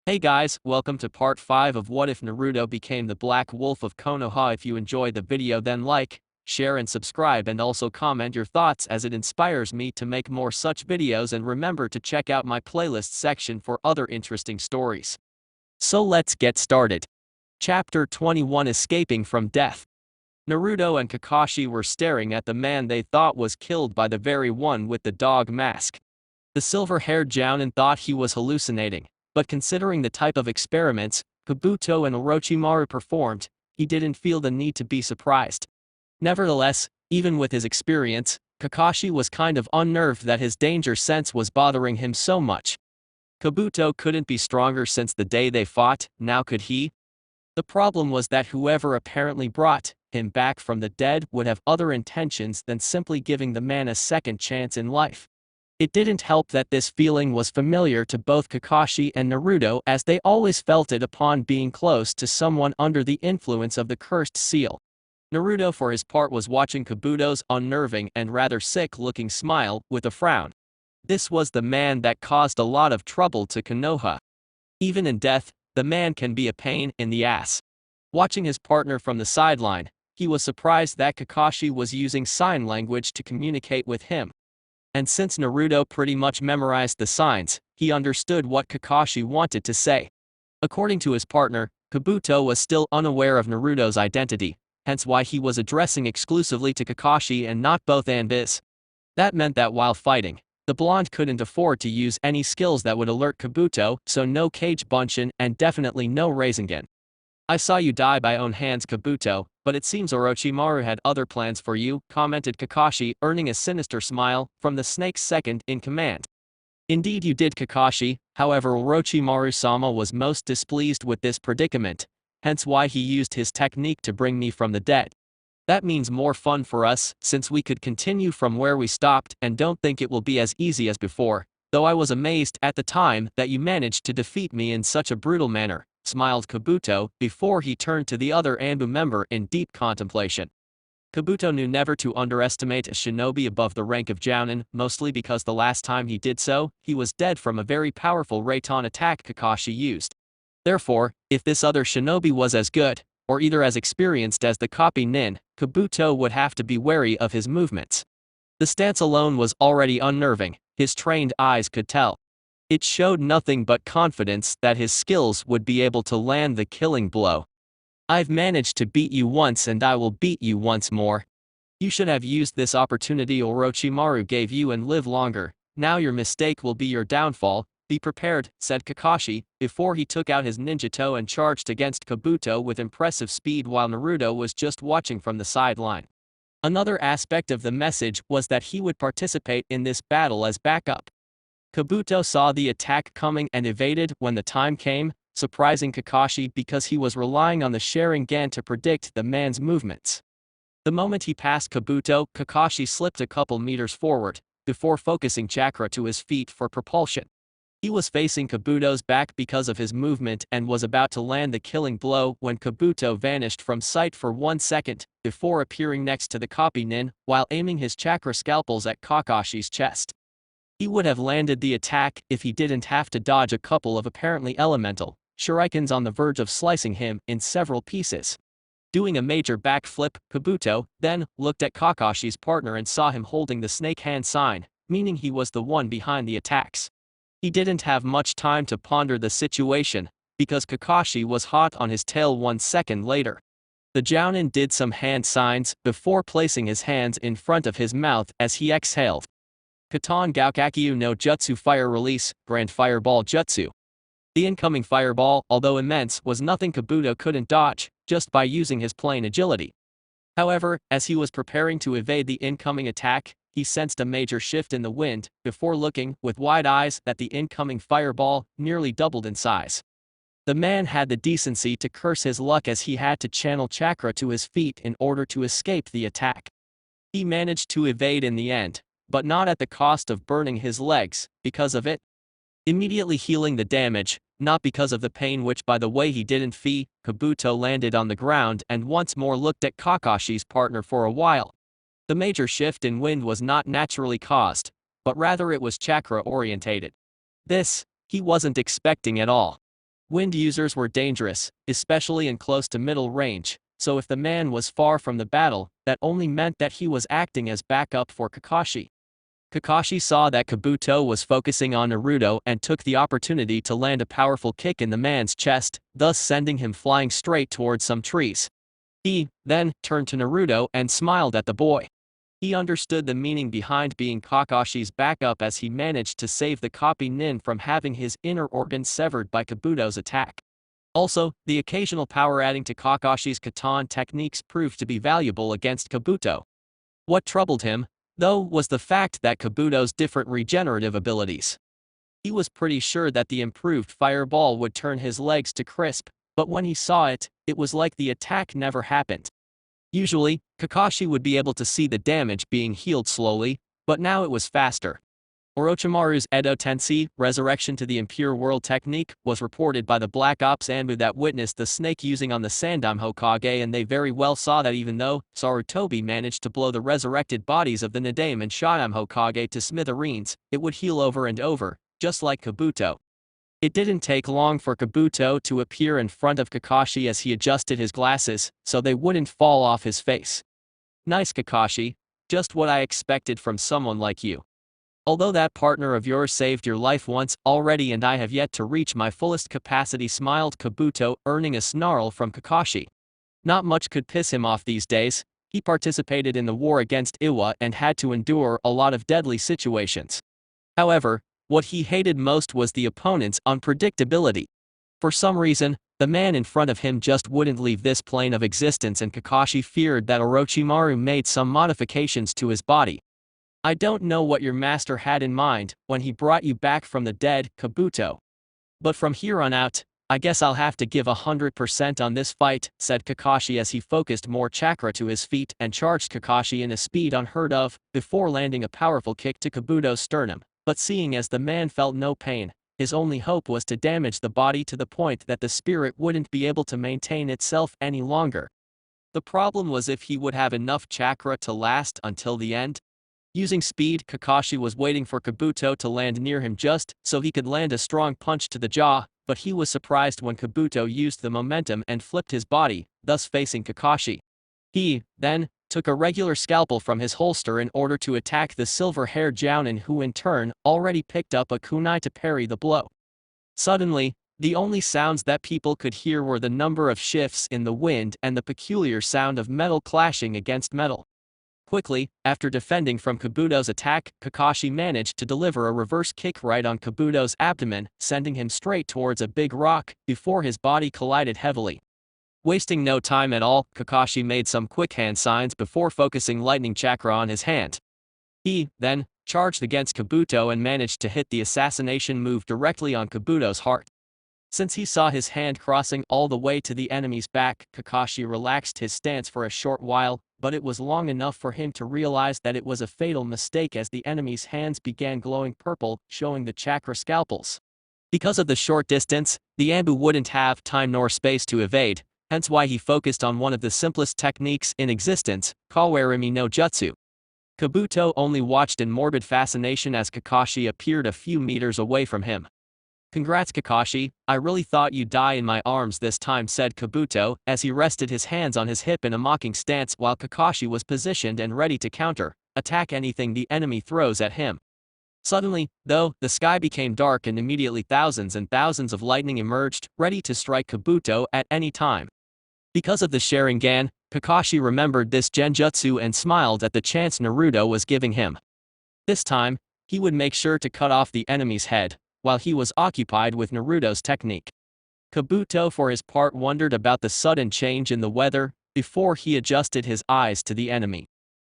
Hey guys, welcome to part 5 of What If Naruto Became the Black Wolf of Konoha. If you enjoyed the video, then like, share and subscribe, and also comment your thoughts as it inspires me to make more such videos, and remember to check out my playlist section for other interesting stories. So let's get started. Chapter 21, Escaping from Death. Naruto and Kakashi were staring at the man they thought was killed by the very one with the dog mask. The silver-haired Jounin thought he was hallucinating, but considering the type of experiments Kabuto and Orochimaru performed, he didn't feel the need to be surprised. Nevertheless, even with his experience, Kakashi was kind of unnerved that his danger sense was bothering him so much. Kabuto couldn't be stronger since the day they fought, now could he? The problem was that whoever apparently brought him back from the dead would have other intentions than simply giving the man a second chance in life. It didn't help that this feeling was familiar to both Kakashi and Naruto, as they always felt it upon being close to someone under the influence of the cursed seal. Naruto for his part was watching Kabuto's unnerving and rather sick-looking smile with a frown. This was the man that caused a lot of trouble to Konoha. Even in death, the man can be a pain in the ass. Watching his partner from the sideline, he was surprised that Kakashi was using sign language to communicate with him. And since Naruto pretty much memorized the signs, he understood what Kakashi wanted to say. According to his partner, Kabuto was still unaware of Naruto's identity, hence why he was addressing exclusively to Kakashi and not both Anbus. That meant that while fighting, the blonde couldn't afford to use any skills that would alert Kabuto, so no Kage Bunshin and definitely no Rasengan. "I saw you die by own hands, Kabuto, but it seems Orochimaru had other plans for you," commented Kakashi, earning a sinister smile from the snake's second in command. "Indeed you did, Kakashi, however Orochimaru-sama was most displeased with this predicament, hence why he used his technique to bring me from the dead. That means more fun for us, since we could continue from where we stopped, and don't think it will be as easy as before, though I was amazed at the time that you managed to defeat me in such a brutal manner," smiled Kabuto before he turned to the other Anbu member in deep contemplation. Kabuto knew never to underestimate a shinobi above the rank of Jounin, mostly because the last time he did so, he was dead from a very powerful Raton attack Kakashi used. Therefore, if this other shinobi was as good, or either as experienced as the copy nin, Kabuto would have to be wary of his movements. The stance alone was already unnerving, his trained eyes could tell. It showed nothing but confidence that his skills would be able to land the killing blow. "I've managed to beat you once and I will beat you once more. You should have used this opportunity Orochimaru gave you and live longer. Now your mistake will be your downfall. Be prepared," said Kakashi, before he took out his ninjato and charged against Kabuto with impressive speed while Naruto was just watching from the sideline. Another aspect of the message was that he would participate in this battle as backup. Kabuto saw the attack coming and evaded when the time came, surprising Kakashi because he was relying on the Sharingan to predict the man's movements. The moment he passed Kabuto, Kakashi slipped a couple meters forward, before focusing chakra to his feet for propulsion. He was facing Kabuto's back because of his movement and was about to land the killing blow when Kabuto vanished from sight for 1 second, before appearing next to the copy nin, while aiming his chakra scalpels at Kakashi's chest. He would have landed the attack if he didn't have to dodge a couple of apparently elemental shurikens on the verge of slicing him in several pieces. Doing a major backflip, Kabuto then looked at Kakashi's partner and saw him holding the snake hand sign, meaning he was the one behind the attacks. He didn't have much time to ponder the situation, because Kakashi was hot on his tail 1 second later. The Jounin did some hand signs before placing his hands in front of his mouth as he exhaled. Katan Gaokakyu no Jutsu Fire Release, Grand Fireball Jutsu. The incoming fireball, although immense, was nothing Kabuto couldn't dodge, just by using his plain agility. However, as he was preparing to evade the incoming attack, he sensed a major shift in the wind, before looking with wide eyes that the incoming fireball nearly doubled in size. The man had the decency to curse his luck as he had to channel chakra to his feet in order to escape the attack. He managed to evade in the end, but not at the cost of burning his legs, because of it. Immediately healing the damage, not because of the pain, which by the way he didn't feel, Kabuto landed on the ground and once more looked at Kakashi's partner for a while. The major shift in wind was not naturally caused, but rather it was chakra orientated. This, he wasn't expecting at all. Wind users were dangerous, especially in close to middle range, so if the man was far from the battle, that only meant that he was acting as backup for Kakashi. Kakashi saw that Kabuto was focusing on Naruto and took the opportunity to land a powerful kick in the man's chest, thus sending him flying straight towards some trees. He, then, turned to Naruto and smiled at the boy. He understood the meaning behind being Kakashi's backup as he managed to save the copy nin from having his inner organs severed by Kabuto's attack. Also, the occasional power adding to Kakashi's katan techniques proved to be valuable against Kabuto. What troubled him, though, was the fact that Kabuto's different regenerative abilities. He was pretty sure that the improved fireball would turn his legs to crisp, but when he saw it, it was like the attack never happened. Usually, Kakashi would be able to see the damage being healed slowly, but now it was faster. Orochimaru's Edo Tensei, Resurrection to the Impure World technique, was reported by the Black Ops Anbu that witnessed the snake using on the Sandaime Hokage, and they very well saw that even though Sarutobi managed to blow the resurrected bodies of the Nadeim and Shadaime Hokage to smithereens, it would heal over and over, just like Kabuto. It didn't take long for Kabuto to appear in front of Kakashi as he adjusted his glasses, so they wouldn't fall off his face. Nice, Kakashi. Just what I expected from someone like you. Although that partner of yours saved your life once already and I have yet to reach my fullest capacity, smiled Kabuto, earning a snarl from Kakashi. Not much could piss him off these days. He participated in the war against Iwa and had to endure a lot of deadly situations. However, what he hated most was the opponent's unpredictability. For some reason, the man in front of him just wouldn't leave this plane of existence, and Kakashi feared that Orochimaru made some modifications to his body. I don't know what your master had in mind when he brought you back from the dead, Kabuto. But from here on out, I guess I'll have to give 100% on this fight, said Kakashi as he focused more chakra to his feet and charged Kakashi in a speed unheard of, before landing a powerful kick to Kabuto's sternum. But seeing as the man felt no pain, his only hope was to damage the body to the point that the spirit wouldn't be able to maintain itself any longer. The problem was if he would have enough chakra to last until the end. Using speed, Kakashi was waiting for Kabuto to land near him just so he could land a strong punch to the jaw, but he was surprised when Kabuto used the momentum and flipped his body, thus facing Kakashi. He, then, took a regular scalpel from his holster in order to attack the silver-haired Jounin, who in turn already picked up a kunai to parry the blow. Suddenly, the only sounds that people could hear were the number of shifts in the wind and the peculiar sound of metal clashing against metal. Quickly, after defending from Kabuto's attack, Kakashi managed to deliver a reverse kick right on Kabuto's abdomen, sending him straight towards a big rock, before his body collided heavily. Wasting no time at all, Kakashi made some quick hand signs before focusing lightning chakra on his hand. He, then, charged against Kabuto and managed to hit the assassination move directly on Kabuto's heart. Since he saw his hand crossing all the way to the enemy's back, Kakashi relaxed his stance for a short while, but it was long enough for him to realize that it was a fatal mistake as the enemy's hands began glowing purple, showing the chakra scalpels. Because of the short distance, the Anbu wouldn't have time nor space to evade, hence why he focused on one of the simplest techniques in existence, Kawarimi no Jutsu. Kabuto only watched in morbid fascination as Kakashi appeared a few meters away from him. Congrats, Kakashi, I really thought you'd die in my arms this time, said Kabuto, as he rested his hands on his hip in a mocking stance while Kakashi was positioned and ready to attack anything the enemy throws at him. Suddenly, though, the sky became dark and immediately thousands and thousands of lightning emerged, ready to strike Kabuto at any time. Because of the Sharingan, Kakashi remembered this genjutsu and smiled at the chance Naruto was giving him. This time, he would make sure to cut off the enemy's head, while he was occupied with Naruto's technique. Kabuto for his part wondered about the sudden change in the weather, before he adjusted his eyes to the enemy.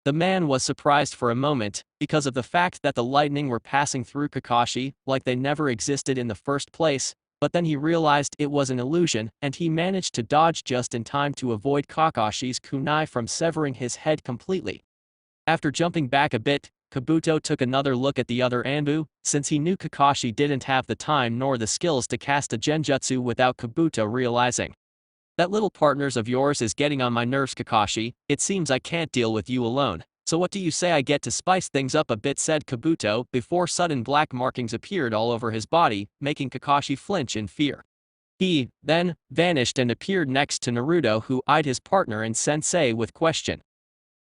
The man was surprised for a moment, because of the fact that the lightning were passing through Kakashi like they never existed in the first place, but then he realized it was an illusion and he managed to dodge just in time to avoid Kakashi's kunai from severing his head completely. After jumping back a bit, Kabuto took another look at the other Anbu, since he knew Kakashi didn't have the time nor the skills to cast a genjutsu without Kabuto realizing. That little partners of yours is getting on my nerves, Kakashi. It seems I can't deal with you alone, so what do you say I get to spice things up a bit, said Kabuto, before sudden black markings appeared all over his body, making Kakashi flinch in fear. He, then, vanished and appeared next to Naruto, who eyed his partner and sensei with question.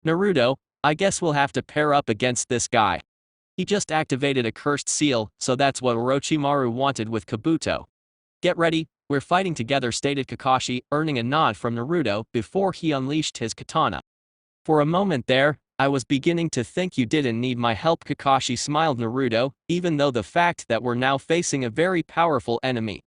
Naruto, I guess we'll have to pair up against this guy. He just activated a cursed seal, so that's what Orochimaru wanted with Kabuto. Get ready, we're fighting together, stated Kakashi, earning a nod from Naruto before he unleashed his katana. For a moment there, I was beginning to think you didn't need my help, Kakashi smiled. Naruto, even though the fact that we're now facing a very powerful enemy.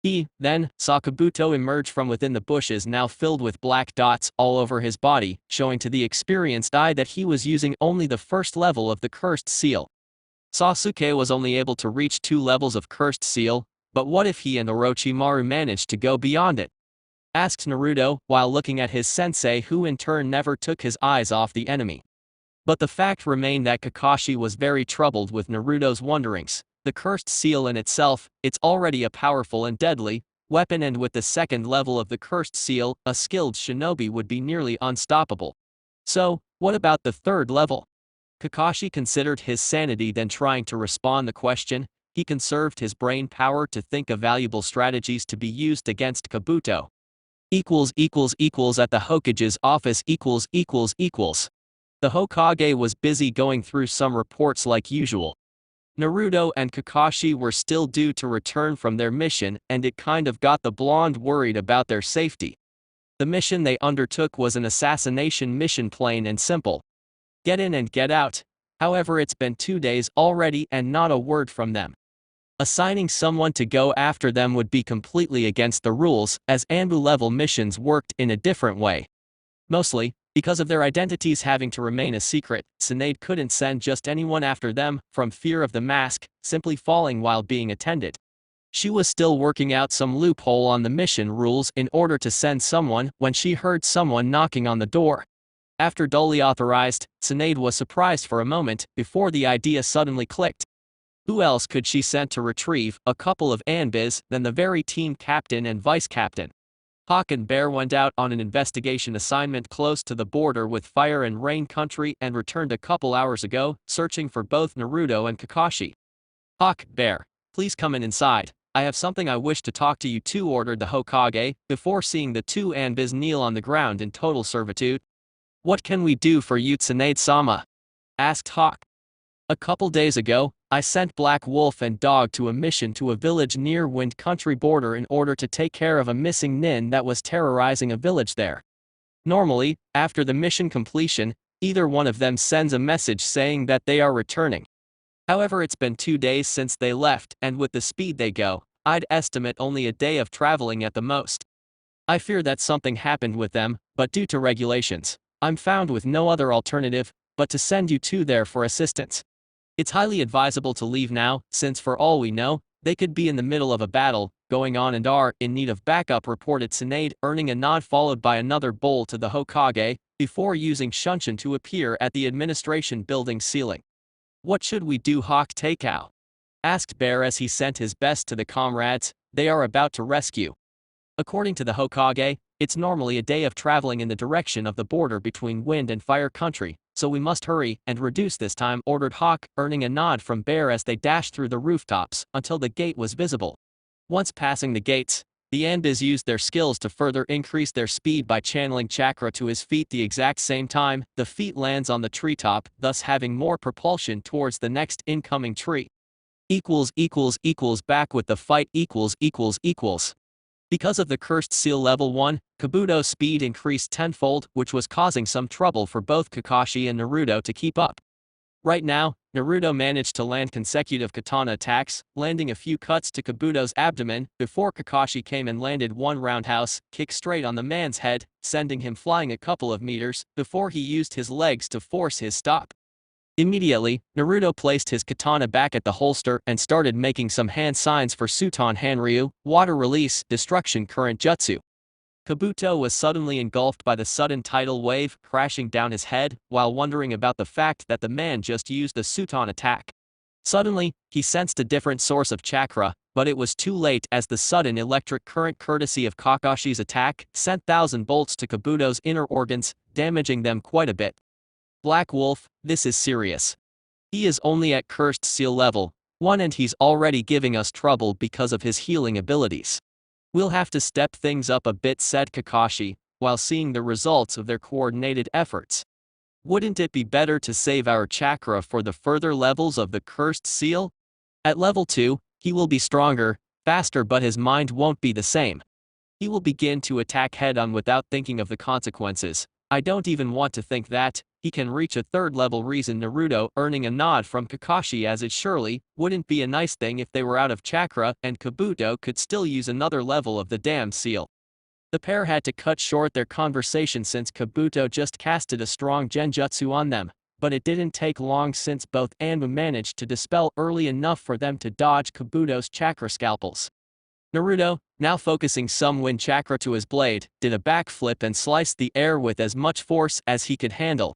He, then, saw Kabuto emerge from within the bushes, now filled with black dots all over his body, showing to the experienced eye that he was using only the first level of the cursed seal. Sasuke was only able to reach 2 levels of cursed seal, but what if he and Orochimaru managed to go beyond it? Asked Naruto, while looking at his sensei, who in turn never took his eyes off the enemy. But the fact remained that Kakashi was very troubled with Naruto's wonderings. The cursed seal in itself, it's already a powerful and deadly weapon, and with the second level of the cursed seal, a skilled shinobi would be nearly unstoppable. So, what about the third level? Kakashi considered his sanity, then trying to respond the question, he conserved his brain power to think of valuable strategies to be used against Kabuto. At the Hokage's office. The Hokage was busy going through some reports like usual. Naruto and Kakashi were still due to return from their mission, and it kind of got the blonde worried about their safety. The mission they undertook was an assassination mission, plain and simple. Get in and get out. However, it's been 2 days already and not a word from them. Assigning someone to go after them would be completely against the rules, as Anbu-level missions worked in a different way. Mostly, because of their identities having to remain a secret, Tsunade couldn't send just anyone after them, from fear of the mask simply falling while being attended. She was still working out some loophole on the mission rules in order to send someone when she heard someone knocking on the door. After dully authorized, Tsunade was surprised for a moment before the idea suddenly clicked. Who else could she send to retrieve a couple of Anbis than the very team captain and vice captain? Hawk and Bear went out on an investigation assignment close to the border with Fire and Rain Country and returned a couple hours ago, searching for both Naruto and Kakashi. Hawk, Bear, please come inside. I have something I wish to talk to you two, ordered the Hokage, before seeing the two Anbis kneel on the ground in total servitude. What can we do for you, Tsunade-sama? Asked Hawk. A couple days ago, I sent Black Wolf and Dog to a mission to a village near Wind Country border in order to take care of a missing nin that was terrorizing a village there. Normally, after the mission completion, either one of them sends a message saying that they are returning. However, it's been 2 days since they left, and with the speed they go, I'd estimate only a day of traveling at the most. I fear that something happened with them, but due to regulations, I'm found with no other alternative but to send you two there for assistance. It's highly advisable to leave now, since for all we know, they could be in the middle of a battle going on and are in need of backup, reported Tsunade, earning a nod followed by another bowl to the Hokage, before using Shunshin to appear at the administration building ceiling. What should we do, Hawk Takeout? Asked Bear as he sent his best to the comrades they are about to rescue. According to the Hokage, it's normally a day of traveling in the direction of the border between Wind and Fire Country, so we must hurry and reduce this time, ordered Hawk, earning a nod from Bear as they dashed through the rooftops until the gate was visible. Once passing the gates, the Anbis used their skills to further increase their speed by channeling chakra to his feet. The exact same time, the feet lands on the treetop, thus having more propulsion towards the next incoming tree. Back with the fight. Because of the cursed seal level 1, Kabuto's speed increased tenfold, which was causing some trouble for both Kakashi and Naruto to keep up. Right now, Naruto managed to land consecutive katana attacks, landing a few cuts to Kabuto's abdomen, before Kakashi came and landed one roundhouse kick straight on the man's head, sending him flying a couple of meters, before he used his legs to force his stop. Immediately, Naruto placed his katana back at the holster and started making some hand signs for Suton Hanryu, water release, destruction current jutsu. Kabuto was suddenly engulfed by the sudden tidal wave, crashing down his head, while wondering about the fact that the man just used a Suton attack. Suddenly, he sensed a different source of chakra, but it was too late as the sudden electric current courtesy of Kakashi's attack sent 1,000 bolts to Kabuto's inner organs, damaging them quite a bit. Black Wolf, this is serious. He is only at cursed seal level 1 and he's already giving us trouble because of his healing abilities. "We'll have to step things up a bit," said Kakashi, while seeing the results of their coordinated efforts. "Wouldn't it be better to save our chakra for the further levels of the cursed seal? At level 2, he will be stronger, faster, but his mind won't be the same. He will begin to attack head-on without thinking of the consequences. I don't even want to think that he can reach a third level," reasoned Naruto, earning a nod from Kakashi, as it surely wouldn't be a nice thing if they were out of chakra and Kabuto could still use another level of the damn seal. The pair had to cut short their conversation since Kabuto just casted a strong genjutsu on them, but it didn't take long since both Anbu managed to dispel early enough for them to dodge Kabuto's chakra scalpels. Naruto, now focusing some wind chakra to his blade, did a backflip and sliced the air with as much force as he could handle.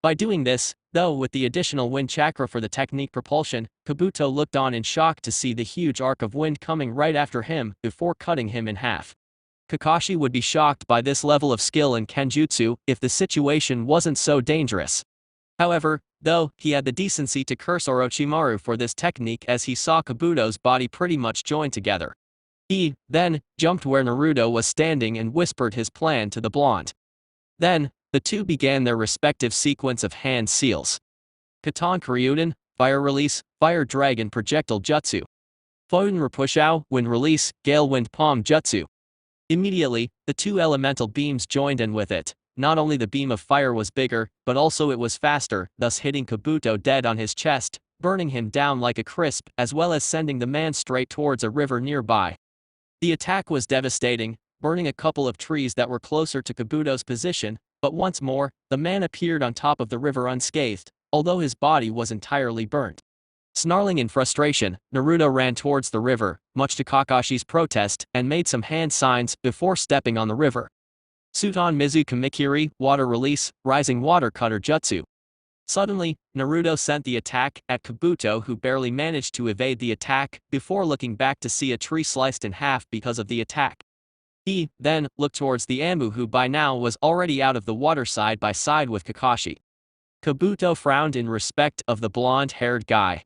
By doing this, though with the additional wind chakra for the technique propulsion, Kabuto looked on in shock to see the huge arc of wind coming right after him before cutting him in half. Kakashi would be shocked by this level of skill in Kenjutsu if the situation wasn't so dangerous. However, though, he had the decency to curse Orochimaru for this technique as he saw Kabuto's body pretty much join together. He, then, jumped where Naruto was standing and whispered his plan to the blonde. Then, the two began their respective sequence of hand seals. Katan Kyryuuden, Fire Release, Fire Dragon Projectile Jutsu. Foden Rapushao, Wind Release, Gale Wind Palm Jutsu. Immediately, the two elemental beams joined, and with it, not only the beam of fire was bigger, but also it was faster, thus hitting Kabuto dead on his chest, burning him down like a crisp, as well as sending the man straight towards a river nearby. The attack was devastating, burning a couple of trees that were closer to Kabuto's position, but once more, the man appeared on top of the river unscathed, although his body was entirely burnt. Snarling in frustration, Naruto ran towards the river, much to Kakashi's protest, and made some hand signs before stepping on the river. Suton Mizu Kamikiri, Water Release, Rising Water Cutter Jutsu. Suddenly, Naruto sent the attack at Kabuto, who barely managed to evade the attack before looking back to see a tree sliced in half because of the attack. He, then, looked towards the Anbu, who by now was already out of the water side by side with Kakashi. Kabuto frowned in respect of the blonde-haired guy.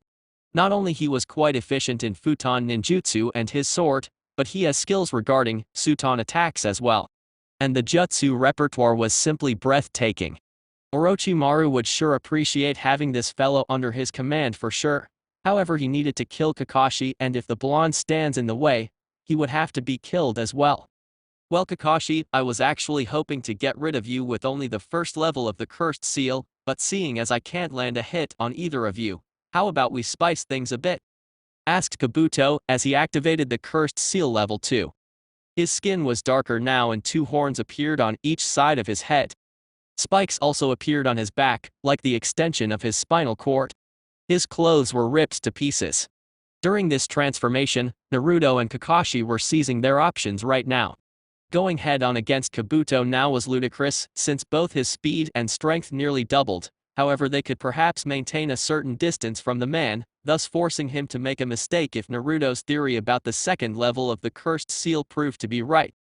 Not only he was quite efficient in futon ninjutsu and his sword, but he has skills regarding Suton attacks as well. And the jutsu repertoire was simply breathtaking. Orochimaru would sure appreciate having this fellow under his command for sure. However, he needed to kill Kakashi, and if the blonde stands in the way, he would have to be killed as well. "Well, Kakashi, I was actually hoping to get rid of you with only the first level of the cursed seal, but seeing as I can't land a hit on either of you, how about we spice things a bit?" asked Kabuto as he activated the cursed seal level 2. His skin was darker now and two horns appeared on each side of his head. Spikes also appeared on his back, like the extension of his spinal cord. His clothes were ripped to pieces. During this transformation, Naruto and Kakashi were seizing their options right now. Going head-on against Kabuto now was ludicrous, since both his speed and strength nearly doubled. However, they could perhaps maintain a certain distance from the man, thus forcing him to make a mistake if Naruto's theory about the second level of the cursed seal proved to be right.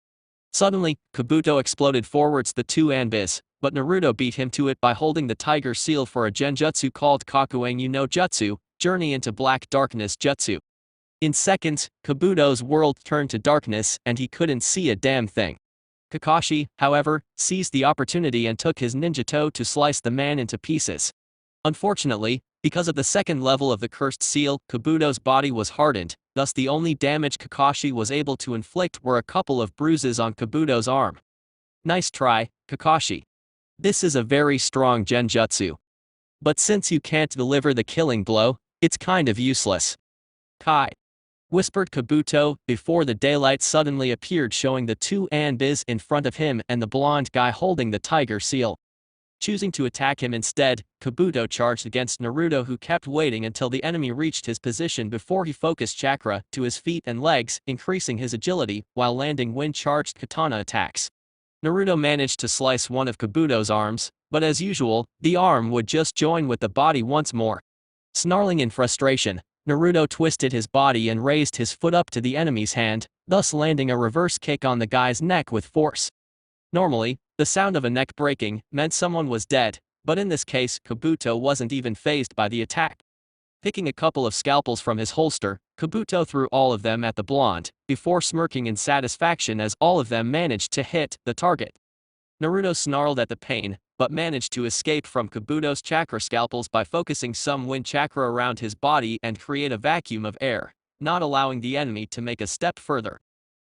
Suddenly, Kabuto exploded forwards the two Anbis, but Naruto beat him to it by holding the tiger seal for a genjutsu called Kakuenyu no Jutsu, Journey into Black Darkness Jutsu. In seconds, Kabuto's world turned to darkness and he couldn't see a damn thing. Kakashi, however, seized the opportunity and took his ninja toe to slice the man into pieces. Unfortunately, because of the second level of the cursed seal, Kabuto's body was hardened, thus the only damage Kakashi was able to inflict were a couple of bruises on Kabuto's arm. "Nice try, Kakashi. This is a very strong genjutsu. But since you can't deliver the killing blow, it's kind of useless." "Kai," whispered Kabuto before the daylight suddenly appeared, showing the two Anbis in front of him and the blonde guy holding the tiger seal. Choosing to attack him instead, Kabuto charged against Naruto, who kept waiting until the enemy reached his position before he focused chakra to his feet and legs, increasing his agility while landing wind-charged katana attacks. Naruto managed to slice one of Kabuto's arms, but as usual, the arm would just join with the body once more. Snarling in frustration, Naruto twisted his body and raised his foot up to the enemy's hand, thus landing a reverse kick on the guy's neck with force. Normally, the sound of a neck breaking meant someone was dead, but in this case, Kabuto wasn't even fazed by the attack. Picking a couple of scalpels from his holster, Kabuto threw all of them at the blonde, before smirking in satisfaction as all of them managed to hit the target. Naruto snarled at the pain, but managed to escape from Kabuto's chakra scalpels by focusing some wind chakra around his body and create a vacuum of air, not allowing the enemy to make a step further.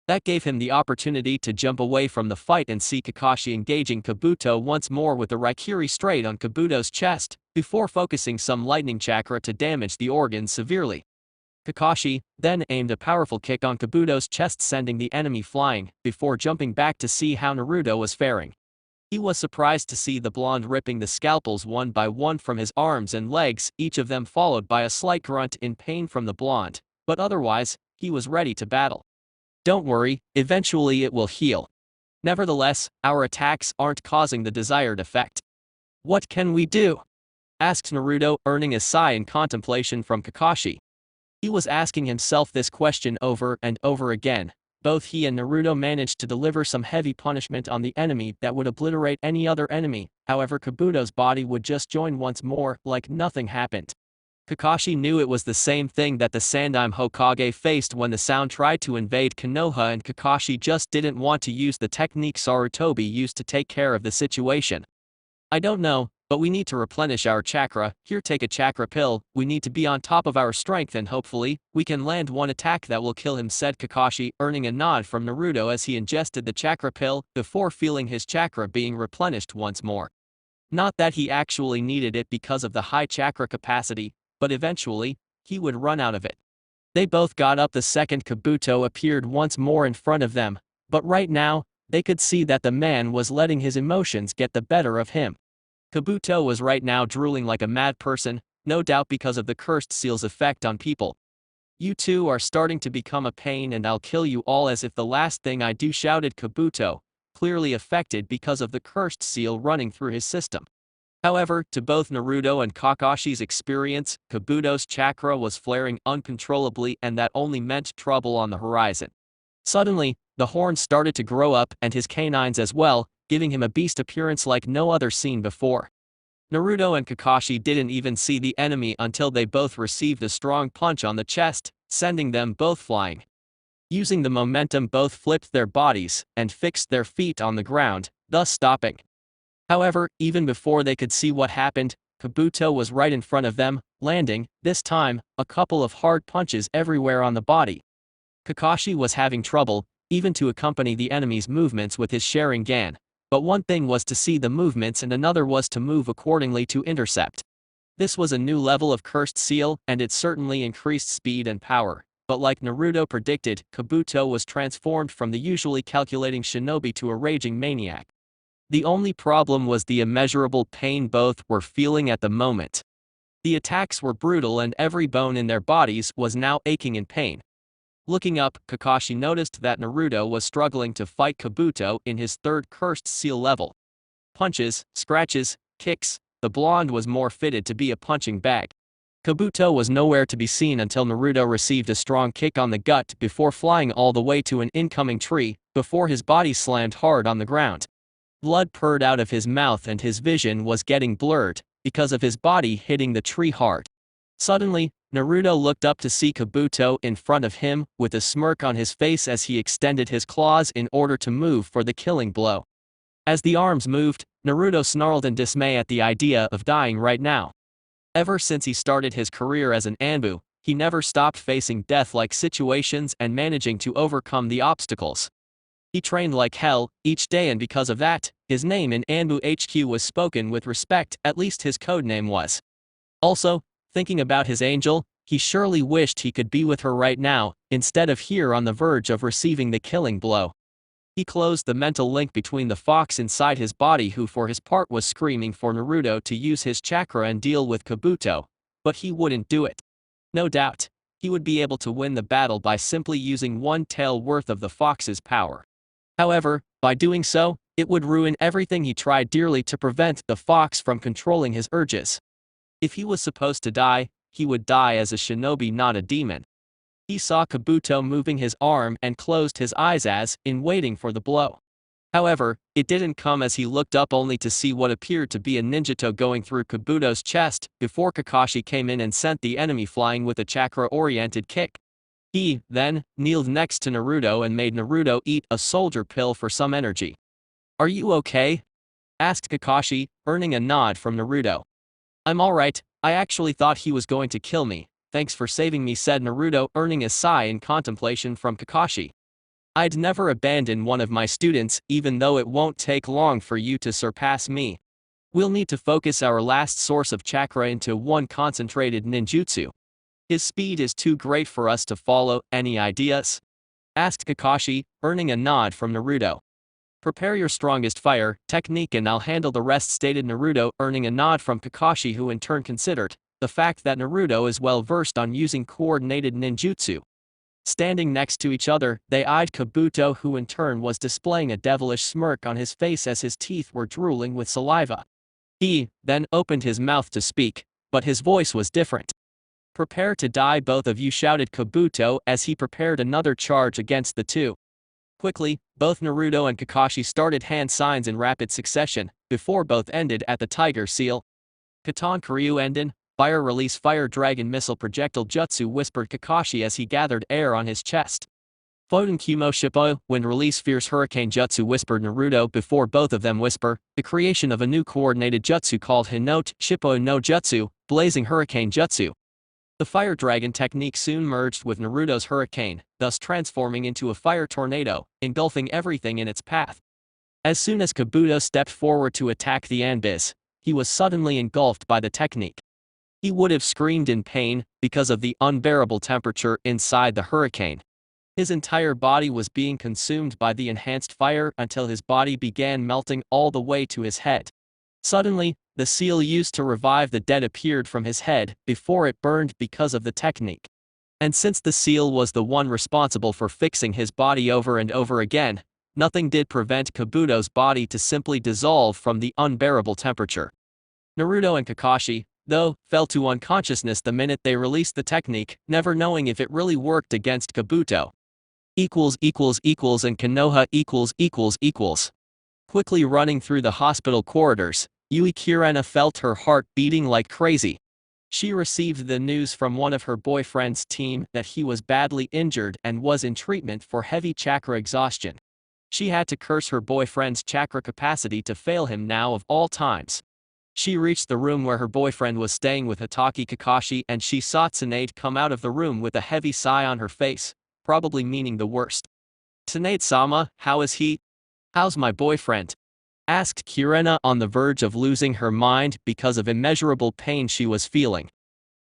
That gave him the opportunity to jump away from the fight and see Kakashi engaging Kabuto once more with the Raikiri straight on Kabuto's chest, before focusing some lightning chakra to damage the organ severely. Kakashi then aimed a powerful kick on Kabuto's chest, sending the enemy flying, before jumping back to see how Naruto was faring. He was surprised to see the blonde ripping the scalpels one by one from his arms and legs, each of them followed by a slight grunt in pain from the blonde, but otherwise, he was ready to battle. Don't worry, eventually it will heal. Nevertheless, our attacks aren't causing the desired effect. What can we do? Asked Naruto, earning a sigh in contemplation from Kakashi. He was asking himself this question over and over again. Both he and Naruto managed to deliver some heavy punishment on the enemy that would obliterate any other enemy, however Kabuto's body would just join once more, like nothing happened. Kakashi knew it was the same thing that the Sandaime Hokage faced when the Sound tried to invade Konoha, and Kakashi just didn't want to use the technique Sarutobi used to take care of the situation. I don't know, but we need to replenish our chakra. Here, take a chakra pill. We need to be on top of our strength and hopefully, we can land one attack that will kill him, said Kakashi, earning a nod from Naruto as he ingested the chakra pill, before feeling his chakra being replenished once more. Not that he actually needed it because of the high chakra capacity, but eventually, he would run out of it. They both got up the second Kabuto appeared once more in front of them, but right now, they could see that the man was letting his emotions get the better of him. Kabuto was right now drooling like a mad person, no doubt because of the cursed seal's effect on people. You two are starting to become a pain and I'll kill you all as if the last thing I do, shouted Kabuto, clearly affected because of the cursed seal running through his system. However, to both Naruto and Kakashi's experience, Kabuto's chakra was flaring uncontrollably and that only meant trouble on the horizon. Suddenly, the horns started to grow up and his canines as well, giving him a beast appearance like no other seen before. Naruto and Kakashi didn't even see the enemy until they both received a strong punch on the chest, sending them both flying. Using the momentum, both flipped their bodies and fixed their feet on the ground, thus stopping. However, even before they could see what happened, Kabuto was right in front of them, landing, this time, a couple of hard punches everywhere on the body. Kakashi was having trouble, even to accompany the enemy's movements with his Sharingan, but one thing was to see the movements and another was to move accordingly to intercept. This was a new level of cursed seal, and it certainly increased speed and power, but like Naruto predicted, Kabuto was transformed from the usually calculating shinobi to a raging maniac. The only problem was the immeasurable pain both were feeling at the moment. The attacks were brutal and every bone in their bodies was now aching in pain. Looking up, Kakashi noticed that Naruto was struggling to fight Kabuto in his third cursed seal level. Punches, scratches, kicks, the blonde was more fitted to be a punching bag. Kabuto was nowhere to be seen until Naruto received a strong kick on the gut before flying all the way to an incoming tree, before his body slammed hard on the ground. Blood poured out of his mouth and his vision was getting blurred, because of his body hitting the tree hard. Suddenly, Naruto looked up to see Kabuto in front of him, with a smirk on his face as he extended his claws in order to move for the killing blow. As the arms moved, Naruto snarled in dismay at the idea of dying right now. Ever since he started his career as an Anbu, he never stopped facing death-like situations and managing to overcome the obstacles. He trained like hell, each day, and because of that, his name in Anbu HQ was spoken with respect, at least his codename was. Also, thinking about his angel, he surely wished he could be with her right now, instead of here on the verge of receiving the killing blow. He closed the mental link between the fox inside his body, who for his part was screaming for Naruto to use his chakra and deal with Kabuto, but he wouldn't do it. No doubt, he would be able to win the battle by simply using one tael worth of the fox's power. However, by doing so, it would ruin everything he tried dearly to prevent the fox from controlling his urges. If he was supposed to die, he would die as a shinobi, not a demon. He saw Kabuto moving his arm and closed his eyes as in waiting for the blow. However, it didn't come as he looked up only to see what appeared to be a ninjato going through Kabuto's chest, before Kakashi came in and sent the enemy flying with a chakra-oriented kick. He, then, kneeled next to Naruto and made Naruto eat a soldier pill for some energy. "Are you okay?" asked Kakashi, earning a nod from Naruto. "I'm alright, I actually thought he was going to kill me, thanks for saving me," said Naruto, earning a sigh in contemplation from Kakashi. "I'd never abandon one of my students, even though it won't take long for you to surpass me. We'll need to focus our last source of chakra into one concentrated ninjutsu. His speed is too great for us to follow. Any ideas?" asked Kakashi, earning a nod from Naruto. "Prepare your strongest fire technique and I'll handle the rest," stated Naruto, earning a nod from Kakashi, who in turn considered the fact that Naruto is well versed on using coordinated ninjutsu. Standing next to each other, they eyed Kabuto, who in turn was displaying a devilish smirk on his face as his teeth were drooling with saliva. He, then, opened his mouth to speak, but his voice was different. "Prepare to die, both of you," shouted Kabuto as he prepared another charge against the two. Quickly, both Naruto and Kakashi started hand signs in rapid succession, before both ended at the Tiger Seal. "Katan Kiryu Enden, Fire Release Fire Dragon Missile Projectile Jutsu," whispered Kakashi as he gathered air on his chest. "Foden Kumo Shippo, Wind Release Fierce Hurricane Jutsu," whispered Naruto before both of them whisper the creation of a new coordinated jutsu called Hinote Shippo no Jutsu, Blazing Hurricane Jutsu. The Fire Dragon technique soon merged with Naruto's Hurricane, thus transforming into a fire tornado, engulfing everything in its path. As soon as Kabuto stepped forward to attack the Anbis, he was suddenly engulfed by the technique. He would have screamed in pain because of the unbearable temperature inside the hurricane. His entire body was being consumed by the enhanced fire until his body began melting all the way to his head. Suddenly, the seal used to revive the dead appeared from his head before it burned because of the technique. And since the seal was the one responsible for fixing his body over and over again, nothing did prevent Kabuto's body to simply dissolve from the unbearable temperature. Naruto and Kakashi, though, fell to unconsciousness the minute they released the technique, never knowing if it really worked against Kabuto. And Konoha . Quickly running through the hospital corridors, Yui Kurena felt her heart beating like crazy. She received the news from one of her boyfriend's team that he was badly injured and was in treatment for heavy chakra exhaustion. She had to curse her boyfriend's chakra capacity to fail him now of all times. She reached the room where her boyfriend was staying with Itachi Kakashi and she saw Tsunade come out of the room with a heavy sigh on her face, probably meaning the worst. "Tsunade-sama, how is he? How's my boyfriend?" asked Kurena, on the verge of losing her mind because of immeasurable pain she was feeling.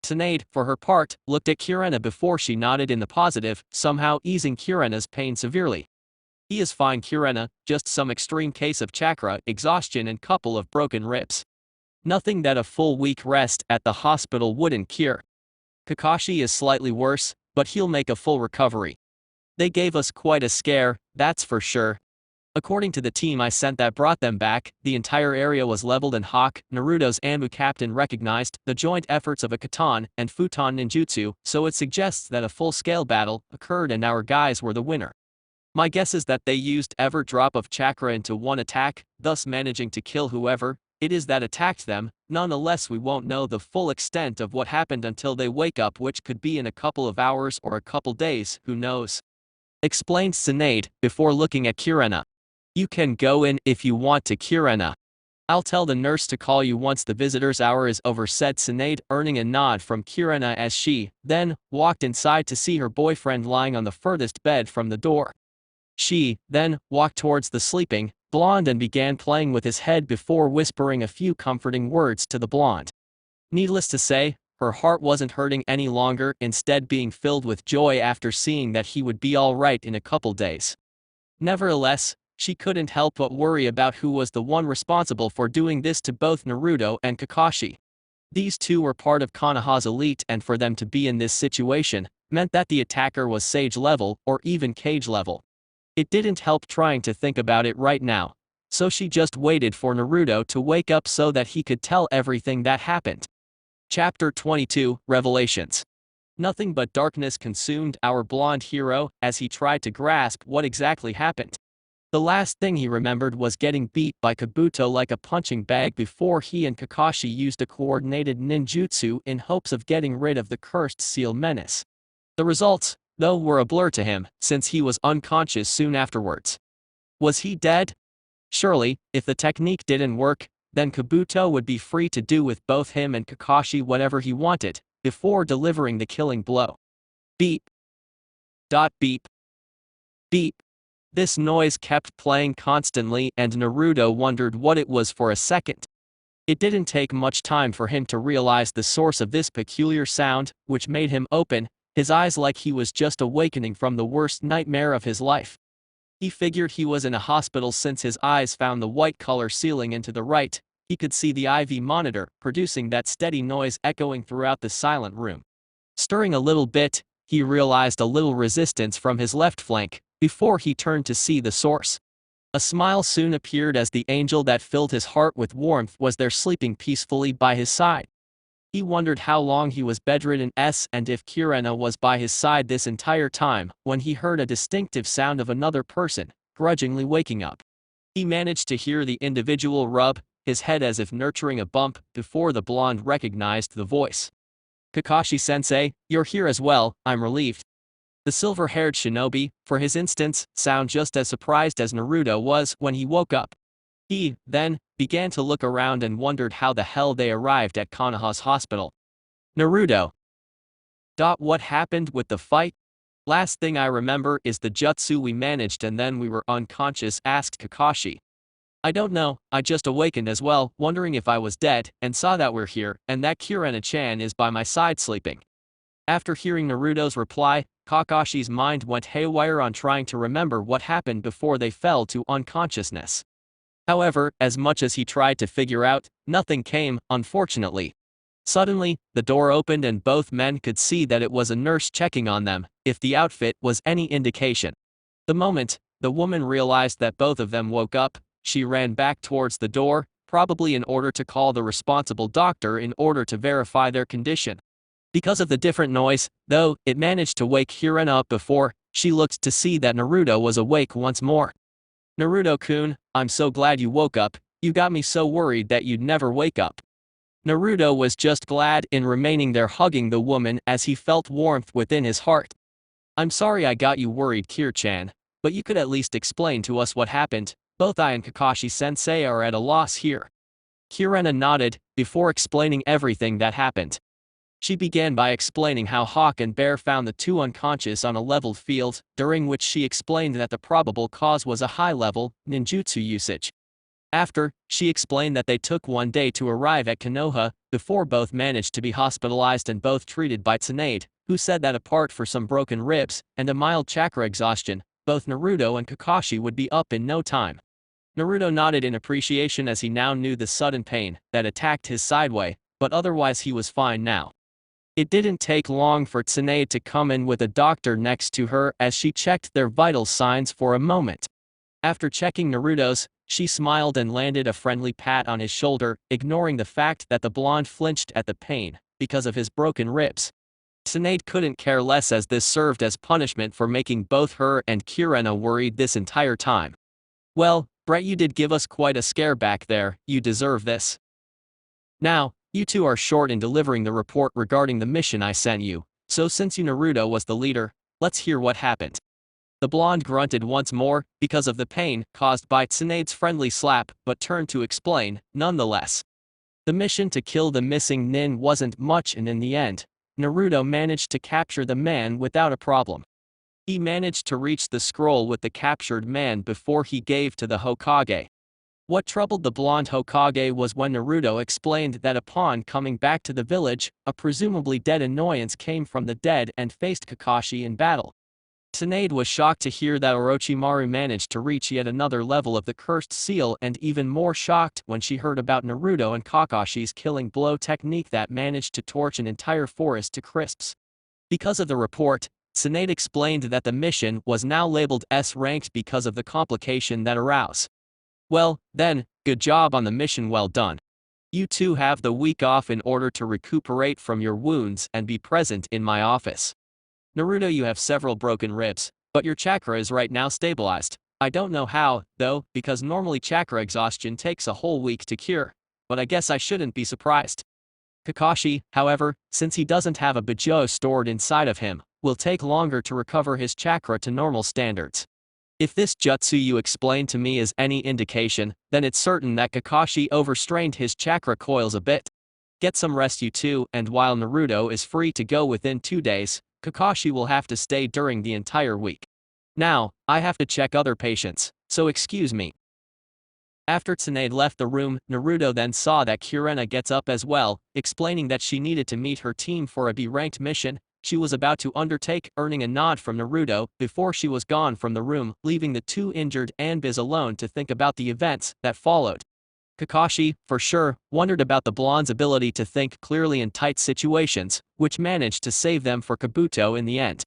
Tsunade, for her part, looked at Kurena before she nodded in the positive, somehow easing Kurena's pain severely. "He is fine, Kurena, just some extreme case of chakra exhaustion and couple of broken ribs. Nothing that a full week rest at the hospital wouldn't cure. Kakashi is slightly worse, but he'll make a full recovery. They gave us quite a scare, that's for sure. According to the team I sent that brought them back, the entire area was leveled and Naruto's Anbu captain recognized the joint efforts of a Katan and Futon ninjutsu, so it suggests that a full-scale battle occurred and our guys were the winner. My guess is that they used every drop of chakra into one attack, thus managing to kill whoever it is that attacked them. Nonetheless, we won't know the full extent of what happened until they wake up, which could be in a couple of hours or a couple days, who knows," explained Tsunade, before looking at Kurena. "You can go in if you want to, Kurena. I'll tell the nurse to call you once the visitor's hour is over," said Tsunade, earning a nod from Kurena as she, then, walked inside to see her boyfriend lying on the furthest bed from the door. She, then, walked towards the sleeping blonde and began playing with his head before whispering a few comforting words to the blonde. Needless to say, her heart wasn't hurting any longer, instead being filled with joy after seeing that he would be alright in a couple days. Nevertheless, she couldn't help but worry about who was the one responsible for doing this to both Naruto and Kakashi. These two were part of Konoha's elite, and for them to be in this situation meant that the attacker was Sage level or even Cage level. It didn't help trying to think about it right now, so she just waited for Naruto to wake up so that he could tell everything that happened. Chapter 22, Revelations. Nothing but darkness consumed our blonde hero as he tried to grasp what exactly happened. The last thing he remembered was getting beat by Kabuto like a punching bag before he and Kakashi used a coordinated ninjutsu in hopes of getting rid of the cursed seal menace. The results, though were a blur to him, since he was unconscious soon afterwards. Was he dead? Surely, if the technique didn't work, then Kabuto would be free to do with both him and Kakashi whatever he wanted, before delivering the killing blow. Beep. Beep. Beep. This noise kept playing constantly and Naruto wondered what it was for a second. It didn't take much time for him to realize the source of this peculiar sound, which made him open his eyes like he was just awakening from the worst nightmare of his life. He figured he was in a hospital since his eyes found the white color ceiling and to the right, he could see the IV monitor producing that steady noise echoing throughout the silent room. Stirring a little bit, he realized a little resistance from his left flank, before he turned to see the source. A smile soon appeared as the angel that filled his heart with warmth was there sleeping peacefully by his side. He wondered how long he was bedridden and if Kurenai was by his side this entire time, when he heard a distinctive sound of another person, grudgingly waking up. He managed to hear the individual rub his head as if nurturing a bump, before the blonde recognized the voice. "Kakashi-sensei, you're here as well, I'm relieved." The silver-haired shinobi, for his instance, sounded just as surprised as Naruto was when he woke up. He, then, began to look around and wondered how the hell they arrived at Konoha's hospital. Naruto. What happened with the fight? Last thing I remember is the jutsu we managed and then we were unconscious, asked Kakashi. I don't know, I just awakened as well, wondering if I was dead, and saw that we're here, and that Kurenai-chan is by my side sleeping. After hearing Naruto's reply, Kakashi's mind went haywire on trying to remember what happened before they fell to unconsciousness. However, as much as he tried to figure out, nothing came, unfortunately. Suddenly, the door opened and both men could see that it was a nurse checking on them, if the outfit was any indication. The moment the woman realized that both of them woke up, she ran back towards the door, probably in order to call the responsible doctor in order to verify their condition. Because of the different noise, though, it managed to wake Kurenai up before she looked to see that Naruto was awake once more. "Naruto-kun, I'm so glad you woke up, you got me so worried that you'd never wake up." Naruto was just glad in remaining there hugging the woman as he felt warmth within his heart. "I'm sorry I got you worried, Kir-chan, but you could at least explain to us what happened. Both I and Kakashi-sensei are at a loss here." Kurenai nodded, before explaining everything that happened. She began by explaining how Hawk and Bear found the two unconscious on a leveled field, during which she explained that the probable cause was a high-level ninjutsu usage. After, she explained that they took one day to arrive at Konoha, before both managed to be hospitalized and both treated by Tsunade, who said that apart from some broken ribs and a mild chakra exhaustion, both Naruto and Kakashi would be up in no time. Naruto nodded in appreciation as he now knew the sudden pain that attacked his sideway, but otherwise he was fine now. It didn't take long for Tsunade to come in with a doctor next to her as she checked their vital signs for a moment. After checking Naruto's, she smiled and landed a friendly pat on his shoulder, ignoring the fact that the blonde flinched at the pain because of his broken ribs. Tsunade couldn't care less as this served as punishment for making both her and Kurenai worried this entire time. "Well, Brett, you did give us quite a scare back there, you deserve this. Now, you two are short in delivering the report regarding the mission I sent you, so since you Naruto was the leader, let's hear what happened." The blonde grunted once more, because of the pain caused by Tsunade's friendly slap, but turned to explain, nonetheless. The mission to kill the missing nin wasn't much and in the end, Naruto managed to capture the man without a problem. He managed to reach the scroll with the captured man before he gave to the Hokage. What troubled the blonde Hokage was when Naruto explained that upon coming back to the village, a presumably dead annoyance came from the dead and faced Kakashi in battle. Tsunade was shocked to hear that Orochimaru managed to reach yet another level of the cursed seal and even more shocked when she heard about Naruto and Kakashi's killing blow technique that managed to torch an entire forest to crisps. Because of the report, Tsunade explained that the mission was now labeled S-ranked because of the complication that arose. "Well, then, good job on the mission, well done. You two have the week off in order to recuperate from your wounds and be present in my office. Naruto, you have several broken ribs, but your chakra is right now stabilized. I don't know how, though, because normally chakra exhaustion takes a whole week to cure, but I guess I shouldn't be surprised." Kakashi, however, since he doesn't have a Bajo stored inside of him, will take longer to recover his chakra to normal standards. If this jutsu you explained to me is any indication, then it's certain that Kakashi overstrained his chakra coils a bit. Get some rest you two, and while Naruto is free to go within 2 days, Kakashi will have to stay during the entire week. Now, I have to check other patients, so excuse me. After Tsunade left the room, Naruto then saw that Kurenai gets up as well, explaining that she needed to meet her team for a B-ranked mission she was about to undertake, earning a nod from Naruto before she was gone from the room, leaving the two injured Anbus alone to think about the events that followed. Kakashi, for sure, wondered about the blonde's ability to think clearly in tight situations, which managed to save them for Kabuto in the end.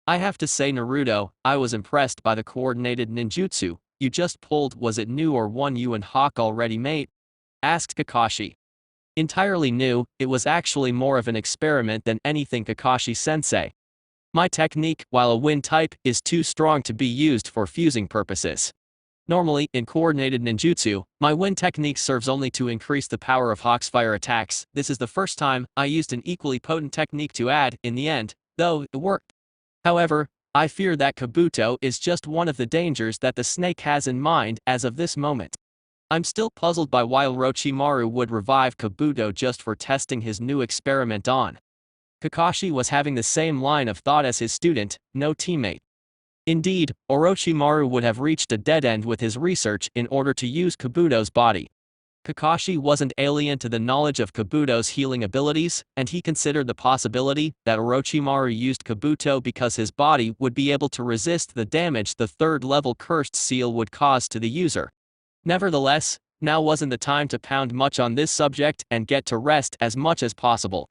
I have to say, Naruto, I was impressed by the coordinated ninjutsu you just pulled. Was it new or one you and Hawk already made? Asked Kakashi. Entirely new, it was actually more of an experiment than anything, Kakashi-sensei. My technique, while a wind type, is too strong to be used for fusing purposes. Normally, in coordinated ninjutsu, my wind technique serves only to increase the power of Hawk's fire attacks. This is the first time I used an equally potent technique to add, in the end, though it worked. However, I fear that Kabuto is just one of the dangers that the snake has in mind as of this moment. I'm still puzzled by why Orochimaru would revive Kabuto just for testing his new experiment on. Kakashi was having the same line of thought as his student, no teammate. Indeed, Orochimaru would have reached a dead end with his research in order to use Kabuto's body. Kakashi wasn't alien to the knowledge of Kabuto's healing abilities, and he considered the possibility that Orochimaru used Kabuto because his body would be able to resist the damage the third-level cursed seal would cause to the user. Nevertheless, now wasn't the time to pound much on this subject and get to rest as much as possible.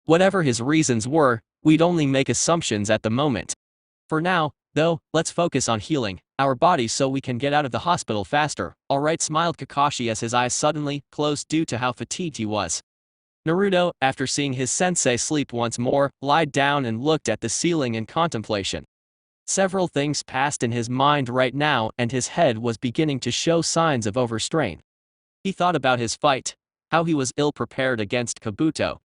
Whatever his reasons were, we'd only make assumptions at the moment. For now, though, let's focus on healing our bodies so we can get out of the hospital faster. Alright, smiled Kakashi as his eyes suddenly closed due to how fatigued he was. Naruto, after seeing his sensei sleep once more, lied down and looked at the ceiling in contemplation. Several things passed in his mind right now, and his head was beginning to show signs of overstrain. He thought about his fight, how he was ill-prepared against Kabuto.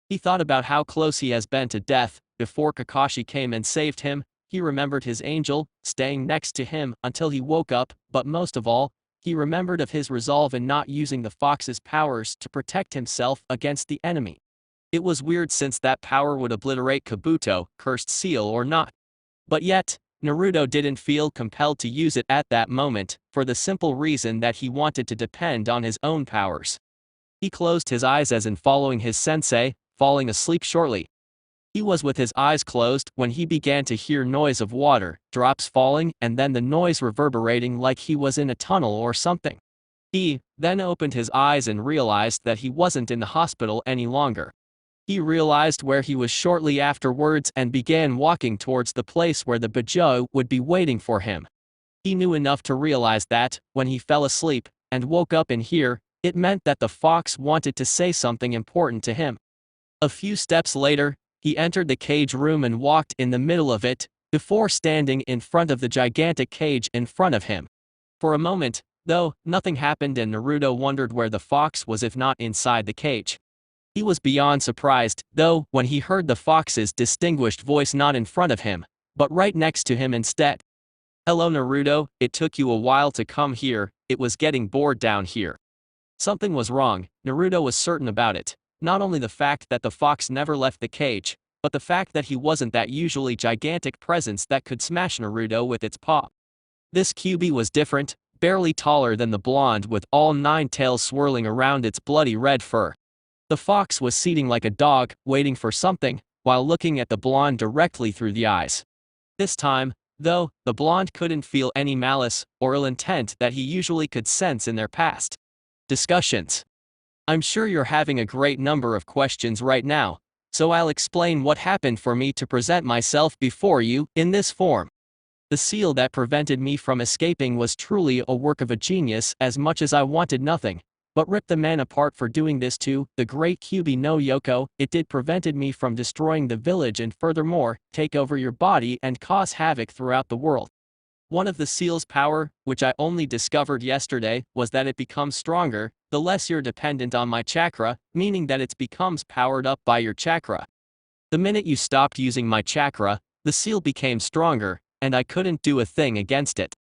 He thought about how close he has been to death before Kakashi came and saved him. He remembered his angel, staying next to him until he woke up, but most of all, he remembered of his resolve in not using the fox's powers to protect himself against the enemy. It was weird since that power would obliterate Kabuto, cursed seal or not. But yet, Naruto didn't feel compelled to use it at that moment, for the simple reason that he wanted to depend on his own powers. He closed his eyes as in following his sensei, falling asleep shortly. He was with his eyes closed when he began to hear noise of water, drops falling, and then the noise reverberating like he was in a tunnel or something. He then opened his eyes and realized that he wasn't in the hospital any longer. He realized where he was shortly afterwards and began walking towards the place where the Bijou would be waiting for him. He knew enough to realize that, when he fell asleep and woke up in here, it meant that the fox wanted to say something important to him. A few steps later, he entered the cage room and walked in the middle of it, before standing in front of the gigantic cage in front of him. For a moment, though, nothing happened and Naruto wondered where the fox was if not inside the cage. He was beyond surprised, though, when he heard the fox's distinguished voice not in front of him, but right next to him instead. Hello Naruto, it took you a while to come here, it was getting bored down here. Something was wrong, Naruto was certain about it. Not only the fact that the fox never left the cage, but the fact that he wasn't that usually gigantic presence that could smash Naruto with its paw. This Kyuubi was different, barely taller than the blonde with all 9 tails swirling around its bloody red fur. The fox was sitting like a dog, waiting for something, while looking at the blonde directly through the eyes. This time, though, the blonde couldn't feel any malice or ill intent that he usually could sense in their past discussions. I'm sure you're having a great number of questions right now, so I'll explain what happened for me to present myself before you in this form. The seal that prevented me from escaping was truly a work of a genius as much as I wanted nothing but rip the man apart for doing this to the great Kyuubi no Yoko. It did prevented me from destroying the village and furthermore, take over your body and cause havoc throughout the world. One of the seal's power, which I only discovered yesterday, was that it becomes stronger, the less you're dependent on my chakra, meaning that it becomes powered up by your chakra. The minute you stopped using my chakra, the seal became stronger, and I couldn't do a thing against it.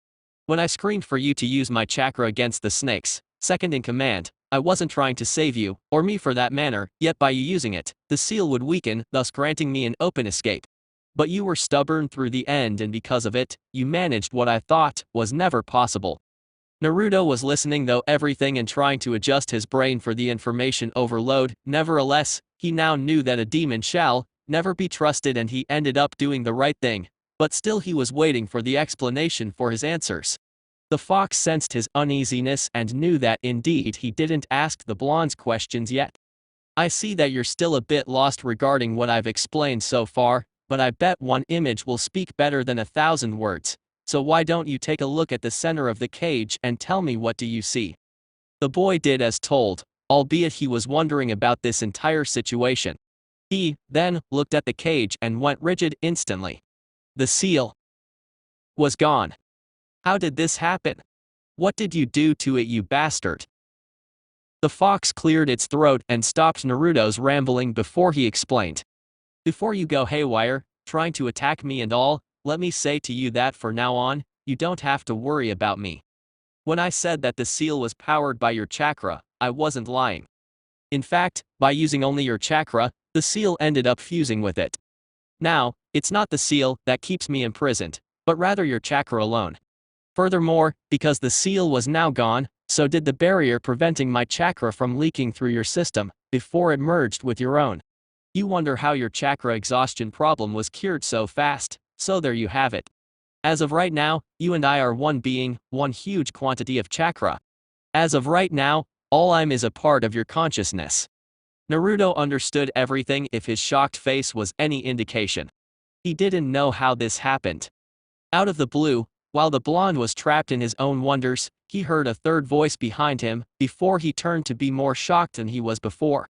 When I screamed for you to use my chakra against the snakes, second in command, I wasn't trying to save you, or me for that matter, yet by you using it, the seal would weaken, thus granting me an open escape. But you were stubborn through the end, and because of it, you managed what I thought was never possible. Naruto was listening though everything and trying to adjust his brain for the information overload. Nevertheless, he now knew that a demon shall never be trusted, and he ended up doing the right thing, but still he was waiting for the explanation for his answers. The fox sensed his uneasiness and knew that indeed he didn't ask the blonde's questions yet. I see that you're still a bit lost regarding what I've explained so far, but I bet one image will speak better than 1,000 words, so why don't you take a look at the center of the cage and tell me what do you see? The boy did as told, albeit he was wondering about this entire situation. He, then, looked at the cage and went rigid instantly. The seal was gone. How did this happen? What did you do to it, you bastard? The fox cleared its throat and stopped Naruto's rambling before he explained. Before you go haywire, trying to attack me and all, let me say to you that for now on, you don't have to worry about me. When I said that the seal was powered by your chakra, I wasn't lying. In fact, by using only your chakra, the seal ended up fusing with it. Now, it's not the seal that keeps me imprisoned, but rather your chakra alone. Furthermore, because the seal was now gone, so did the barrier preventing my chakra from leaking through your system before it merged with your own. You wonder how your chakra exhaustion problem was cured so fast, so there you have it. As of right now, you and I are one being, one huge quantity of chakra. As of right now, all I'm is a part of your consciousness. Naruto understood everything if his shocked face was any indication. He didn't know how this happened. Out of the blue, while the blonde was trapped in his own wonders, he heard a third voice behind him before he turned to be more shocked than he was before.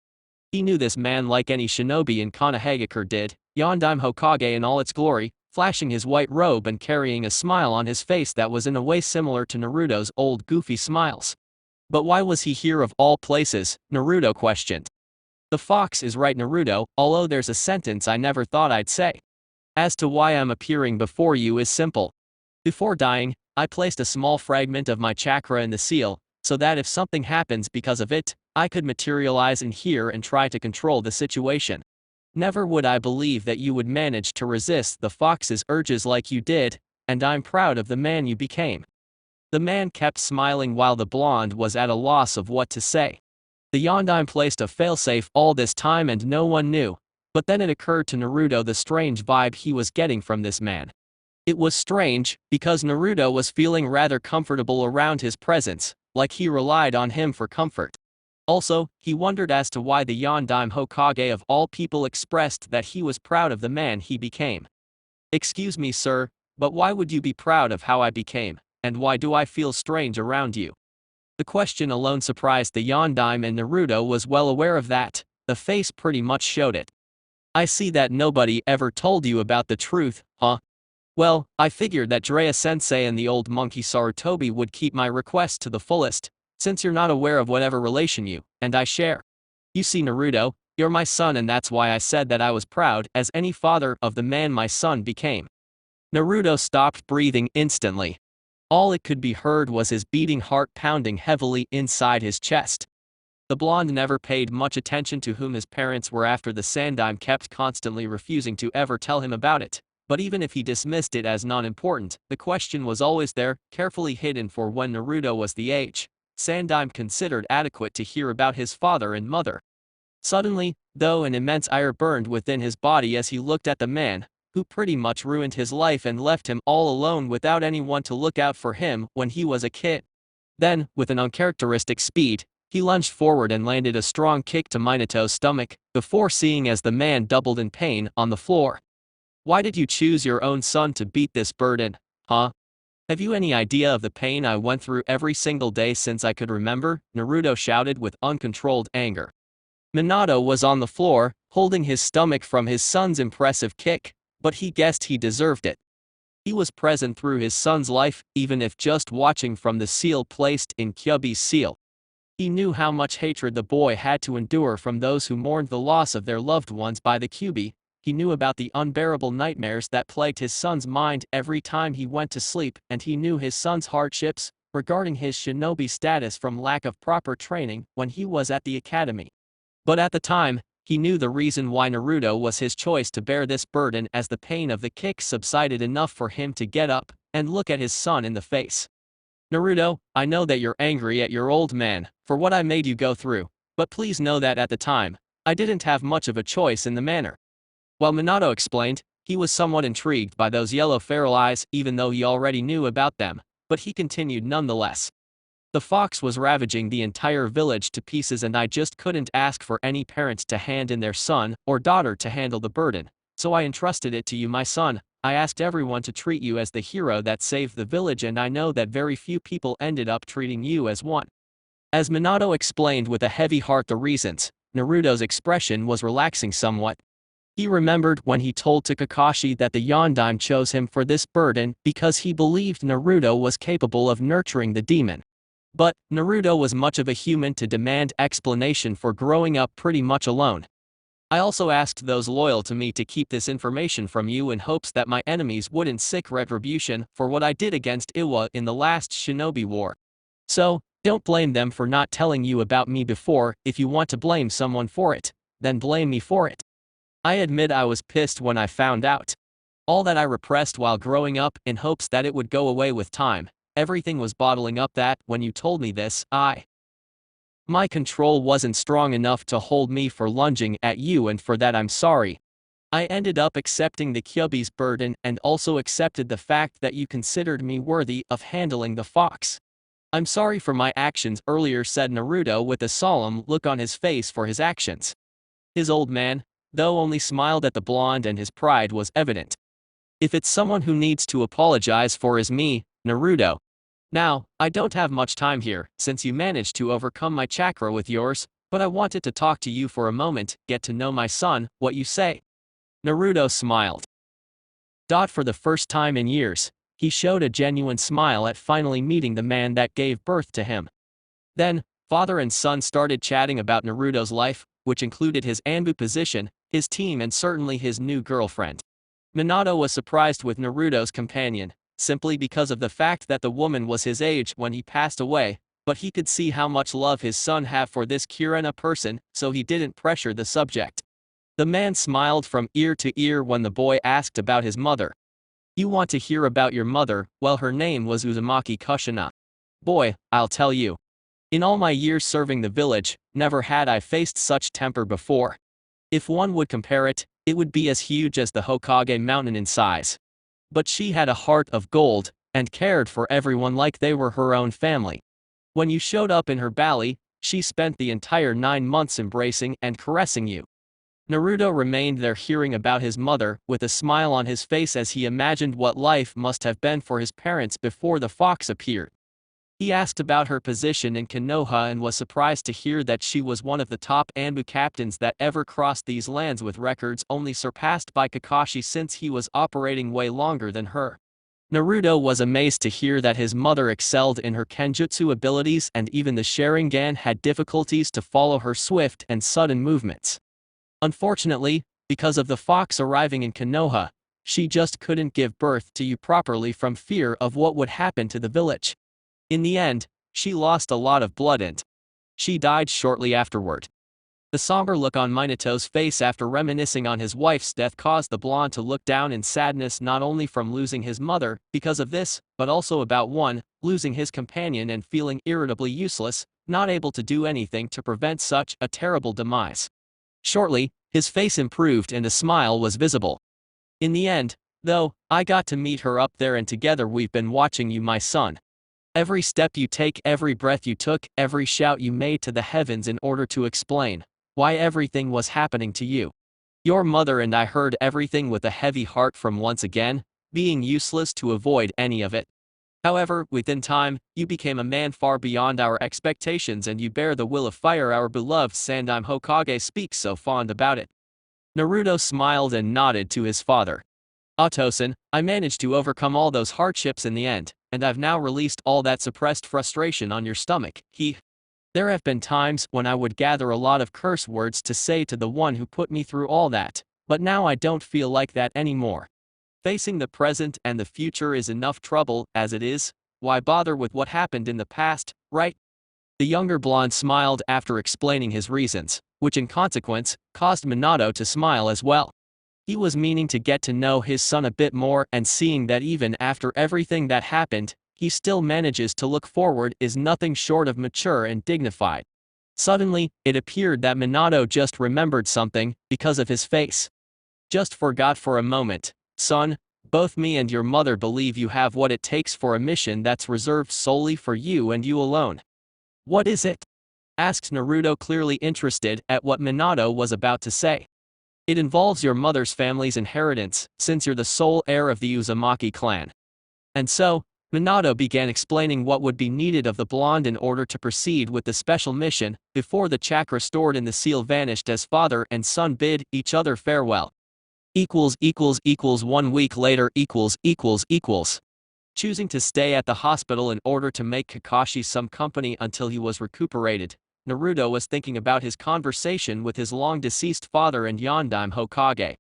He knew this man like any shinobi in Konoha did, Yondaime Hokage in all its glory, flashing his white robe and carrying a smile on his face that was in a way similar to Naruto's old goofy smiles. But why was he here of all places? Naruto questioned. The fox is right, Naruto, although there's a sentence I never thought I'd say. As to why I'm appearing before you is simple. Before dying, I placed a small fragment of my chakra in the seal, so that if something happens because of it, I could materialize in here and try to control the situation. Never would I believe that you would manage to resist the fox's urges like you did, and I'm proud of the man you became. The man kept smiling while the blonde was at a loss of what to say. The Yondaime placed a failsafe all this time and no one knew, but then it occurred to Naruto the strange vibe he was getting from this man. It was strange, because Naruto was feeling rather comfortable around his presence, like he relied on him for comfort. Also, he wondered as to why the Yondaime Hokage of all people expressed that he was proud of the man he became. Excuse me, sir, but why would you be proud of how I became, and why do I feel strange around you? The question alone surprised the Yondaime, and Naruto was well aware of that. The face pretty much showed it. I see that nobody ever told you about the truth, huh? Well, I figured that Jiraiya-sensei and the old monkey Sarutobi would keep my request to the fullest, since you're not aware of whatever relation you and I share. You see, Naruto, you're my son, and that's why I said that I was proud as any father of the man my son became. Naruto stopped breathing instantly. All it could be heard was his beating heart pounding heavily inside his chest. The blonde never paid much attention to whom his parents were after the Sandaime kept constantly refusing to ever tell him about it. But even if he dismissed it as non-important, the question was always there, carefully hidden for when Naruto was the age Sandaime considered adequate to hear about his father and mother. Suddenly, though, an immense ire burned within his body as he looked at the man who pretty much ruined his life and left him all alone without anyone to look out for him when he was a kid. Then, with an uncharacteristic speed, he lunged forward and landed a strong kick to Minato's stomach, before seeing as the man doubled in pain on the floor. Why did you choose your own son to beat this burden, huh? Have you any idea of the pain I went through every single day since I could remember? Naruto shouted with uncontrolled anger. Minato was on the floor, holding his stomach from his son's impressive kick, but he guessed he deserved it. He was present through his son's life, even if just watching from the seal placed in Kyuubi's seal. He knew how much hatred the boy had to endure from those who mourned the loss of their loved ones by the Kyuubi, he knew about the unbearable nightmares that plagued his son's mind every time he went to sleep, and he knew his son's hardships regarding his shinobi status from lack of proper training when he was at the academy. But at the time, he knew the reason why Naruto was his choice to bear this burden, as the pain of the kick subsided enough for him to get up and look at his son in the face. Naruto, I know that you're angry at your old man for what I made you go through, but please know that at the time, I didn't have much of a choice in the matter. While Minato explained, he was somewhat intrigued by those yellow feral eyes even though he already knew about them, but he continued nonetheless. The fox was ravaging the entire village to pieces, and I just couldn't ask for any parent to hand in their son or daughter to handle the burden, so I entrusted it to you, my son. I asked everyone to treat you as the hero that saved the village, and I know that very few people ended up treating you as one. As Minato explained with a heavy heart the reasons, Naruto's expression was relaxing somewhat. He remembered when he told Kakashi that the Yondaime chose him for this burden because he believed Naruto was capable of nurturing the demon. But Naruto was much of a human to demand explanation for growing up pretty much alone. I also asked those loyal to me to keep this information from you in hopes that my enemies wouldn't seek retribution for what I did against Iwa in the last Shinobi War. So, don't blame them for not telling you about me before. If you want to blame someone for it, then blame me for it. I admit I was pissed when I found out. All that I repressed while growing up in hopes that it would go away with time, everything was bottling up that when you told me this, my control wasn't strong enough to hold me for lunging at you, and for that I'm sorry. I ended up accepting the Kyuubi's burden and also accepted the fact that you considered me worthy of handling the fox. I'm sorry for my actions earlier, said Naruto with a solemn look on his face for his actions. His old man, though, only smiled at the blonde, and his pride was evident. If it's someone who needs to apologize for is me, Naruto. Now, I don't have much time here, since you managed to overcome my chakra with yours, but I wanted to talk to you for a moment, get to know my son. What you say? Naruto smiled. For the first time in years, he showed a genuine smile at finally meeting the man that gave birth to him. Then, father and son started chatting about Naruto's life, which included his Anbu position, his team, and certainly his new girlfriend. Minato was surprised with Naruto's companion, simply because of the fact that the woman was his age when he passed away, but he could see how much love his son had for this Kurenai person, so he didn't pressure the subject. The man smiled from ear to ear when the boy asked about his mother. You want to hear about your mother? Well, her name was Uzumaki Kushina. Boy, I'll tell you. In all my years serving the village, never had I faced such temper before. If one would compare it, it would be as huge as the Hokage mountain in size. But she had a heart of gold, and cared for everyone like they were her own family. When you showed up in her valley, she spent the entire 9 months embracing and caressing you. Naruto remained there hearing about his mother, with a smile on his face as he imagined what life must have been for his parents before the fox appeared. He asked about her position in Konoha and was surprised to hear that she was one of the top Anbu captains that ever crossed these lands, with records only surpassed by Kakashi since he was operating way longer than her. Naruto was amazed to hear that his mother excelled in her kenjutsu abilities, and even the Sharingan had difficulties to follow her swift and sudden movements. Unfortunately, because of the fox arriving in Konoha, she just couldn't give birth to you properly from fear of what would happen to the village. In the end, she lost a lot of blood and she died shortly afterward. The somber look on Minato's face after reminiscing on his wife's death caused the blonde to look down in sadness, not only from losing his mother because of this, but also about losing his companion and feeling irritably useless, not able to do anything to prevent such a terrible demise. Shortly, his face improved and a smile was visible. In the end, though, I got to meet her up there, and together we've been watching you, my son. Every step you take, every breath you took, every shout you made to the heavens in order to explain why everything was happening to you. Your mother and I heard everything with a heavy heart from once again being useless to avoid any of it. However, within time, you became a man far beyond our expectations, and you bear the will of fire. Our beloved Sandaime Hokage speaks so fond about it. Naruto smiled and nodded to his father. Otosan, I managed to overcome all those hardships in the end, and I've now released all that suppressed frustration on your stomach. There have been times when I would gather a lot of curse words to say to the one who put me through all that, But now I don't feel like that anymore. Facing the present and the future is enough trouble as it is, why bother with what happened in the past, right? The younger blonde smiled after explaining his reasons, which in consequence, caused Minato to smile as well. He was meaning to get to know his son a bit more, and seeing that even after everything that happened, he still manages to look forward is nothing short of mature and dignified. Suddenly, it appeared that Minato just remembered something, because of his face. Just forgot for a moment, son, both me and your mother believe you have what it takes for a mission that's reserved solely for you and you alone. What is it? Asked Naruto, clearly interested at what Minato was about to say. It involves your mother's family's inheritance, since you're the sole heir of the Uzumaki clan. And so, Minato began explaining what would be needed of the blonde in order to proceed with the special mission, before the chakra stored in the seal vanished as father and son bid each other farewell. 1 week later. Choosing to stay at the hospital in order to make Kakashi some company until he was recuperated, Naruto was thinking about his conversation with his long-deceased father and Yondaime Hokage.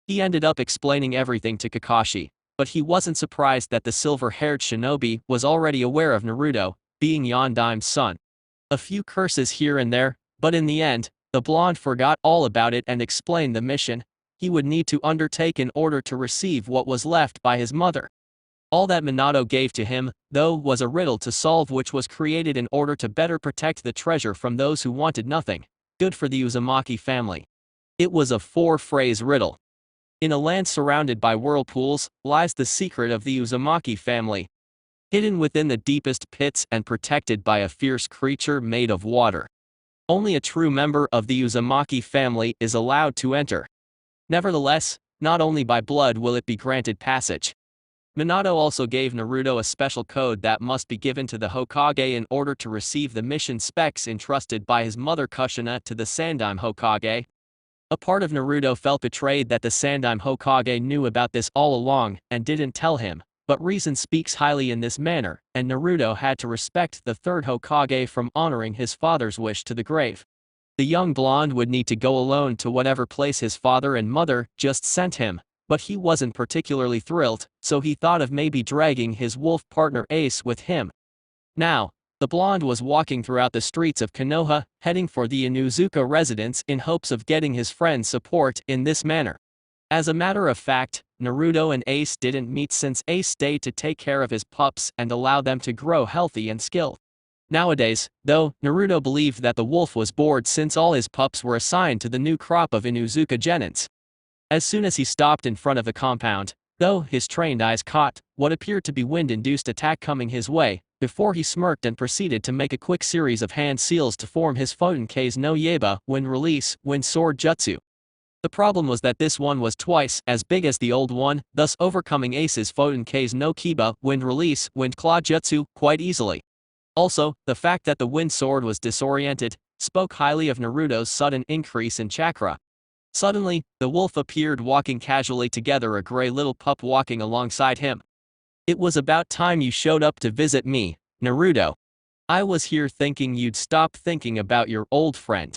He ended up explaining everything to Kakashi, but he wasn't surprised that the silver-haired shinobi was already aware of Naruto, being Yondaime's son. A few curses here and there, but in the end, the blonde forgot all about it and explained the mission he would need to undertake in order to receive what was left by his mother. All that Minato gave to him, though, was a riddle to solve which was created in order to better protect the treasure from those who wanted nothing good for the Uzumaki family. It was a 4-phrase riddle. In a land surrounded by whirlpools, lies the secret of the Uzumaki family. Hidden within the deepest pits and protected by a fierce creature made of water. Only a true member of the Uzumaki family is allowed to enter. Nevertheless, not only by blood will it be granted passage. Minato also gave Naruto a special code that must be given to the Hokage in order to receive the mission specs entrusted by his mother Kushina to the Sandaime Hokage. A part of Naruto felt betrayed that the Sandaime Hokage knew about this all along and didn't tell him, but reason speaks highly in this manner, and Naruto had to respect the third Hokage from honoring his father's wish to the grave. The young blonde would need to go alone to whatever place his father and mother just sent him, but he wasn't particularly thrilled, so he thought of maybe dragging his wolf partner Ace with him. Now, the blonde was walking throughout the streets of Konoha, heading for the Inuzuka residence in hopes of getting his friend's support in this manner. As a matter of fact, Naruto and Ace didn't meet since Ace stayed to take care of his pups and allow them to grow healthy and skilled. Nowadays, though, Naruto believed that the wolf was bored since all his pups were assigned to the new crop of Inuzuka genins. As soon as he stopped in front of the compound, though, his trained eyes caught what appeared to be wind-induced attack coming his way, before he smirked and proceeded to make a quick series of hand seals to form his Fotenkei's no Yaiba, wind release, wind sword jutsu. The problem was that this one was twice as big as the old one, thus overcoming Ace's Fotenkei's no Kiba, wind release, wind claw jutsu, quite easily. Also, the fact that the wind sword was disoriented spoke highly of Naruto's sudden increase in chakra. Suddenly, the wolf appeared walking casually together, a gray little pup walking alongside him. It was about time you showed up to visit me, Naruto. I was here thinking you'd stop thinking about your old friend.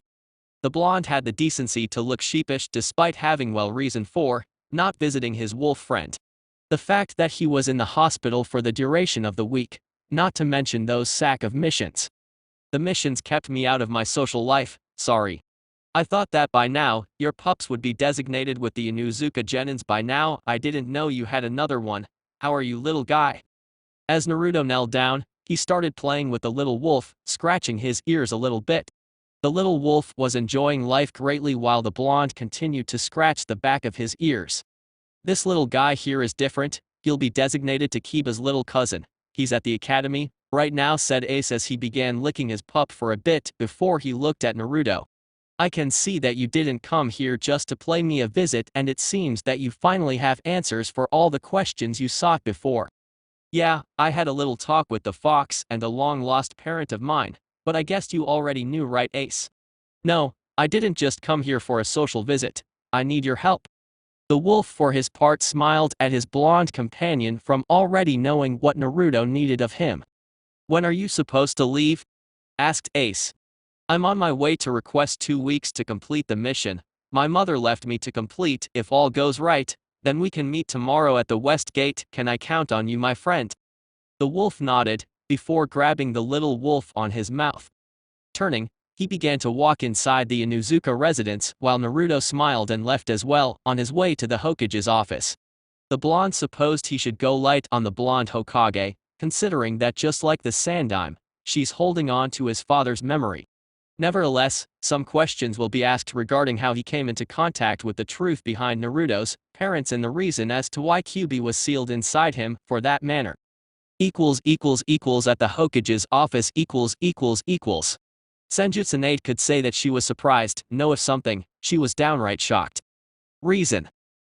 The blonde had the decency to look sheepish despite having well reason for not visiting his wolf friend. The fact that he was in the hospital for the duration of the week, not to mention those sack of missions. The missions kept me out of my social life, sorry. I thought that by now, your pups would be designated with the Inuzuka genins by now. I didn't know you had another one. How are you, little guy? As Naruto knelt down, he started playing with the little wolf, scratching his ears a little bit. The little wolf was enjoying life greatly while the blonde continued to scratch the back of his ears. This little guy here is different, he'll be designated to Kiba's little cousin. He's at the academy right now, said Ace as he began licking his pup for a bit before he looked at Naruto. I can see that you didn't come here just to play me a visit, and it seems that you finally have answers for all the questions you sought before. Yeah, I had a little talk with the fox and a long-lost parent of mine, but I guessed you already knew, right, Ace? No, I didn't just come here for a social visit. I need your help. The wolf for his part smiled at his blonde companion from already knowing what Naruto needed of him. When are you supposed to leave? Asked Ace. I'm on my way to request 2 weeks to complete the mission. My mother left me to complete. If all goes right, then we can meet tomorrow at the West Gate. Can I count on you, my friend?" The wolf nodded, before grabbing the little wolf on his mouth. Turning, he began to walk inside the Inuzuka residence, while Naruto smiled and left as well, on his way to the Hokage's office. The blonde supposed he should go light on the blonde Hokage, considering that just like the Sandime, she's holding on to his father's memory. Nevertheless, some questions will be asked regarding how he came into contact with the truth behind Naruto's parents and the reason as to why Kyuubi was sealed inside him, for that matter. At the Hokage's office Senju Tsunade could say that she was surprised, no if something, she was downright shocked. Reason.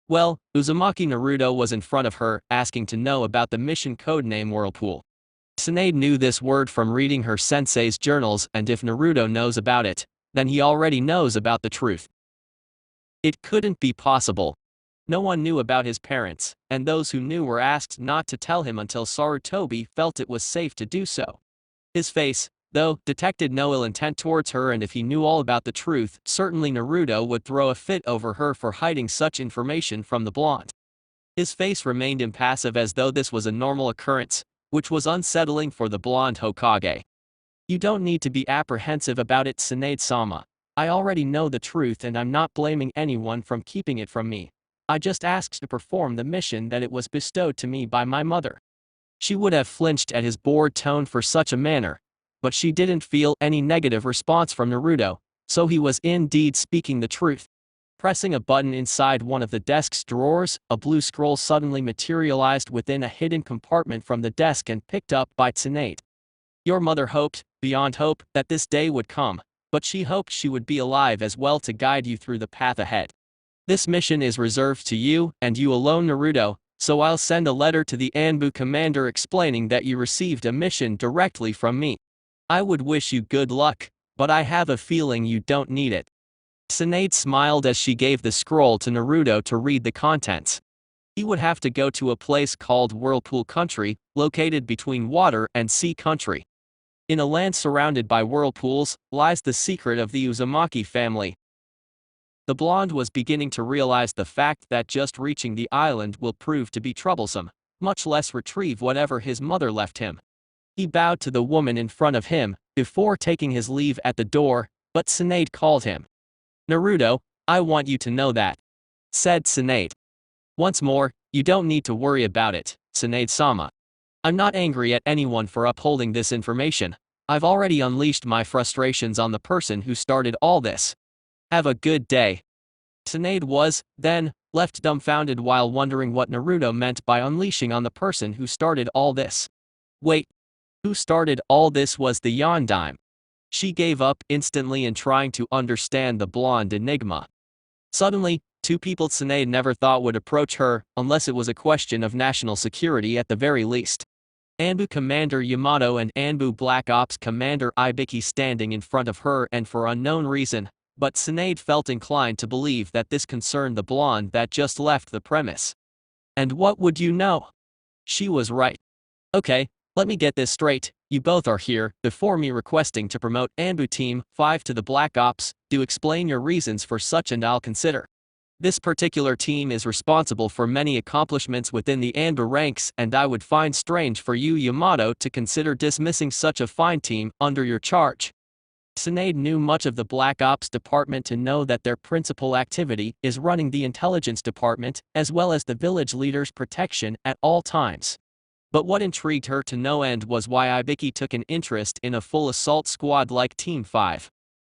Well, Uzumaki Naruto was in front of her, asking to know about the mission codename Whirlpool. Tsunade knew this word from reading her sensei's journals, and if Naruto knows about it, then he already knows about the truth. It couldn't be possible. No one knew about his parents, and those who knew were asked not to tell him until Sarutobi felt it was safe to do so. His face, though, detected no ill intent towards her, and if he knew all about the truth, certainly Naruto would throw a fit over her for hiding such information from the blonde. His face remained impassive as though this was a normal occurrence, which was unsettling for the blonde Hokage. "You don't need to be apprehensive about it, Tsunade-sama. I already know the truth and I'm not blaming anyone from keeping it from me. I just asked to perform the mission that it was bestowed to me by my mother." She would have flinched at his bored tone for such a manner, but she didn't feel any negative response from Naruto, so he was indeed speaking the truth. Pressing a button inside one of the desk's drawers, a blue scroll suddenly materialized within a hidden compartment from the desk and picked up by Tsunade. "Your mother hoped, beyond hope, that this day would come, but she hoped she would be alive as well to guide you through the path ahead. This mission is reserved to you, and you alone, Naruto, so I'll send a letter to the Anbu commander explaining that you received a mission directly from me. I would wish you good luck, but I have a feeling you don't need it." Tsunade smiled as she gave the scroll to Naruto to read the contents. He would have to go to a place called Whirlpool Country, located between water and sea country. In a land surrounded by whirlpools, lies the secret of the Uzumaki family. The blonde was beginning to realize the fact that just reaching the island will prove to be troublesome, much less retrieve whatever his mother left him. He bowed to the woman in front of him, before taking his leave at the door, but Tsunade called him. "Naruto, I want you to know that," said Tsunade. "Once more, you don't need to worry about it, Tsunade-sama. I'm not angry at anyone for upholding this information. I've already unleashed my frustrations on the person who started all this. Have a good day." Tsunade was, then, left dumbfounded while wondering what Naruto meant by unleashing on the person who started all this. Wait. Who started all this was the Yondaime. She gave up instantly in trying to understand the blonde enigma. Suddenly, two people Tsunade never thought would approach her, unless it was a question of national security at the very least. Anbu Commander Yamato and Anbu Black Ops Commander Ibiki standing in front of her, and for unknown reason, but Tsunade felt inclined to believe that this concerned the blonde that just left the premise. And what would you know? She was right. "Okay, let me get this straight, you both are here, before me requesting to promote Anbu Team 5 to the Black Ops, do explain your reasons for such and I'll consider. This particular team is responsible for many accomplishments within the Anbu ranks, and I would find strange for you, Yamato, to consider dismissing such a fine team under your charge." Tsunade knew much of the Black Ops department to know that their principal activity is running the intelligence department, as well as the village leader's protection at all times. But what intrigued her to no end was why Ibiki took an interest in a full assault squad like Team 5.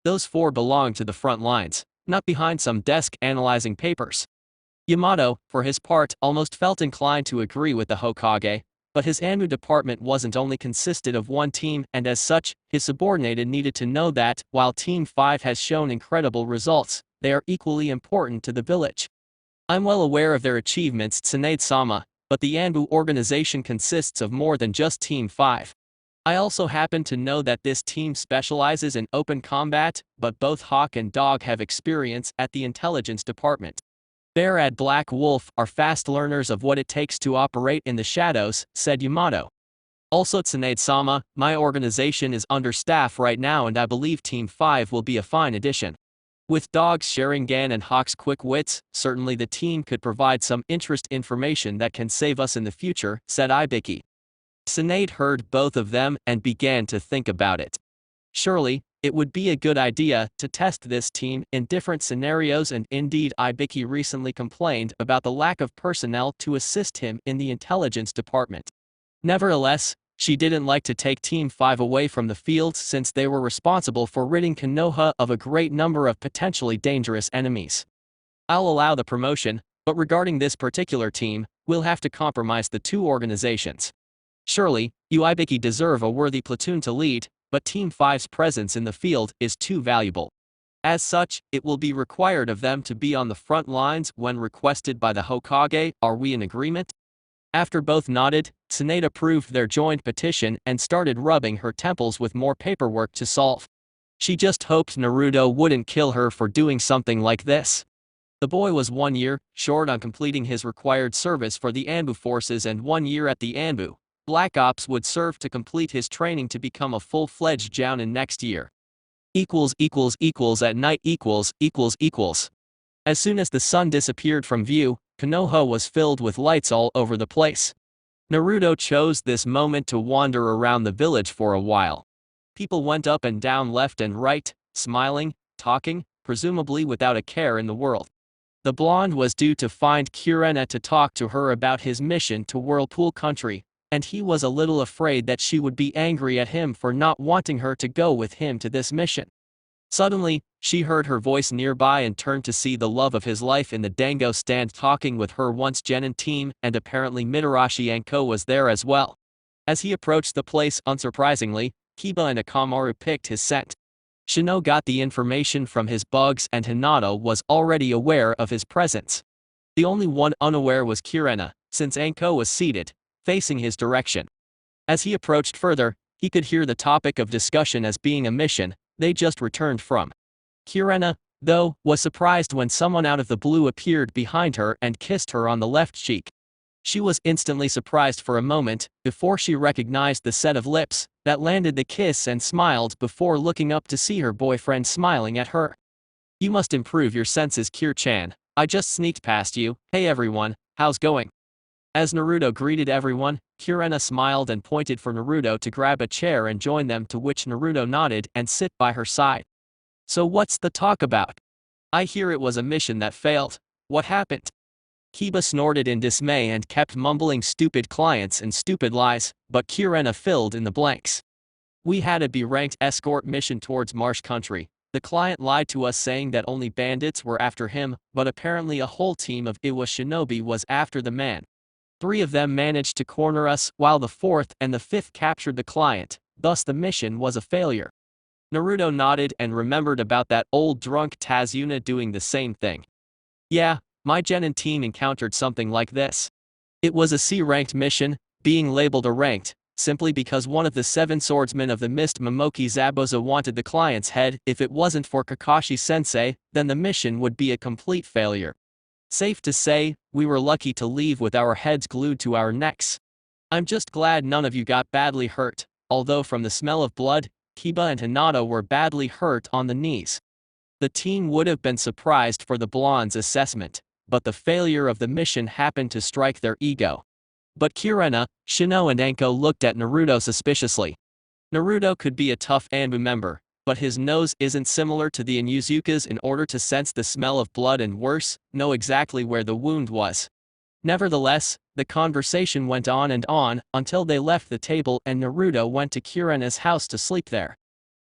Those four belonged to the front lines, not behind some desk analyzing papers. Yamato, for his part, almost felt inclined to agree with the Hokage, but his Anbu department wasn't only consisted of one team, and as such, his subordinated needed to know that, while Team 5 has shown incredible results, they are equally important to the village. "I'm well aware of their achievements, Tsunade-sama, but the Anbu organization consists of more than just Team 5. I also happen to know that this team specializes in open combat, but both Hawk and Dog have experience at the intelligence department. Bear and Black Wolf are fast learners of what it takes to operate in the shadows," said Yamato. "Also, Tsunade-sama, my organization is understaffed right now, and I believe Team 5 will be a fine addition." With Dog's Sharingan and Hawk's quick wits, certainly the team could provide some information that can save us in the future, said Ibiki. Tsunade heard both of them and began to think about it. Surely, it would be a good idea to test this team in different scenarios, and indeed Ibiki recently complained about the lack of personnel to assist him in the intelligence department. Nevertheless, she didn't like to take Team 5 away from the field since they were responsible for ridding Konoha of a great number of potentially dangerous enemies. I'll allow the promotion, but regarding this particular team, we'll have to compromise the two organizations. Surely, you Ibiki deserve a worthy platoon to lead, but Team 5's presence in the field is too valuable. As such, it will be required of them to be on the front lines when requested by the Hokage. Are we in agreement? After both nodded, Tsunade approved their joint petition and started rubbing her temples with more paperwork to solve. She just hoped Naruto wouldn't kill her for doing something like this. The boy was 1 year short on completing his required service for the Anbu forces, and 1 year at the Anbu Black Ops would serve to complete his training to become a full-fledged jounin next year. At night. As soon as the sun disappeared from view, Konoha was filled with lights all over the place. Naruto chose this moment to wander around the village for a while. People went up and down left and right, smiling, talking, presumably without a care in the world. The blonde was due to find Kurenai to talk to her about his mission to Whirlpool Country, and he was a little afraid that she would be angry at him for not wanting her to go with him to this mission. Suddenly, she heard her voice nearby and turned to see the love of his life in the dango stand talking with her once genin team, and apparently Mitarashi Anko was there as well. As he approached the place, unsurprisingly, Kiba and Akamaru picked his scent. Shino got the information from his bugs, and Hinata was already aware of his presence. The only one unaware was Kurenai, since Anko was seated, facing his direction. As he approached further, he could hear the topic of discussion as being a mission they just returned from. Kurenai, though, was surprised when someone out of the blue appeared behind her and kissed her on the left cheek. She was instantly surprised for a moment, before she recognized the set of lips that landed the kiss, and smiled before looking up to see her boyfriend smiling at her. "You must improve your senses, Kir-chan. I just sneaked past you. Hey everyone, how's going?" As Naruto greeted everyone, Kurenai smiled and pointed for Naruto to grab a chair and join them, to which Naruto nodded and sit by her side. "So what's the talk about? I hear it was a mission that failed. What happened?" Kiba snorted in dismay and kept mumbling stupid clients and stupid lies, but Kurenai filled in the blanks. "We had a B-ranked escort mission towards Marsh Country. The client lied to us saying that only bandits were after him, but apparently a whole team of Iwa shinobi was after the man. 3 of them managed to corner us, while the 4th and the 5th captured the client, thus the mission was a failure." Naruto nodded and remembered about that old drunk Tazuna doing the same thing. "Yeah, my genin team encountered something like this. It was a C-ranked mission, being labeled a ranked, simply because one of the 7 swordsmen of the mist Momoki Zabuza wanted the client's head. If it wasn't for Kakashi-sensei, then the mission would be a complete failure. Safe to say, we were lucky to leave with our heads glued to our necks. I'm just glad none of you got badly hurt, although from the smell of blood, Kiba and Hinata were badly hurt on the knees." The team would have been surprised for the blonde's assessment, but the failure of the mission happened to strike their ego. But Kurenai, Shino and Anko looked at Naruto suspiciously. Naruto could be a tough Anbu member, but his nose isn't similar to the Inuzuka's in order to sense the smell of blood and, worse, know exactly where the wound was. Nevertheless, the conversation went on and on until they left the table and Naruto went to Kurenai's house to sleep there.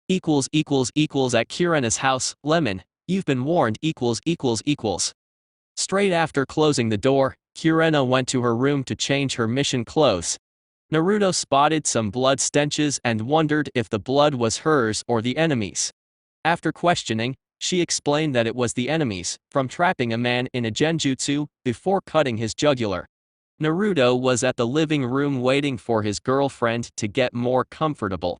At Kurenai's house, Lemon, you've been warned. Straight after closing the door, Kurenai went to her room to change her mission clothes. Naruto spotted some blood stenches and wondered if the blood was hers or the enemy's. After questioning, she explained that it was the enemy's, from trapping a man in a genjutsu before cutting his jugular. Naruto was at the living room waiting for his girlfriend to get more comfortable.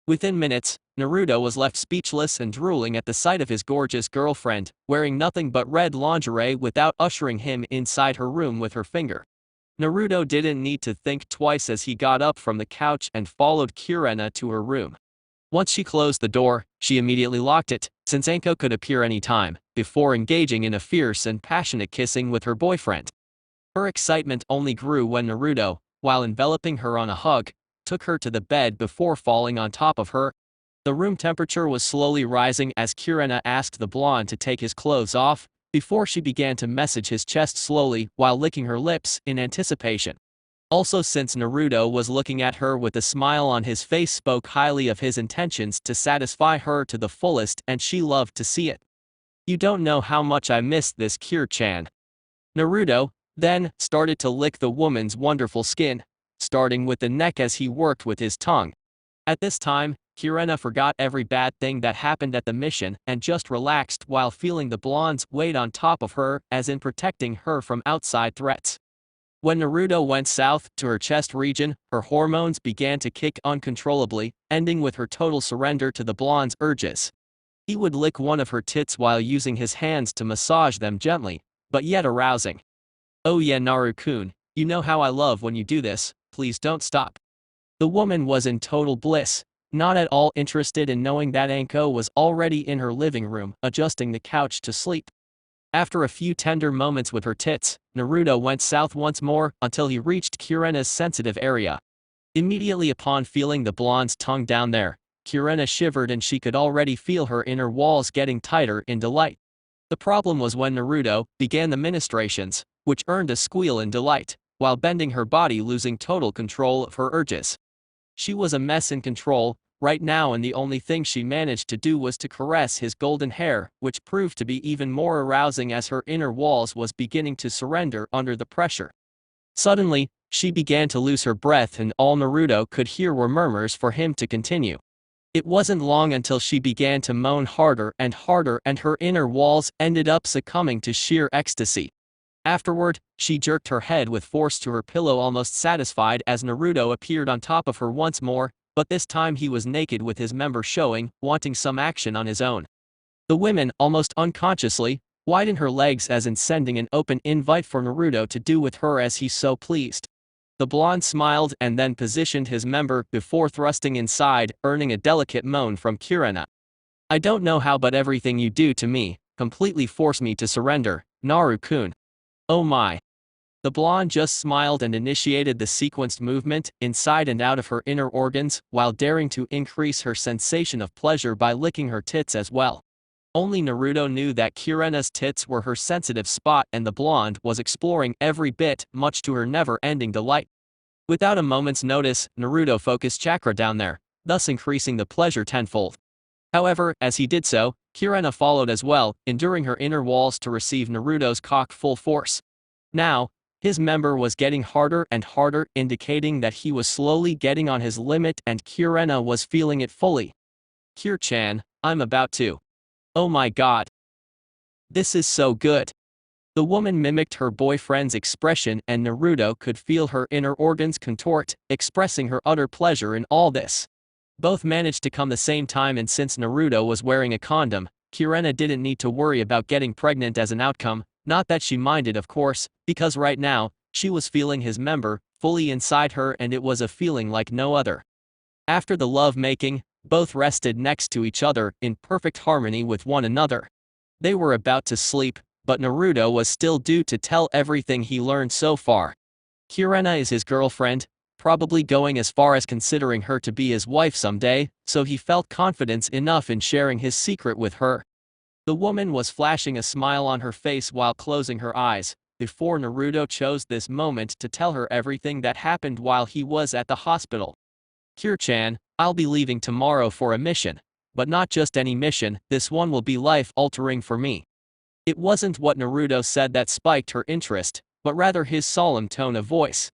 Within minutes, Naruto was left speechless and drooling at the sight of his gorgeous girlfriend, wearing nothing but red lingerie, without ushering him inside her room with her finger. Naruto didn't need to think twice as he got up from the couch and followed Kurenai to her room. Once she closed the door, she immediately locked it, since Anko could appear any time, before engaging in a fierce and passionate kissing with her boyfriend. Her excitement only grew when Naruto, while enveloping her on a hug, took her to the bed before falling on top of her. The room temperature was slowly rising as Kurenai asked the blonde to take his clothes off, before she began to massage his chest slowly while licking her lips in anticipation. Also, since Naruto was looking at her with a smile on his face, spoke highly of his intentions to satisfy her to the fullest, and she loved to see it. "You don't know how much I missed this, Kure-chan." Naruto, then, started to lick the woman's wonderful skin, starting with the neck as he worked with his tongue. At this time, Kurenai forgot every bad thing that happened at the mission and just relaxed while feeling the blonde's weight on top of her, as in protecting her from outside threats. When Naruto went south to her chest region, her hormones began to kick uncontrollably, ending with her total surrender to the blonde's urges. He would lick one of her tits while using his hands to massage them gently, but yet arousing. "Oh yeah, Naru-kun, you know how I love when you do this, please don't stop." The woman was in total bliss, not at all interested in knowing that Anko was already in her living room, adjusting the couch to sleep. After a few tender moments with her tits, Naruto went south once more until he reached Kurenai's sensitive area. Immediately upon feeling the blonde's tongue down there, Kurenai shivered and she could already feel her inner walls getting tighter in delight. The problem was when Naruto began the ministrations, which earned a squeal in delight, while bending her body, losing total control of her urges. She was a mess in control right now, and the only thing she managed to do was to caress his golden hair, which proved to be even more arousing as her inner walls was beginning to surrender under the pressure. Suddenly, she began to lose her breath, and all Naruto could hear were murmurs for him to continue. It wasn't long until she began to moan harder and harder, and her inner walls ended up succumbing to sheer ecstasy. Afterward, she jerked her head with force to her pillow, almost satisfied, as Naruto appeared on top of her once more, but this time he was naked with his member showing, wanting some action on his own. The woman, almost unconsciously, widened her legs as in sending an open invite for Naruto to do with her as he so pleased. The blonde smiled and then positioned his member before thrusting inside, earning a delicate moan from Kurenai. "I don't know how, but everything you do to me completely force me to surrender, Naru-kun." "Oh my." The blonde just smiled and initiated the sequenced movement inside and out of her inner organs, while daring to increase her sensation of pleasure by licking her tits as well. Only Naruto knew that Kurenai's tits were her sensitive spot, and the blonde was exploring every bit, much to her never-ending delight. Without a moment's notice, Naruto focused chakra down there, thus increasing the pleasure tenfold. However, as he did so, Kurenai followed as well, enduring her inner walls to receive Naruto's cock full force. Now, his member was getting harder and harder, indicating that he was slowly getting on his limit, and Kurenai was feeling it fully. "Kure-chan, I'm about to. Oh my god. This is so good." The woman mimicked her boyfriend's expression, and Naruto could feel her inner organs contort, expressing her utter pleasure in all this. Both managed to come the same time, and since Naruto was wearing a condom, Kurenai didn't need to worry about getting pregnant as an outcome. Not that she minded, of course, because right now, she was feeling his member fully inside her, and it was a feeling like no other. After the love-making, both rested next to each other in perfect harmony with one another. They were about to sleep, but Naruto was still due to tell everything he learned so far. Kurenai is his girlfriend, probably going as far as considering her to be his wife someday, so he felt confidence enough in sharing his secret with her. The woman was flashing a smile on her face while closing her eyes, before Naruto chose this moment to tell her everything that happened while he was at the hospital. "Kure-chan, I'll be leaving tomorrow for a mission, but not just any mission, this one will be life-altering for me." It wasn't what Naruto said that spiked her interest, but rather his solemn tone of voice.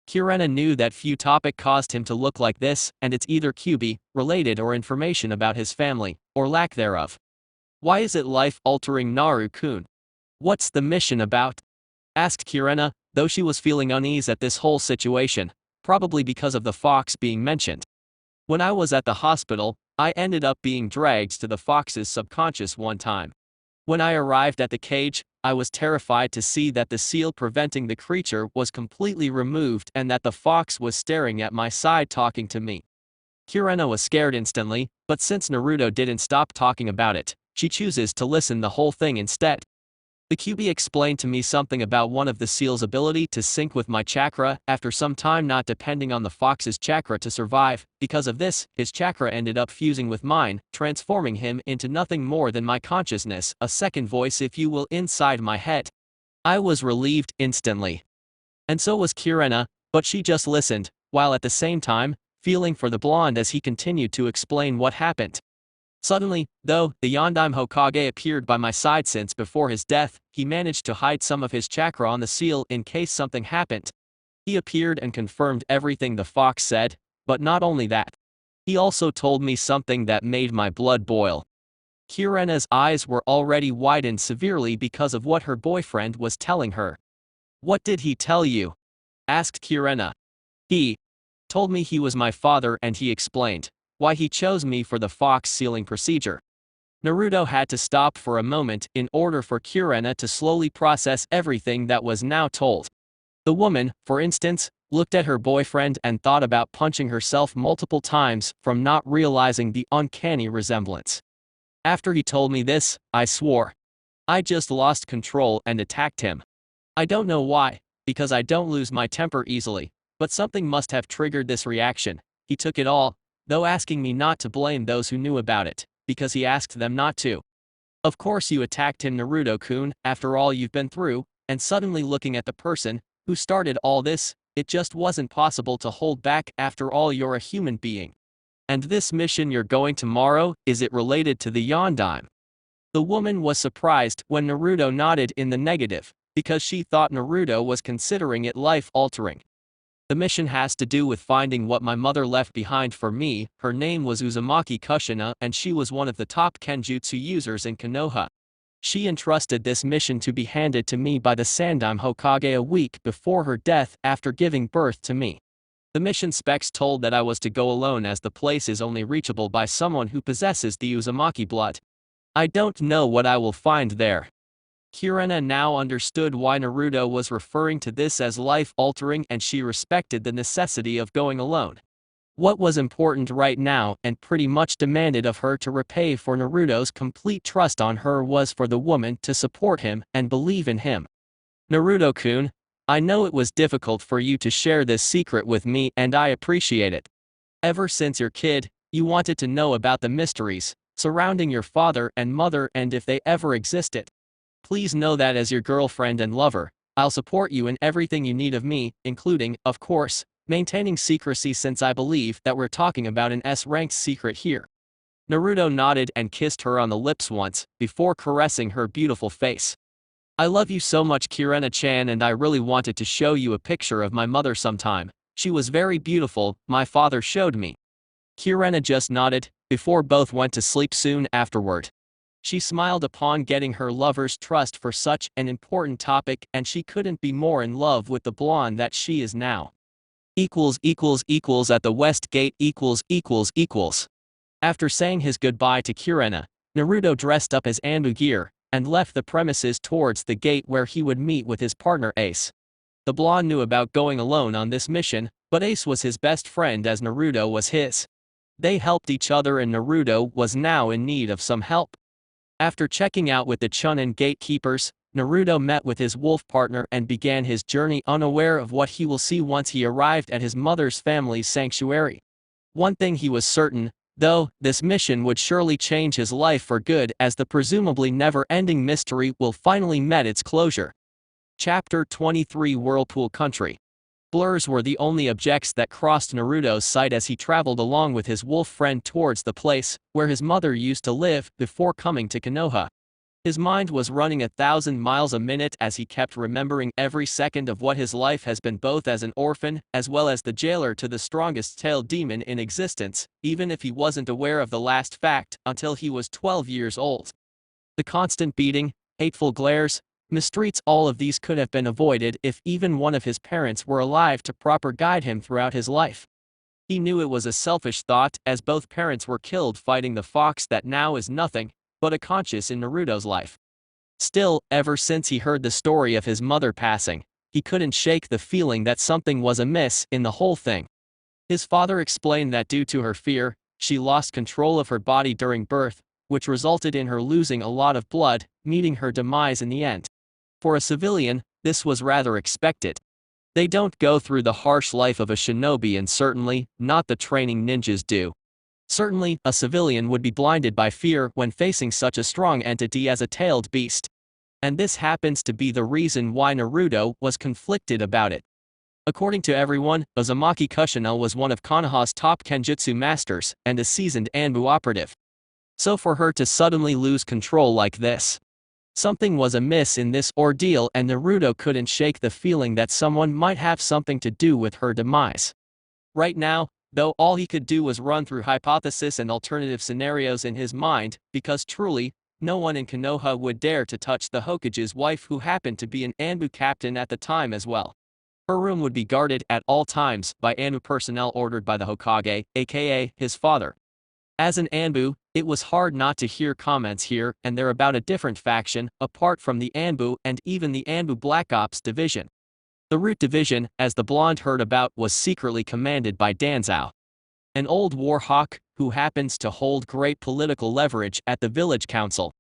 Kurenai knew that few topic caused him to look like this, and it's either QB related or information about his family, or lack thereof. "Why is it life-altering, Naru-kun? What's the mission about?" asked Kurenai, though she was feeling unease at this whole situation, probably because of the fox being mentioned. "When I was at the hospital, I ended up being dragged to the fox's subconscious one time. When I arrived at the cage, I was terrified to see that the seal preventing the creature was completely removed and that the fox was staring at my side talking to me. Kurena was scared instantly, but since Naruto didn't stop talking about it, she chooses to listen the whole thing instead. The QB explained to me something about one of the seal's ability to sync with my chakra after some time not depending on the fox's chakra to survive. Because of this, his chakra ended up fusing with mine, transforming him into nothing more than my consciousness, a second voice if you will inside my head. I was relieved instantly. And so was Kurena, but she just listened, while at the same time, feeling for the blonde as he continued to explain what happened. Suddenly, though, the Yondaime Hokage appeared by my side since before his death, he managed to hide some of his chakra on the seal in case something happened. He appeared and confirmed everything the fox said, but not only that. He also told me something that made my blood boil. Kurena's eyes were already widened severely because of what her boyfriend was telling her. "What did he tell you?" asked Kurena. "He told me he was my father and he explained why he chose me for the fox sealing procedure." Naruto had to stop for a moment in order for Kurena to slowly process everything that was now told. The woman, for instance, looked at her boyfriend and thought about punching herself multiple times from not realizing the uncanny resemblance. After he told me this, I swore. I just lost control and attacked him. I don't know why, because I don't lose my temper easily, but something must have triggered this reaction. He took it all, though asking me not to blame those who knew about it, because he asked them not to. Of course you attacked him, Naruto-kun, after all you've been through, and suddenly looking at the person who started all this, it just wasn't possible to hold back. After all, you're a human being. And this mission you're going tomorrow, is it related to the Yondaime? The woman was surprised when Naruto nodded in the negative, because she thought Naruto was considering it life-altering. The mission has to do with finding what my mother left behind for me. Her name was Uzumaki Kushina and she was one of the top kenjutsu users in Konoha. She entrusted this mission to be handed to me by the Sandaime Hokage a week before her death after giving birth to me. The mission specs told that I was to go alone as the place is only reachable by someone who possesses the Uzumaki blood. I don't know what I will find there. Kurena now understood why Naruto was referring to this as life-altering and she respected the necessity of going alone. What was important right now and pretty much demanded of her to repay for Naruto's complete trust on her was for the woman to support him and believe in him. Naruto-kun, I know it was difficult for you to share this secret with me and I appreciate it. Ever since your kid, you wanted to know about the mysteries surrounding your father and mother and if they ever existed. Please know that as your girlfriend and lover, I'll support you in everything you need of me, including, of course, maintaining secrecy since I believe that we're talking about an S-ranked secret here. Naruto nodded and kissed her on the lips once, before caressing her beautiful face. I love you so much, Kurena-chan, and I really wanted to show you a picture of my mother sometime. She was very beautiful, my father showed me. Kurena just nodded, before both went to sleep soon afterward. She smiled upon getting her lover's trust for such an important topic and she couldn't be more in love with the blonde that she is now. At the West Gate . After saying his goodbye to Kurena, Naruto dressed up as Anbu gear and left the premises towards the gate where he would meet with his partner Ace. The blonde knew about going alone on this mission, but Ace was his best friend as Naruto was his. They helped each other and Naruto was now in need of some help. After checking out with the Chunin gatekeepers, Naruto met with his wolf partner and began his journey unaware of what he will see once he arrived at his mother's family's sanctuary. One thing he was certain, though, this mission would surely change his life for good as the presumably never-ending mystery will finally met its closure. Chapter 23 Whirlpool Country. Blurs were the only objects that crossed Naruto's sight as he traveled along with his wolf friend towards the place where his mother used to live before coming to Konoha. His mind was running 1,000 miles a minute as he kept remembering every second of what his life has been, both as an orphan as well as the jailer to the strongest tailed demon in existence, even if he wasn't aware of the last fact until he was 12 years old. The constant beating, hateful glares, mistreats, all of these could have been avoided if even one of his parents were alive to proper guide him throughout his life. He knew it was a selfish thought as both parents were killed fighting the fox that now is nothing but a conscience in Naruto's life. Still, ever since he heard the story of his mother passing, he couldn't shake the feeling that something was amiss in the whole thing. His father explained that due to her fear, she lost control of her body during birth, which resulted in her losing a lot of blood, meeting her demise in the end. For a civilian, this was rather expected. They don't go through the harsh life of a shinobi, and certainly not the training ninjas do. Certainly, a civilian would be blinded by fear when facing such a strong entity as a tailed beast. And this happens to be the reason why Naruto was conflicted about it. According to everyone, Uzumaki Kushina was one of Konoha's top kenjutsu masters and a seasoned Anbu operative. So for her to suddenly lose control like this, something was amiss in this ordeal, and Naruto couldn't shake the feeling that someone might have something to do with her demise. Right now, though, all he could do was run through hypotheses and alternative scenarios in his mind, because truly, no one in Konoha would dare to touch the Hokage's wife, who happened to be an Anbu captain at the time as well. Her room would be guarded at all times by Anbu personnel ordered by the Hokage, aka his father. As an Anbu, it was hard not to hear comments here and there about a different faction, apart from the Anbu and even the Anbu Black Ops division. The Root division, as the blonde heard about, was secretly commanded by Danzao, an old war hawk who happens to hold great political leverage at the village council.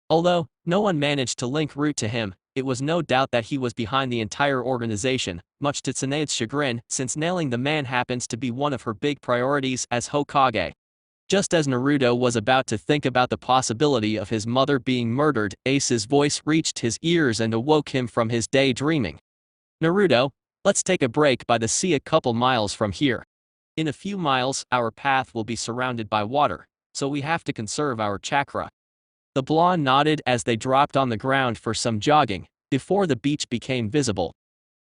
Although no one managed to link Root to him, it was no doubt that he was behind the entire organization, much to Tsunede's chagrin, since nailing the man happens to be one of her big priorities as Hokage. Just as Naruto was about to think about the possibility of his mother being murdered, Ace's voice reached his ears and awoke him from his daydreaming. "Naruto, let's take a break by the sea a couple miles from here. In a few miles, our path will be surrounded by water, so we have to conserve our chakra." The blonde nodded as they dropped on the ground for some jogging, before the beach became visible.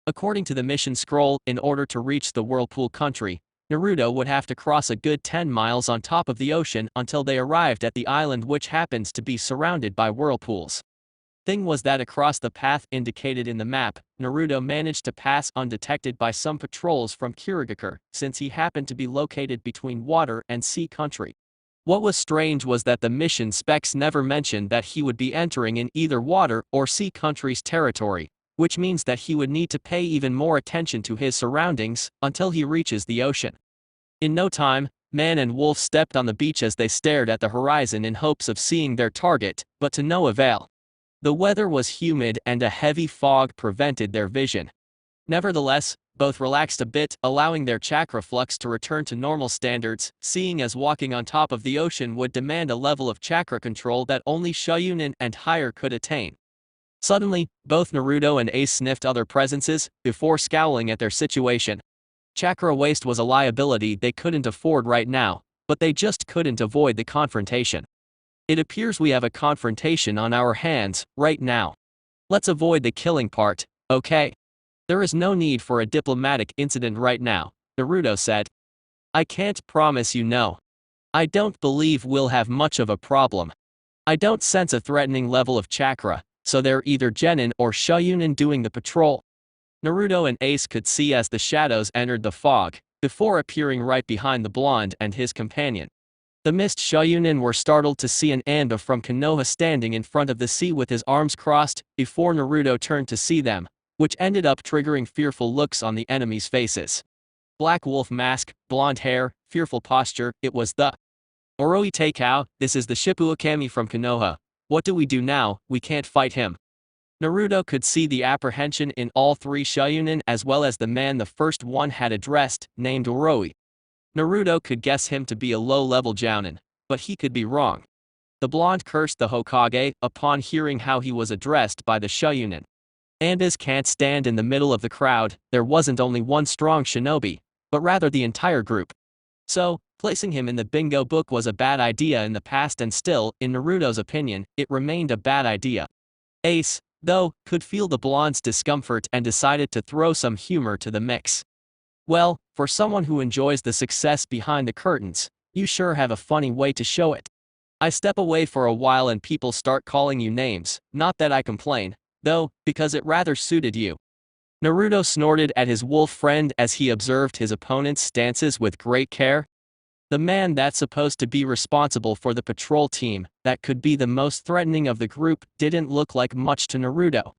According to the mission scroll, in order to reach the Whirlpool country, Naruto would have to cross a good 10 miles on top of the ocean until they arrived at the island, which happens to be surrounded by whirlpools. Thing was that across the path indicated in the map, Naruto managed to pass undetected by some patrols from Kurogakure, since he happened to be located between water and sea country. What was strange was that the mission specs never mentioned that he would be entering in either water or sea country's territory, which means that he would need to pay even more attention to his surroundings until he reaches the ocean. In no time, man and wolf stepped on the beach as they stared at the horizon in hopes of seeing their target, but to no avail. The weather was humid and a heavy fog prevented their vision. Nevertheless, both relaxed a bit, allowing their chakra flux to return to normal standards, seeing as walking on top of the ocean would demand a level of chakra control that only Shoyunin and higher could attain. Suddenly, both Naruto and Ace sniffed other presences, before scowling at their situation. Chakra waste was a liability they couldn't afford right now, but they just couldn't avoid the confrontation. "It appears we have a confrontation on our hands, right now. Let's avoid the killing part, okay? There is no need for a diplomatic incident right now," Naruto said. "I can't promise you no. I don't believe we'll have much of a problem. I don't sense a threatening level of chakra, so they're either Genin or Shoyunin doing the patrol." Naruto and Ace could see as the shadows entered the fog, before appearing right behind the blonde and his companion. The mist Shoyunin were startled to see an Anbu from Konoha standing in front of the sea with his arms crossed, before Naruto turned to see them, which ended up triggering fearful looks on the enemies' faces. Black wolf mask, blonde hair, fearful posture, it was the Oroi Teikao. "This is the Shippuakami from Konoha. What do we do now? We can't fight him." Naruto could see the apprehension in all three Shoyunin as well as the man the first one had addressed, named Oroi. Naruto could guess him to be a low-level jounin, but he could be wrong. The blonde cursed the Hokage upon hearing how he was addressed by the Shoyunin. Anbus can't stand in the middle of the crowd. There wasn't only one strong shinobi, but rather the entire group. So, placing him in the bingo book was a bad idea in the past, and still, in Naruto's opinion, it remained a bad idea. Ace, though, could feel the blonde's discomfort and decided to throw some humor to the mix. "Well, for someone who enjoys the success behind the curtains, you sure have a funny way to show it. I step away for a while and people start calling you names, not that I complain, though, because it rather suited you." Naruto snorted at his wolf friend as he observed his opponent's stances with great care. The man that's supposed to be responsible for the patrol team, that could be the most threatening of the group, didn't look like much to Naruto.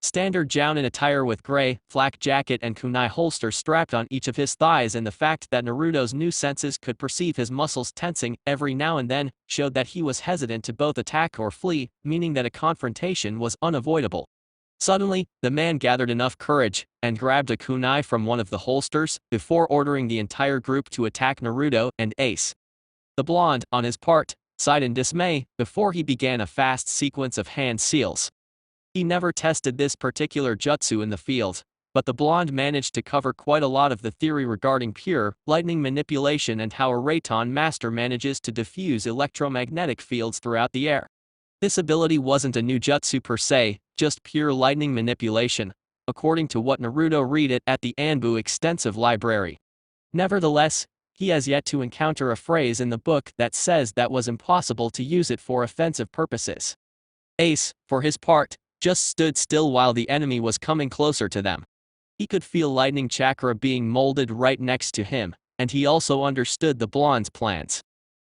Standard Jounin attire with gray, flak jacket and kunai holster strapped on each of his thighs, and the fact that Naruto's new senses could perceive his muscles tensing every now and then showed that he was hesitant to both attack or flee, meaning that a confrontation was unavoidable. Suddenly, the man gathered enough courage and grabbed a kunai from one of the holsters before ordering the entire group to attack Naruto and Ace. The blonde, on his part, sighed in dismay before he began a fast sequence of hand seals. He never tested this particular jutsu in the field, but the blonde managed to cover quite a lot of the theory regarding pure lightning manipulation and how a Raton master manages to diffuse electromagnetic fields throughout the air. This ability wasn't a new jutsu per se, just pure lightning manipulation, according to what Naruto read it at the Anbu extensive library. Nevertheless, he has yet to encounter a phrase in the book that says that was impossible to use it for offensive purposes. Ace, for his part, just stood still while the enemy was coming closer to them. He could feel lightning chakra being molded right next to him, and he also understood the blonde's plans.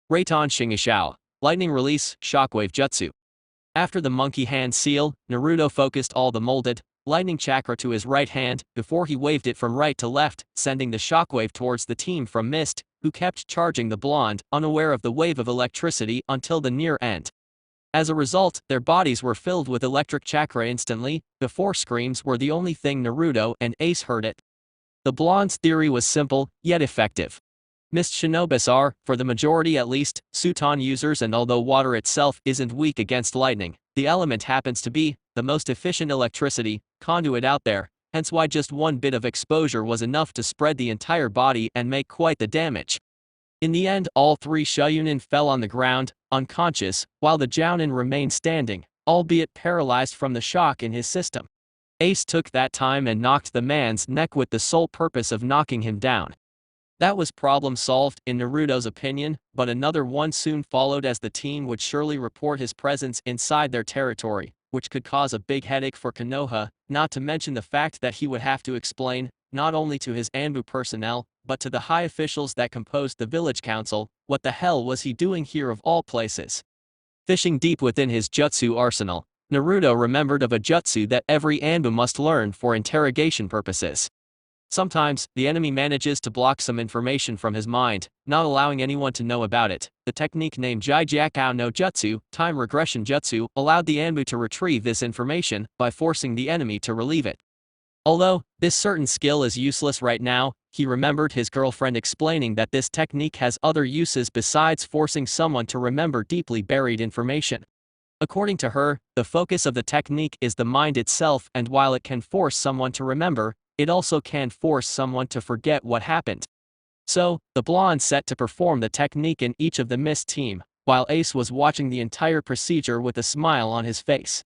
Raton Shingishao, lightning release, shockwave jutsu. After the monkey hand seal, Naruto focused all the molded lightning chakra to his right hand before he waved it from right to left, sending the shockwave towards the team from Mist, who kept charging the blonde, unaware of the wave of electricity until the near end. As a result, their bodies were filled with electric chakra instantly, before screams were the only thing Naruto and Ace heard it. The blonde's theory was simple, yet effective. Mist shinobis are, for the majority at least, Suton users, and although water itself isn't weak against lightning, the element happens to be the most efficient electricity conduit out there, hence why just one bit of exposure was enough to spread the entire body and make quite the damage. In the end, all three Shuyunin fell on the ground, unconscious, while the Jounin remained standing, albeit paralyzed from the shock in his system. Ace took that time and knocked the man's neck with the sole purpose of knocking him down. That was problem solved, in Naruto's opinion, but another one soon followed, as the team would surely report his presence inside their territory, which could cause a big headache for Konoha, not to mention the fact that he would have to explain, not only to his Anbu personnel, but to the high officials that composed the village council, what the hell was he doing here of all places. Fishing deep within his jutsu arsenal, Naruto remembered of a jutsu that every Anbu must learn for interrogation purposes. Sometimes, the enemy manages to block some information from his mind, not allowing anyone to know about it. The technique named Jijiakao no Jutsu, time regression jutsu, allowed the Anbu to retrieve this information by forcing the enemy to relieve it. Although this certain skill is useless right now, he remembered his girlfriend explaining that this technique has other uses besides forcing someone to remember deeply buried information. According to her, the focus of the technique is the mind itself, and while it can force someone to remember, it also can force someone to forget what happened. So, the blonde set to perform the technique in each of the Mist team, while Ace was watching the entire procedure with a smile on his face.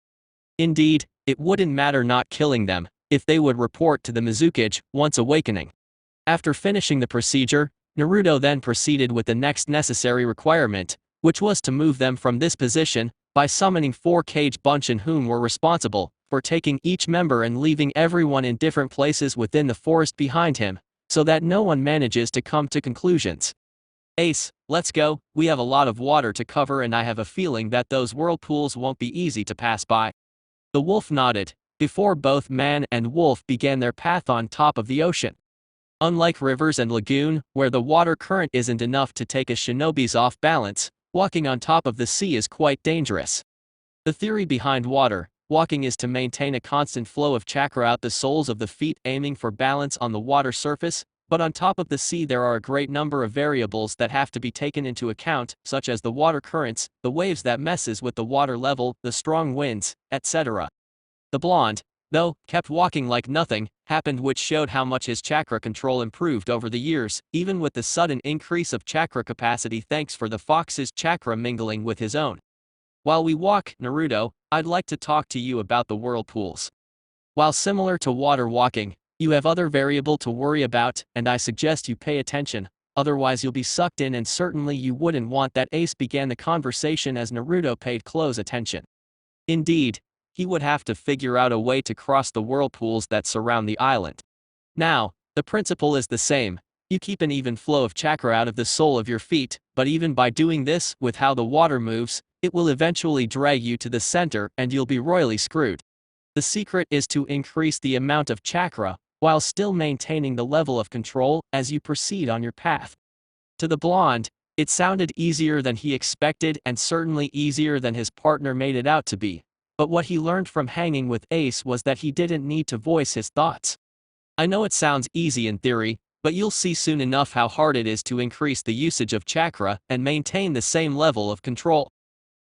Indeed, it wouldn't matter not killing them, if they would report to the Mizukage once awakening. After finishing the procedure, Naruto then proceeded with the next necessary requirement, which was to move them from this position, by summoning 4 Kage Bunshin whom were responsible for taking each member and leaving everyone in different places within the forest behind him, so that no one manages to come to conclusions. Ace, let's go, we have a lot of water to cover and I have a feeling that those whirlpools won't be easy to pass by. The wolf nodded, before both man and wolf began their path on top of the ocean. Unlike rivers and lagoon, where the water current isn't enough to take a shinobi's off balance, walking on top of the sea is quite dangerous. The theory behind water walking is to maintain a constant flow of chakra out the soles of the feet, aiming for balance on the water surface, but on top of the sea there are a great number of variables that have to be taken into account, such as the water currents, the waves that messes with the water level, the strong winds, etc. The blonde, though, kept walking like nothing happened, which showed how much his chakra control improved over the years, even with the sudden increase of chakra capacity thanks for the fox's chakra mingling with his own. While we walk, Naruto, I'd like to talk to you about the whirlpools. While similar to water walking, you have other variable to worry about, and I suggest you pay attention, otherwise you'll be sucked in, and certainly you wouldn't want that. Ace began the conversation as Naruto paid close attention. Indeed, he would have to figure out a way to cross the whirlpools that surround the island. Now, the principle is the same. You keep an even flow of chakra out of the sole of your feet, but even by doing this, with how the water moves, it will eventually drag you to the center and you'll be royally screwed. The secret is to increase the amount of chakra, while still maintaining the level of control as you proceed on your path. To the blonde, it sounded easier than he expected and certainly easier than his partner made it out to be, but what he learned from hanging with Ace was that he didn't need to voice his thoughts. I know it sounds easy in theory, but you'll see soon enough how hard it is to increase the usage of chakra and maintain the same level of control.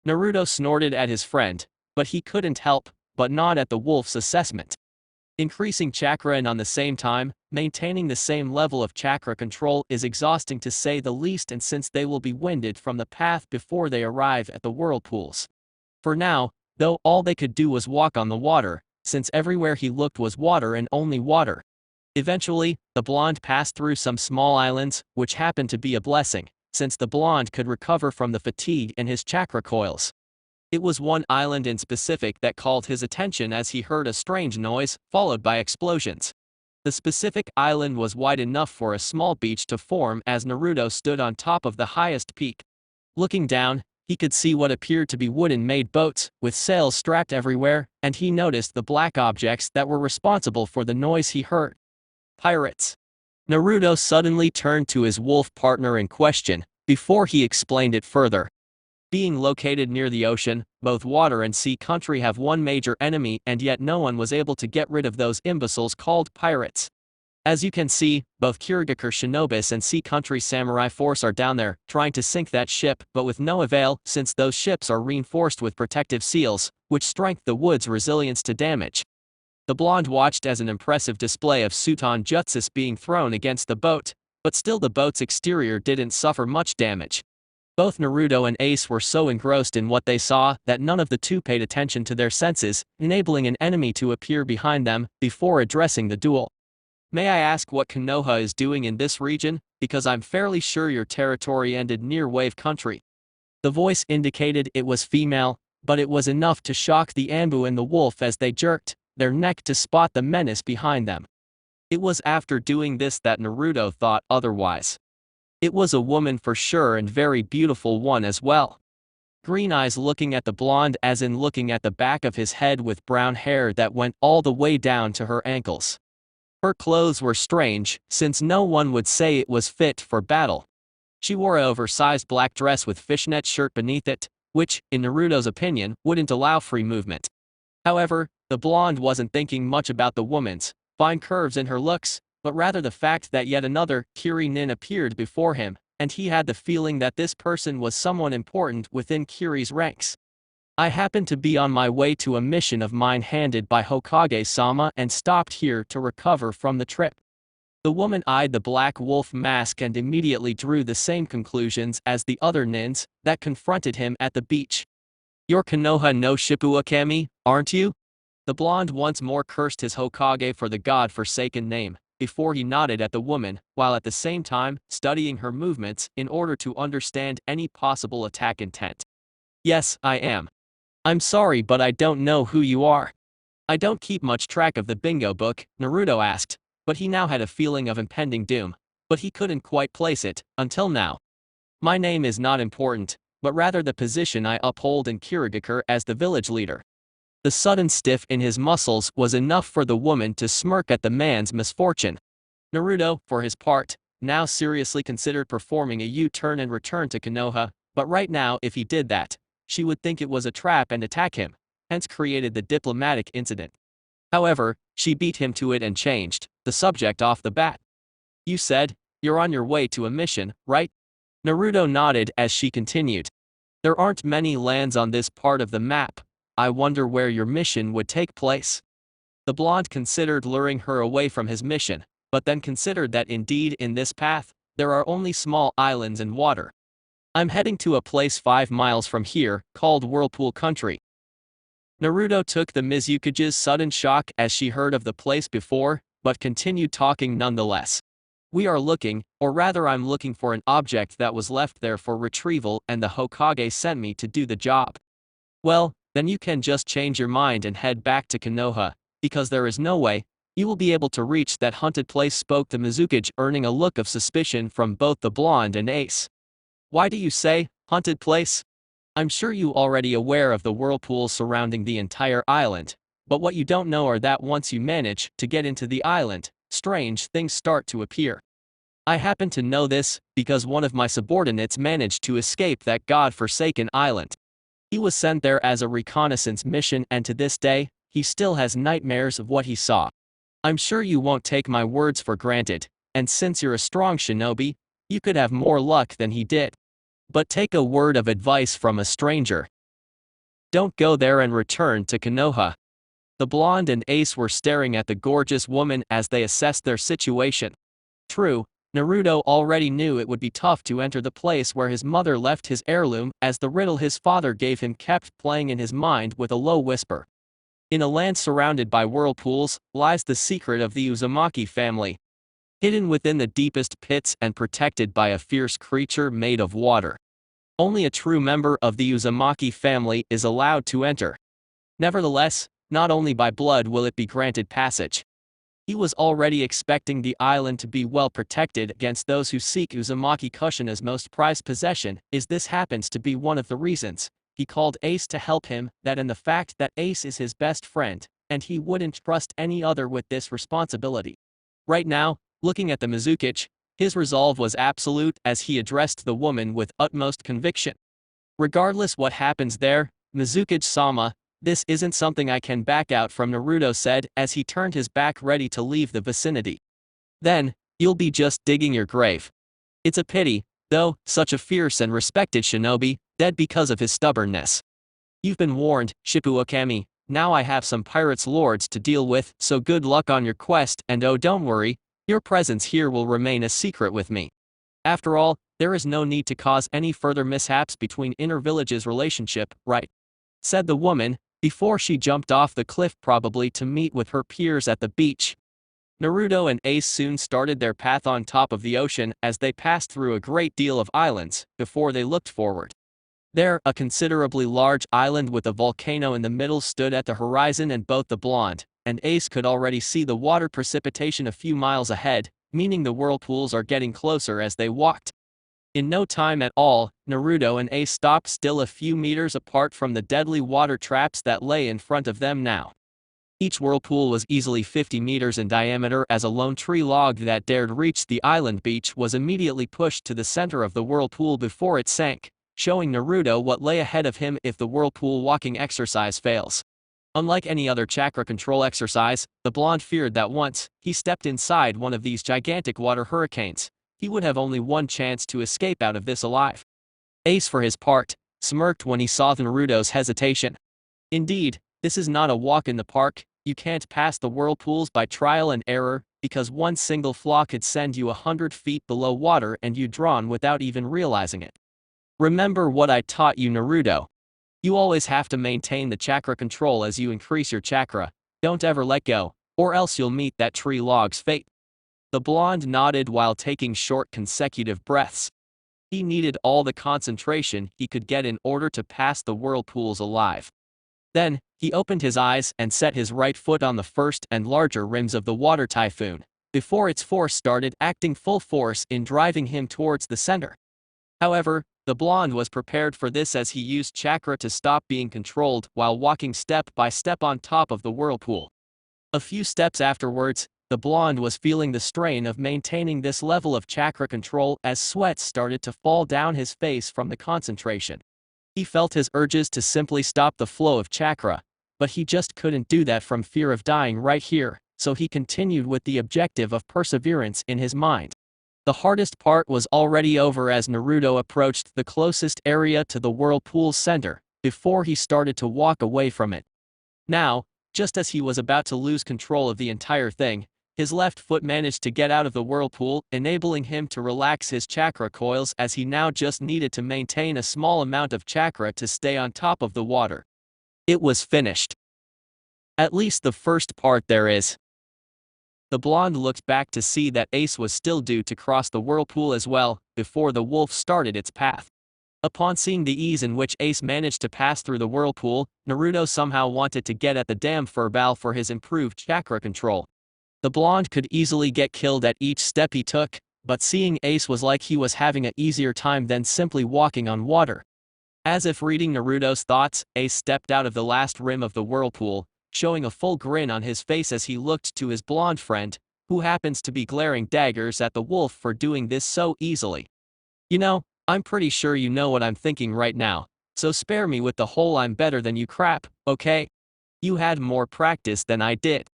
Naruto snorted at his friend, but he couldn't help but nod at the wolf's assessment. Increasing chakra and on the same time, maintaining the same level of chakra control is exhausting to say the least, and since they will be winded from the path before they arrive at the whirlpools. For now, though, all they could do was walk on the water, since everywhere he looked was water and only water. Eventually, the blonde passed through some small islands, which happened to be a blessing, since the blonde could recover from the fatigue in his chakra coils. It was one island in specific that called his attention as he heard a strange noise, followed by explosions. The specific island was wide enough for a small beach to form as Naruto stood on top of the highest peak. Looking down, he could see what appeared to be wooden-made boats, with sails strapped everywhere, and he noticed the black objects that were responsible for the noise he heard. Pirates. Naruto suddenly turned to his wolf partner in question, before he explained it further. Being located near the ocean, both water and sea country have one major enemy, and yet no one was able to get rid of those imbeciles called pirates. As you can see, both Kirigakure Shinobis and Sea Country Samurai Force are down there, trying to sink that ship, but with no avail, since those ships are reinforced with protective seals, which strengthen the wood's resilience to damage. The blonde watched as an impressive display of Suton Jutsus being thrown against the boat, but still the boat's exterior didn't suffer much damage. Both Naruto and Ace were so engrossed in what they saw that none of the two paid attention to their senses, enabling an enemy to appear behind them before addressing the duel. May I ask what Konoha is doing in this region, because I'm fairly sure your territory ended near Wave Country. The voice indicated it was female, but it was enough to shock the Anbu and the wolf as they jerked their neck to spot the menace behind them. It was after doing this that Naruto thought otherwise. It was a woman for sure, and very beautiful one as well. Green eyes looking at the blonde as in looking at the back of his head, with brown hair that went all the way down to her ankles. Her clothes were strange, since no one would say it was fit for battle. She wore an oversized black dress with fishnet shirt beneath it, which, in Naruto's opinion, wouldn't allow free movement. However, the blonde wasn't thinking much about the woman's fine curves in her looks, but rather the fact that yet another Kiri-nin appeared before him, and he had the feeling that this person was someone important within Kiri's ranks. I happened to be on my way to a mission of mine handed by Hokage-sama and stopped here to recover from the trip. The woman eyed the black wolf mask and immediately drew the same conclusions as the other nins that confronted him at the beach. You're Konoha no Shippuakami, aren't you? The blonde once more cursed his Hokage for the god-forsaken name, before he nodded at the woman, while at the same time studying her movements in order to understand any possible attack intent. Yes, I am. I'm sorry, but I don't know who you are. I don't keep much track of the bingo book, Naruto asked, but he now had a feeling of impending doom, but he couldn't quite place it, until now. My name is not important, but rather the position I uphold in Kirigakure as the village leader. The sudden stiff in his muscles was enough for the woman to smirk at the man's misfortune. Naruto, for his part, now seriously considered performing a U-turn and return to Konoha, but right now if he did that, she would think it was a trap and attack him, hence created the diplomatic incident. However, she beat him to it and changed the subject off the bat. You said, you're on your way to a mission, right? Naruto nodded as she continued. There aren't many lands on this part of the map. I wonder where your mission would take place. The blonde considered luring her away from his mission, but then considered that indeed in this path, there are only small islands and water. I'm heading to a place 5 miles from here, called Whirlpool Country. Naruto took the Mizukage's sudden shock as she heard of the place before, but continued talking nonetheless. We are looking, or rather I'm looking for an object that was left there for retrieval, and the Hokage sent me to do the job. Well, then you can just change your mind and head back to Konoha, because there is no way you will be able to reach that haunted place, spoke the Mizukage, earning a look of suspicion from both the blonde and Ace. Why do you say, haunted place? I'm sure you already aware of the whirlpools surrounding the entire island, But what you don't know are that once you manage to get into the island, strange things start to appear. I happen to know this because one of my subordinates managed to escape that god-forsaken island. He was sent there as a reconnaissance mission, and to this day, he still has nightmares of what he saw. I'm sure you won't take my words for granted, and since you're a strong shinobi, you could have more luck than he did. But take a word of advice from a stranger. Don't go there and return to Konoha. The blonde and Ace were staring at the gorgeous woman as they assessed their situation. True, Naruto already knew it would be tough to enter the place where his mother left his heirloom, as the riddle his father gave him kept playing in his mind with a low whisper. In a land surrounded by whirlpools lies the secret of the Uzumaki family. Hidden within the deepest pits and protected by a fierce creature made of water. Only a true member of the Uzumaki family is allowed to enter. Nevertheless, not only by blood will it be granted passage. He was already expecting the island to be well protected against those who seek Uzumaki. Kushina's most prized possession is this happens to be one of the reasons he called Ace to help him, that and the fact that Ace is his best friend, and he wouldn't trust any other with this responsibility. Right now, looking at the Mizukichi, his resolve was absolute as he addressed the woman with utmost conviction. Regardless what happens there, Mizukichi-sama, this isn't something I can back out from, Naruto said as he turned his back ready to leave the vicinity. Then, you'll be just digging your grave. It's a pity, though, such a fierce and respected shinobi, dead because of his stubbornness. You've been warned, Shippuokami, now I have some pirates lords to deal with, so good luck on your quest, and oh don't worry, your presence here will remain a secret with me. After all, there is no need to cause any further mishaps between inter-villages relationship, right? Said the woman, before she jumped off the cliff, probably to meet with her peers at the beach. Naruto and Ace soon started their path on top of the ocean as they passed through a great deal of islands before they looked forward. There, a considerably large island with a volcano in the middle stood at the horizon, and both the blonde and Ace could already see the water precipitation a few miles ahead, meaning the whirlpools are getting closer as they walked. In no time at all, Naruto and Ace stopped still a few meters apart from the deadly water traps that lay in front of them now. Each whirlpool was easily 50 meters in diameter, as a lone tree log that dared reach the island beach was immediately pushed to the center of the whirlpool before it sank, showing Naruto what lay ahead of him if the whirlpool walking exercise fails. Unlike any other chakra control exercise, the blonde feared that once he stepped inside one of these gigantic water hurricanes, he would have only one chance to escape out of this alive. Ace, for his part, smirked when he saw Naruto's hesitation. Indeed, this is not a walk in the park. You can't pass the whirlpools by trial and error, because one single flaw could send you 100 feet below water and you drown without even realizing it. Remember what I taught you, Naruto. You always have to maintain the chakra control as you increase your chakra. Don't ever let go, or else you'll meet that tree log's fate. The blonde nodded while taking short consecutive breaths. He needed all the concentration he could get in order to pass the whirlpools alive. Then, he opened his eyes and set his right foot on the first and larger rims of the water typhoon, before its force started acting full force in driving him towards the center. However, the blonde was prepared for this as he used chakra to stop being controlled while walking step by step on top of the whirlpool. A few steps afterwards, the blonde was feeling the strain of maintaining this level of chakra control as sweat started to fall down his face from the concentration. He felt his urges to simply stop the flow of chakra, but he just couldn't do that from fear of dying right here, so he continued with the objective of perseverance in his mind. The hardest part was already over as Naruto approached the closest area to the whirlpool's center, before he started to walk away from it. Now, just as he was about to lose control of the entire thing, his left foot managed to get out of the whirlpool, enabling him to relax his chakra coils as he now just needed to maintain a small amount of chakra to stay on top of the water. It was finished. At least the first part there is. The blonde looked back to see that Ace was still due to cross the whirlpool as well, before the wolf started its path. Upon seeing the ease in which Ace managed to pass through the whirlpool, Naruto somehow wanted to get at the damn furball for his improved chakra control. The blonde could easily get killed at each step he took, but seeing Ace was like he was having an easier time than simply walking on water. As if reading Naruto's thoughts, Ace stepped out of the last rim of the whirlpool, showing a full grin on his face as he looked to his blonde friend, who happens to be glaring daggers at the wolf for doing this so easily. You know, I'm pretty sure you know what I'm thinking right now, so spare me with the whole "I'm better than you" crap, okay? You had more practice than I did.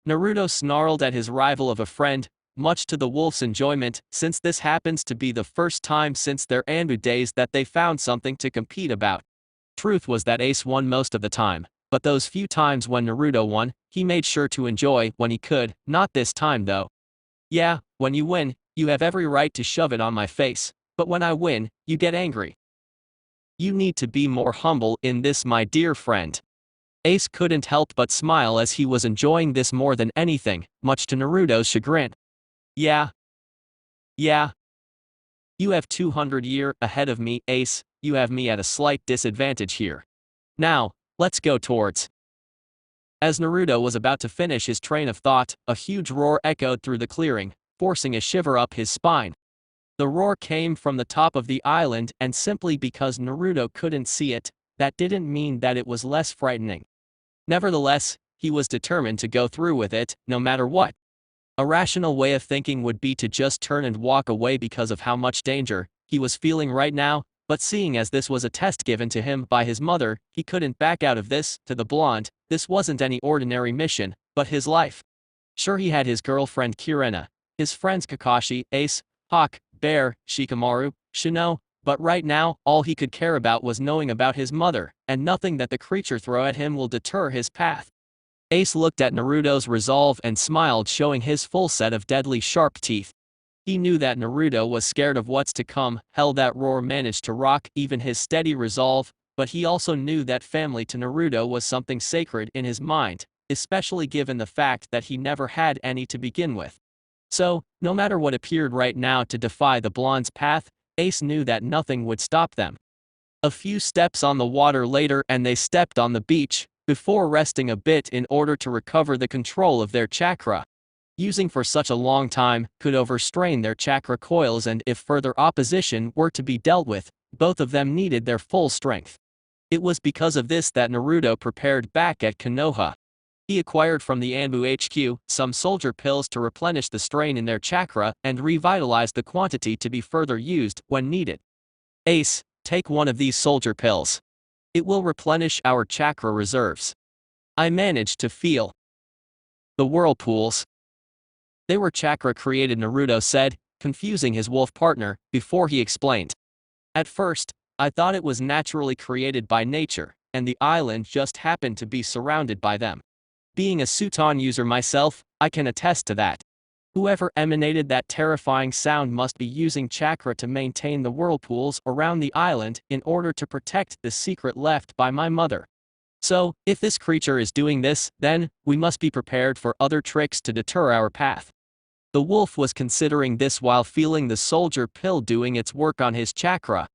Naruto snarled at his rival of a friend, much to the wolf's enjoyment, since this happens to be the first time since their Anbu days that they found something to compete about. Truth was that Ace won most of the time, but those few times when Naruto won, he made sure to enjoy when he could, not this time though. Yeah, when you win, you have every right to shove it on my face, but when I win, you get angry. You need to be more humble in this, my dear friend. Ace couldn't help but smile as he was enjoying this more than anything, much to Naruto's chagrin. Yeah. You have 200 years ahead of me, Ace, you have me at a slight disadvantage here. Now, let's go towards. As Naruto was about to finish his train of thought, a huge roar echoed through the clearing, forcing a shiver up his spine. The roar came from the top of the island, and simply because Naruto couldn't see it, that didn't mean that it was less frightening. Nevertheless, he was determined to go through with it, no matter what. A rational way of thinking would be to just turn and walk away because of how much danger he was feeling right now, but seeing as this was a test given to him by his mother, he couldn't back out of this. To the blonde, this wasn't any ordinary mission, but his life. Sure, he had his girlfriend Kurenai, his friends Kakashi, Ace, Hawk, Bear, Shikamaru, Shino, but right now, all he could care about was knowing about his mother, and nothing that the creature throw at him will deter his path. Ace looked at Naruto's resolve and smiled, showing his full set of deadly sharp teeth. He knew that Naruto was scared of what's to come. Hell, that roar managed to rock even his steady resolve, but he also knew that family to Naruto was something sacred in his mind, especially given the fact that he never had any to begin with. So, no matter what appeared right now to defy the blonde's path, Ace knew that nothing would stop them. A few steps on the water later and they stepped on the beach, before resting a bit in order to recover the control of their chakra. Using for such a long time could overstrain their chakra coils, and if further opposition were to be dealt with, both of them needed their full strength. It was because of this that Naruto prepared back at Konoha. He acquired from the Anbu HQ some soldier pills to replenish the strain in their chakra and revitalize the quantity to be further used when needed. Ace, take one of these soldier pills. It will replenish our chakra reserves. I managed to feel the whirlpools. They were chakra created, Naruto said, confusing his wolf partner, before he explained. At first, I thought it was naturally created by nature, and the island just happened to be surrounded by them. Being a Suton user myself, I can attest to that. Whoever emanated that terrifying sound must be using chakra to maintain the whirlpools around the island in order to protect the secret left by my mother. So, if this creature is doing this, then we must be prepared for other tricks to deter our path. The wolf was considering this while feeling the soldier pill doing its work on his chakra.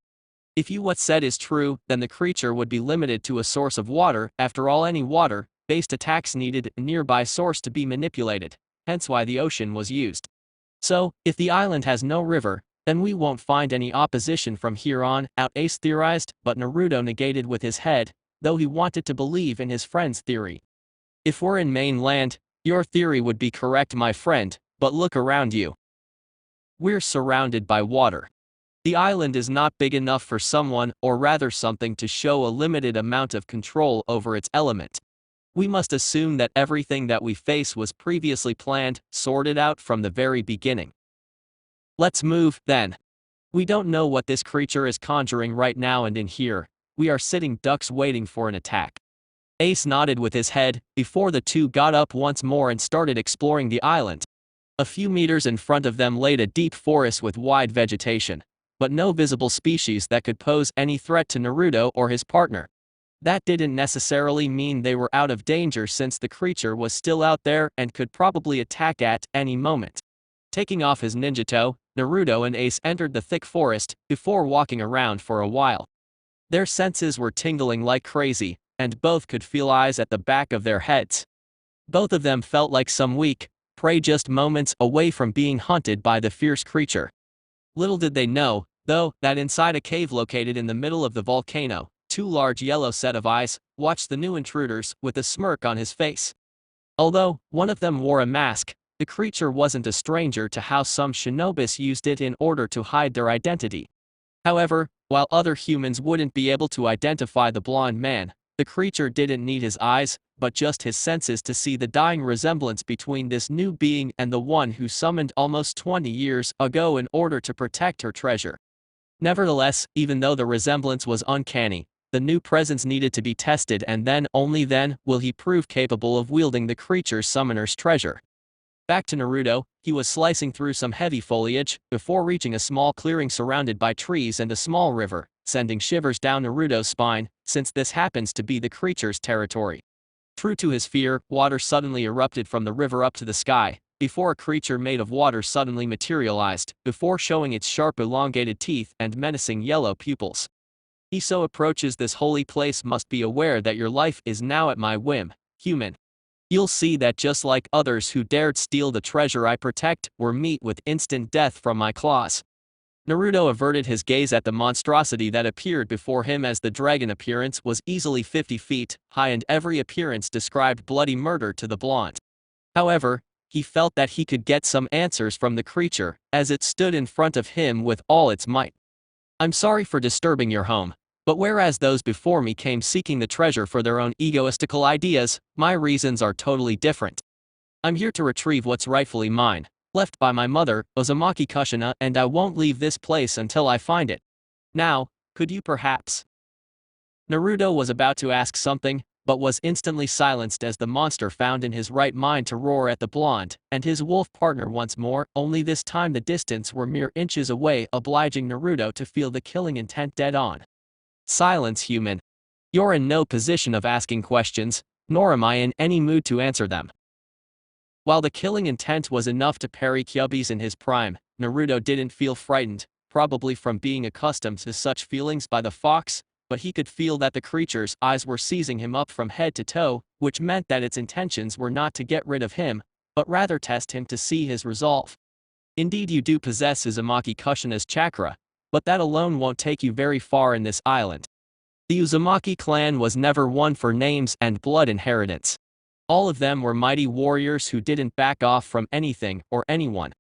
If you what said is true, then the creature would be limited to a source of water. After all, any water-based attacks needed a nearby source to be manipulated, hence why the ocean was used. So, if the island has no river, then we won't find any opposition from here on out, Ace theorized, but Naruto negated with his head, though he wanted to believe in his friend's theory. If we're in mainland, your theory would be correct, my friend, but look around you. We're surrounded by water. The island is not big enough for someone, or rather something, to show a limited amount of control over its element. We must assume that everything that we face was previously planned, sorted out from the very beginning. Let's move, then. We don't know what this creature is conjuring right now, and in here, we are sitting ducks waiting for an attack. Ace nodded with his head, before the two got up once more and started exploring the island. A few meters in front of them lay a deep forest with wide vegetation, but no visible species that could pose any threat to Naruto or his partner. That didn't necessarily mean they were out of danger, since the creature was still out there and could probably attack at any moment. Taking off his ninjato, Naruto and Ace entered the thick forest, before walking around for a while. Their senses were tingling like crazy, and both could feel eyes at the back of their heads. Both of them felt like some weak prey just moments away from being hunted by the fierce creature. Little did they know, though, that inside a cave located in the middle of the volcano, two large yellow set of eyes, watched the new intruders with a smirk on his face. Although one of them wore a mask, the creature wasn't a stranger to how some shinobis used it in order to hide their identity. However, while other humans wouldn't be able to identify the blonde man, the creature didn't need his eyes, but just his senses to see the dying resemblance between this new being and the one who summoned almost 20 years ago in order to protect her treasure. Nevertheless, even though the resemblance was uncanny, the new presence needed to be tested, and then, only then, will he prove capable of wielding the creature's summoner's treasure. Back to Naruto, he was slicing through some heavy foliage before reaching a small clearing surrounded by trees and a small river, sending shivers down Naruto's spine, since this happens to be the creature's territory. True to his fear, water suddenly erupted from the river up to the sky, before a creature made of water suddenly materialized, before showing its sharp elongated teeth and menacing yellow pupils. He so approaches this holy place must be aware that your life is now at my whim, human. You'll see that just like others who dared steal the treasure I protect were meet with instant death from my claws. Naruto averted his gaze at the monstrosity that appeared before him, as the dragon appearance was easily 50 feet high and every appearance described bloody murder to the blonde. However, he felt that he could get some answers from the creature, as it stood in front of him with all its might. I'm sorry for disturbing your home, but whereas those before me came seeking the treasure for their own egoistical ideas, my reasons are totally different. I'm here to retrieve what's rightfully mine, left by my mother, Uzumaki Kushina, and I won't leave this place until I find it. Now, could you perhaps? Naruto was about to ask something, but was instantly silenced as the monster found in his right mind to roar at the blonde and his wolf partner once more, only this time the distance were mere inches away, obliging Naruto to feel the killing intent dead on. Silence, human. You're in no position of asking questions, nor am I in any mood to answer them. While the killing intent was enough to parry Kyuubi's in his prime, Naruto didn't feel frightened, probably from being accustomed to such feelings by the fox, but he could feel that the creature's eyes were seizing him up from head to toe, which meant that its intentions were not to get rid of him, but rather test him to see his resolve. Indeed, you do possess Uzumaki Kushina's chakra, but that alone won't take you very far in this island. The Uzumaki clan was never one for names and blood inheritance. All of them were mighty warriors who didn't back off from anything or anyone.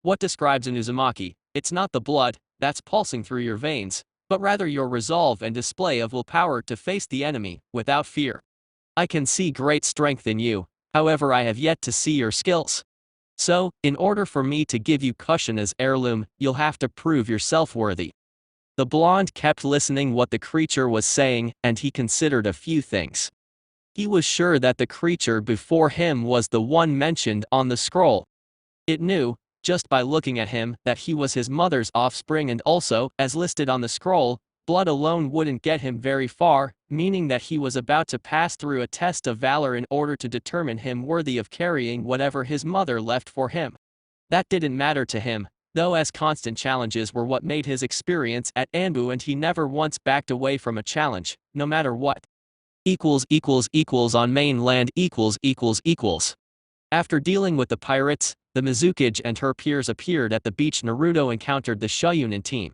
What describes an Uzumaki? It's not the blood that's pulsing through your veins, but rather your resolve and display of willpower to face the enemy without fear. I can see great strength in you, however I have yet to see your skills. So, in order for me to give you Kushina's heirloom, you'll have to prove yourself worthy. The blonde kept listening what the creature was saying, and he considered a few things. He was sure that the creature before him was the one mentioned on the scroll. It knew, just by looking at him, that he was his mother's offspring, and also, as listed on the scroll, blood alone wouldn't get him very far, meaning that he was about to pass through a test of valor in order to determine him worthy of carrying whatever his mother left for him. That didn't matter to him, though, as constant challenges were what made his experience at Anbu, and he never once backed away from a challenge, no matter what. On mainland . After dealing with the pirates, the Mizukage and her peers appeared at the beach. Naruto encountered the Shoyunin team.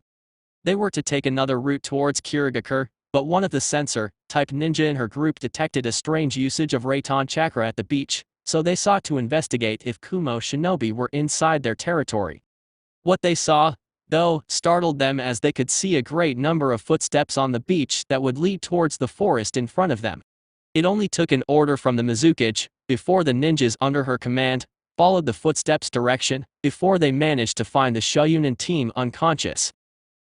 They were to take another route towards Kirigakure, but one of the sensor-type ninja in her group detected a strange usage of Reitan chakra at the beach, so they sought to investigate if Kumo shinobi were inside their territory. What they saw, though, startled them, as they could see a great number of footsteps on the beach that would lead towards the forest in front of them. It only took an order from the Mizukage, before the ninjas under her command followed the footsteps' direction, before they managed to find the Shoyunin team unconscious.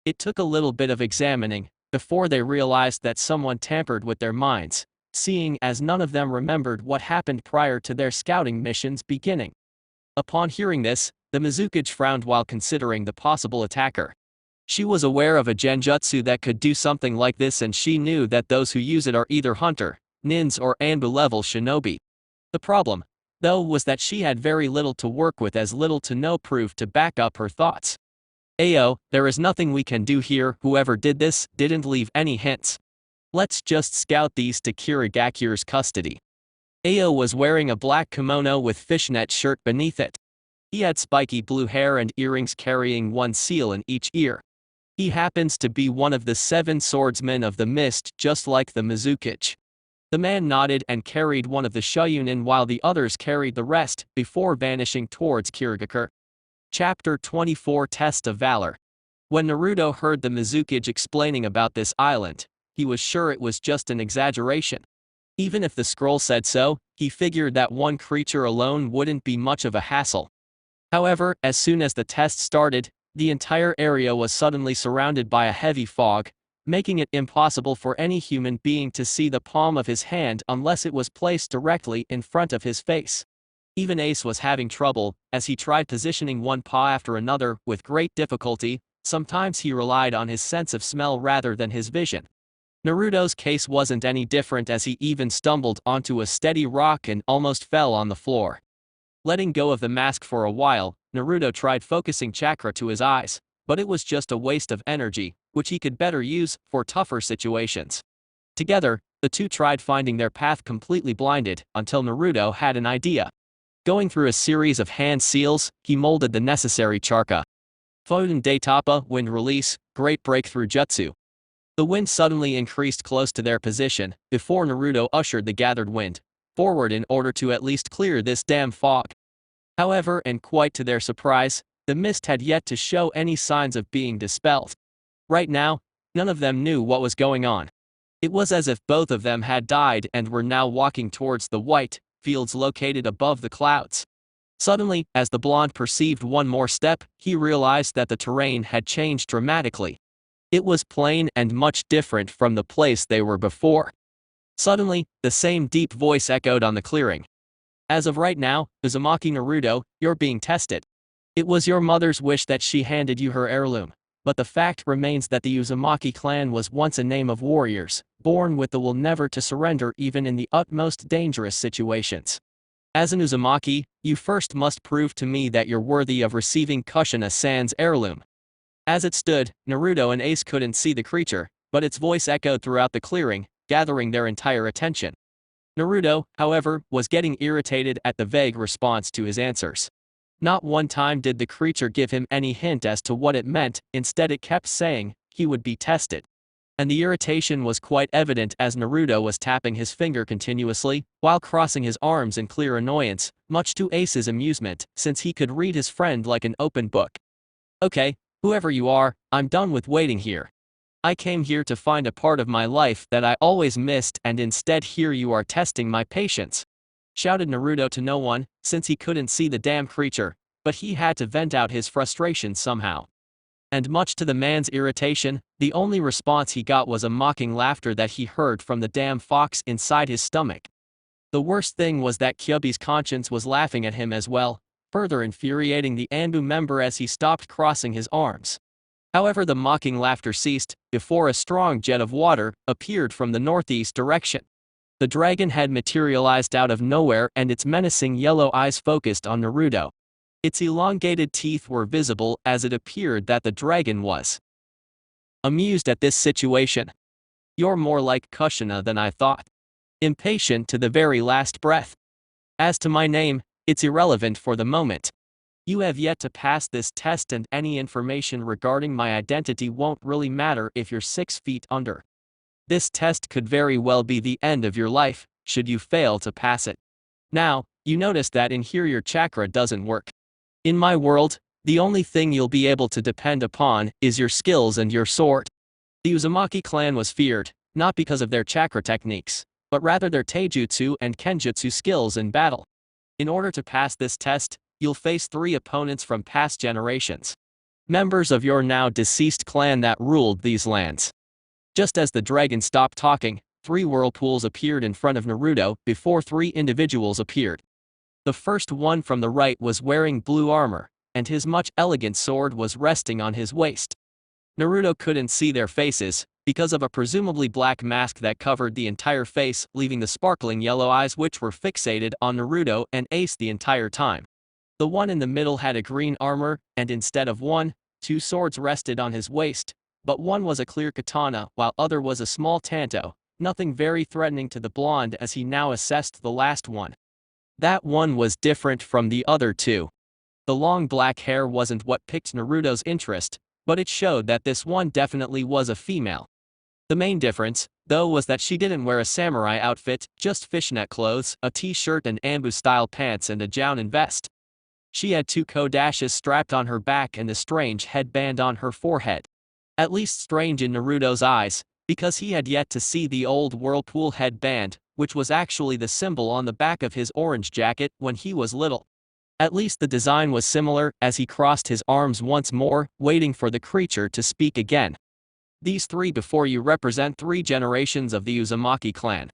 It took a little bit of examining before they realized that someone tampered with their minds, seeing as none of them remembered what happened prior to their scouting missions beginning. Upon hearing this, the Mizukage frowned while considering the possible attacker. She was aware of a genjutsu that could do something like this, and she knew that those who use it are either hunter, nins, or Anbu-level shinobi. The problem, though, was that she had very little to work with, as little to no proof to back up her thoughts. Ayo, there is nothing we can do here. Whoever did this didn't leave any hints. Let's just scout these to Kirigakure's custody. Ayo was wearing a black kimono with fishnet shirt beneath it. He had spiky blue hair and earrings, carrying one seal in each ear. He happens to be one of the 7 swordsmen of the mist, just like the Mizukage. The man nodded and carried one of the Shuyunin while the others carried the rest, before vanishing towards Kirigakure. Chapter 24 Test of Valor. When Naruto heard the Mizukage explaining about this island, he was sure it was just an exaggeration. Even if the scroll said so, he figured that one creature alone wouldn't be much of a hassle. However, as soon as the test started, the entire area was suddenly surrounded by a heavy fog, making it impossible for any human being to see the palm of his hand unless it was placed directly in front of his face. Even Ace was having trouble, as he tried positioning one paw after another with great difficulty. Sometimes he relied on his sense of smell rather than his vision. Naruto's case wasn't any different, as he even stumbled onto a steady rock and almost fell on the floor. Letting go of the mask for a while, Naruto tried focusing chakra to his eyes, but it was just a waste of energy, which he could better use for tougher situations. Together, the two tried finding their path completely blinded until Naruto had an idea. Going through a series of hand seals, he molded the necessary chakra. Foden Daitapa, wind release, great breakthrough jutsu. The wind suddenly increased close to their position, before Naruto ushered the gathered wind forward in order to at least clear this damn fog. However, and quite to their surprise, the mist had yet to show any signs of being dispelled. Right now, none of them knew what was going on. It was as if both of them had died and were now walking towards the white fields located above the clouds. Suddenly, as the blonde perceived one more step, he realized that the terrain had changed dramatically. It was plain and much different from the place they were before. Suddenly, the same deep voice echoed on the clearing. As of right now, Uzumaki Naruto, you're being tested. It was your mother's wish that she handed you her heirloom, but the fact remains that the Uzumaki clan was once a name of warriors, born with the will never to surrender even in the utmost dangerous situations. As an Uzumaki, you first must prove to me that you're worthy of receiving Kushina-san's heirloom. As it stood, Naruto and Ace couldn't see the creature, but its voice echoed throughout the clearing, gathering their entire attention. Naruto, however, was getting irritated at the vague response to his answers. Not one time did the creature give him any hint as to what it meant, instead it kept saying he would be tested. And the irritation was quite evident as Naruto was tapping his finger continuously, while crossing his arms in clear annoyance, much to Ace's amusement, since he could read his friend like an open book. Okay, whoever you are, I'm done with waiting here. I came here to find a part of my life that I always missed, and instead here you are testing my patience. Shouted Naruto to no one, since he couldn't see the damn creature, but he had to vent out his frustration somehow. And much to the man's irritation, the only response he got was a mocking laughter that he heard from the damn fox inside his stomach. The worst thing was that Kyubi's conscience was laughing at him as well, further infuriating the Anbu member as he stopped crossing his arms. However, the mocking laughter ceased, before a strong jet of water appeared from the northeast direction. The dragon had materialized out of nowhere and its menacing yellow eyes focused on Naruto. Its elongated teeth were visible as it appeared that the dragon was amused at this situation. You're more like Kushina than I thought. Impatient to the very last breath. As to my name, it's irrelevant for the moment. You have yet to pass this test, and any information regarding my identity won't really matter if you're 6 feet under. This test could very well be the end of your life, should you fail to pass it. Now, you notice that in here your chakra doesn't work. In my world, the only thing you'll be able to depend upon is your skills and your sword. The Uzumaki clan was feared, not because of their chakra techniques, but rather their taijutsu and kenjutsu skills in battle. In order to pass this test, you'll face 3 opponents from past generations. Members of your now deceased clan that ruled these lands. Just as the dragon stopped talking, 3 whirlpools appeared in front of Naruto before 3 individuals appeared. The first one from the right was wearing blue armor, and his much elegant sword was resting on his waist. Naruto couldn't see their faces, because of a presumably black mask that covered the entire face, leaving the sparkling yellow eyes which were fixated on Naruto and Ace the entire time. The one in the middle had a green armor, and instead of 1, 2 swords rested on his waist, but one was a clear katana while other was a small tanto, nothing very threatening to the blonde as he now assessed the last one. That one was different from the other 2. The long black hair wasn't what piqued Naruto's interest, but it showed that this one definitely was a female. The main difference, though, was that she didn't wear a samurai outfit, just fishnet clothes, a t-shirt and Anbu-style pants and a jounin vest. She had two kodashes strapped on her back and a strange headband on her forehead. At least strange in Naruto's eyes, because he had yet to see the old whirlpool headband, which was actually the symbol on the back of his orange jacket when he was little. At least the design was similar, as he crossed his arms once more, waiting for the creature to speak again. These three before you represent 3 generations of the Uzumaki clan.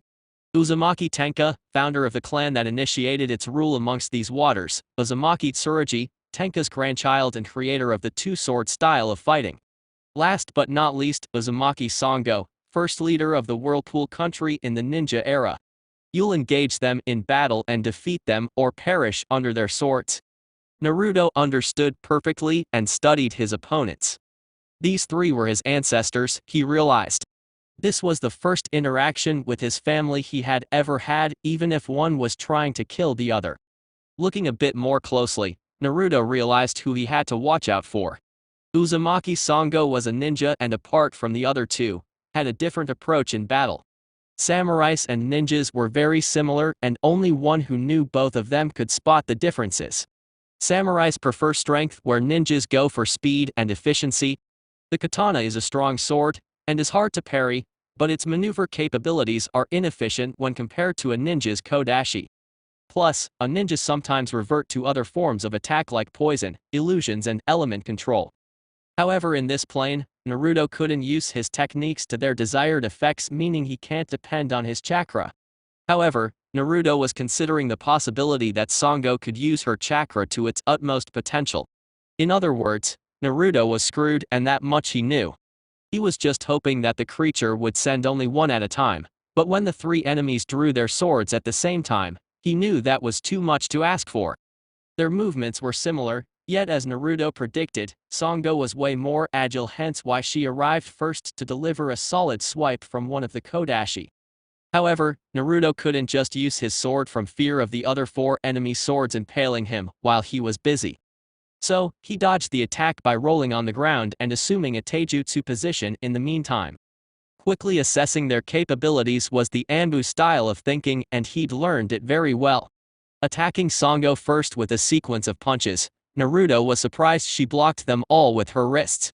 Uzumaki Tenka, founder of the clan that initiated its rule amongst these waters. Uzumaki Tsurugi, Tenka's grandchild and creator of the two-sword style of fighting. Last but not least, Uzumaki Sango, first leader of the Whirlpool country in the ninja era. You'll engage them in battle and defeat them or perish under their swords. Naruto understood perfectly and studied his opponents. These 3 were his ancestors, he realized. This was the first interaction with his family he had ever had, even if one was trying to kill the other. Looking a bit more closely, Naruto realized who he had to watch out for. Uzumaki Sango was a ninja and apart from the other 2, had a different approach in battle. Samurais and ninjas were very similar and only one who knew both of them could spot the differences. Samurais prefer strength where ninjas go for speed and efficiency. The katana is a strong sword, and is hard to parry, but its maneuver capabilities are inefficient when compared to a ninja's kodashi. Plus, a ninja sometimes revert to other forms of attack like poison, illusions and element control. However, in this plane, Naruto couldn't use his techniques to their desired effects, meaning he can't depend on his chakra. However, Naruto was considering the possibility that Sango could use her chakra to its utmost potential. In other words, Naruto was screwed, and that much he knew. He was just hoping that the creature would send only one at a time, but when the 3 enemies drew their swords at the same time, he knew that was too much to ask for. Their movements were similar, yet as Naruto predicted, Sango was way more agile, hence why she arrived first to deliver a solid swipe from one of the kodashi. However, Naruto couldn't just use his sword from fear of the other 4 enemy swords impaling him while he was busy. So, he dodged the attack by rolling on the ground and assuming a taijutsu position in the meantime. Quickly assessing their capabilities was the Anbu style of thinking, and he'd learned it very well. Attacking Sango first with a sequence of punches, Naruto was surprised she blocked them all with her wrists.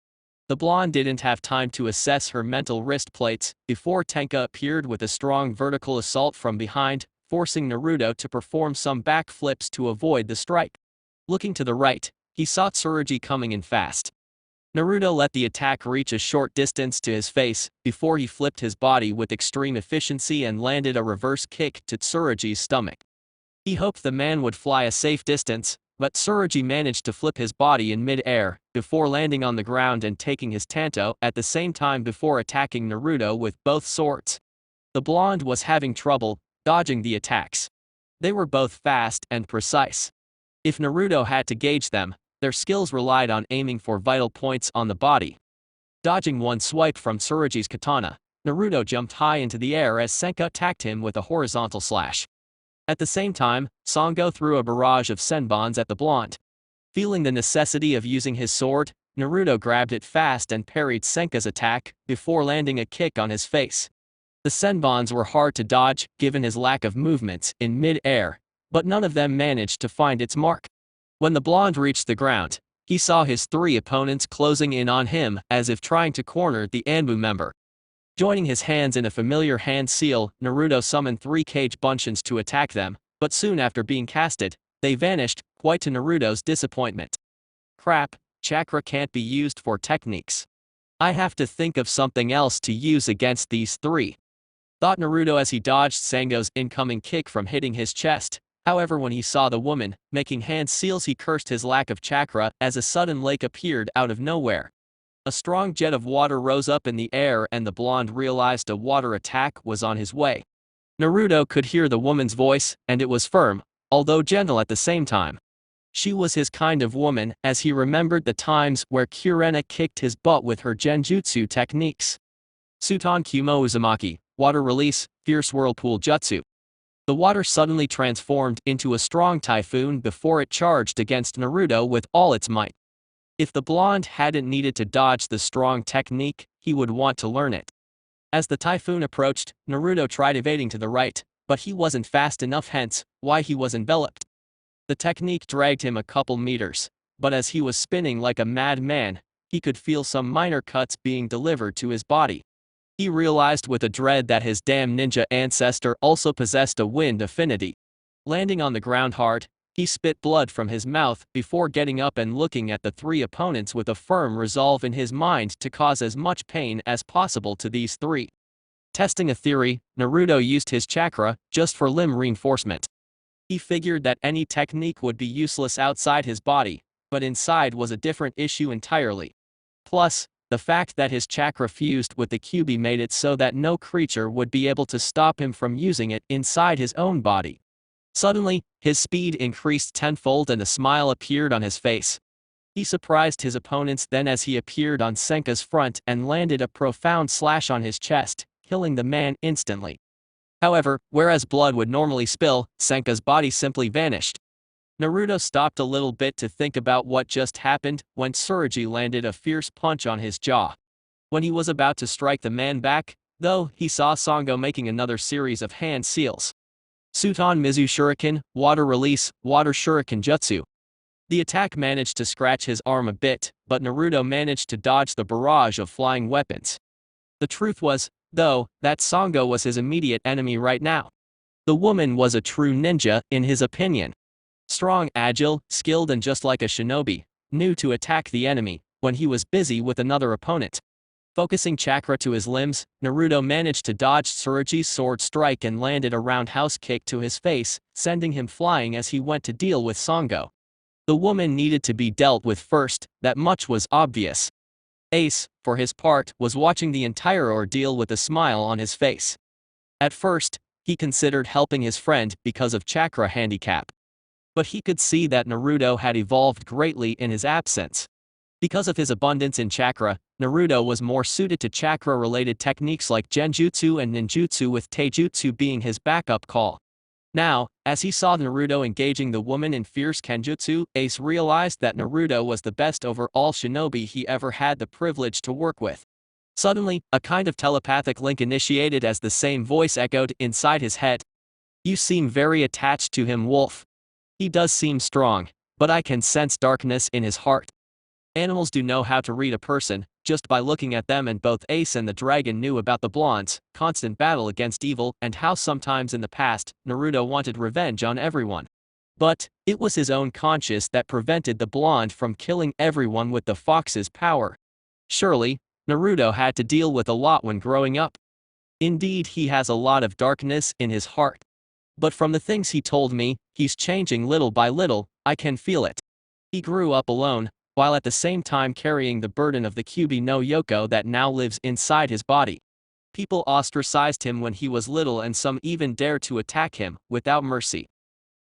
The blonde didn't have time to assess her mental wrist plates before Tenka appeared with a strong vertical assault from behind, forcing Naruto to perform some backflips to avoid the strike. Looking to the right, he saw Tsurugi coming in fast. Naruto let the attack reach a short distance to his face before he flipped his body with extreme efficiency and landed a reverse kick to Tsurugi's stomach. He hoped the man would fly a safe distance, but Tsurugi managed to flip his body in mid-air before landing on the ground and taking his tanto at the same time before attacking Naruto with both swords. The blonde was having trouble dodging the attacks. They were both fast and precise. If Naruto had to gauge them, their skills relied on aiming for vital points on the body. Dodging one swipe from Tsurugi's katana, Naruto jumped high into the air as Senka attacked him with a horizontal slash. At the same time, Sango threw a barrage of senbons at the blonde. Feeling the necessity of using his sword, Naruto grabbed it fast and parried Senka's attack before landing a kick on his face. The senbons were hard to dodge given his lack of movements in mid-air, but none of them managed to find its mark. When the blonde reached the ground, he saw his 3 opponents closing in on him as if trying to corner the Anbu member. Joining his hands in a familiar hand seal, Naruto summoned 3 cage bunshins to attack them, but soon after being casted, they vanished, quite to Naruto's disappointment. Crap, chakra can't be used for techniques. I have to think of something else to use against these 3. Thought Naruto as he dodged Sango's incoming kick from hitting his chest. However, when he saw the woman making hand seals, he cursed his lack of chakra as a sudden lake appeared out of nowhere. A strong jet of water rose up in the air and the blonde realized a water attack was on his way. Naruto could hear the woman's voice, and it was firm, although gentle at the same time. She was his kind of woman, as he remembered the times where Kurenai kicked his butt with her genjutsu techniques. Suton Kumo Uzumaki, water release, fierce whirlpool jutsu. The water suddenly transformed into a strong typhoon before it charged against Naruto with all its might. If the blonde hadn't needed to dodge the strong technique, he would want to learn it. As the typhoon approached, Naruto tried evading to the right, but he wasn't fast enough, hence why he was enveloped. The technique dragged him a couple meters, but as he was spinning like a madman, he could feel some minor cuts being delivered to his body. He realized with a dread that his damn ninja ancestor also possessed a wind affinity. Landing on the ground hard, he spit blood from his mouth before getting up and looking at the three opponents with a firm resolve in his mind to cause as much pain as possible to these three. Testing a theory, Naruto used his chakra just for limb reinforcement. He figured that any technique would be useless outside his body, but inside was a different issue entirely. Plus, the fact that his chakra fused with the Kyuubi made it so that no creature would be able to stop him from using it inside his own body. Suddenly, his speed increased tenfold and a smile appeared on his face. He surprised his opponents then as he appeared on Senka's front and landed a profound slash on his chest, killing the man instantly. However, whereas blood would normally spill, Senka's body simply vanished. Naruto stopped a little bit to think about what just happened when Tsurugi landed a fierce punch on his jaw. When he was about to strike the man back, though, he saw Sango making another series of hand seals. Suton Mizu Shuriken, Water Release, Water Shuriken Jutsu. The attack managed to scratch his arm a bit, but Naruto managed to dodge the barrage of flying weapons. The truth was, though, that Sango was his immediate enemy right now. The woman was a true ninja, in his opinion. Strong, agile, skilled and just like a shinobi, knew to attack the enemy when he was busy with another opponent. Focusing chakra to his limbs, Naruto managed to dodge Tsurugi's sword strike and landed a roundhouse kick to his face, sending him flying as he went to deal with Sango. The woman needed to be dealt with first, that much was obvious. Ace, for his part, was watching the entire ordeal with a smile on his face. At first, he considered helping his friend because of chakra handicap. But he could see that Naruto had evolved greatly in his absence. Because of his abundance in chakra, Naruto was more suited to chakra-related techniques like genjutsu and ninjutsu, with taijutsu being his backup call. Now, as he saw Naruto engaging the woman in fierce kenjutsu, Ace realized that Naruto was the best overall shinobi he ever had the privilege to work with. Suddenly, a kind of telepathic link initiated as the same voice echoed inside his head. "You seem very attached to him, Wolf. He does seem strong, but I can sense darkness in his heart." Animals do know how to read a person, just by looking at them, and both Ace and the dragon knew about the blonde's constant battle against evil and how sometimes in the past, Naruto wanted revenge on everyone. But it was his own conscience that prevented the blonde from killing everyone with the fox's power. Surely, Naruto had to deal with a lot when growing up. Indeed, he has a lot of darkness in his heart. But from the things he told me, he's changing little by little, I can feel it. He grew up alone, while at the same time carrying the burden of the Kyuubi no Yoko that now lives inside his body. People ostracized him when he was little, and some even dared to attack him, without mercy.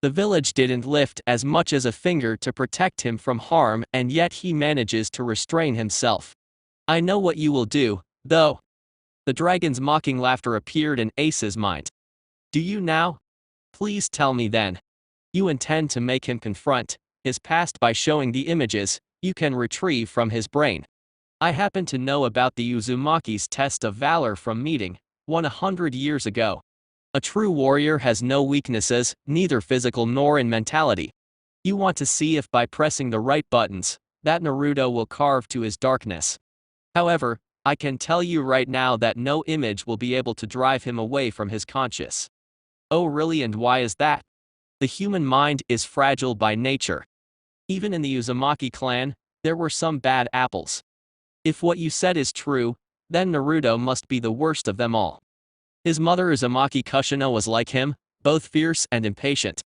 The village didn't lift as much as a finger to protect him from harm, and yet he manages to restrain himself. I know what you will do, though. The dragon's mocking laughter appeared in Ace's mind. Do you now? Please tell me then. You intend to make him confront his past by showing the images you can retrieve from his brain. I happen to know about the Uzumaki's test of valor from meeting one 100 years ago. A true warrior has no weaknesses, neither physical nor in mentality. You want to see if by pressing the right buttons, that Naruto will carve to his darkness. However, I can tell you right now that no image will be able to drive him away from his conscience. Oh really, and why is that? The human mind is fragile by nature. Even in the Uzumaki clan, there were some bad apples. If what you said is true, then Naruto must be the worst of them all. His mother Uzumaki Kushina was like him, both fierce and impatient.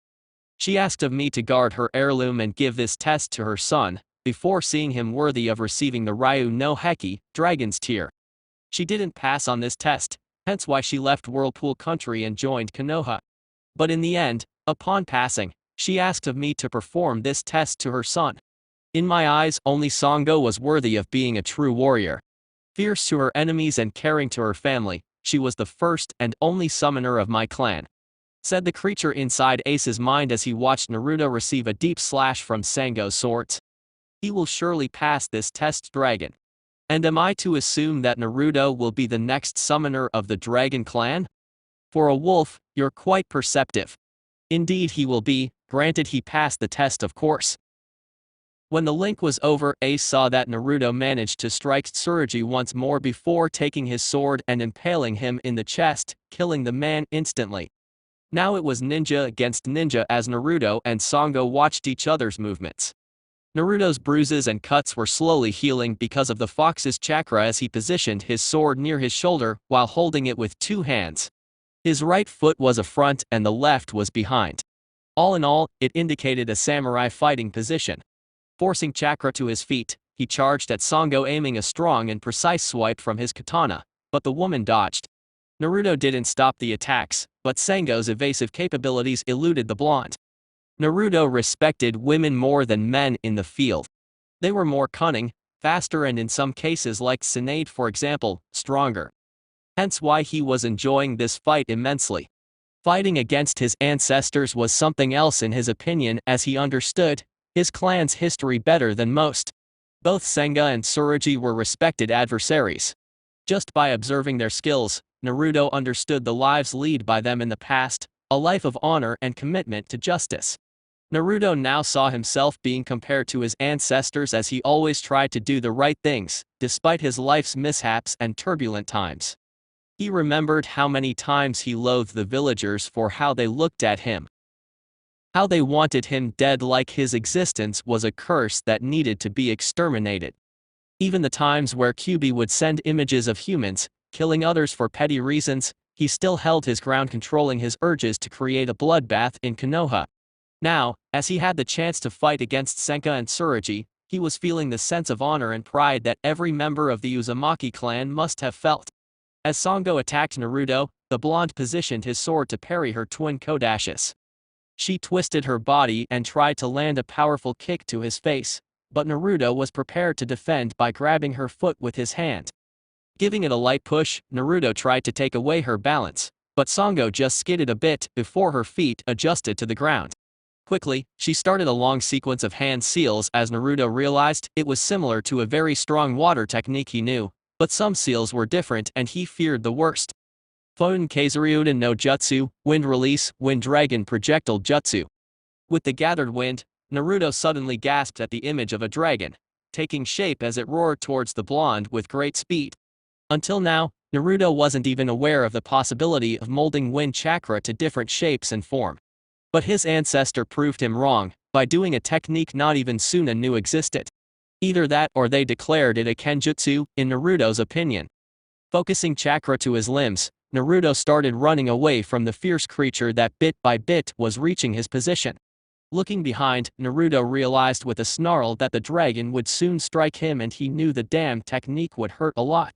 She asked of me to guard her heirloom and give this test to her son, before seeing him worthy of receiving the Ryu no Heki, Dragon's Tear. She didn't pass on this test, hence why she left Whirlpool Country and joined Konoha. But in the end, upon passing, she asked of me to perform this test to her son. In my eyes, only Sango was worthy of being a true warrior. Fierce to her enemies and caring to her family, she was the first and only summoner of my clan. Said the creature inside Ace's mind as he watched Naruto receive a deep slash from Sango's swords. He will surely pass this test dragon. And am I to assume that Naruto will be the next summoner of the Dragon Clan? For a wolf, you're quite perceptive. Indeed he will be, granted he passed the test of course. When the link was over, Ace saw that Naruto managed to strike Tsurugi once more before taking his sword and impaling him in the chest, killing the man instantly. Now it was ninja against ninja as Naruto and Sango watched each other's movements. Naruto's bruises and cuts were slowly healing because of the fox's chakra as he positioned his sword near his shoulder while holding it with two hands. His right foot was a front and the left was behind. All in all, it indicated a samurai fighting position. Forcing chakra to his feet, he charged at Sango aiming a strong and precise swipe from his katana, but the woman dodged. Naruto didn't stop the attacks, but Sango's evasive capabilities eluded the blonde. Naruto respected women more than men in the field. They were more cunning, faster and in some cases like Tsunade for example, stronger. Hence why he was enjoying this fight immensely. Fighting against his ancestors was something else in his opinion as he understood his clan's history better than most. Both Senga and Tsurugi were respected adversaries. Just by observing their skills, Naruto understood the lives led by them in the past, a life of honor and commitment to justice. Naruto now saw himself being compared to his ancestors as he always tried to do the right things, despite his life's mishaps and turbulent times. He remembered how many times he loathed the villagers for how they looked at him. How they wanted him dead like his existence was a curse that needed to be exterminated. Even the times where Kyuubi would send images of humans, killing others for petty reasons, he still held his ground controlling his urges to create a bloodbath in Konoha. Now, as he had the chance to fight against Senka and Tsurugi, he was feeling the sense of honor and pride that every member of the Uzumaki clan must have felt. As Sango attacked Naruto, the blonde positioned his sword to parry her twin kodashes. She twisted her body and tried to land a powerful kick to his face, but Naruto was prepared to defend by grabbing her foot with his hand. Giving it a light push, Naruto tried to take away her balance, but Sango just skidded a bit before her feet adjusted to the ground. Quickly, she started a long sequence of hand seals as Naruto realized it was similar to a very strong water technique he knew, but some seals were different and he feared the worst. Foun Kazuriuden no Jutsu, Wind Release, Wind Dragon Projectile Jutsu. With the gathered wind, Naruto suddenly gasped at the image of a dragon, taking shape as it roared towards the blonde with great speed. Until now, Naruto wasn't even aware of the possibility of molding wind chakra to different shapes and form. But his ancestor proved him wrong, by doing a technique not even Suna knew existed. Either that or they declared it a kenjutsu, in Naruto's opinion. Focusing chakra to his limbs, Naruto started running away from the fierce creature that bit by bit was reaching his position. Looking behind, Naruto realized with a snarl that the dragon would soon strike him and he knew the damn technique would hurt a lot.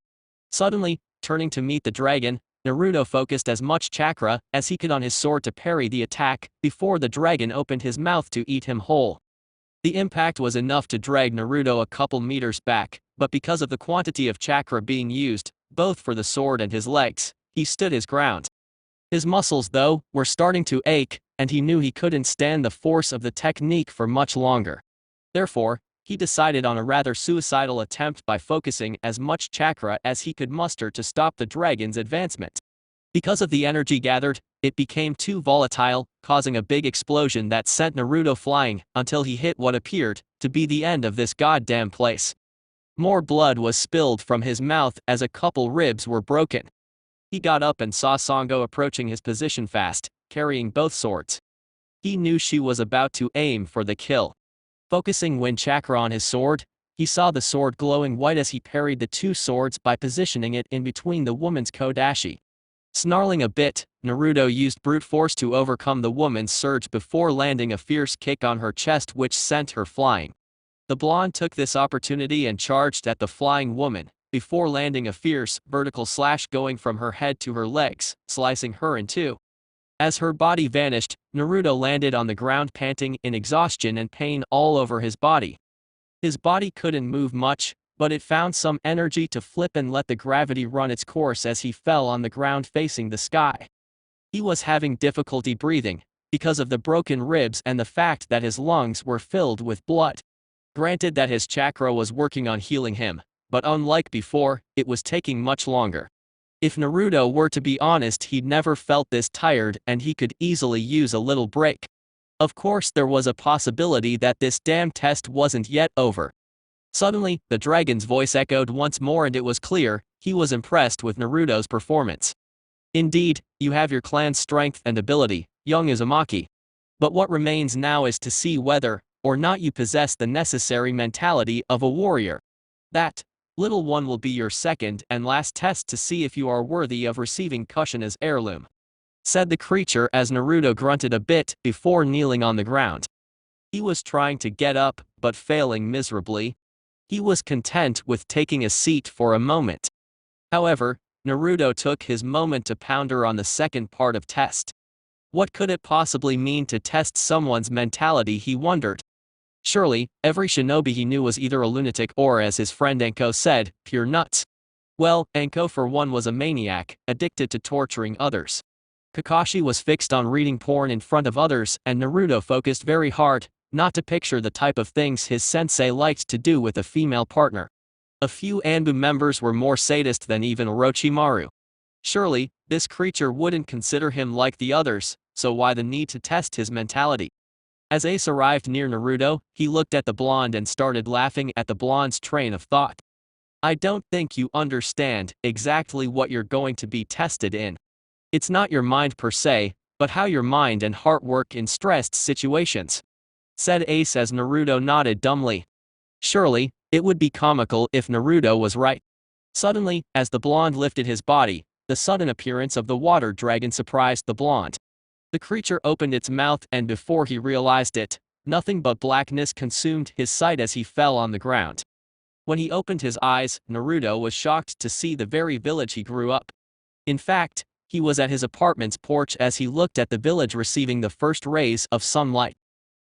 Suddenly, turning to meet the dragon, Naruto focused as much chakra as he could on his sword to parry the attack before the dragon opened his mouth to eat him whole. The impact was enough to drag Naruto a couple meters back, but because of the quantity of chakra being used, both for the sword and his legs, he stood his ground. His muscles, though, were starting to ache, and he knew he couldn't stand the force of the technique for much longer. Therefore, he decided on a rather suicidal attempt by focusing as much chakra as he could muster to stop the dragon's advancement. Because of the energy gathered, it became too volatile, causing a big explosion that sent Naruto flying until he hit what appeared to be the end of this goddamn place. More blood was spilled from his mouth as a couple ribs were broken. He got up and saw Sango approaching his position fast, carrying both swords. He knew she was about to aim for the kill. Focusing wind chakra on his sword, he saw the sword glowing white as he parried the two swords by positioning it in between the woman's kodashi. Snarling a bit, Naruto used brute force to overcome the woman's surge before landing a fierce kick on her chest which sent her flying. The blonde took this opportunity and charged at the flying woman, before landing a fierce, vertical slash going from her head to her legs, slicing her in two. As her body vanished, Naruto landed on the ground panting in exhaustion and pain all over his body. His body couldn't move much, but it found some energy to flip and let the gravity run its course as he fell on the ground facing the sky. He was having difficulty breathing, because of the broken ribs and the fact that his lungs were filled with blood. Granted that his chakra was working on healing him, but unlike before, it was taking much longer. If Naruto were to be honest, he'd never felt this tired and he could easily use a little break. Of course, there was a possibility that this damn test wasn't yet over. Suddenly, the dragon's voice echoed once more and it was clear, he was impressed with Naruto's performance. Indeed, you have your clan's strength and ability, young Uzumaki. But what remains now is to see whether or not you possess the necessary mentality of a warrior. That, little one, will be your second and last test to see if you are worthy of receiving Kushina's heirloom," said the creature as Naruto grunted a bit before kneeling on the ground. He was trying to get up, but failing miserably. He was content with taking a seat for a moment. However, Naruto took his moment to ponder on the second part of test. What could it possibly mean to test someone's mentality, he wondered. Surely, every shinobi he knew was either a lunatic or, as his friend Anko said, pure nuts. Well, Anko for one was a maniac, addicted to torturing others. Kakashi was fixed on reading porn in front of others, and Naruto focused very hard not to picture the type of things his sensei liked to do with a female partner. A few Anbu members were more sadist than even Orochimaru. Surely, this creature wouldn't consider him like the others, so why the need to test his mentality? As Ace arrived near Naruto, he looked at the blonde and started laughing at the blonde's train of thought. "I don't think you understand exactly what you're going to be tested in. It's not your mind per se, but how your mind and heart work in stressed situations," said Ace as Naruto nodded dumbly. Surely, it would be comical if Naruto was right. Suddenly, as the blonde lifted his body, the sudden appearance of the water dragon surprised the blonde. The creature opened its mouth and before he realized it, nothing but blackness consumed his sight as he fell on the ground. When he opened his eyes, Naruto was shocked to see the very village he grew up. In fact, he was at his apartment's porch as he looked at the village receiving the first rays of sunlight.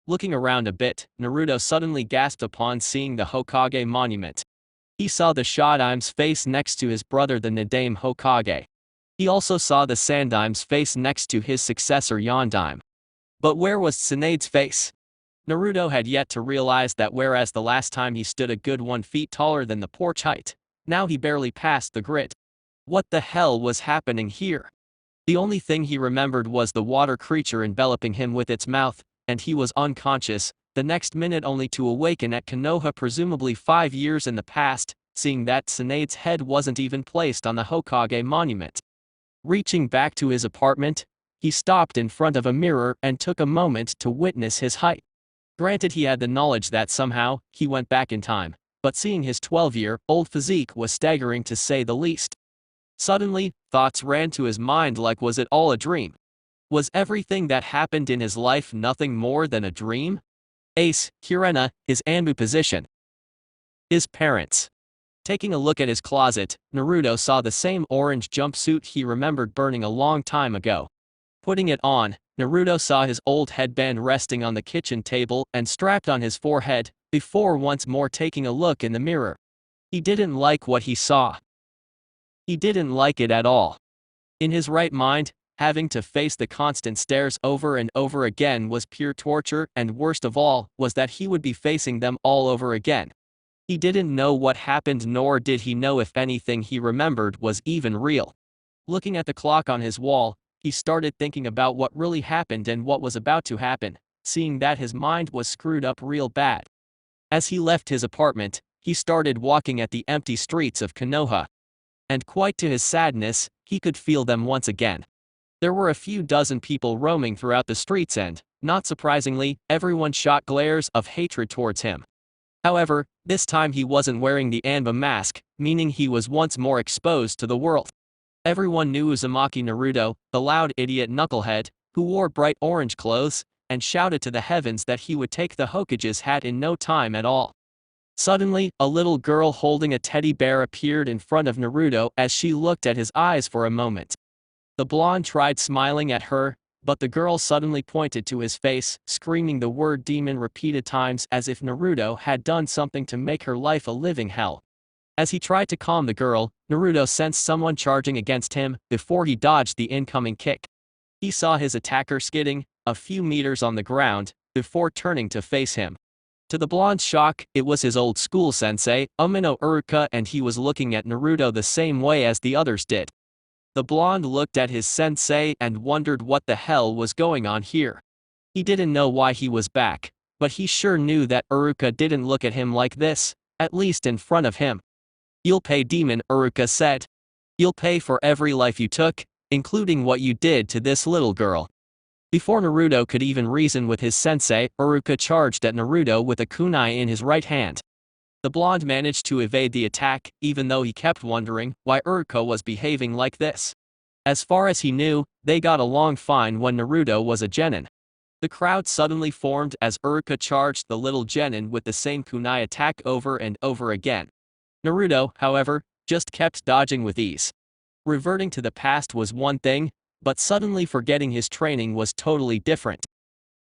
Looking around a bit, Naruto suddenly gasped upon seeing the Hokage monument. He saw the Shodime's face next to his brother the Nadame Hokage. He also saw the Sandime's face next to his successor Yondaime. But where was Tsunade's face? Naruto had yet to realize that whereas the last time he stood a good 1 feet taller than the porch height, now he barely passed the grid. What the hell was happening here? The only thing he remembered was the water creature enveloping him with its mouth, and he was unconscious, the next minute only to awaken at Konoha, presumably 5 years in the past, seeing that Tsunade's head wasn't even placed on the Hokage monument. Reaching back to his apartment, he stopped in front of a mirror and took a moment to witness his height. Granted, he had the knowledge that somehow he went back in time, but seeing his 12-year-old physique was staggering to say the least. Suddenly, thoughts ran to his mind like, was it all a dream? Was everything that happened in his life nothing more than a dream? Ace, Kurenai, his Anbu position. His parents. Taking a look at his closet, Naruto saw the same orange jumpsuit he remembered burning a long time ago. Putting it on, Naruto saw his old headband resting on the kitchen table and strapped on his forehead, before once more taking a look in the mirror. He didn't like what he saw. He didn't like it at all. In his right mind, having to face the constant stares over and over again was pure torture, and worst of all was that he would be facing them all over again. He didn't know what happened, nor did he know if anything he remembered was even real. Looking at the clock on his wall, he started thinking about what really happened and what was about to happen, seeing that his mind was screwed up real bad. As he left his apartment, he started walking at the empty streets of Konoha. And quite to his sadness, he could feel them once again. There were a few dozen people roaming throughout the streets and, not surprisingly, everyone shot glares of hatred towards him. However, this time he wasn't wearing the Anbu mask, meaning he was once more exposed to the world. Everyone knew Uzumaki Naruto, the loud idiot knucklehead, who wore bright orange clothes, and shouted to the heavens that he would take the Hokage's hat in no time at all. Suddenly, a little girl holding a teddy bear appeared in front of Naruto as she looked at his eyes for a moment. The blonde tried smiling at her, but the girl suddenly pointed to his face, screaming the word demon repeated times as if Naruto had done something to make her life a living hell. As he tried to calm the girl, Naruto sensed someone charging against him before he dodged the incoming kick. He saw his attacker skidding a few meters on the ground before turning to face him. To the blonde's shock, it was his old school sensei, Uruka, and he was looking at Naruto the same way as the others did. The blonde looked at his sensei and wondered what the hell was going on here. He didn't know why he was back, but he sure knew that Uruka didn't look at him like this, at least in front of him. "You'll pay, demon," Uruka said. "You'll pay for every life you took, including what you did to this little girl." Before Naruto could even reason with his sensei, Uruka charged at Naruto with a kunai in his right hand. The blonde managed to evade the attack, even though he kept wondering why Uruka was behaving like this. As far as he knew, they got along fine when Naruto was a genin. The crowd suddenly formed as Uruka charged the little genin with the same kunai attack over and over again. Naruto, however, just kept dodging with ease. Reverting to the past was one thing, but suddenly forgetting his training was totally different.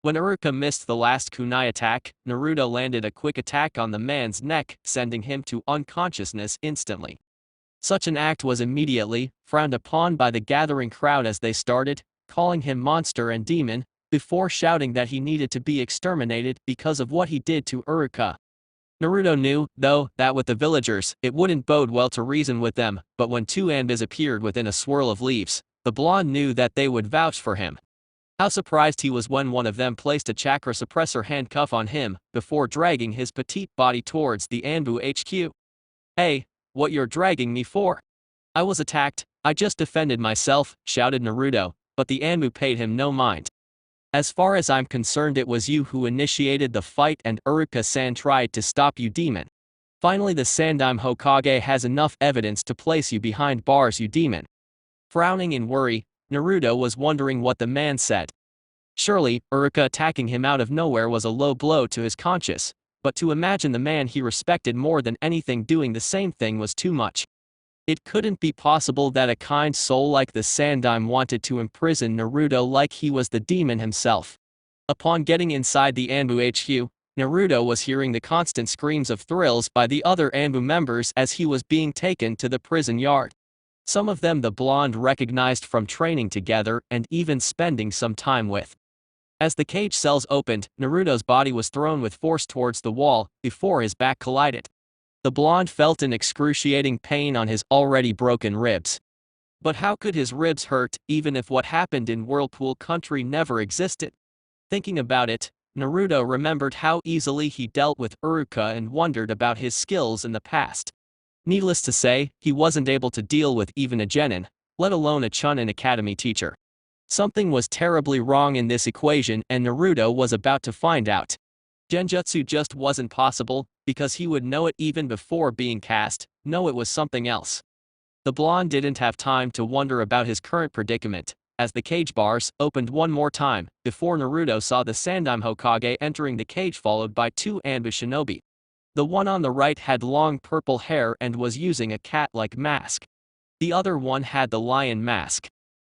When Uruka missed the last kunai attack, Naruto landed a quick attack on the man's neck, sending him to unconsciousness instantly. Such an act was immediately frowned upon by the gathering crowd as they started calling him monster and demon, before shouting that he needed to be exterminated because of what he did to Uruka. Naruto knew, though, that with the villagers, it wouldn't bode well to reason with them, but when two Anbus appeared within a swirl of leaves, the blonde knew that they would vouch for him. How surprised he was when one of them placed a chakra suppressor handcuff on him, before dragging his petite body towards the Anbu HQ. "Hey, what you're dragging me for? I was attacked, I just defended myself," shouted Naruto, but the Anbu paid him no mind. "As far as I'm concerned, it was you who initiated the fight and Uruka-san tried to stop you, demon. Finally, the Sandaime Hokage has enough evidence to place you behind bars, you demon." Frowning in worry, Naruto was wondering what the man said. Surely, Uruka attacking him out of nowhere was a low blow to his conscience, but to imagine the man he respected more than anything doing the same thing was too much. It couldn't be possible that a kind soul like the Sandaime wanted to imprison Naruto like he was the demon himself. Upon getting inside the Anbu HQ, Naruto was hearing the constant screams of thrills by the other Anbu members as he was being taken to the prison yard. Some of them the blonde recognized from training together and even spending some time with. As the cage cells opened, Naruto's body was thrown with force towards the wall, before his back collided. The blonde felt an excruciating pain on his already broken ribs. But how could his ribs hurt, even if what happened in Whirlpool Country never existed? Thinking about it, Naruto remembered how easily he dealt with Uruka and wondered about his skills in the past. Needless to say, he wasn't able to deal with even a genin, let alone a Chunin Academy teacher. Something was terribly wrong in this equation and Naruto was about to find out. Genjutsu just wasn't possible, because he would know it even before being cast. No, it was something else. The blonde didn't have time to wonder about his current predicament, as the cage bars opened one more time, before Naruto saw the Sandaime Hokage entering the cage followed by two Anbu shinobi. The one on the right had long purple hair and was using a cat-like mask. The other one had the lion mask.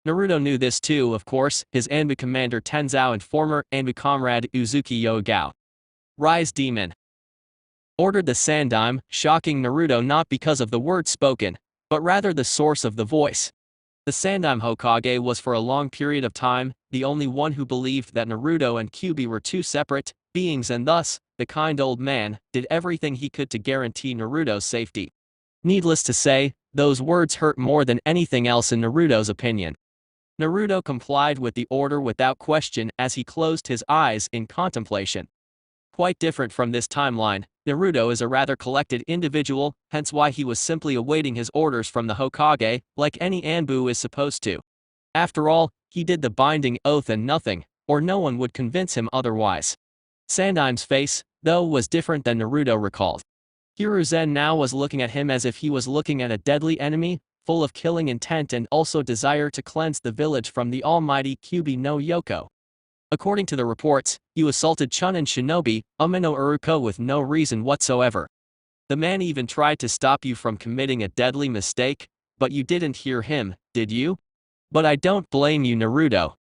Naruto knew this too, of course, his Anbu commander Tenzao and former Anbu comrade Uzumaki Yogao. "Rise, demon!" ordered the Sandaime, shocking Naruto not because of the words spoken, but rather the source of the voice. The Sandaime Hokage was for a long period of time the only one who believed that Naruto and Kyuubi were two separate beings, and thus, the kind old man did everything he could to guarantee Naruto's safety. Needless to say, those words hurt more than anything else in Naruto's opinion. Naruto complied with the order without question as he closed his eyes in contemplation. Quite different from this timeline, Naruto is a rather collected individual, hence why he was simply awaiting his orders from the Hokage, like any Anbu is supposed to. After all, he did the binding oath and nothing, or no one would convince him otherwise. Sandaime's face, though, was different than Naruto recalled. Hiruzen now was looking at him as if he was looking at a deadly enemy, full of killing intent and also desire to cleanse the village from the almighty Kyuubi no Yoko. According to the reports, you assaulted Chunin shinobi, Umino Uruka, with no reason whatsoever. The man even tried to stop you from committing a deadly mistake, but you didn't hear him, did you? But I don't blame you, Naruto,"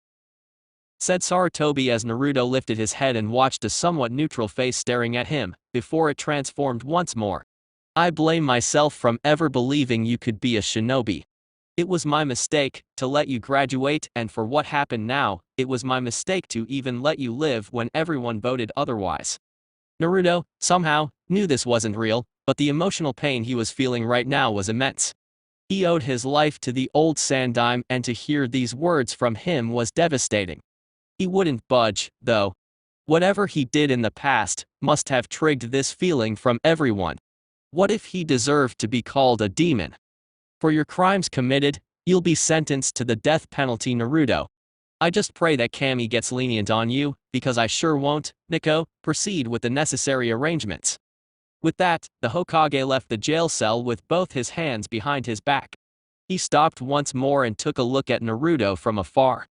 said Sarutobi as Naruto lifted his head and watched a somewhat neutral face staring at him, before it transformed once more. "I blame myself from ever believing you could be a shinobi. It was my mistake to let you graduate, and for what happened now, it was my mistake to even let you live when everyone voted otherwise." Naruto, somehow, knew this wasn't real, but the emotional pain he was feeling right now was immense. He owed his life to the old Sandaime, and to hear these words from him was devastating. He wouldn't budge, though. Whatever he did in the past must have triggered this feeling from everyone. What if he deserved to be called a demon? For your crimes committed, you'll be sentenced to the death penalty, Naruto. I just pray that Kami gets lenient on you, because I sure won't. Nico, proceed with the necessary arrangements. With that, the Hokage left the jail cell with both his hands behind his back. He stopped once more and took a look at Naruto from afar.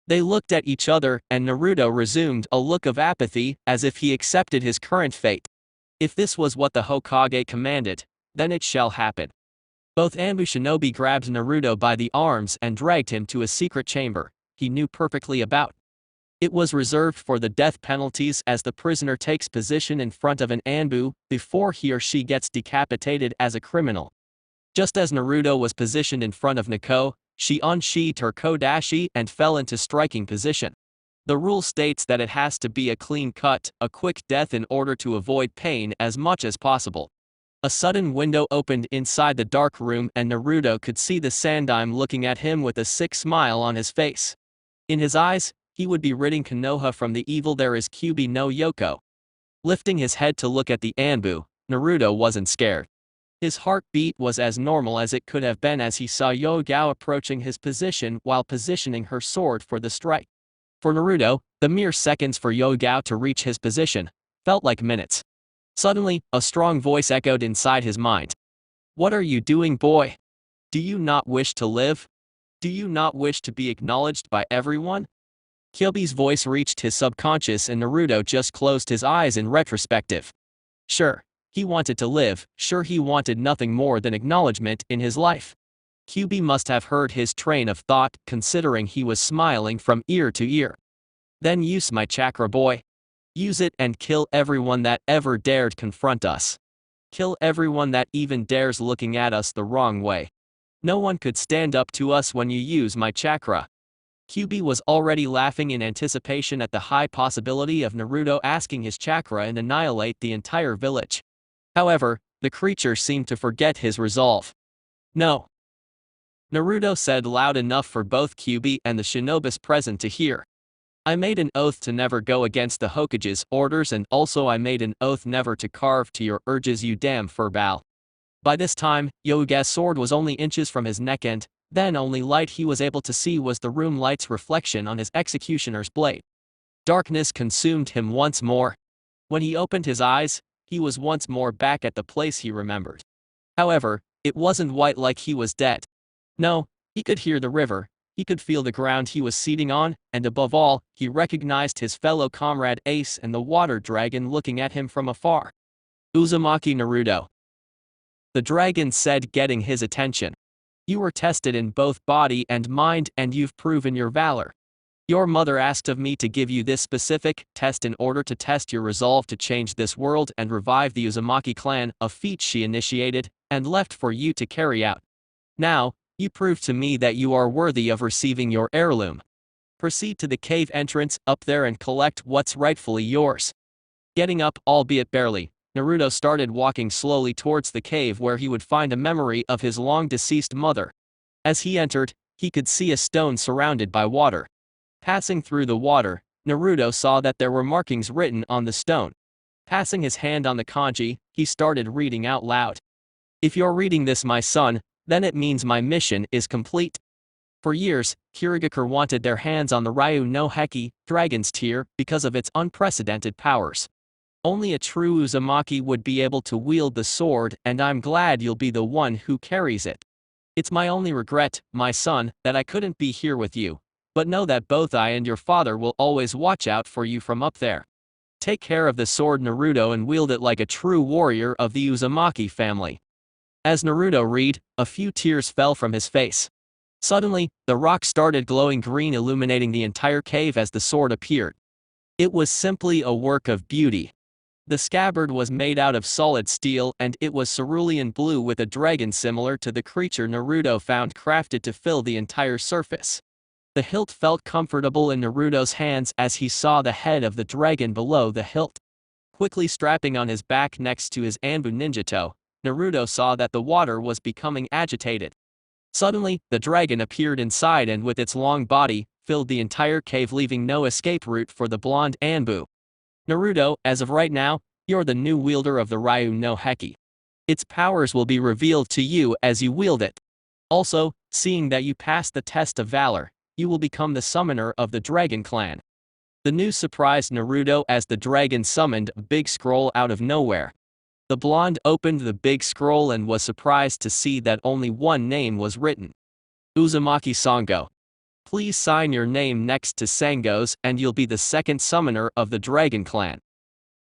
They looked at each other, and Naruto resumed a look of apathy, as if he accepted his current fate. If this was what the Hokage commanded, then it shall happen. Both Anbu shinobi grabbed Naruto by the arms and dragged him to a secret chamber he knew perfectly about. It was reserved for the death penalties, as the prisoner takes position in front of an Anbu before he or she gets decapitated as a criminal. Just as Naruto was positioned in front of Nico, she unsheathed her kodashi and fell into striking position. The rule states that it has to be a clean cut, a quick death in order to avoid pain as much as possible. A sudden window opened inside the dark room, and Naruto could see the Sandaime looking at him with a sick smile on his face. In his eyes, he would be ridding Konoha from the evil there is Kyuubi no Yoko. Lifting his head to look at the Anbu, Naruto wasn't scared. His heartbeat was as normal as it could have been as he saw Yogao approaching his position while positioning her sword for the strike. For Naruto, the mere seconds for Yogao to reach his position felt like minutes. Suddenly, a strong voice echoed inside his mind. "What are you doing, boy? Do you not wish to live? Do you not wish to be acknowledged by everyone?" Kyuubi's voice reached his subconscious, and Naruto just closed his eyes in retrospective. Sure, he wanted to live, sure he wanted nothing more than acknowledgement in his life. Kyuubi must have heard his train of thought, considering he was smiling from ear to ear. "Then use my chakra, boy. Use it and kill everyone that ever dared confront us. Kill everyone that even dares looking at us the wrong way. No one could stand up to us when you use my chakra." Kyuubi was already laughing in anticipation at the high possibility of Naruto asking his chakra and annihilate the entire village. However, the creature seemed to forget his resolve. "No," Naruto said loud enough for both Kyuubi and the shinobis present to hear. "I made an oath to never go against the Hokage's orders, and also I made an oath never to carve to your urges, you damn furball." By this time, Yoga's sword was only inches from his neck, and then only light he was able to see was the room light's reflection on his executioner's blade. Darkness consumed him once more. When he opened his eyes, he was once more back at the place he remembered. However, it wasn't white like he was dead. No, he could hear the river, he could feel the ground he was seating on, and above all, he recognized his fellow comrade Ace and the water dragon looking at him from afar. "Uzumaki Naruto," the dragon said, getting his attention. "You were tested in both body and mind, and you've proven your valor. Your mother asked of me to give you this specific test in order to test your resolve to change this world and revive the Uzumaki clan, a feat she initiated and left for you to carry out. Now, you prove to me that you are worthy of receiving your heirloom. Proceed to the cave entrance up there and collect what's rightfully yours." Getting up, albeit barely, Naruto started walking slowly towards the cave where he would find a memory of his long-deceased mother. As he entered, he could see a stone surrounded by water. Passing through the water, Naruto saw that there were markings written on the stone. Passing his hand on the kanji, he started reading out loud. "If you're reading this, my son, then it means my mission is complete." For years, Kirigakure wanted their hands on the Ryu no Heki, Dragon's Tear, because of its unprecedented powers. Only a true Uzumaki would be able to wield the sword, and I'm glad you'll be the one who carries it. It's my only regret, my son, that I couldn't be here with you, but know that both I and your father will always watch out for you from up there. Take care of the sword, Naruto, and wield it like a true warrior of the Uzumaki family." As Naruto read, a few tears fell from his face. Suddenly, the rock started glowing green, illuminating the entire cave as the sword appeared. It was simply a work of beauty. The scabbard was made out of solid steel, and it was cerulean blue with a dragon similar to the creature Naruto found crafted to fill the entire surface. The hilt felt comfortable in Naruto's hands as he saw the head of the dragon below the hilt. Quickly strapping on his back next to his Anbu ninjato, Naruto saw that the water was becoming agitated. Suddenly, the dragon appeared inside and with its long body, filled the entire cave, leaving no escape route for the blonde Anbu. Naruto, as of right now, you're the new wielder of the Ryu no Heki. Its powers will be revealed to you as you wield it. Also, seeing that you passed the test of valor, you will become the summoner of the Dragon Clan. The news surprised Naruto as the dragon summoned a big scroll out of nowhere. The blonde opened the big scroll and was surprised to see that only one name was written. Uzumaki Sango. Please sign your name next to Sango's and you'll be the second summoner of the Dragon Clan.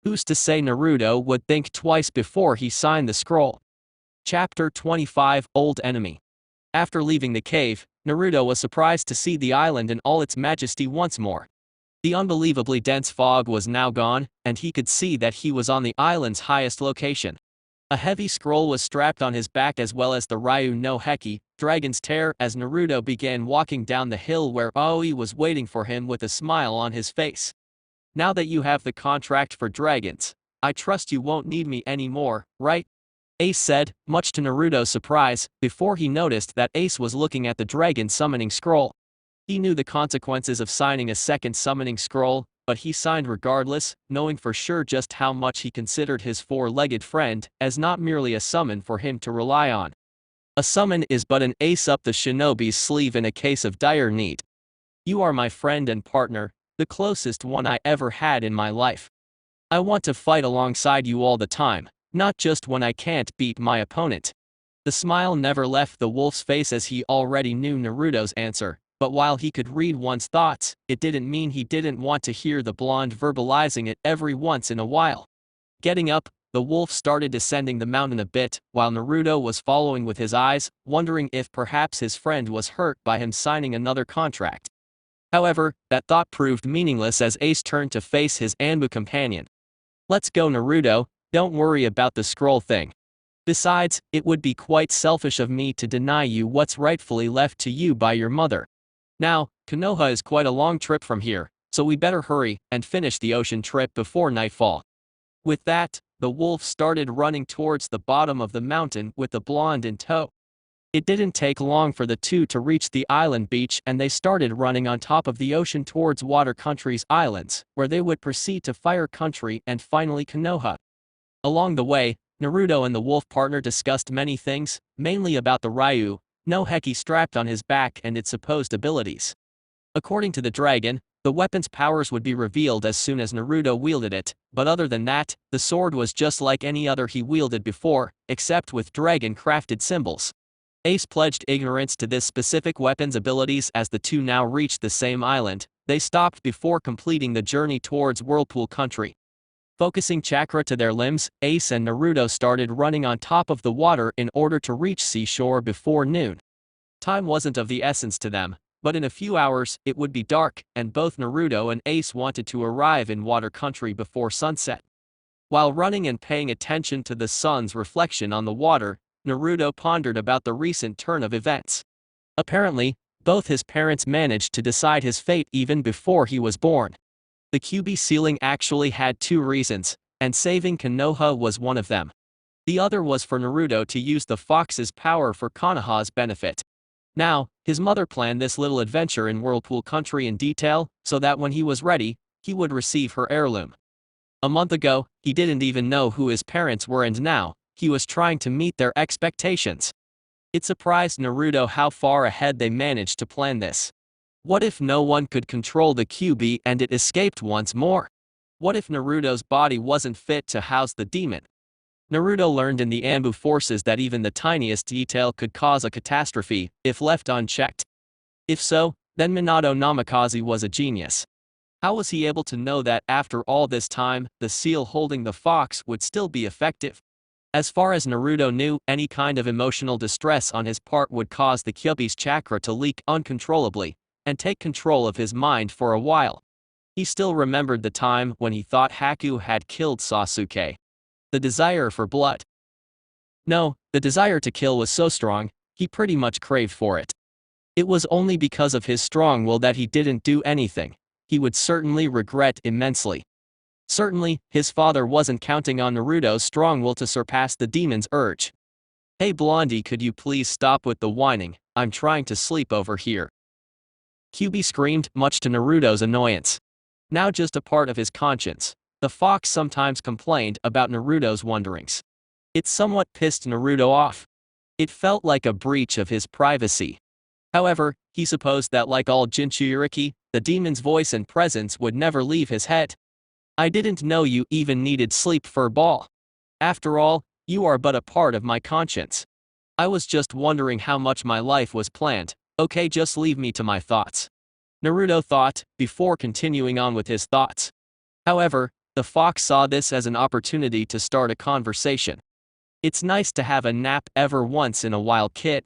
Who's to say Naruto would think twice before he signed the scroll? Chapter 25 Old Enemy. After leaving the cave, Naruto was surprised to see the island in all its majesty once more. The unbelievably dense fog was now gone, and he could see that he was on the island's highest location. A heavy scroll was strapped on his back as well as the Ryu no Heki, Dragon's Tear, as Naruto began walking down the hill where Aoi was waiting for him with a smile on his face. Now that you have the contract for dragons, I trust you won't need me anymore, right? Ace said, much to Naruto's surprise, before he noticed that Ace was looking at the dragon summoning scroll. He knew the consequences of signing a second summoning scroll, but he signed regardless, knowing for sure just how much he considered his four-legged friend as not merely a summon for him to rely on. A summon is but an ace up the shinobi's sleeve in a case of dire need. You are my friend and partner, the closest one I ever had in my life. I want to fight alongside you all the time, not just when I can't beat my opponent. The smile never left the wolf's face as he already knew Naruto's answer. But while he could read one's thoughts, it didn't mean he didn't want to hear the blonde verbalizing it every once in a while. Getting up, the wolf started descending the mountain a bit, while Naruto was following with his eyes, wondering if perhaps his friend was hurt by him signing another contract. However, that thought proved meaningless as Ace turned to face his Anbu companion. Let's go, Naruto, don't worry about the scroll thing. Besides, it would be quite selfish of me to deny you what's rightfully left to you by your mother. Now, Konoha is quite a long trip from here, so we better hurry and finish the ocean trip before nightfall. With that, the wolf started running towards the bottom of the mountain with the blonde in tow. It didn't take long for the two to reach the island beach and they started running on top of the ocean towards Water Country's islands, where they would proceed to Fire Country and finally Konoha. Along the way, Naruto and the wolf partner discussed many things, mainly about the Ryu no Heki strapped on his back and its supposed abilities. According to the dragon, the weapon's powers would be revealed as soon as Naruto wielded it, but other than that, the sword was just like any other he wielded before, except with dragon-crafted symbols. Ace pledged ignorance to this specific weapon's abilities as the two now reached the same island. They stopped before completing the journey towards Whirlpool Country. Focusing chakra to their limbs, Ace and Naruto started running on top of the water in order to reach seashore before noon. Time wasn't of the essence to them, but in a few hours it would be dark, and both Naruto and Ace wanted to arrive in Water Country before sunset. While running and paying attention to the sun's reflection on the water, Naruto pondered about the recent turn of events. Apparently, both his parents managed to decide his fate even before he was born. The QB sealing actually had two reasons, and saving Konoha was one of them. The other was for Naruto to use the fox's power for Konoha's benefit. Now, his mother planned this little adventure in Whirlpool Country in detail, so that when he was ready, he would receive her heirloom. A month ago, he didn't even know who his parents were and now, he was trying to meet their expectations. It surprised Naruto how far ahead they managed to plan this. What if no one could control the QB and it escaped once more? What if Naruto's body wasn't fit to house the demon? Naruto learned in the Anbu forces that even the tiniest detail could cause a catastrophe if left unchecked. If so, then Minato Namikaze was a genius. How was he able to know that after all this time, the seal holding the fox would still be effective? As far as Naruto knew, any kind of emotional distress on his part would cause the Kyuubi's chakra to leak uncontrollably and take control of his mind for a while. He still remembered the time when he thought Haku had killed Sasuke. The desire for blood. No, the desire to kill was so strong, he pretty much craved for it. It was only because of his strong will that he didn't do anything. He would certainly regret immensely. Certainly, his father wasn't counting on Naruto's strong will to surpass the demon's urge. "Hey Blondie, could you please stop with the whining? I'm trying to sleep over here," Kyuubi screamed, much to Naruto's annoyance. Now just a part of his conscience, the fox sometimes complained about Naruto's wanderings. It somewhat pissed Naruto off. It felt like a breach of his privacy. However, he supposed that like all Jinchuriki, the demon's voice and presence would never leave his head. "I didn't know you even needed sleep, furball. After all, you are but a part of my conscience. I was just wondering how much my life was planned. Okay, just leave me to my thoughts," Naruto thought, before continuing on with his thoughts. However, the fox saw this as an opportunity to start a conversation. "It's nice to have a nap every once in a while, kid.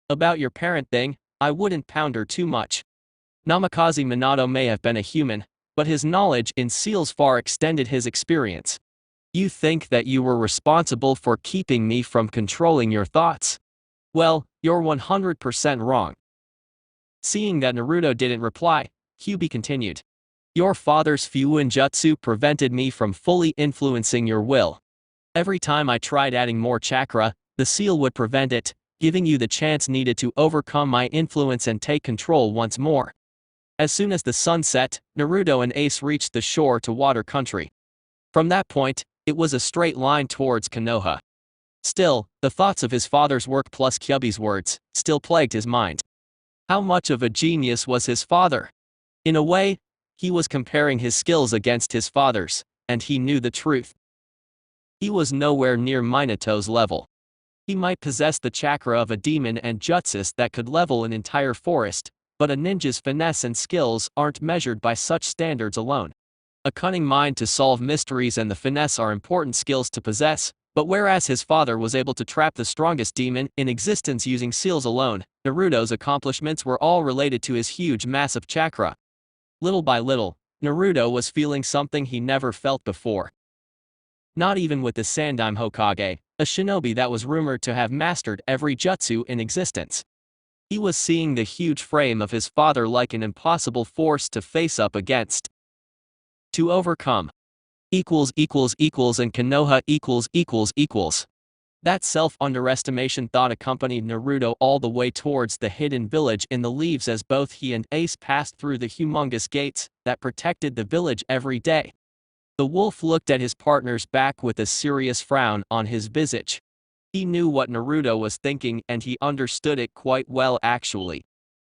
About your parent thing, I wouldn't pound her too much. Namikaze Minato may have been a human, but his knowledge in seals far extended his experience. You think that you were responsible for keeping me from controlling your thoughts? Well, you're 100% wrong." Seeing that Naruto didn't reply, Kyuubi continued. "Your father's Fuinjutsu prevented me from fully influencing your will. Every time I tried adding more chakra, the seal would prevent it, giving you the chance needed to overcome my influence and take control once more." As soon as the sun set, Naruto and Ace reached the shore to Water Country. From that point, it was a straight line towards Konoha. Still, the thoughts of his father's work plus Kyuubi's words still plagued his mind. How much of a genius was his father? In a way, he was comparing his skills against his father's, and he knew the truth. He was nowhere near Minato's level. He might possess the chakra of a demon and jutsus that could level an entire forest, but a ninja's finesse and skills aren't measured by such standards alone. A cunning mind to solve mysteries and the finesse are important skills to possess, but whereas his father was able to trap the strongest demon in existence using seals alone, Naruto's accomplishments were all related to his huge massive chakra. Little by little, Naruto was feeling something he never felt before. Not even with the Sandaime Hokage, a shinobi that was rumored to have mastered every jutsu in existence. He was seeing the huge frame of his father like an impossible force to face up against. To overcome. And Konoha . That self-underestimation thought accompanied Naruto all the way towards the hidden village in the leaves as both he and Ace passed through the humongous gates that protected the village every day. The wolf looked at his partner's back with a serious frown on his visage. He knew what Naruto was thinking and he understood it quite well actually.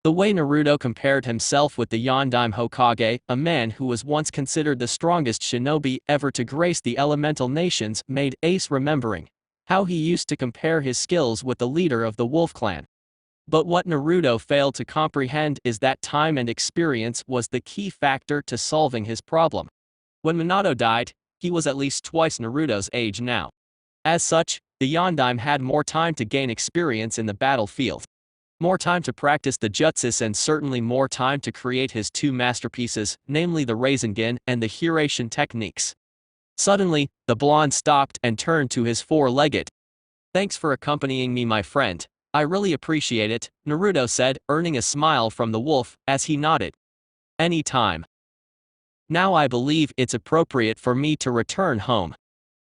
The way Naruto compared himself with the Yondaime Hokage, a man who was once considered the strongest shinobi ever to grace the elemental nations, made Ace remembering how he used to compare his skills with the leader of the Wolf Clan. But what Naruto failed to comprehend is that time and experience was the key factor to solving his problem. When Minato died, he was at least twice Naruto's age now. As such, the Yondaime had more time to gain experience in the battlefield. More time to practice the jutsus and certainly more time to create his two masterpieces, namely the Rasengan and the Hiraishin techniques. Suddenly, the blonde stopped and turned to his four-legged. "Thanks for accompanying me, my friend. I really appreciate it," Naruto said, earning a smile from the wolf as he nodded. "Any time. Now I believe it's appropriate for me to return home.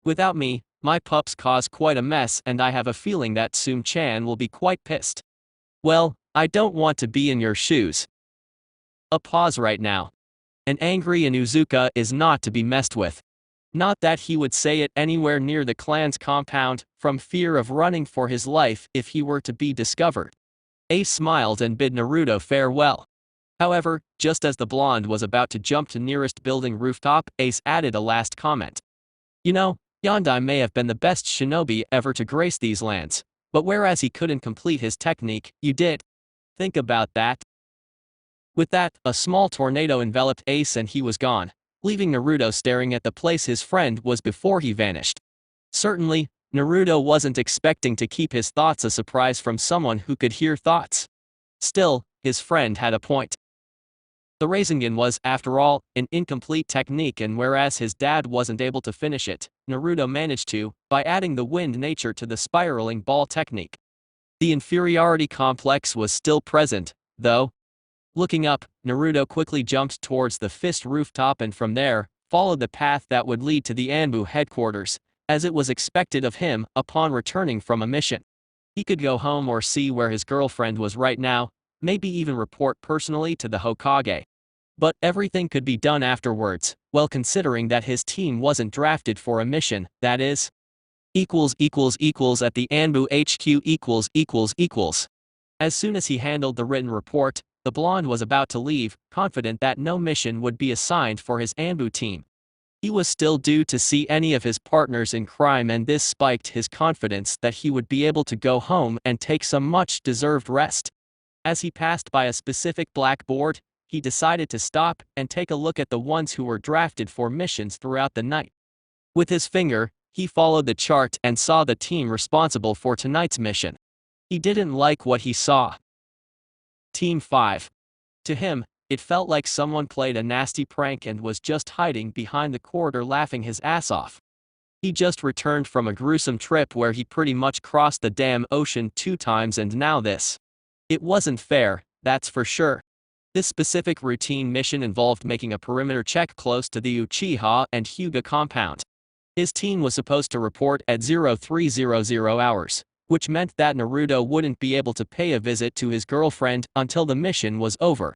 Without me, my pups cause quite a mess and I have a feeling that Sum-chan will be quite pissed. Well, I don't want to be in your shoes." A pause right now. An angry Inuzuka is not to be messed with. Not that he would say it anywhere near the clan's compound, from fear of running for his life if he were to be discovered. Ace smiled and bid Naruto farewell. However, just as the blonde was about to jump to nearest building rooftop, Ace added a last comment. "You know, Yondaime may have been the best shinobi ever to grace these lands, but whereas he couldn't complete his technique, you did. Think about that." With that, a small tornado enveloped Ace and he was gone, leaving Naruto staring at the place his friend was before he vanished. Certainly, Naruto wasn't expecting to keep his thoughts a surprise from someone who could hear thoughts. Still, his friend had a point. The Rasengan was, after all, an incomplete technique and whereas his dad wasn't able to finish it, Naruto managed to, by adding the wind nature to the spiraling ball technique. The inferiority complex was still present, though. Looking up, Naruto quickly jumped towards the fist rooftop and from there, followed the path that would lead to the Anbu headquarters, as it was expected of him upon returning from a mission. He could go home or see where his girlfriend was right now, maybe even report personally to the Hokage. But everything could be done afterwards, well considering that his team wasn't drafted for a mission, that is. At the Anbu HQ . As soon as he handled the written report, the blonde was about to leave, confident that no mission would be assigned for his Anbu team. He was still due to see any of his partners in crime, and this spiked his confidence that he would be able to go home and take some much-deserved rest. As he passed by a specific blackboard, he decided to stop and take a look at the ones who were drafted for missions throughout the night. With his finger, he followed the chart and saw the team responsible for tonight's mission. He didn't like what he saw. Team 5. To him, it felt like someone played a nasty prank and was just hiding behind the corridor laughing his ass off. He just returned from a gruesome trip where he pretty much crossed the damn ocean 2 times, and now this. It wasn't fair, that's for sure. This specific routine mission involved making a perimeter check close to the Uchiha and Hyuga compound. His team was supposed to report at 0300 hours, which meant that Naruto wouldn't be able to pay a visit to his girlfriend until the mission was over.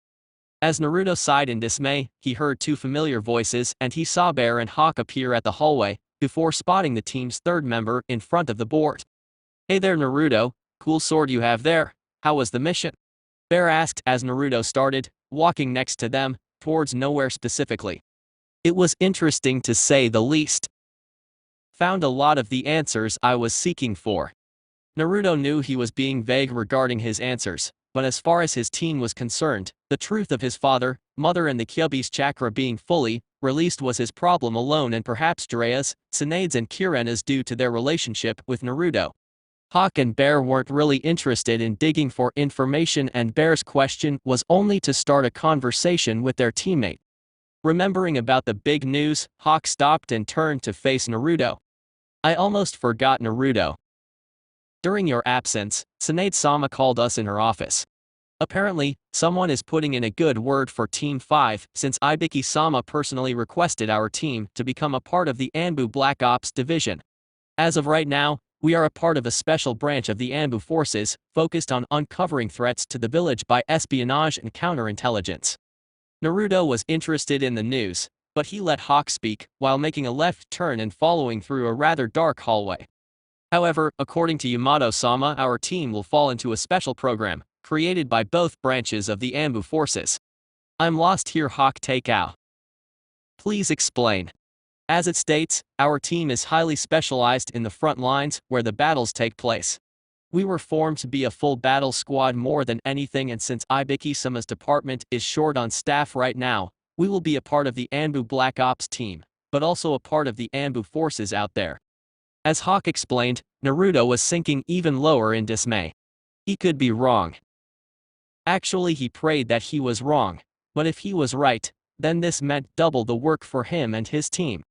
As Naruto sighed in dismay, he heard 2 familiar voices and he saw Bear and Hawk appear at the hallway, before spotting the team's 3rd member in front of the board. "Hey there Naruto, cool sword you have there, how was the mission?" Bear asked as Naruto started, walking next to them, towards nowhere specifically. "It was interesting to say the least. Found a lot of the answers I was seeking for." Naruto knew he was being vague regarding his answers, but as far as his team was concerned, the truth of his father, mother and the Kyuubi's chakra being fully released was his problem alone, and perhaps Jiraiya's, Tsunade's and Kurena's due to their relationship with Naruto. Hawk and Bear weren't really interested in digging for information, and Bear's question was only to start a conversation with their teammate. Remembering about the big news, Hawk stopped and turned to face Naruto. "I almost forgot Naruto. During your absence, Tsunade-sama called us in her office. Apparently, someone is putting in a good word for Team 5 since Ibiki-sama personally requested our team to become a part of the Anbu Black Ops division. As of right now, we are a part of a special branch of the Anbu forces, focused on uncovering threats to the village by espionage and counterintelligence." Naruto was interested in the news, but he let Hawk speak while making a left turn and following through a rather dark hallway. "However, according to Yamato-sama, our team will fall into a special program, created by both branches of the Anbu forces. I'm lost here." Hawk take out. "Please explain." As it states, our team is highly specialized in the front lines where the battles take place. We were formed to be a full battle squad more than anything, and since Ibiki-sama's department is short on staff right now, we will be a part of the Anbu Black Ops team, but also a part of the Anbu forces out there. As Hawk explained, Naruto was sinking even lower in dismay. He could be wrong. Actually, he prayed that he was wrong, but if he was right, then this meant double the work for him and his team.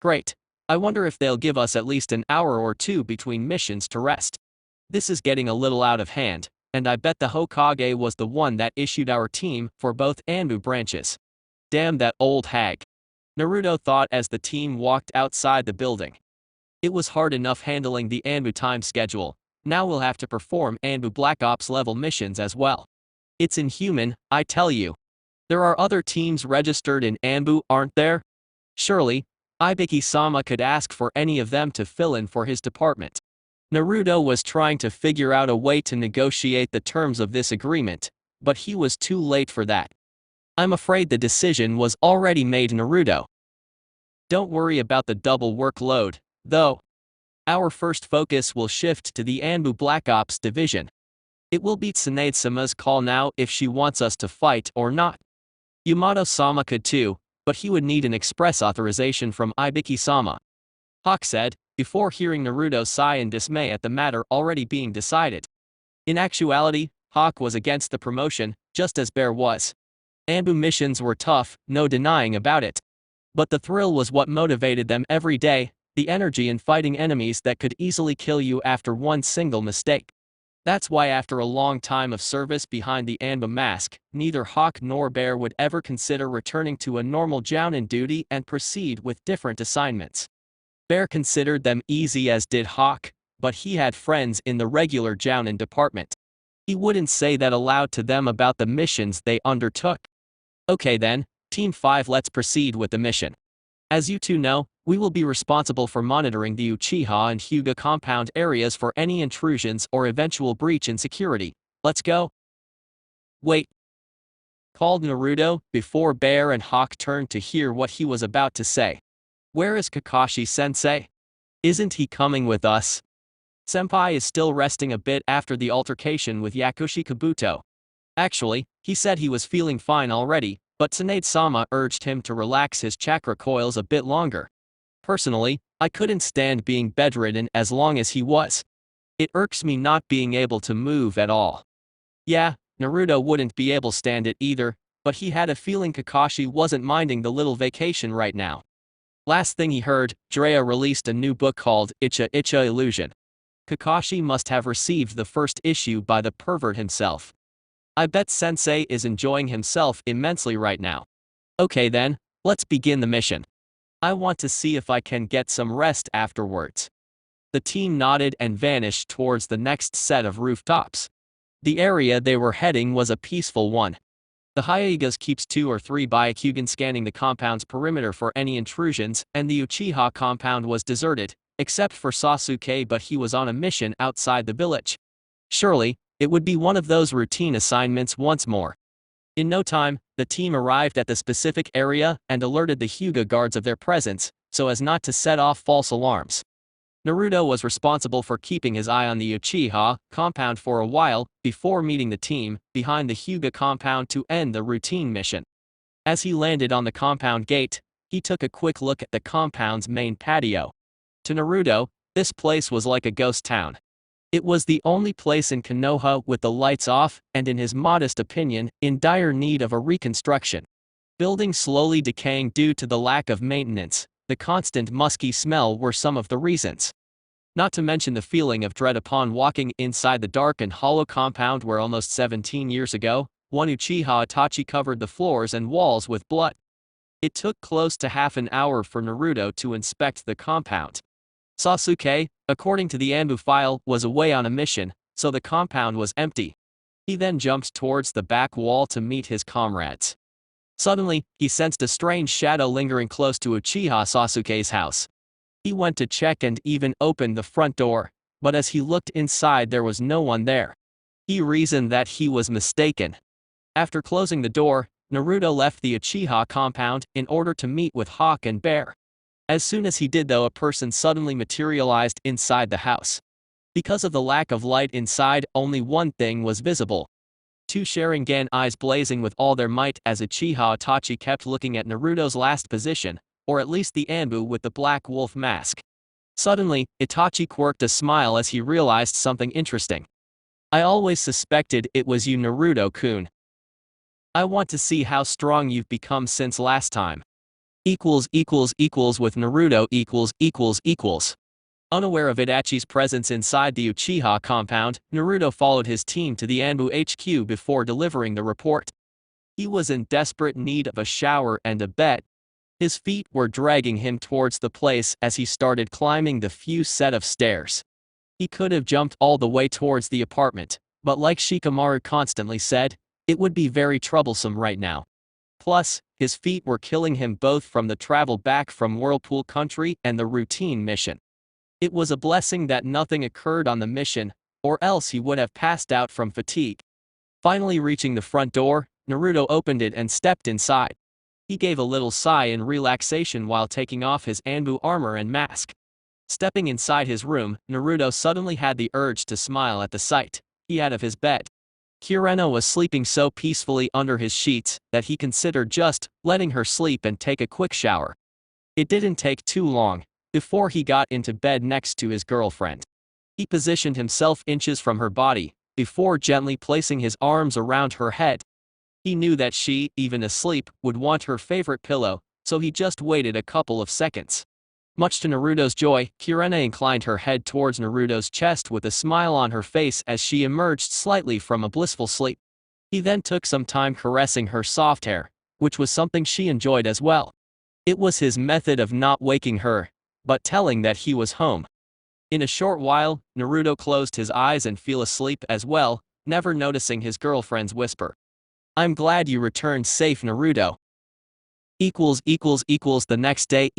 Great. I wonder if they'll give us at least an hour or 2 between missions to rest. This is getting a little out of hand, and I bet the Hokage was the one that issued our team for both Anbu branches. Damn that old hag. Naruto thought as the team walked outside the building. It was hard enough handling the Anbu time schedule, now we'll have to perform Anbu Black Ops level missions as well. It's inhuman, I tell you. There are other teams registered in Anbu, aren't there? Surely, Ibiki-sama could ask for any of them to fill in for his department. Naruto was trying to figure out a way to negotiate the terms of this agreement, but he was too late for that. I'm afraid the decision was already made. Naruto. Don't worry about the double workload, though. Our first focus will shift to the Anbu Black Ops division. It will be Tsunade-sama's call now if she wants us to fight or not. Yamato-sama could too, but he would need an express authorization from Ibiki-sama. Hawk said, before hearing Naruto sigh in dismay at the matter already being decided. In actuality, Hawk was against the promotion, just as Bear was. Anbu missions were tough, no denying about it. But the thrill was what motivated them every day, the energy in fighting enemies that could easily kill you after one single mistake. That's why after a long time of service behind the Anbu mask, neither Hawk nor Bear would ever consider returning to a normal jounin duty and proceed with different assignments. Bear considered them easy as did Hawk, but he had friends in the regular jounin department. He wouldn't say that aloud to them about the missions they undertook. Okay then, Team 5, let's proceed with the mission. As you two know, we will be responsible for monitoring the Uchiha and Hyuga compound areas for any intrusions or eventual breach in security. Let's go. Wait, called Naruto, before Bear and Hawk turned to hear what he was about to say. Where is Kakashi-sensei? Isn't he coming with us? Senpai is still resting a bit after the altercation with Yakushi Kabuto. Actually, he said he was feeling fine already, but Tsunade-sama urged him to relax his chakra coils a bit longer. Personally, I couldn't stand being bedridden as long as he was. It irks me not being able to move at all. Yeah, Naruto wouldn't be able to stand it either, but he had a feeling Kakashi wasn't minding the little vacation right now. Last thing he heard, Jiraiya released a new book called Uchiha Illusion. Kakashi must have received the first issue by the pervert himself. I bet Sensei is enjoying himself immensely right now. Okay then, let's begin the mission. I want to see if I can get some rest afterwards. The team nodded and vanished towards the next set of rooftops. The area they were heading was a peaceful one. The Hyugas keeps 2 or 3 Byakugan scanning the compound's perimeter for any intrusions, and the Uchiha compound was deserted, except for Sasuke, but he was on a mission outside the village. Surely, it would be one of those routine assignments once more. In no time, the team arrived at the specific area and alerted the Hyuga guards of their presence, so as not to set off false alarms. Naruto was responsible for keeping his eye on the Uchiha compound for a while before meeting the team behind the Hyuga compound to end the routine mission. As he landed on the compound gate, he took a quick look at the compound's main patio. To Naruto, this place was like a ghost town. It was the only place in Konoha with the lights off and, in his modest opinion, in dire need of a reconstruction. Buildings slowly decaying due to the lack of maintenance, the constant musky smell were some of the reasons. Not to mention the feeling of dread upon walking inside the dark and hollow compound where almost 17 years ago, one Uchiha Itachi covered the floors and walls with blood. It took close to half an hour for Naruto to inspect the compound. Sasuke, according to the Anbu file, was away on a mission, so the compound was empty. He then jumped towards the back wall to meet his comrades. Suddenly, he sensed a strange shadow lingering close to Uchiha Sasuke's house. He went to check and even opened the front door, but as he looked inside there was no one there. He reasoned that he was mistaken. After closing the door, Naruto left the Uchiha compound in order to meet with Hawk and Bear. As soon as he did though, a person suddenly materialized inside the house. Because of the lack of light inside, only one thing was visible. 2 Sharingan eyes blazing with all their might as Uchiha Itachi kept looking at Naruto's last position, or at least the Anbu with the black wolf mask. Suddenly, Itachi quirked a smile as he realized something interesting. I always suspected it was you, Naruto-kun. I want to see how strong you've become since last time. With Naruto . Unaware of Itachi's presence inside the Uchiha compound, Naruto followed his team to the Anbu HQ before delivering the report. He was in desperate need of a shower and a bed. His feet were dragging him towards the place as he started climbing the few set of stairs. He could have jumped all the way towards the apartment, but like Shikamaru constantly said, it would be very troublesome right now. Plus, his feet were killing him both from the travel back from Whirlpool Country and the routine mission. It was a blessing that nothing occurred on the mission, or else he would have passed out from fatigue. Finally reaching the front door, Naruto opened it and stepped inside. He gave a little sigh in relaxation while taking off his Anbu armor and mask. Stepping inside his room, Naruto suddenly had the urge to smile at the sight he had of his bed. Kurenai was sleeping so peacefully under his sheets that he considered just letting her sleep and take a quick shower. It didn't take too long before he got into bed next to his girlfriend. He positioned himself inches from her body before gently placing his arms around her head. He knew that she, even asleep, would want her favorite pillow, so he just waited a couple of seconds. Much to Naruto's joy, Kurenai inclined her head towards Naruto's chest with a smile on her face as she emerged slightly from a blissful sleep. He then took some time caressing her soft hair, which was something she enjoyed as well. It was his method of not waking her, but telling that he was home. In a short while, Naruto closed his eyes and fell asleep as well, never noticing his girlfriend's whisper. "I'm glad you returned safe, Naruto." The next day.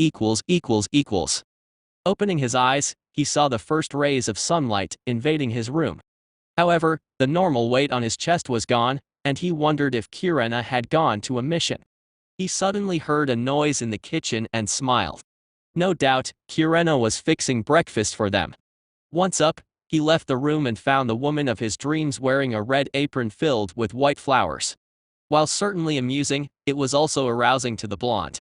Opening his eyes, he saw the first rays of sunlight invading his room. However, the normal weight on his chest was gone, and he wondered if Kurenai had gone to a mission. He suddenly heard a noise in the kitchen and smiled. No doubt, Kurenai was fixing breakfast for them. Once up, he left the room and found the woman of his dreams wearing a red apron filled with white flowers. While certainly amusing, it was also arousing to the blonde.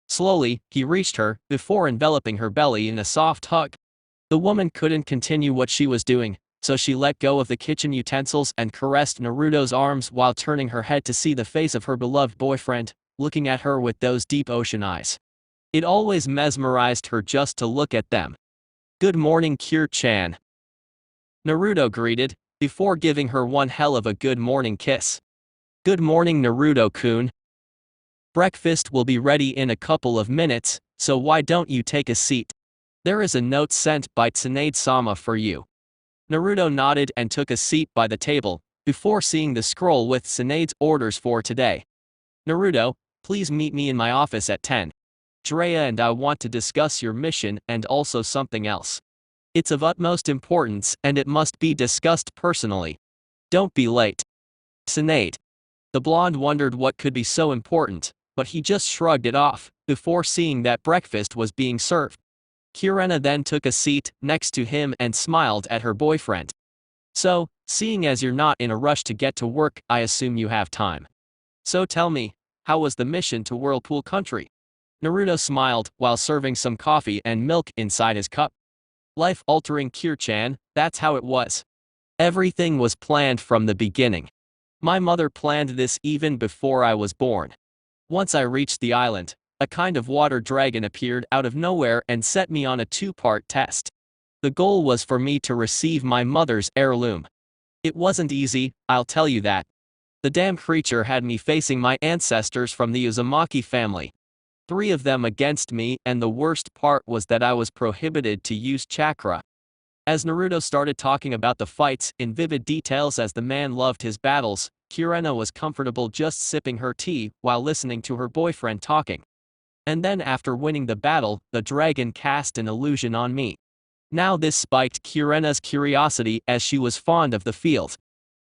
Slowly, he reached her, before enveloping her belly in a soft hug. The woman couldn't continue what she was doing, so she let go of the kitchen utensils and caressed Naruto's arms while turning her head to see the face of her beloved boyfriend, looking at her with those deep ocean eyes. It always mesmerized her just to look at them. "Good morning, Kure-chan," Naruto greeted, before giving her one hell of a good morning kiss. "Good morning, Naruto-kun. Breakfast will be ready in a couple of minutes, so why don't you take a seat? There is a note sent by Tsunade-sama for you." Naruto nodded and took a seat by the table, before seeing the scroll with Tsunade's orders for today. "Naruto, please meet me in my office at 10. Jiraiya and I want to discuss your mission and also something else. It's of utmost importance and it must be discussed personally. Don't be late." Tsunade. The blonde wondered what could be so important, but he just shrugged it off, before seeing that breakfast was being served. Kurenai then took a seat next to him and smiled at her boyfriend. "So, seeing as you're not in a rush to get to work, I assume you have time. So tell me, how was the mission to Whirlpool Country?" Naruto smiled while serving some coffee and milk inside his cup. "Life-altering, Kure-chan, that's how it was. Everything was planned from the beginning. My mother planned this even before I was born. Once I reached the island, a kind of water dragon appeared out of nowhere and set me on a two-part test. The goal was for me to receive my mother's heirloom. It wasn't easy, I'll tell you that. The damn creature had me facing my ancestors from the Uzumaki family. 3 of them against me, and the worst part was that I was prohibited to use chakra." As Naruto started talking about the fights in vivid details as the man loved his battles, Kurenai was comfortable just sipping her tea while listening to her boyfriend talking. "And then after winning the battle, the dragon cast an illusion on me." Now this spiked Kurenai's curiosity as she was fond of the field.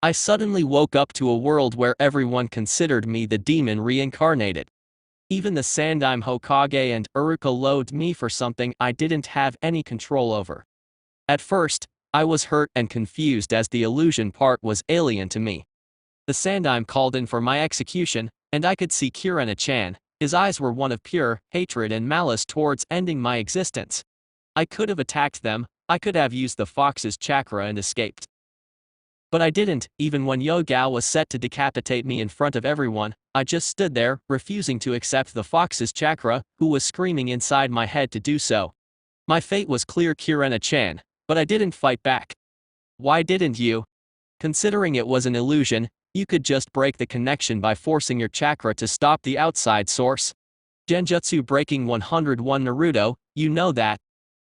"I suddenly woke up to a world where everyone considered me the demon reincarnated. Even the Sandaime Hokage and Uruka loathed me for something I didn't have any control over. At first, I was hurt and confused as the illusion part was alien to me. The Sandaime called in for my execution, and I could see Kurenai-chan, his eyes were one of pure hatred and malice towards ending my existence. I could have attacked them, I could have used the fox's chakra and escaped. But I didn't. Even when Yogao was set to decapitate me in front of everyone, I just stood there, refusing to accept the fox's chakra, who was screaming inside my head to do so. My fate was clear, Kurenai-chan, but I didn't fight back." "Why didn't you? Considering it was an illusion, you could just break the connection by forcing your chakra to stop the outside source. Genjutsu breaking 101 Naruto, you know that."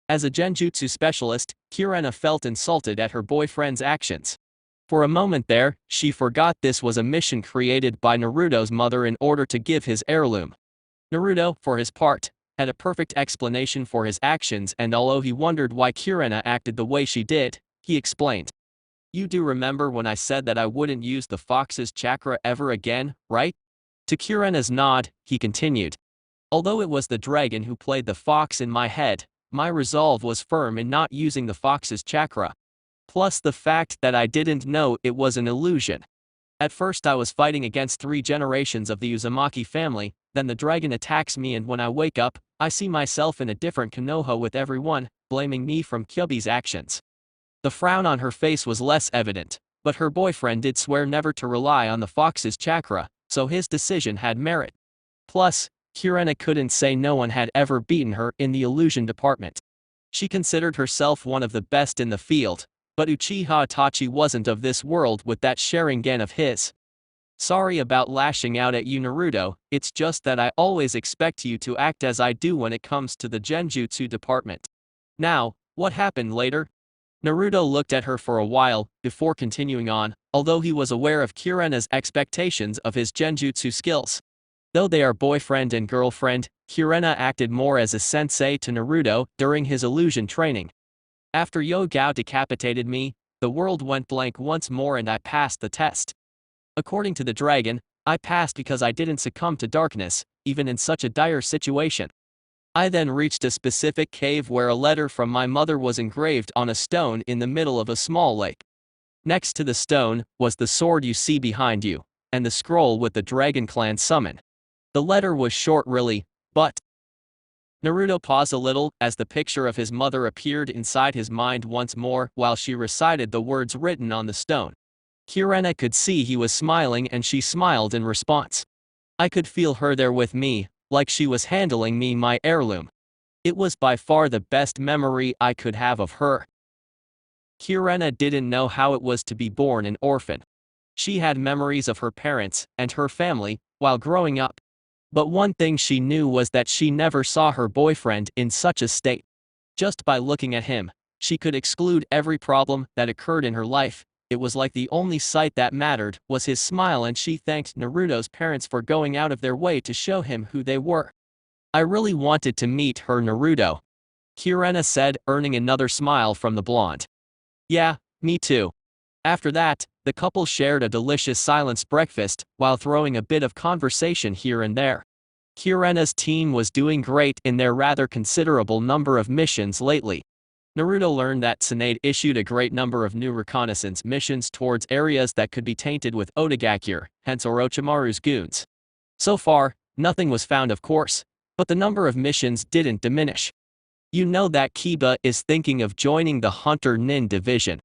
As a genjutsu specialist, Kurenai felt insulted at her boyfriend's actions. For a moment there, she forgot this was a mission created by Naruto's mother in order to give his heirloom. Naruto, for his part, had a perfect explanation for his actions, and although he wondered why Kurenai acted the way she did, he explained. "You do remember when I said that I wouldn't use the fox's chakra ever again, right?" To Kurenai's nod, he continued. "Although it was the dragon who played the fox in my head, my resolve was firm in not using the fox's chakra. Plus the fact that I didn't know it was an illusion. At first I was fighting against 3 generations of the Uzumaki family, then the dragon attacks me, and when I wake up, I see myself in a different Konoha with everyone blaming me from Kyubi's actions." The frown on her face was less evident, but her boyfriend did swear never to rely on the fox's chakra, so his decision had merit. Plus, Kurenai couldn't say no one had ever beaten her in the illusion department. She considered herself one of the best in the field, but Uchiha Itachi wasn't of this world with that Sharingan of his. Sorry about lashing out at you, Naruto, it's just that I always expect you to act as I do when it comes to the genjutsu department. Now, what happened later? Naruto looked at her for a while, before continuing on, although he was aware of Kurena's expectations of his genjutsu skills. Though they are boyfriend and girlfriend, Kurena acted more as a sensei to Naruto during his illusion training. After Yo-Gao decapitated me, the world went blank once more and I passed the test. According to the dragon, I passed because I didn't succumb to darkness, even in such a dire situation. I then reached a specific cave where a letter from my mother was engraved on a stone in the middle of a small lake. Next to the stone was the sword you see behind you, and the scroll with the Dragon Clan summon. The letter was short really, but… Naruto paused a little as the picture of his mother appeared inside his mind once more while she recited the words written on the stone. Kurena could see he was smiling and she smiled in response. I could feel her there with me, like she was handling me my heirloom. It was by far the best memory I could have of her. Kurena didn't know how it was to be born an orphan. She had memories of her parents and her family while growing up. But one thing she knew was that she never saw her boyfriend in such a state. Just by looking at him, she could exclude every problem that occurred in her life. It was like the only sight that mattered was his smile, and she thanked Naruto's parents for going out of their way to show him who they were. I really wanted to meet her, Naruto, Kurena said, earning another smile from the blonde. Yeah, me too. After that, the couple shared a delicious silence breakfast while throwing a bit of conversation here and there. Kurena's team was doing great in their rather considerable number of missions lately. Naruto learned that Tsunade issued a great number of new reconnaissance missions towards areas that could be tainted with Otogakure, hence Orochimaru's goons. So far, nothing was found of course, but the number of missions didn't diminish. You know that Kiba is thinking of joining the Hunter Nin division,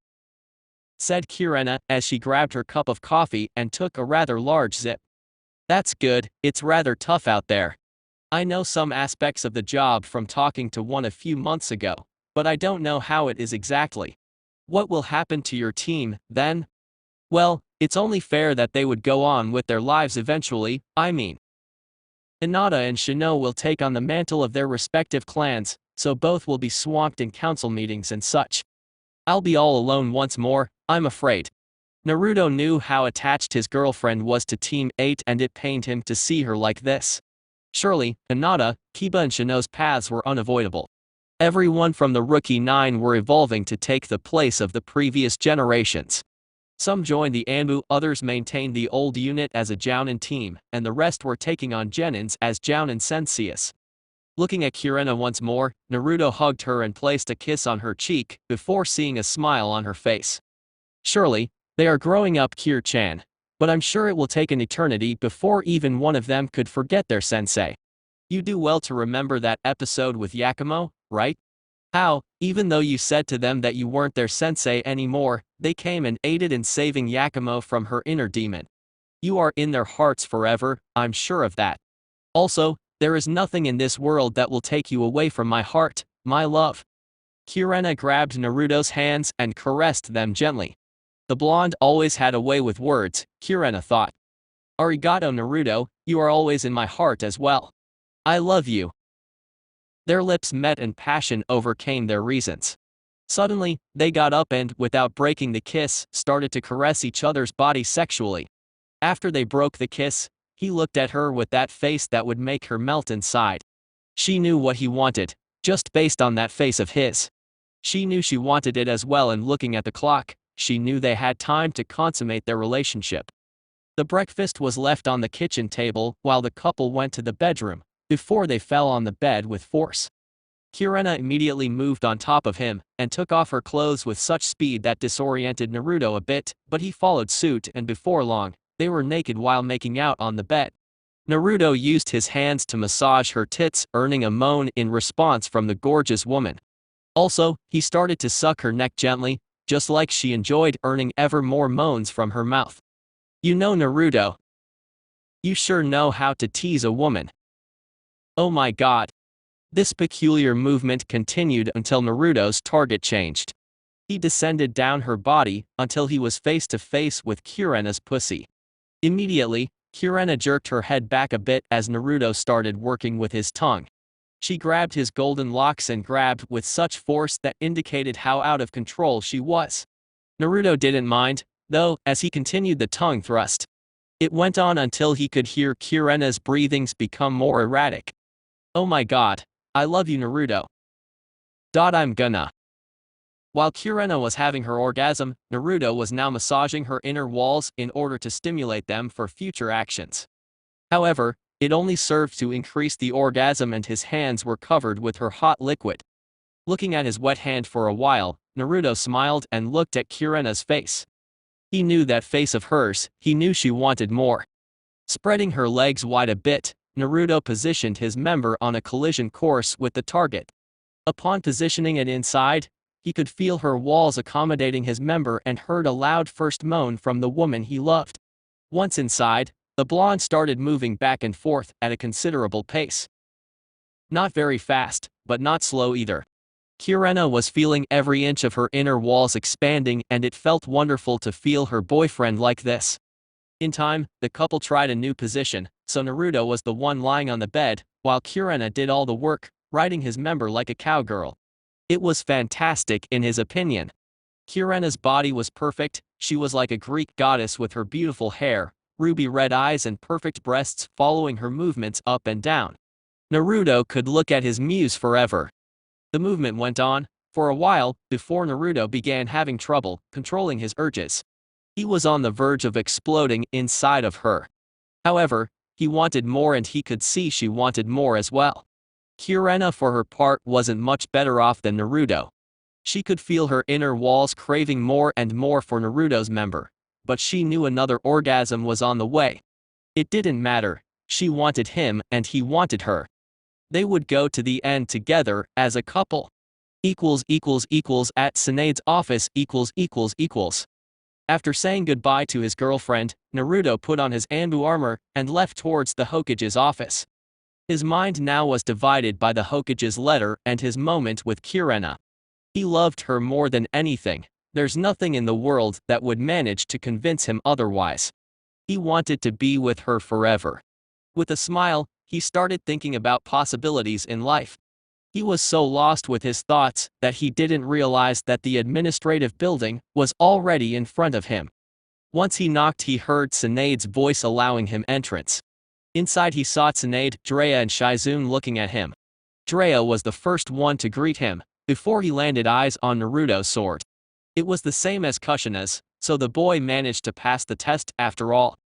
said Kurena as she grabbed her cup of coffee and took a rather large sip. That's good, it's rather tough out there. I know some aspects of the job from talking to one a few months ago, but I don't know how it is exactly. What will happen to your team, then? Well, it's only fair that they would go on with their lives eventually, I mean. Hinata and Shino will take on the mantle of their respective clans, so both will be swamped in council meetings and such. I'll be all alone once more, I'm afraid. Naruto knew how attached his girlfriend was to Team 8 and it pained him to see her like this. Surely, Hinata, Kiba and Shino's paths were unavoidable. Everyone from the Rookie 9 were evolving to take the place of the previous generations. Some joined the Anbu, others maintained the old unit as a Jounin team, and the rest were taking on Genins as Jounin Senseis. Looking at Kurena once more, Naruto hugged her and placed a kiss on her cheek, before seeing a smile on her face. Surely, they are growing up, Kir-chan, but I'm sure it will take an eternity before even one of them could forget their sensei. You do well to remember that episode with Yakumo, right? How, even though you said to them that you weren't their sensei anymore, they came and aided in saving Yakumo from her inner demon. You are in their hearts forever, I'm sure of that. Also, there is nothing in this world that will take you away from my heart, my love. Kurena grabbed Naruto's hands and caressed them gently. The blonde always had a way with words, Kurena thought. Arigato Naruto, you are always in my heart as well. I love you. Their lips met and passion overcame their reasons. Suddenly, they got up and, without breaking the kiss, started to caress each other's bodies sexually. After they broke the kiss, he looked at her with that face that would make her melt inside. She knew what he wanted, just based on that face of his. She knew she wanted it as well, and looking at the clock, she knew they had time to consummate their relationship. The breakfast was left on the kitchen table while the couple went to the bedroom, before they fell on the bed with force. Kurena immediately moved on top of him, and took off her clothes with such speed that disoriented Naruto a bit, but he followed suit, and before long, they were naked while making out on the bed. Naruto used his hands to massage her tits, earning a moan in response from the gorgeous woman. Also, he started to suck her neck gently, just like she enjoyed earning ever more moans from her mouth. You know, Naruto, you sure know how to tease a woman. Oh my god. This peculiar movement continued until Naruto's target changed. He descended down her body until he was face to face with Kurena's pussy. Immediately, Kurena jerked her head back a bit as Naruto started working with his tongue. She grabbed his golden locks and grabbed with such force that indicated how out of control she was. Naruto didn't mind, though, as he continued the tongue thrust. It went on until he could hear Kurena's breathings become more erratic. Oh my god. I love you, Naruto. I'm gonna. While Kurena was having her orgasm, Naruto was now massaging her inner walls in order to stimulate them for future actions. However, it only served to increase the orgasm and his hands were covered with her hot liquid. Looking at his wet hand for a while, Naruto smiled and looked at Kurena's face. He knew that face of hers, he knew she wanted more. Spreading her legs wide a bit, Naruto positioned his member on a collision course with the target. Upon positioning it inside, he could feel her walls accommodating his member and heard a loud first moan from the woman he loved. Once inside, the blonde started moving back and forth at a considerable pace. Not very fast, but not slow either. Kurena was feeling every inch of her inner walls expanding and it felt wonderful to feel her boyfriend like this. In time, the couple tried a new position, so Naruto was the one lying on the bed, while Kurena did all the work, riding his member like a cowgirl. It was fantastic in his opinion. Kurena's body was perfect, she was like a Greek goddess with her beautiful hair, ruby red eyes and perfect breasts following her movements up and down. Naruto could look at his muse forever. The movement went on for a while before Naruto began having trouble controlling his urges. He was on the verge of exploding inside of her. However, he wanted more and he could see she wanted more as well. Kurena for her part wasn't much better off than Naruto. She could feel her inner walls craving more and more for Naruto's member, but she knew another orgasm was on the way. It didn't matter, she wanted him and he wanted her. They would go to the end together as a couple. At Tsunade's office. After saying goodbye to his girlfriend, Naruto put on his Anbu armor and left towards the Hokage's office. His mind now was divided by the Hokage's letter and his moment with Kurena. He loved her more than anything, there's nothing in the world that would manage to convince him otherwise. He wanted to be with her forever. With a smile, he started thinking about possibilities in life. He was so lost with his thoughts that he didn't realize that the administrative building was already in front of him. Once he knocked, he heard Tsunade's voice allowing him entrance. Inside he saw Tsunade, Drea and Shizune looking at him. Drea was the first one to greet him, before he landed eyes on Naruto's sword. It was the same as Kushina's, so the boy managed to pass the test after all.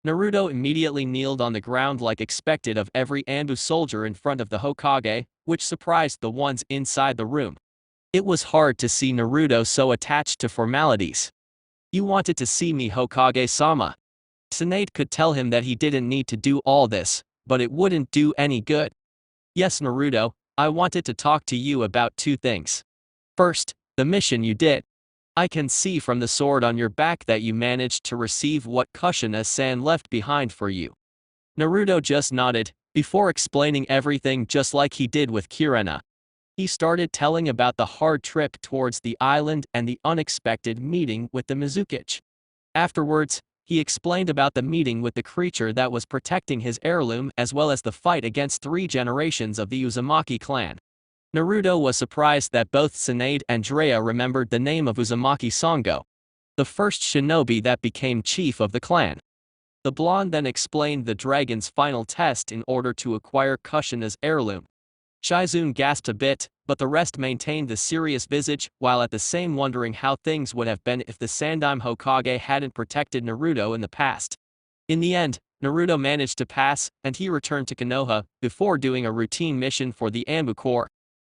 Naruto immediately kneeled on the ground like expected of every Anbu soldier in front of the Hokage, which surprised the ones inside the room. It was hard to see Naruto so attached to formalities. You wanted to see me, Hokage-sama. Tsunade could tell him that he didn't need to do all this, but it wouldn't do any good. Yes, Naruto, I wanted to talk to you about two things. First, the mission you did. I can see from the sword on your back that you managed to receive what Kushina-san left behind for you. Naruto just nodded, before explaining everything just like he did with Kurena. He started telling about the hard trip towards the island and the unexpected meeting with the Mizukage. Afterwards, he explained about the meeting with the creature that was protecting his heirloom as well as the fight against 3 generations of the Uzumaki clan. Naruto was surprised that both Tsunade and Drea remembered the name of Uzumaki Sango, the first shinobi that became chief of the clan. The blonde then explained the dragon's final test in order to acquire Kushina's heirloom. Shizune gasped a bit, but the rest maintained the serious visage while at the same wondering how things would have been if the Sandaime Hokage hadn't protected Naruto in the past. In the end, Naruto managed to pass, and he returned to Konoha before doing a routine mission for the Anbu Corps.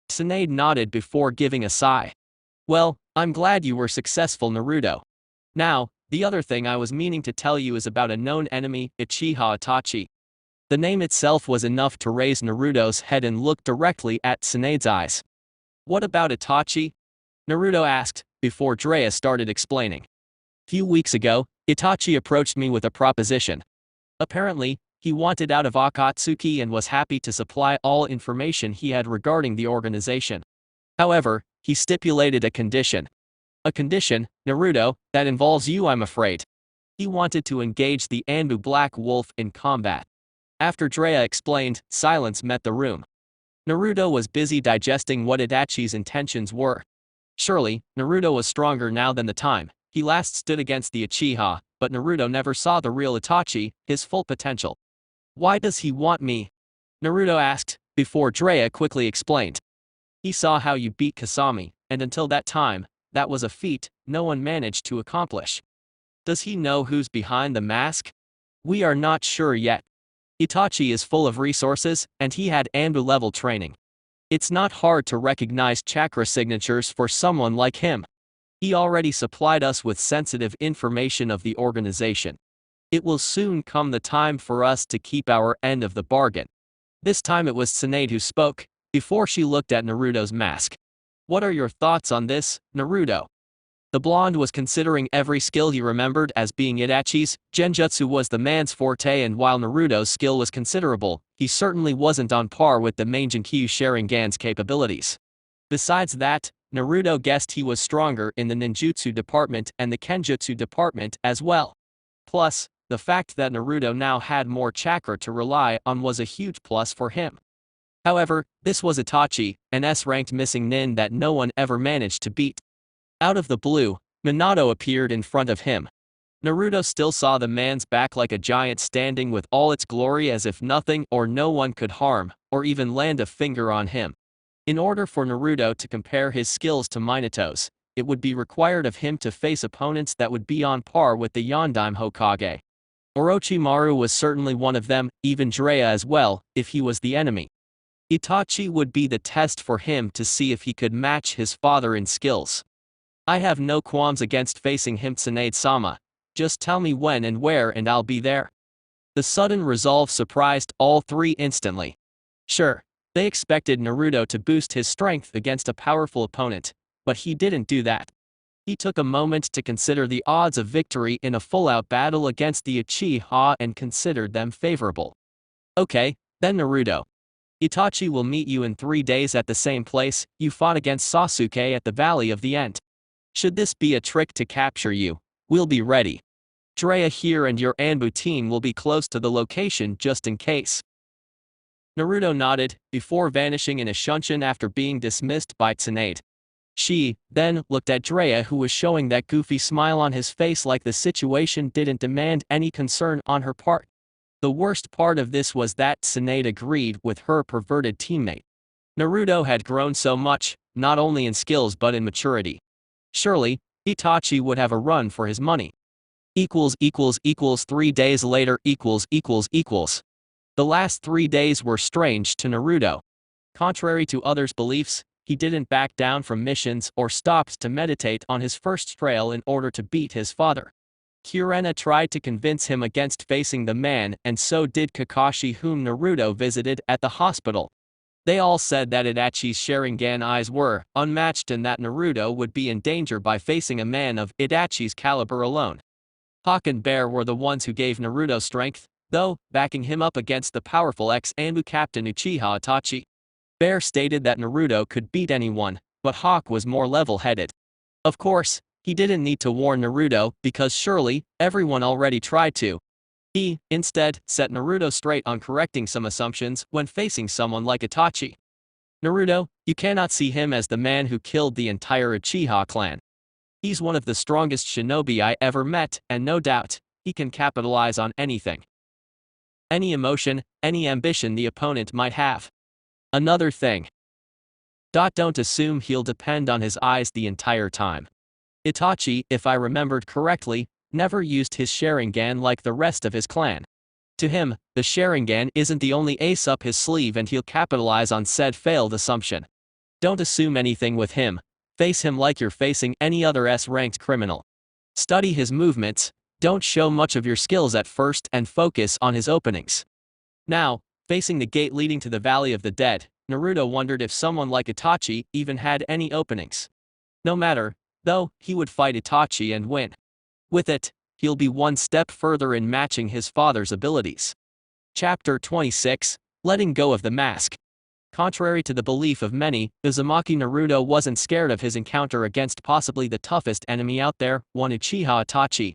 Tsunade nodded before giving a sigh. Well, I'm glad you were successful, Naruto. Now, the other thing I was meaning to tell you is about a known enemy, Uchiha Itachi. The name itself was enough to raise Naruto's head and look directly at Tsunade's eyes. What about Itachi? Naruto asked, before Drea started explaining. Few weeks ago, Itachi approached me with a proposition. Apparently, He wanted out of Akatsuki and was happy to supply all information he had regarding the organization. However, he stipulated a condition. A condition, Naruto, that involves you, I'm afraid. He wanted to engage the Anbu Black Wolf in combat. After Drea explained, silence met the room. Naruto was busy digesting what Itachi's intentions were. Surely, Naruto was stronger now than the time he last stood against the Uchiha, but Naruto never saw the real Itachi, his full potential. Why does he want me? Naruto asked, before Drea quickly explained. He saw how you beat Kasami, and until that time, that was a feat no one managed to accomplish. Does he know who's behind the mask? We are not sure yet. Itachi is full of resources, and he had Anbu-level training. It's not hard to recognize chakra signatures for someone like him. He already supplied us with sensitive information of the organization. It will soon come the time for us to keep our end of the bargain. This time it was Tsunade who spoke, before she looked at Naruto's mask. What are your thoughts on this, Naruto? The blonde was considering every skill he remembered as being Itachi's. Genjutsu was the man's forte, and while Naruto's skill was considerable, he certainly wasn't on par with the Mangekyou Sharingan's capabilities. Besides that, Naruto guessed he was stronger in the ninjutsu department and the kenjutsu department as well. Plus, the fact that Naruto now had more chakra to rely on was a huge plus for him. However, this was Itachi, an S-ranked missing nin that no one ever managed to beat. Out of the blue, Minato appeared in front of him. Naruto still saw the man's back like a giant standing with all its glory, as if nothing or no one could harm, or even land a finger on him. In order for Naruto to compare his skills to Minato's, it would be required of him to face opponents that would be on par with the Yondaime Hokage. Orochimaru was certainly one of them, even Jiraiya as well, if he was the enemy. Itachi would be the test for him to see if he could match his father in skills. I have no qualms against facing him, Tsunade-sama. Just tell me when and where and I'll be there. The sudden resolve surprised all three instantly. Sure, they expected Naruto to boost his strength against a powerful opponent, but he didn't do that. He took a moment to consider the odds of victory in a full-out battle against the Uchiha and considered them favorable. Okay, then Naruto. Itachi will meet you in 3 days at the same place you fought against Sasuke at the Valley of the End. Should this be a trick to capture you, we'll be ready. Jiraiya here and your Anbu team will be close to the location just in case. Naruto nodded, before vanishing in a shunshin after being dismissed by Tsunade. She, then, looked at Jiraiya, who was showing that goofy smile on his face like the situation didn't demand any concern on her part. The worst part of this was that Tsunade agreed with her perverted teammate. Naruto had grown so much, not only in skills but in maturity. Surely, Itachi would have a run for his money. 3 days later. The last 3 days were strange to Naruto. Contrary to others' beliefs, he didn't back down from missions or stopped to meditate on his first trail in order to beat his father. Kurenai tried to convince him against facing the man, and so did Kakashi, whom Naruto visited at the hospital. They all said that Itachi's Sharingan eyes were unmatched and that Naruto would be in danger by facing a man of Itachi's caliber alone. Hawk and Bear were the ones who gave Naruto strength, though, backing him up against the powerful ex-Anbu captain Uchiha Itachi. Bear stated that Naruto could beat anyone, but Hawk was more level-headed. Of course, he didn't need to warn Naruto because surely, everyone already tried to. He, instead, set Naruto straight on correcting some assumptions when facing someone like Itachi. Naruto, you cannot see him as the man who killed the entire Uchiha clan. He's one of the strongest shinobi I ever met, and no doubt, he can capitalize on anything. Any emotion, any ambition the opponent might have. Another thing. Don't assume he'll depend on his eyes the entire time. Itachi, if I remembered correctly, never used his Sharingan like the rest of his clan. To him, the Sharingan isn't the only ace up his sleeve and he'll capitalize on said failed assumption. Don't assume anything with him. Face him like you're facing any other S-ranked criminal. Study his movements, don't show much of your skills at first and focus on his openings. Now, facing the gate leading to the Valley of the Dead, Naruto wondered if someone like Itachi even had any openings. No matter, though, he would fight Itachi and win. With it, he'll be one step further in matching his father's abilities. Chapter 26, Letting Go of the Mask. Contrary to the belief of many, Uzumaki Naruto wasn't scared of his encounter against possibly the toughest enemy out there, one Uchiha Itachi.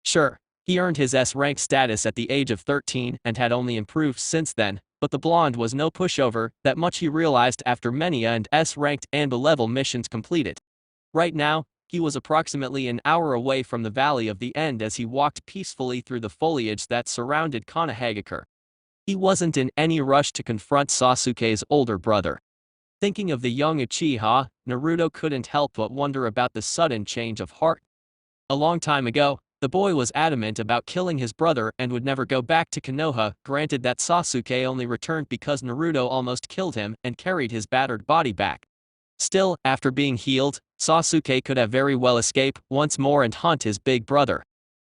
Sure, he earned his S-rank status at the age of 13 and had only improved since then, but the blonde was no pushover, that much he realized after many and S-ranked Anbu level missions completed. Right now, he was approximately an hour away from the Valley of the End as he walked peacefully through the foliage that surrounded Konoha. He wasn't in any rush to confront Sasuke's older brother. Thinking of the young Uchiha, Naruto couldn't help but wonder about the sudden change of heart. A long time ago, the boy was adamant about killing his brother and would never go back to Konoha, granted that Sasuke only returned because Naruto almost killed him and carried his battered body back. Still, after being healed, Sasuke could have very well escaped once more and hunt his big brother.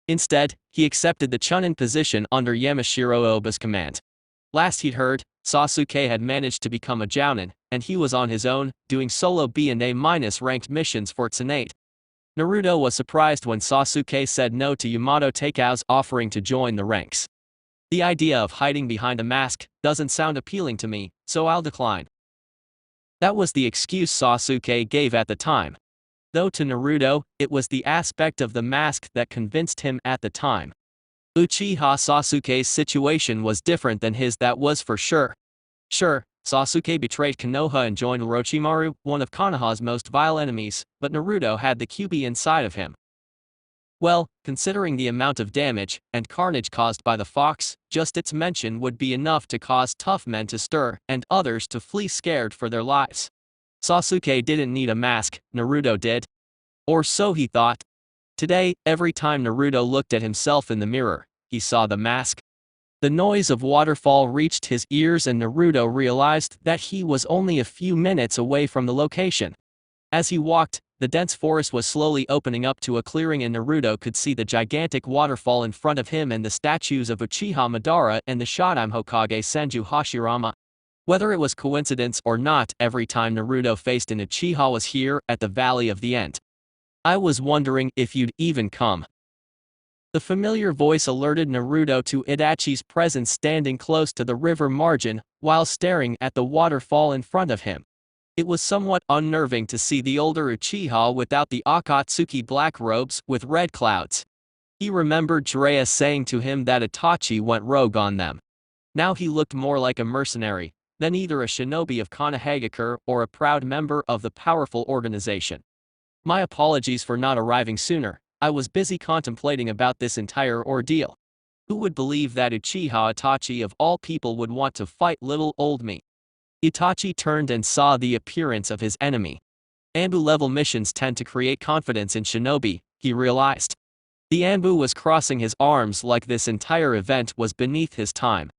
Instead, he accepted the Chunin position under Yamashiro Oba's command. Last he'd heard, Sasuke had managed to become a Jounin, and he was on his own, doing solo B and A- ranked missions for Tsunade. Naruto was surprised when Sasuke said no to Yamato Takeo's offering to join the ranks. The idea of hiding behind a mask doesn't sound appealing to me, so I'll decline. That was the excuse Sasuke gave at the time. Though to Naruto, it was the aspect of the mask that convinced him at the time. Uchiha Sasuke's situation was different than his, that was for sure. Sure, Sasuke betrayed Konoha and joined Orochimaru, one of Konoha's most vile enemies, but Naruto had the QB inside of him. Well, considering the amount of damage and carnage caused by the fox, just its mention would be enough to cause tough men to stir and others to flee scared for their lives. Sasuke didn't need a mask, Naruto did. Or so he thought. Today, every time Naruto looked at himself in the mirror, he saw the mask. The noise of waterfall reached his ears and Naruto realized that he was only a few minutes away from the location. As he walked, the dense forest was slowly opening up to a clearing and Naruto could see the gigantic waterfall in front of him and the statues of Uchiha Madara and the Shodan Hokage Senju Hashirama. Whether it was coincidence or not, every time Naruto faced an Uchiha was here at the Valley of the End. I was wondering if you'd even come. The familiar voice alerted Naruto to Itachi's presence standing close to the river margin while staring at the waterfall in front of him. It was somewhat unnerving to see the older Uchiha without the Akatsuki black robes with red clouds. He remembered Jiraiya saying to him that Itachi went rogue on them. Now he looked more like a mercenary than either a shinobi of Konoha or a proud member of the powerful organization. My apologies for not arriving sooner. I was busy contemplating about this entire ordeal. Who would believe that Uchiha Itachi of all people would want to fight little old me? Itachi turned and saw the appearance of his enemy. Anbu-level missions tend to create confidence in shinobi, he realized. The Anbu was crossing his arms like this entire event was beneath his time.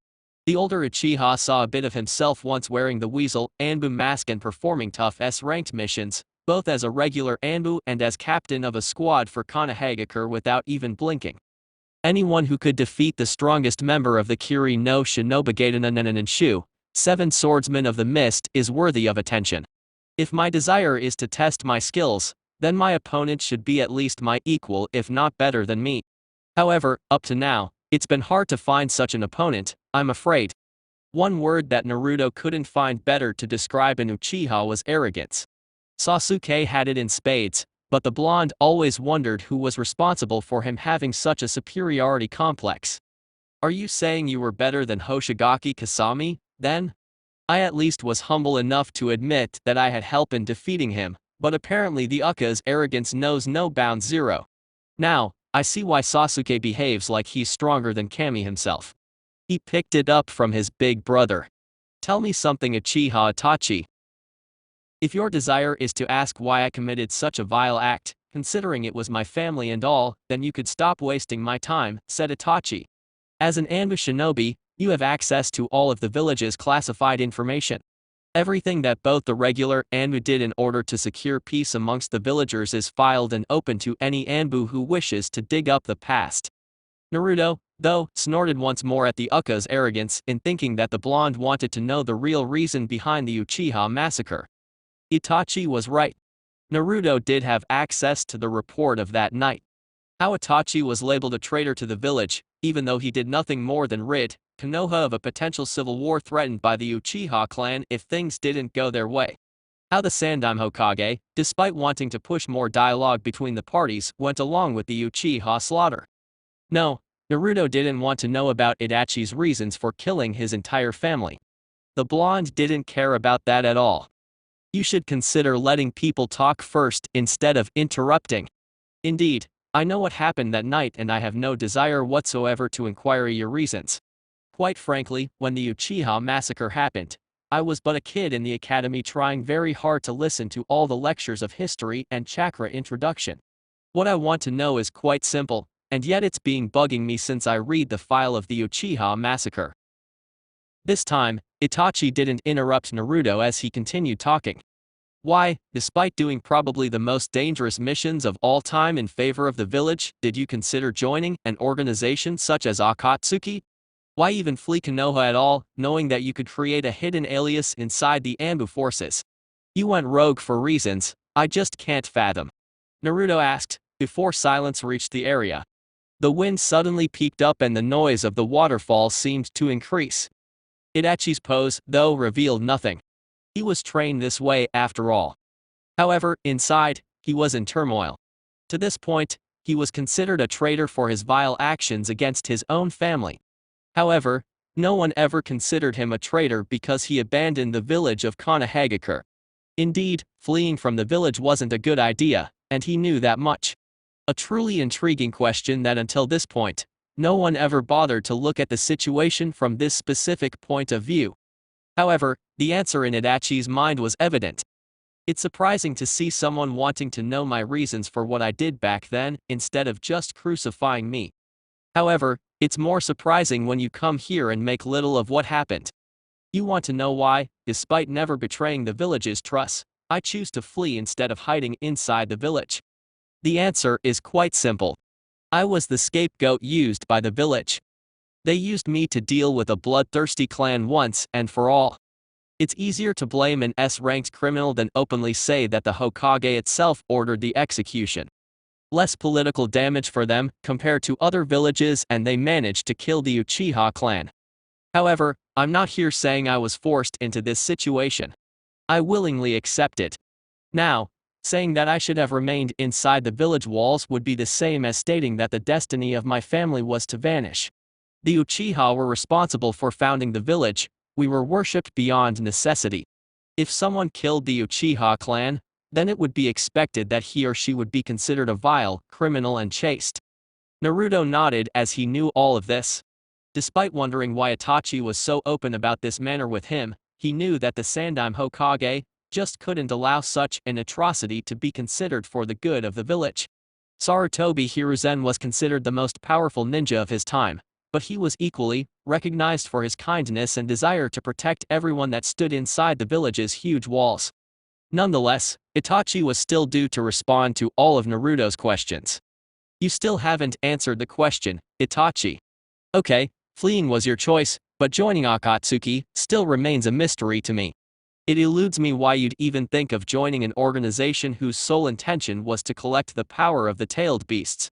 The older Uchiha saw a bit of himself once wearing the Weasel Anbu mask and performing tough S-ranked missions, both as a regular Anbu and as captain of a squad for Konoha without even blinking. Anyone who could defeat the strongest member of the Kiri no Shinobigata Nanshu, 7 Swordsmen of the Mist, is worthy of attention. If my desire is to test my skills, then my opponent should be at least my equal if not better than me. However, up to now, it's been hard to find such an opponent, I'm afraid. One word that Naruto couldn't find better to describe an Uchiha was arrogance. Sasuke had it in spades, but the blonde always wondered who was responsible for him having such a superiority complex. Are you saying you were better than Hoshigaki Kasami, then? I at least was humble enough to admit that I had help in defeating him, but apparently the Uka's arrogance knows no bound zero. Now, I see why Sasuke behaves like he's stronger than Kami himself. He picked it up from his big brother. Tell me something, Uchiha Itachi. If your desire is to ask why I committed such a vile act, considering it was my family and all, then you could stop wasting my time, said Itachi. As an Anbu shinobi, you have access to all of the village's classified information. Everything that both the regular Anbu did in order to secure peace amongst the villagers is filed and open to any Anbu who wishes to dig up the past. Naruto, though, snorted once more at the Uka's arrogance in thinking that the blonde wanted to know the real reason behind the Uchiha massacre. Itachi was right. Naruto did have access to the report of that night. How Itachi was labeled a traitor to the village, even though he did nothing more than rid Konoha of a potential civil war threatened by the Uchiha clan if things didn't go their way. How the Sandaime Hokage, despite wanting to push more dialogue between the parties, went along with the Uchiha slaughter. No, Naruto didn't want to know about Itachi's reasons for killing his entire family. The blonde didn't care about that at all. You should consider letting people talk first instead of interrupting. Indeed, I know what happened that night and I have no desire whatsoever to inquire your reasons. Quite frankly, when the Uchiha massacre happened, I was but a kid in the academy trying very hard to listen to all the lectures of history and chakra introduction. What I want to know is quite simple, and yet it's been bugging me since I read the file of the Uchiha massacre. This time, Itachi didn't interrupt Naruto as he continued talking. Why, despite doing probably the most dangerous missions of all time in favor of the village, did you consider joining an organization such as Akatsuki? Why even flee Konoha at all, knowing that you could create a hidden alias inside the Anbu forces? You went rogue for reasons I just can't fathom. Naruto asked, before silence reached the area. The wind suddenly peaked up and the noise of the waterfall seemed to increase. Itachi's pose, though, revealed nothing. He was trained this way after all. However, inside, he was in turmoil. To this point, he was considered a traitor for his vile actions against his own family. However, no one ever considered him a traitor because he abandoned the village of Konoha. Indeed, fleeing from the village wasn't a good idea, and he knew that much. A truly intriguing question that until this point, no one ever bothered to look at the situation from this specific point of view. However, the answer in Itachi's mind was evident. It's surprising to see someone wanting to know my reasons for what I did back then, instead of just crucifying me. However, it's more surprising when you come here and make little of what happened. You want to know why, despite never betraying the village's trust, I choose to flee instead of hiding inside the village. The answer is quite simple. I was the scapegoat used by the village. They used me to deal with a bloodthirsty clan once and for all. It's easier to blame an S-ranked criminal than openly say that the Hokage itself ordered the execution. Less political damage for them compared to other villages, and they managed to kill the Uchiha clan. However, I'm not here saying I was forced into this situation. I willingly accept it. Now, saying that I should have remained inside the village walls would be the same as stating that the destiny of my family was to vanish. The Uchiha were responsible for founding the village. We were worshipped beyond necessity. If someone killed the Uchiha clan, then it would be expected that he or she would be considered a vile criminal and chaste. Naruto nodded as he knew all of this. Despite wondering why Itachi was so open about this matter with him, he knew that the Sandaime Hokage just couldn't allow such an atrocity to be considered for the good of the village. Sarutobi Hiruzen was considered the most powerful ninja of his time, but he was equally recognized for his kindness and desire to protect everyone that stood inside the village's huge walls. Nonetheless, Itachi was still due to respond to all of Naruto's questions. You still haven't answered the question, Itachi. Okay, fleeing was your choice, but joining Akatsuki still remains a mystery to me. It eludes me why you'd even think of joining an organization whose sole intention was to collect the power of the tailed beasts.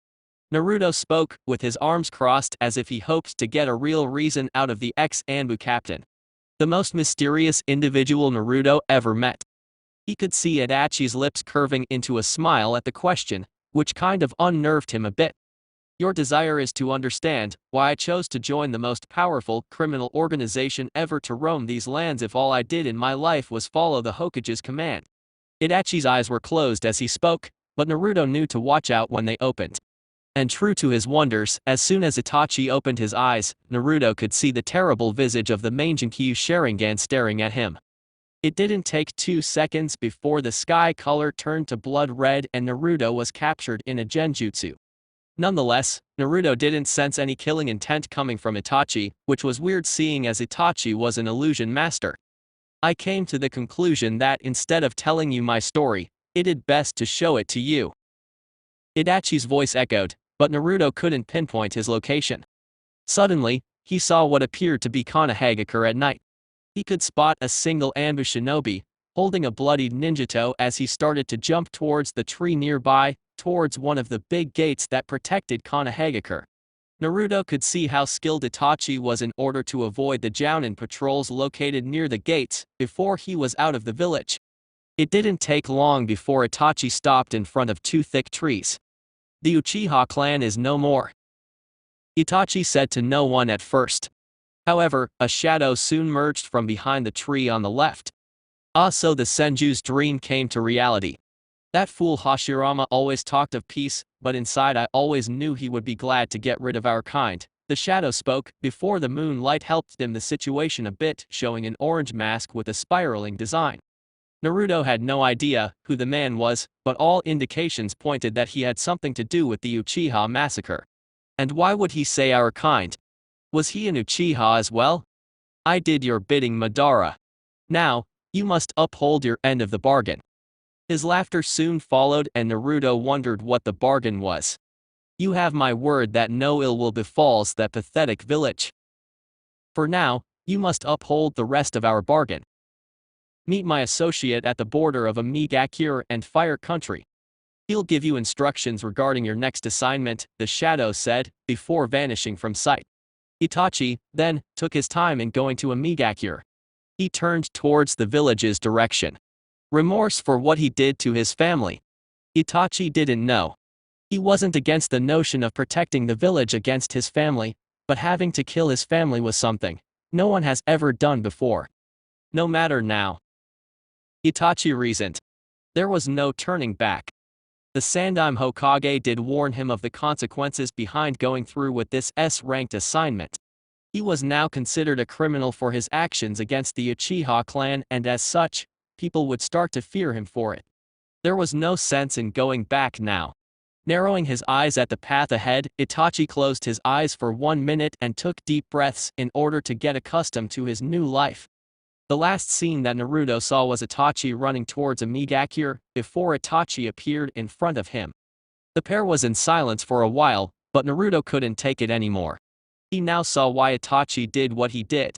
Naruto spoke, with his arms crossed as if he hoped to get a real reason out of the ex-Anbu captain. The most mysterious individual Naruto ever met. He could see Itachi's lips curving into a smile at the question, which kind of unnerved him a bit. Your desire is to understand why I chose to join the most powerful criminal organization ever to roam these lands if all I did in my life was follow the Hokage's command. Itachi's eyes were closed as he spoke, but Naruto knew to watch out when they opened. And true to his wonders, as soon as Itachi opened his eyes, Naruto could see the terrible visage of the Mangekyou Sharingan staring at him. It didn't take 2 seconds before the sky color turned to blood red and Naruto was captured in a genjutsu. Nonetheless, Naruto didn't sense any killing intent coming from Itachi, which was weird seeing as Itachi was an illusion master. I came to the conclusion that instead of telling you my story, it'd best to show it to you. Itachi's voice echoed, but Naruto couldn't pinpoint his location. Suddenly, he saw what appeared to be Konoha at night. He could spot a single Anbu shinobi, holding a bloodied ninjato as he started to jump towards the tree nearby, towards one of the big gates that protected Konoha. Naruto could see how skilled Itachi was in order to avoid the Jounin patrols located near the gates before he was out of the village. It didn't take long before Itachi stopped in front of two thick trees. The Uchiha clan is no more, Itachi said to no one at first. However, a shadow soon merged from behind the tree on the left. So the Senju's dream came to reality. That fool Hashirama always talked of peace, but inside I always knew he would be glad to get rid of our kind. The shadow spoke, before the moonlight helped dim the situation a bit, showing an orange mask with a spiraling design. Naruto had no idea who the man was, but all indications pointed that he had something to do with the Uchiha massacre. And why would he say our kind? Was he an Uchiha as well? I did your bidding, Madara. Now, you must uphold your end of the bargain. His laughter soon followed and Naruto wondered what the bargain was. You have my word that no ill will befalls that pathetic village. For now, you must uphold the rest of our bargain. Meet my associate at the border of Amigakure and Fire Country. He'll give you instructions regarding your next assignment, the shadow said, before vanishing from sight. Itachi, then, took his time in going to Amigakure. He turned towards the village's direction. Remorse for what he did to his family. Itachi didn't know. He wasn't against the notion of protecting the village against his family, but having to kill his family was something no one has ever done before. No matter now, Itachi reasoned. There was no turning back. The Sandaime Hokage did warn him of the consequences behind going through with this S-ranked assignment. He was now considered a criminal for his actions against the Uchiha clan and as such, people would start to fear him for it. There was no sense in going back now. Narrowing his eyes at the path ahead, Itachi closed his eyes for 1 minute and took deep breaths in order to get accustomed to his new life. The last scene that Naruto saw was Itachi running towards Amigakure before Itachi appeared in front of him. The pair was in silence for a while, but Naruto couldn't take it anymore. He now saw why Itachi did what he did.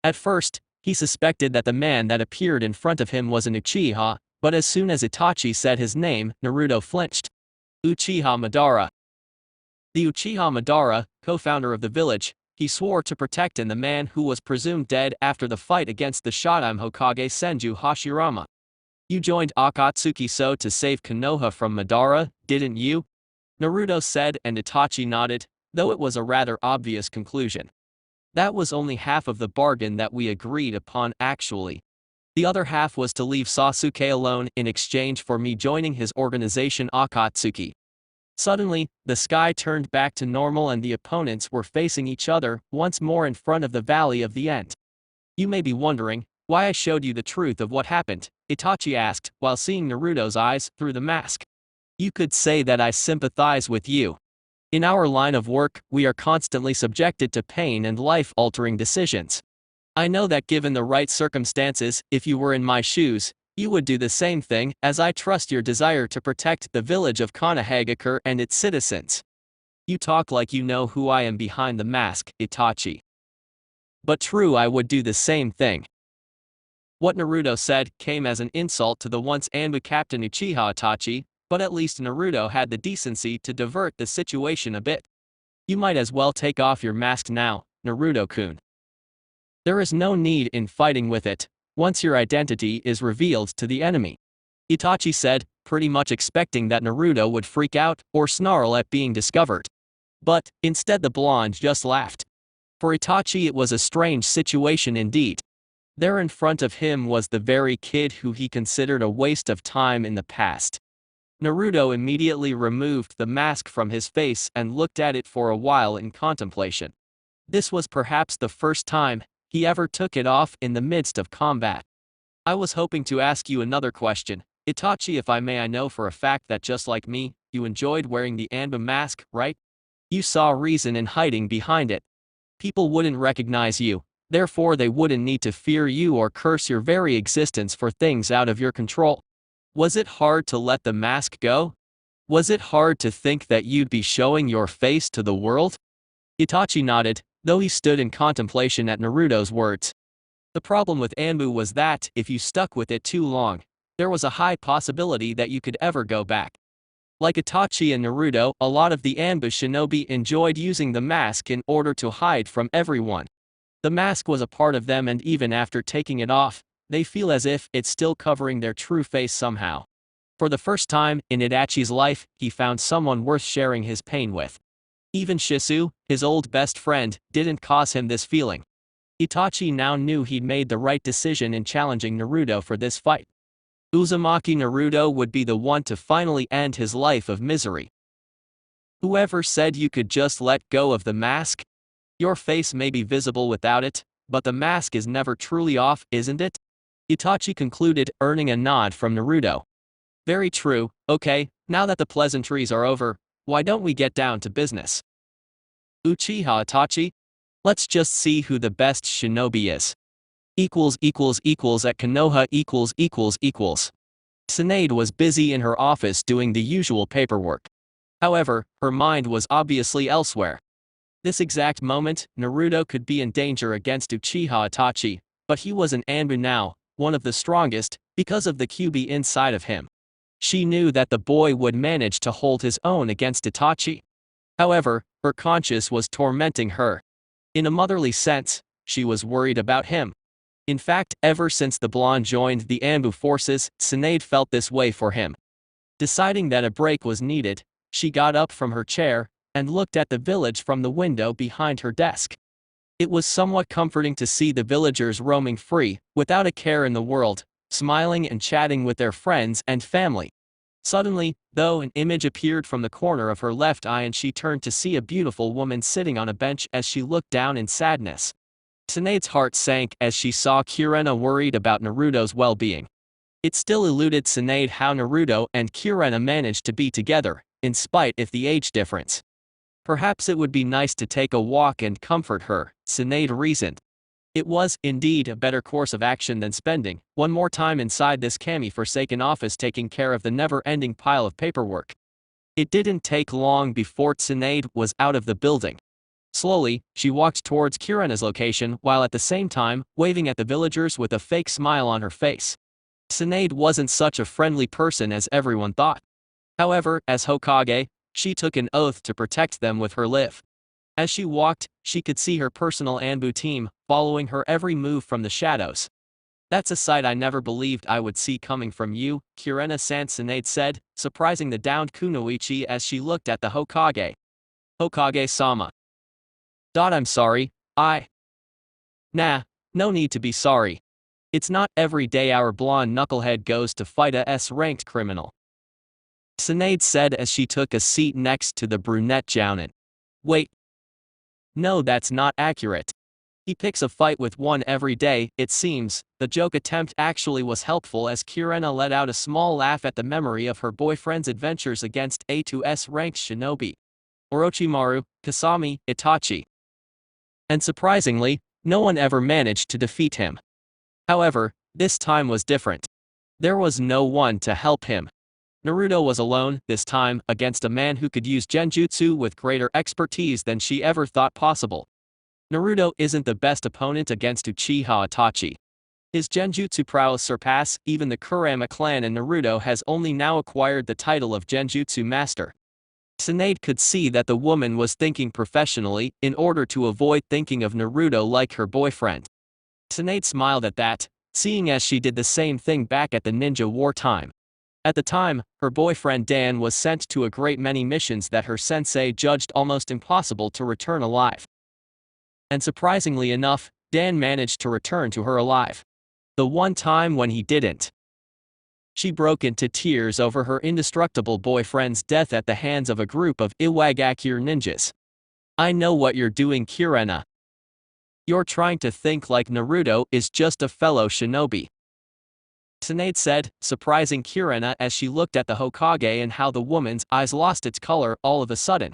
At first, he suspected that the man that appeared in front of him was an Uchiha, but as soon as Itachi said his name, Naruto flinched. Uchiha Madara. The Uchiha Madara, co-founder of the village, he swore to protect the man who was presumed dead after the fight against the Sandaime Hokage Senju Hashirama. You joined Akatsuki so to save Konoha from Madara, didn't you? Naruto said and Itachi nodded, though it was a rather obvious conclusion. That was only half of the bargain that we agreed upon actually. The other half was to leave Sasuke alone in exchange for me joining his organization Akatsuki. Suddenly, the sky turned back to normal and the opponents were facing each other once more in front of the Valley of the End. You may be wondering why I showed you the truth of what happened, Itachi asked while seeing Naruto's eyes through the mask. You could say that I sympathize with you. In our line of work, we are constantly subjected to pain and life-altering decisions. I know that given the right circumstances, if you were in my shoes, you would do the same thing, as I trust your desire to protect the village of Konohagakure and its citizens. You talk like you know who I am behind the mask, Itachi. But true, I would do the same thing. What Naruto said came as an insult to the once Anbu captain Uchiha Itachi, but at least Naruto had the decency to divert the situation a bit. You might as well take off your mask now, Naruto-kun. There is no need in fighting with it, once your identity is revealed to the enemy. Itachi said, pretty much expecting that Naruto would freak out or snarl at being discovered. But, instead the blonde just laughed. For Itachi it was a strange situation indeed. There in front of him was the very kid who he considered a waste of time in the past. Naruto immediately removed the mask from his face and looked at it for a while in contemplation. This was perhaps the first time he ever took it off in the midst of combat. I was hoping to ask you another question, Itachi, if I may. I know for a fact that just like me, you enjoyed wearing the Anbu mask, right? You saw reason in hiding behind it. People wouldn't recognize you, therefore they wouldn't need to fear you or curse your very existence for things out of your control. Was it hard to let the mask go? Was it hard to think that you'd be showing your face to the world? Itachi nodded, though he stood in contemplation at Naruto's words. The problem with Anbu was that, if you stuck with it too long, there was a high possibility that you could ever go back. Like Itachi and Naruto, a lot of the Anbu shinobi enjoyed using the mask in order to hide from everyone. The mask was a part of them, and even after taking it off, they feel as if it's still covering their true face somehow. For the first time in Itachi's life, he found someone worth sharing his pain with. Even Shisu, his old best friend, didn't cause him this feeling. Itachi now knew he'd made the right decision in challenging Naruto for this fight. Uzumaki Naruto would be the one to finally end his life of misery. Whoever said you could just let go of the mask? Your face may be visible without it, but the mask is never truly off, isn't it? Itachi concluded, earning a nod from Naruto. Very true. Okay, now that the pleasantries are over, why don't we get down to business? Uchiha Itachi? Let's just see who the best shinobi is. At Konoha . Tsunade was busy in her office doing the usual paperwork. However, her mind was obviously elsewhere. This exact moment, Naruto could be in danger against Uchiha Itachi, but he was an Anbu now, one of the strongest, because of the QB inside of him. She knew that the boy would manage to hold his own against Itachi. However, her conscience was tormenting her. In a motherly sense, she was worried about him. In fact, ever since the blonde joined the Anbu forces, Tsunade felt this way for him. Deciding that a break was needed, she got up from her chair and looked at the village from the window behind her desk. It was somewhat comforting to see the villagers roaming free, without a care in the world, smiling and chatting with their friends and family. Suddenly, though, an image appeared from the corner of her left eye, and she turned to see a beautiful woman sitting on a bench as she looked down in sadness. Tsunade's heart sank as she saw Kurenai worried about Naruto's well-being. It still eluded Tsunade how Naruto and Kurenai managed to be together, in spite of the age difference. Perhaps it would be nice to take a walk and comfort her, Tsunade reasoned. It was, indeed, a better course of action than spending one more time inside this kami-forsaken office taking care of the never-ending pile of paperwork. It didn't take long before Tsunade was out of the building. Slowly, she walked towards Kurenai's location while at the same time waving at the villagers with a fake smile on her face. Tsunade wasn't such a friendly person as everyone thought. However, as Hokage, she took an oath to protect them with her life. As she walked, she could see her personal Anbu team following her every move from the shadows. That's a sight I never believed I would see coming from you, Kurenai-san, Tsunade said, surprising the downed Kunoichi as she looked at the Hokage. Hokage-sama. I'm sorry, Nah, no need to be sorry. It's not every day our blonde knucklehead goes to fight a S-ranked criminal. Tsunade said as she took a seat next to the brunette Jounin. Wait. No, that's not accurate. He picks a fight with one every day, it seems. The joke attempt actually was helpful as Kurenai let out a small laugh at the memory of her boyfriend's adventures against A2 ranked shinobi. Orochimaru, Kasami, Itachi. And surprisingly, no one ever managed to defeat him. However, this time was different. There was no one to help him. Naruto was alone, this time, against a man who could use genjutsu with greater expertise than she ever thought possible. Naruto isn't the best opponent against Uchiha Itachi. His genjutsu prowess surpass even the Kurama clan, and Naruto has only now acquired the title of genjutsu master. Tsunade could see that the woman was thinking professionally in order to avoid thinking of Naruto like her boyfriend. Tsunade smiled at that, seeing as she did the same thing back at the ninja war time. At the time, her boyfriend Dan was sent to a great many missions that her sensei judged almost impossible to return alive. And surprisingly enough, Dan managed to return to her alive. The one time when he didn't. She broke into tears over her indestructible boyfriend's death at the hands of a group of Iwagakure ninjas. I know what you're doing, Kurenai. You're trying to think like Naruto is just a fellow shinobi. Tsunade said, surprising Kurenai as she looked at the Hokage and how the woman's eyes lost its color all of a sudden.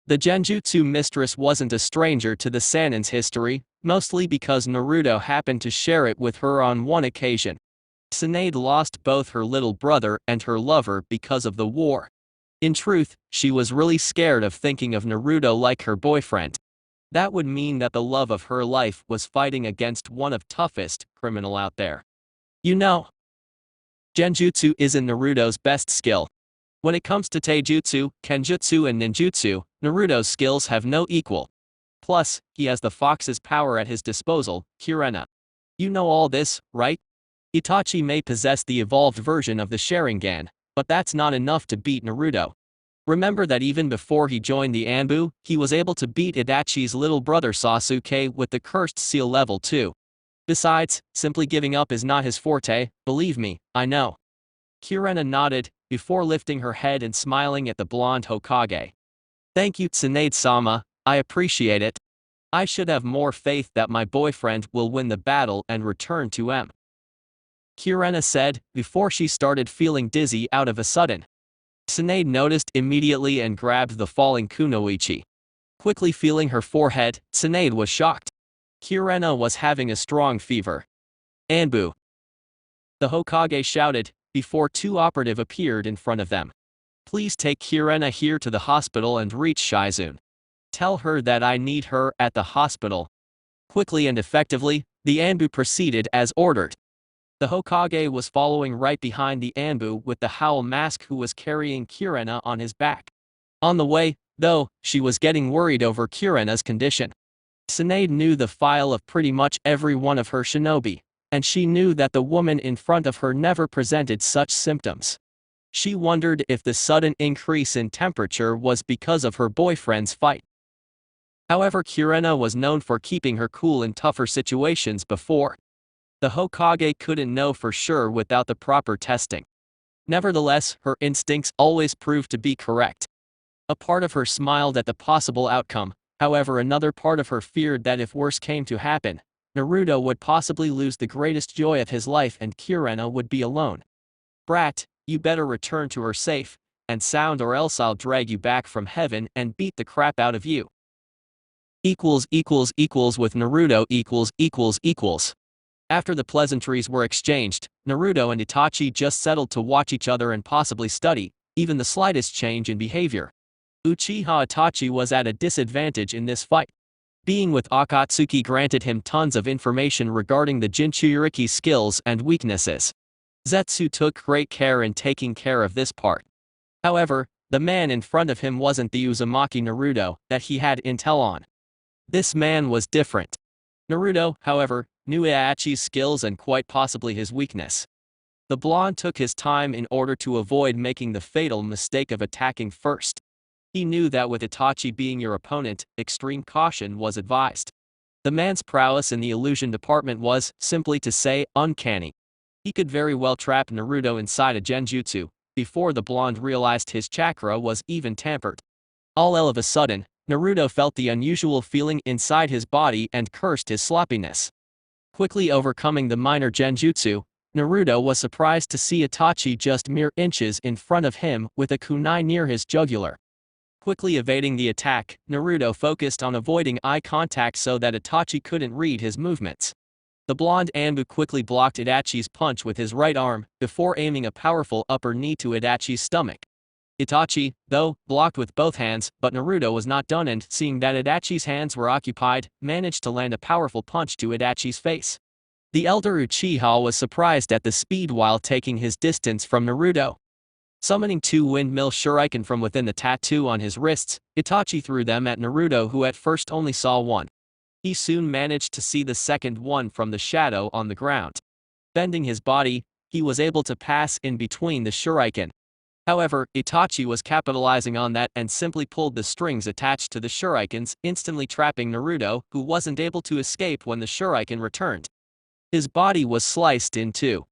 The genjutsu mistress wasn't a stranger to the Sanin's history, mostly because Naruto happened to share it with her on one occasion. Tsunade lost both her little brother and her lover because of the war. In truth, she was really scared of thinking of Naruto like her boyfriend. That would mean that the love of her life was fighting against one of toughest criminal out there. You know, genjutsu isn't Naruto's best skill. When it comes to taijutsu, kenjutsu and ninjutsu, Naruto's skills have no equal. Plus, he has the fox's power at his disposal, Kurenai. You know all this, right? Itachi may possess the evolved version of the Sharingan, but that's not enough to beat Naruto. Remember that even before he joined the Anbu, he was able to beat Itachi's little brother Sasuke with the cursed seal level 2. Besides, simply giving up is not his forte, believe me, I know. Kurenai nodded, before lifting her head and smiling at the blonde Hokage. Thank you Tsunade-sama, I appreciate it. I should have more faith that my boyfriend will win the battle and return to M. Kurenai said, before she started feeling dizzy out of a sudden. Tsunade noticed immediately and grabbed the falling kunoichi. Quickly feeling her forehead, Tsunade was shocked. Kurenai was having a strong fever. Anbu. The Hokage shouted, before two operative appeared in front of them. Please take Kurenai here to the hospital and reach Shizune. Tell her that I need her at the hospital. Quickly and effectively, the Anbu proceeded as ordered. The Hokage was following right behind the Anbu with the Howl Mask who was carrying Kurenai on his back. On the way, though, she was getting worried over Kurenai's condition. Tsunade knew the file of pretty much every one of her shinobi, and she knew that the woman in front of her never presented such symptoms. She wondered if the sudden increase in temperature was because of her boyfriend's fight. However, Kurenai was known for keeping her cool in tougher situations before. The Hokage couldn't know for sure without the proper testing. Nevertheless, her instincts always proved to be correct. A part of her smiled at the possible outcome, however another part of her feared that if worse came to happen, Naruto would possibly lose the greatest joy of his life and Kurenai would be alone. Brat, you better return to her safe and sound or else I'll drag you back from heaven and beat the crap out of you. With Naruto . After the pleasantries were exchanged, Naruto and Itachi just settled to watch each other and possibly study, even the slightest change in behavior. Uchiha Itachi was at a disadvantage in this fight. Being with Akatsuki granted him tons of information regarding the Jinchuriki skills and weaknesses. Zetsu took great care in taking care of this part. However, the man in front of him wasn't the Uzumaki Naruto that he had intel on. This man was different. Naruto, however, knew Itachi's skills and quite possibly his weakness. The blonde took his time in order to avoid making the fatal mistake of attacking first. He knew that with Itachi being your opponent, extreme caution was advised. The man's prowess in the illusion department was, simply to say, uncanny. He could very well trap Naruto inside a genjutsu, before the blonde realized his chakra was even tampered. All of a sudden, Naruto felt the unusual feeling inside his body and cursed his sloppiness. Quickly overcoming the minor genjutsu, Naruto was surprised to see Itachi just mere inches in front of him with a kunai near his jugular. Quickly evading the attack, Naruto focused on avoiding eye contact so that Itachi couldn't read his movements. The blonde Anbu quickly blocked Itachi's punch with his right arm, before aiming a powerful upper knee to Itachi's stomach. Itachi, though, blocked with both hands, but Naruto was not done and, seeing that Itachi's hands were occupied, managed to land a powerful punch to Itachi's face. The elder Uchiha was surprised at the speed while taking his distance from Naruto. Summoning two windmill shuriken from within the tattoo on his wrists, Itachi threw them at Naruto who at first only saw one. He soon managed to see the second one from the shadow on the ground. Bending his body, he was able to pass in between the shuriken. However, Itachi was capitalizing on that and simply pulled the strings attached to the shurikens, instantly trapping Naruto, who wasn't able to escape when the shuriken returned. His body was sliced in two.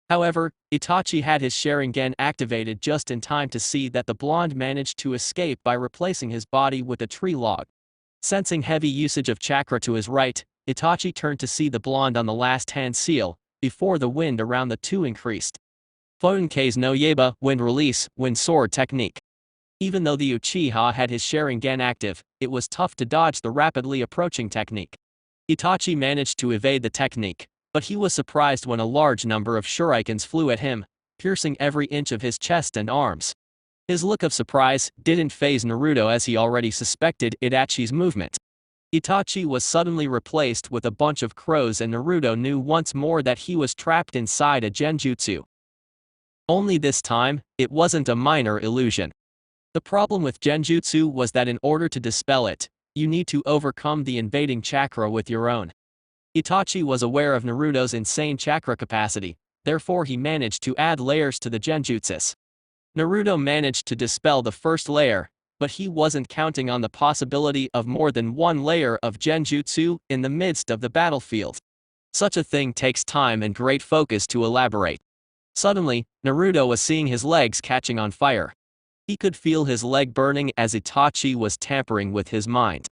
However, Itachi had his Sharingan activated just in time to see that the blonde managed to escape by replacing his body with a tree log. Sensing heavy usage of chakra to his right, Itachi turned to see the blonde on the last hand seal, before the wind around the two increased. Funkei's no Yeba, wind release, wind sword technique. Even though the Uchiha had his Sharingan active, it was tough to dodge the rapidly approaching technique. Itachi managed to evade the technique, but he was surprised when a large number of shurikens flew at him, piercing every inch of his chest and arms. His look of surprise didn't faze Naruto as he already suspected Itachi's movement. Itachi was suddenly replaced with a bunch of crows and Naruto knew once more that he was trapped inside a genjutsu. Only this time, it wasn't a minor illusion. The problem with genjutsu was that in order to dispel it, you need to overcome the invading chakra with your own. Itachi was aware of Naruto's insane chakra capacity, therefore he managed to add layers to the genjutsus. Naruto managed to dispel the first layer, but he wasn't counting on the possibility of more than one layer of genjutsu in the midst of the battlefield. Such a thing takes time and great focus to elaborate. Suddenly, Naruto was seeing his legs catching on fire. He could feel his leg burning as Itachi was tampering with his mind.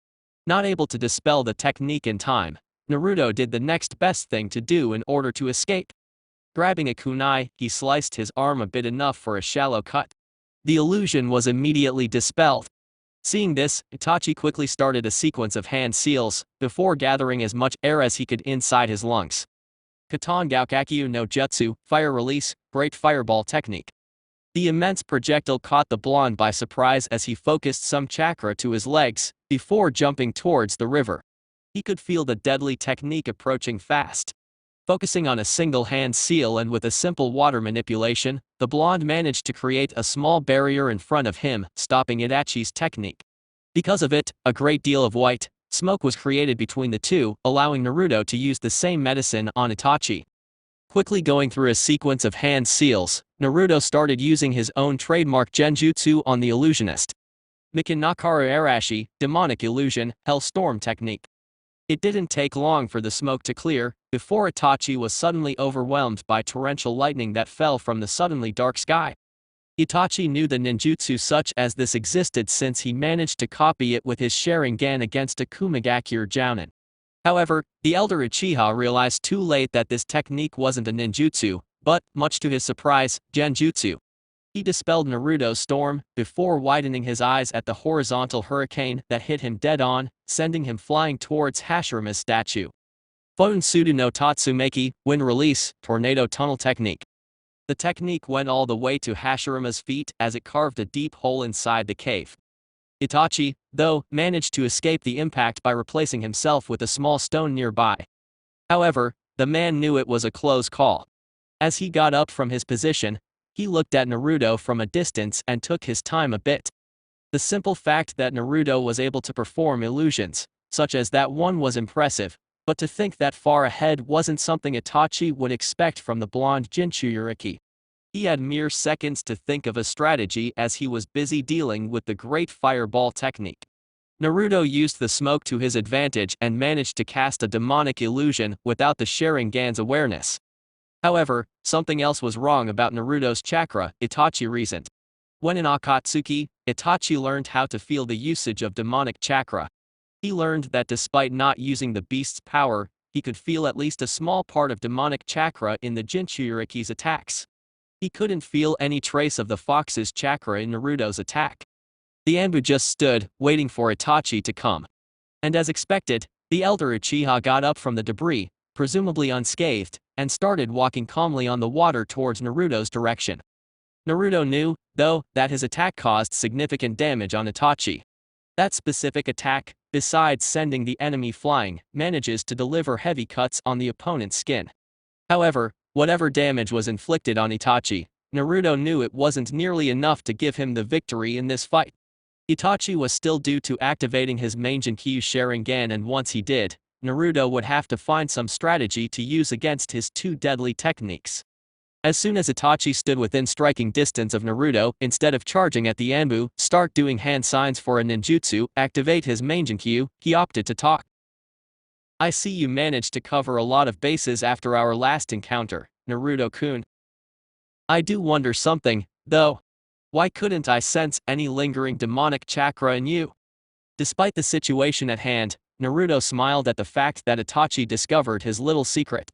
Not able to dispel the technique in time, Naruto did the next best thing to do in order to escape. Grabbing a kunai, he sliced his arm a bit enough for a shallow cut. The illusion was immediately dispelled. Seeing this, Itachi quickly started a sequence of hand seals, before gathering as much air as he could inside his lungs. Katan Gaokakyu no Jutsu, Fire Release, Great Fireball Technique. The immense projectile caught the blonde by surprise as he focused some chakra to his legs, before jumping towards the river. He could feel the deadly technique approaching fast. Focusing on a single hand seal and with a simple water manipulation, the blonde managed to create a small barrier in front of him, stopping Itachi's technique. Because of it, a great deal of white smoke was created between the two, allowing Naruto to use the same medicine on Itachi. Quickly going through a sequence of hand seals, Naruto started using his own trademark genjutsu on the illusionist. Mikinakaru Arashi, Demonic Illusion, Hellstorm Technique. It didn't take long for the smoke to clear, before Itachi was suddenly overwhelmed by torrential lightning that fell from the suddenly dark sky. Itachi knew the ninjutsu such as this existed since he managed to copy it with his Sharingan against a Kumigakure Jounin. However, the elder Uchiha realized too late that this technique wasn't a ninjutsu, but, much to his surprise, genjutsu. He dispelled Naruto's storm, before widening his eyes at the horizontal hurricane that hit him dead on, sending him flying towards Hashirama's statue. Fonsudu no Tatsumaki, Wind Release, Tornado Tunnel Technique. The technique went all the way to Hashirama's feet as it carved a deep hole inside the cave. Itachi, though, managed to escape the impact by replacing himself with a small stone nearby. However, the man knew it was a close call. As he got up from his position, he looked at Naruto from a distance and took his time a bit. The simple fact that Naruto was able to perform illusions, such as that one, was impressive, but to think that far ahead wasn't something Itachi would expect from the blonde Jinchuriki. He had mere seconds to think of a strategy as he was busy dealing with the Great Fireball Technique. Naruto used the smoke to his advantage and managed to cast a demonic illusion without the Sharingan's awareness. However, something else was wrong about Naruto's chakra, Itachi reasoned. When in Akatsuki, Itachi learned how to feel the usage of demonic chakra. He learned that despite not using the beast's power, he could feel at least a small part of demonic chakra in the Jinchuriki's attacks. He couldn't feel any trace of the fox's chakra in Naruto's attack. The Anbu just stood, waiting for Itachi to come. And as expected, the elder Uchiha got up from the debris, presumably unscathed, and started walking calmly on the water towards Naruto's direction. Naruto knew, though, that his attack caused significant damage on Itachi. That specific attack, besides sending the enemy flying, manages to deliver heavy cuts on the opponent's skin. However, whatever damage was inflicted on Itachi, Naruto knew it wasn't nearly enough to give him the victory in this fight. Itachi was still due to activating his Mangenkyu Sharingan, and once he did, Naruto would have to find some strategy to use against his two deadly techniques. As soon as Itachi stood within striking distance of Naruto, instead of charging at the Anbu, start doing hand signs for a ninjutsu, activate his Mangenkyu, he opted to talk. I see you managed to cover a lot of bases after our last encounter, Naruto-kun. I do wonder something, though. Why couldn't I sense any lingering demonic chakra in you? Despite the situation at hand, Naruto smiled at the fact that Itachi discovered his little secret.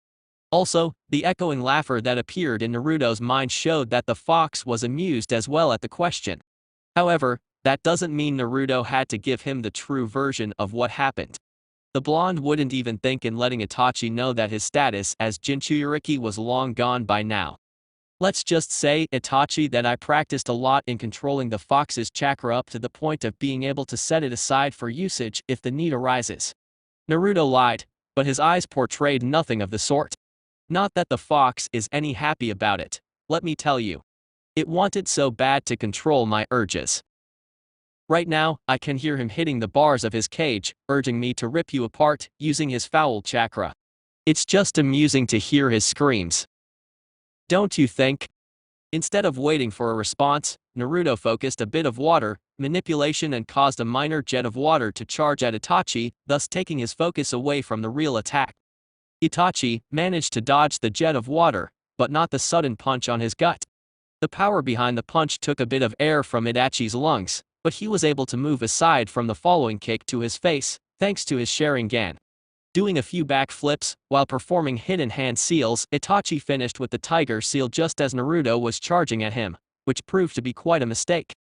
Also, the echoing laughter that appeared in Naruto's mind showed that the fox was amused as well at the question. However, that doesn't mean Naruto had to give him the true version of what happened. The blonde wouldn't even think in letting Itachi know that his status as Jinchuriki was long gone by now. Let's just say, Itachi, that I practiced a lot in controlling the fox's chakra up to the point of being able to set it aside for usage if the need arises. Naruto lied, but his eyes portrayed nothing of the sort. Not that the fox is any happy about it, let me tell you. It wanted so bad to control my urges. Right now, I can hear him hitting the bars of his cage, urging me to rip you apart, using his foul chakra. It's just amusing to hear his screams. Don't you think? Instead of waiting for a response, Naruto focused a bit of water manipulation and caused a minor jet of water to charge at Itachi, thus taking his focus away from the real attack. Itachi managed to dodge the jet of water, but not the sudden punch on his gut. The power behind the punch took a bit of air from Itachi's lungs, but he was able to move aside from the following kick to his face, thanks to his Sharingan. Doing a few backflips, while performing hidden hand seals, Itachi finished with the Tiger Seal just as Naruto was charging at him, which proved to be quite a mistake.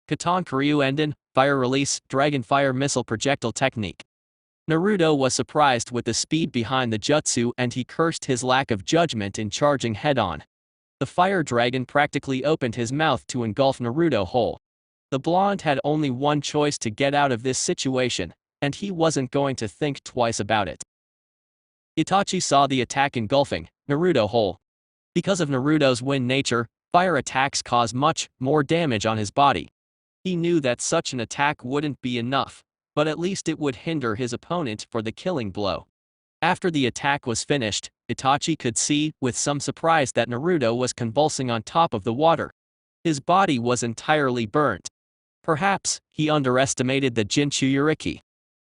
Katan Kiryu Enden, Fire Release, Dragon Fire Missile Projectile Technique. Naruto was surprised with the speed behind the jutsu and he cursed his lack of judgment in charging head-on. The fire dragon practically opened his mouth to engulf Naruto whole. The blonde had only one choice to get out of this situation, and he wasn't going to think twice about it. Itachi saw the attack engulfing Naruto whole. Because of Naruto's wind nature, fire attacks cause much more damage on his body. He knew that such an attack wouldn't be enough, but at least it would hinder his opponent for the killing blow. After the attack was finished, Itachi could see, with some surprise, that Naruto was convulsing on top of the water. His body was entirely burnt. Perhaps, he underestimated the Jinchuriki.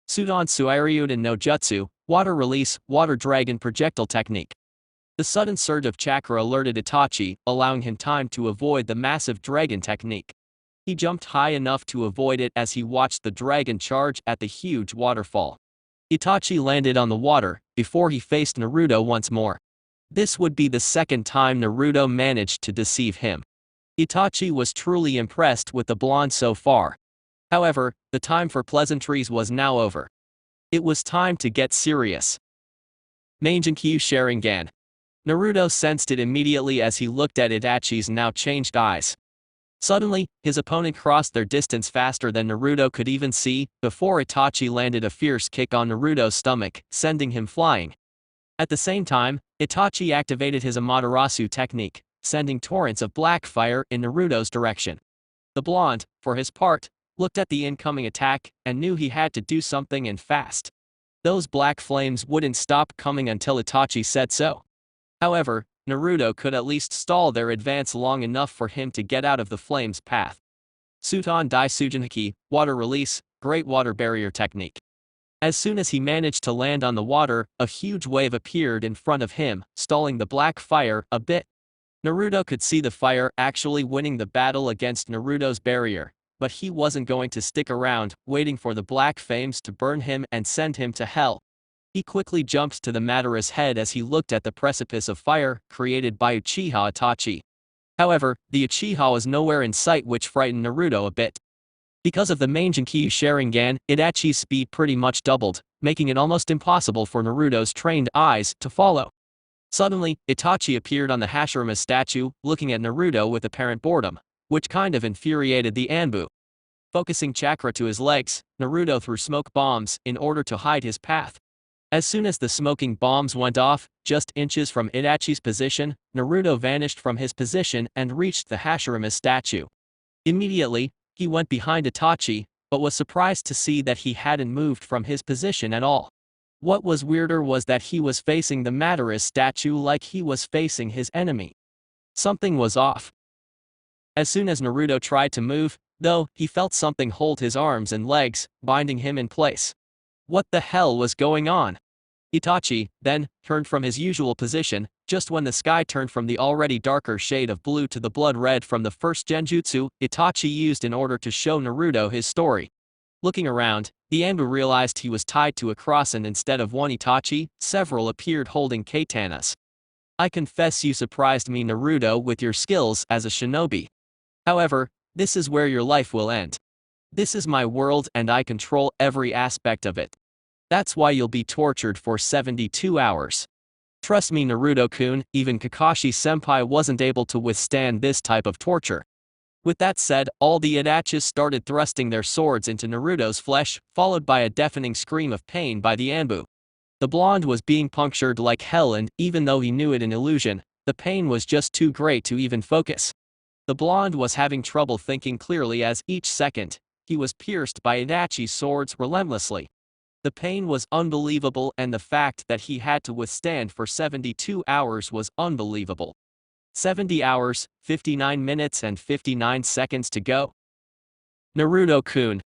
Sudan Suiryuden no Jutsu, Water Release, Water Dragon Projectile Technique. The sudden surge of chakra alerted Itachi, allowing him time to avoid the massive dragon technique. He jumped high enough to avoid it as he watched the dragon charge at the huge waterfall. Itachi landed on the water, before he faced Naruto once more. This would be the second time Naruto managed to deceive him. Itachi was truly impressed with the blonde so far. However, the time for pleasantries was now over. It was time to get serious. Mangenkyu Sharingan. Naruto sensed it immediately as he looked at Itachi's now changed eyes. Suddenly, his opponent crossed their distance faster than Naruto could even see, before Itachi landed a fierce kick on Naruto's stomach, sending him flying. At the same time, Itachi activated his Amaterasu technique, sending torrents of black fire in Naruto's direction. The blonde, for his part, looked at the incoming attack and knew he had to do something and fast. Those black flames wouldn't stop coming until Itachi said so. However, Naruto could at least stall their advance long enough for him to get out of the flames' path. Suton Dai Sujinhiki, Water Release, Great Water Barrier Technique. As soon as he managed to land on the water, a huge wave appeared in front of him, stalling the black fire a bit. Naruto could see the fire actually winning the battle against Naruto's barrier, but he wasn't going to stick around, waiting for the black flames to burn him and send him to hell. He quickly jumped to the Madara's head as he looked at the precipice of fire created by Uchiha Itachi. However, the Uchiha was nowhere in sight, which frightened Naruto a bit. Because of the Mangenkyu Sharingan, Itachi's speed pretty much doubled, making it almost impossible for Naruto's trained eyes to follow. Suddenly, Itachi appeared on the Hashirama statue, looking at Naruto with apparent boredom, which kind of infuriated the Anbu. Focusing chakra to his legs, Naruto threw smoke bombs in order to hide his path. As soon as the smoking bombs went off, just inches from Itachi's position, Naruto vanished from his position and reached the Hashirama statue. Immediately, he went behind Itachi, but was surprised to see that he hadn't moved from his position at all. What was weirder was that he was facing the Madara's statue like he was facing his enemy. Something was off. As soon as Naruto tried to move, though, he felt something hold his arms and legs, binding him in place. What the hell was going on? Itachi, then, turned from his usual position, just when the sky turned from the already darker shade of blue to the blood red from the first genjutsu Itachi used in order to show Naruto his story. Looking around, the Anbu realized he was tied to a cross and instead of one Itachi, several appeared holding katanas. I confess you surprised me, Naruto, with your skills as a shinobi. However, this is where your life will end. This is my world and I control every aspect of it. That's why you'll be tortured for 72 hours. Trust me, Naruto-kun, even Kakashi-senpai wasn't able to withstand this type of torture. With that said, all the Itachis started thrusting their swords into Naruto's flesh, followed by a deafening scream of pain by the Anbu. The blonde was being punctured like hell and, even though he knew it an illusion, the pain was just too great to even focus. The blonde was having trouble thinking clearly as each second, he was pierced by Itachi's swords relentlessly. The pain was unbelievable and the fact that he had to withstand for 72 hours was unbelievable. 70 hours, 59 minutes and 59 seconds to go. Naruto-kun.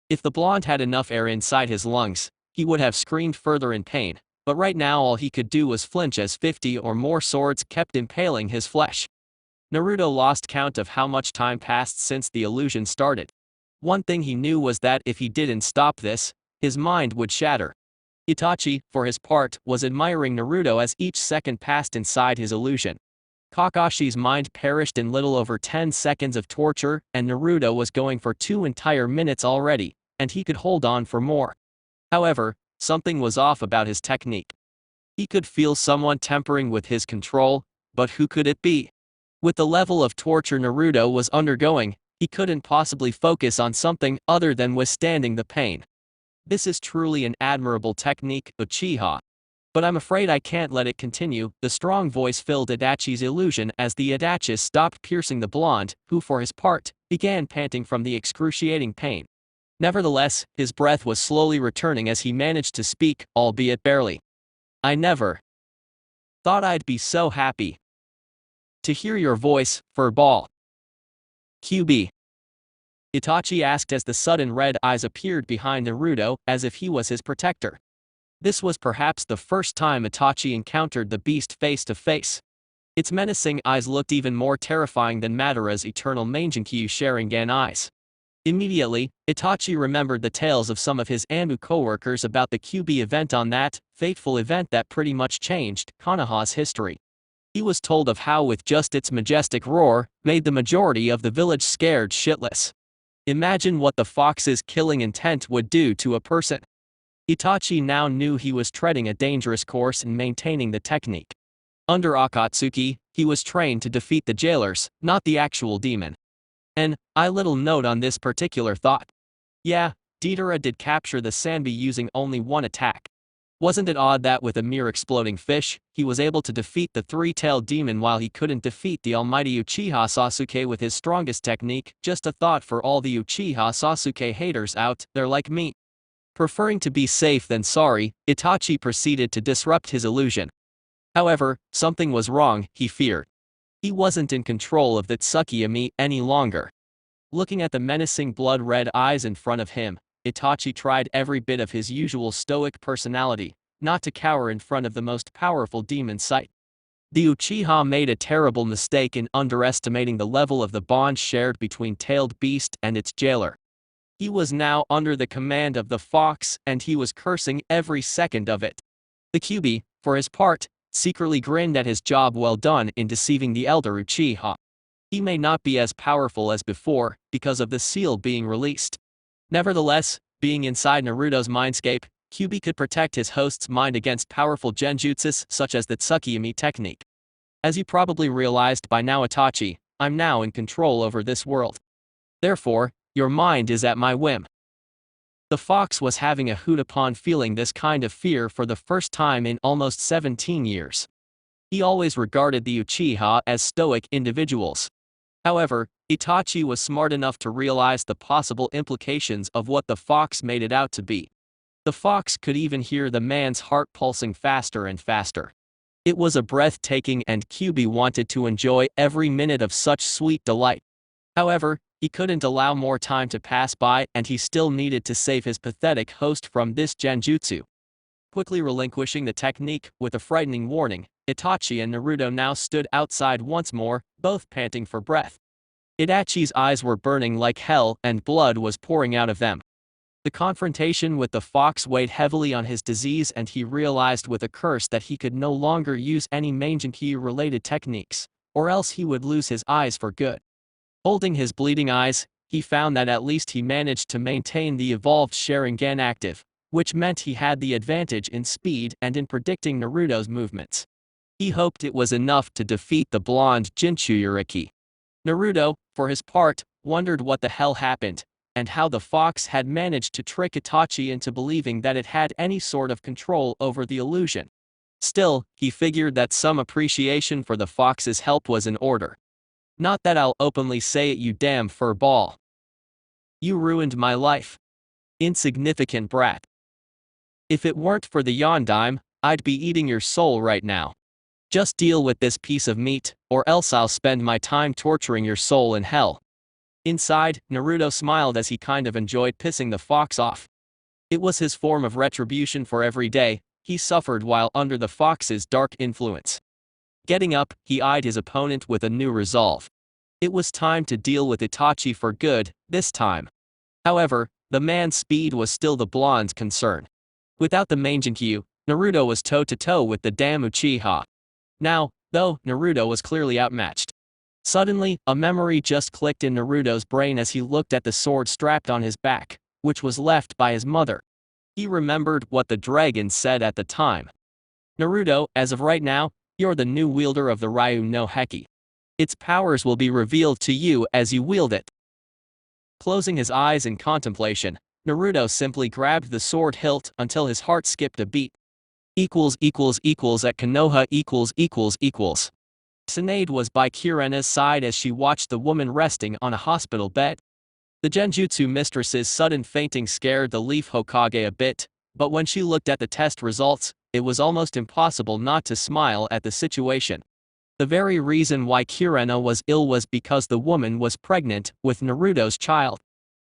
If the blonde had enough air inside his lungs, he would have screamed further in pain, but right now all he could do was flinch as 50 or more swords kept impaling his flesh. Naruto lost count of how much time passed since the illusion started. One thing he knew was that if he didn't stop this, his mind would shatter. Itachi, for his part, was admiring Naruto as each second passed inside his illusion. Kakashi's mind perished in little over 10 seconds of torture, and Naruto was going for 2 entire minutes already, and he could hold on for more. However, something was off about his technique. He could feel someone tampering with his control, but who could it be? With the level of torture Naruto was undergoing, he couldn't possibly focus on something other than withstanding the pain. This is truly an admirable technique, Uchiha. But I'm afraid I can't let it continue. The strong voice filled Itachi's illusion as the Itachi stopped piercing the blonde, who for his part, began panting from the excruciating pain. Nevertheless, his breath was slowly returning as he managed to speak, albeit barely. I never thought I'd be so happy to hear your voice, furball. QB. Itachi asked as the sudden red eyes appeared behind Naruto, as if he was his protector. This was perhaps the first time Itachi encountered the beast face to face. Its menacing eyes looked even more terrifying than Madara's eternal Mangenkyu Sharingan eyes. Immediately, Itachi remembered the tales of some of his Anbu co-workers about the QB event on that fateful event that pretty much changed Konoha's history. He was told of how with just its majestic roar, made the majority of the village scared shitless. Imagine what the fox's killing intent would do to a person. Itachi now knew he was treading a dangerous course in maintaining the technique. Under Akatsuki, he was trained to defeat the jailers, not the actual demon. And, I little note on this particular thought. Yeah, Deidara did capture the Sanbi using only one attack. Wasn't it odd that with a mere exploding fish, he was able to defeat the three-tailed demon while he couldn't defeat the almighty Uchiha Sasuke with his strongest technique? Just a thought for all the Uchiha Sasuke haters out there like me. Preferring to be safe than sorry, Itachi proceeded to disrupt his illusion. However, something was wrong, he feared. He wasn't in control of that Tsukiyami any longer. Looking at the menacing blood-red eyes in front of him, Itachi tried every bit of his usual stoic personality, not to cower in front of the most powerful demon sight. The Uchiha made a terrible mistake in underestimating the level of the bond shared between Tailed Beast and its jailer. He was now under the command of the fox and he was cursing every second of it. The QB, for his part, secretly grinned at his job well done in deceiving the elder Uchiha. He may not be as powerful as before, because of the seal being released. Nevertheless, being inside Naruto's mindscape, QB could protect his host's mind against powerful genjutsus such as the Tsukiyami technique. As you probably realized by now, Itachi, I'm now in control over this world. Therefore, your mind is at my whim. The fox was having a hoot upon feeling this kind of fear for the first time in almost 17 years. He always regarded the Uchiha as stoic individuals. However, Itachi was smart enough to realize the possible implications of what the fox made it out to be. The fox could even hear the man's heart pulsing faster and faster. It was a breathtaking and QB wanted to enjoy every minute of such sweet delight. However, he couldn't allow more time to pass by and he still needed to save his pathetic host from this genjutsu. Quickly relinquishing the technique with a frightening warning, Itachi and Naruto now stood outside once more, both panting for breath. Itachi's eyes were burning like hell and blood was pouring out of them. The confrontation with the fox weighed heavily on his disease and he realized with a curse that he could no longer use any Mangenkyu-related techniques, or else he would lose his eyes for good. Holding his bleeding eyes, he found that at least he managed to maintain the evolved Sharingan active, which meant he had the advantage in speed and in predicting Naruto's movements. He hoped it was enough to defeat the blonde Jinchuriki. Naruto, for his part, wondered what the hell happened, and how the fox had managed to trick Itachi into believing that it had any sort of control over the illusion. Still, he figured that some appreciation for the fox's help was in order. Not that I'll openly say it, you damn fur ball. You ruined my life. Insignificant brat. If it weren't for the Yondaime, I'd be eating your soul right now. Just deal with this piece of meat, or else I'll spend my time torturing your soul in hell. Inside, Naruto smiled as he kind of enjoyed pissing the fox off. It was his form of retribution for every day he suffered while under the fox's dark influence. Getting up, he eyed his opponent with a new resolve. It was time to deal with Itachi for good, this time. However, the man's speed was still the blonde's concern. Without the Mangekyou, Naruto was toe-to-toe with the damn Uchiha. Now, though, Naruto was clearly outmatched. Suddenly, a memory just clicked in Naruto's brain as he looked at the sword strapped on his back, which was left by his mother. He remembered what the dragon said at the time. Naruto, as of right now, you're the new wielder of the Ryu no Heki. Its powers will be revealed to you as you wield it. Closing his eyes in contemplation, Naruto simply grabbed the sword hilt until his heart skipped a beat. At Konoha . Tsunade was by Kurena's side as she watched the woman resting on a hospital bed. The Genjutsu mistress's sudden fainting scared the Leaf Hokage a bit, but when she looked at the test results, it was almost impossible not to smile at the situation. The very reason why Kurena was ill was because the woman was pregnant with Naruto's child.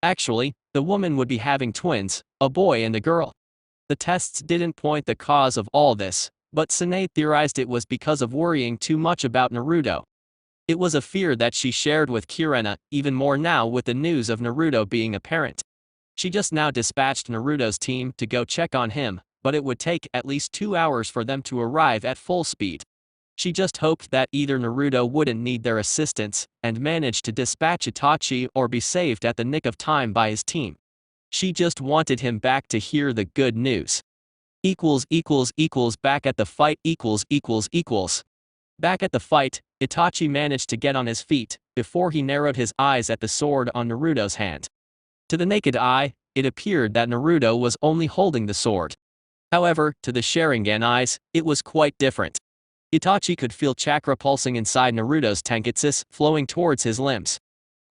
Actually, the woman would be having twins, a boy and a girl. The tests didn't point the cause of all this, but Tsunade theorized it was because of worrying too much about Naruto. It was a fear that she shared with Kurena, even more now with the news of Naruto being apparent. She just now dispatched Naruto's team to go check on him, but it would take at least 2 hours for them to arrive at full speed. She just hoped that either Naruto wouldn't need their assistance and manage to dispatch Itachi or be saved at the nick of time by his team. She just wanted him back to hear the good news. Back at the fight. Back at the fight, Itachi managed to get on his feet before he narrowed his eyes at the sword on Naruto's hand. To the naked eye, it appeared that Naruto was only holding the sword. However, to the Sharingan eyes, it was quite different. Itachi could feel chakra pulsing inside Naruto's tenketsu flowing towards his limbs.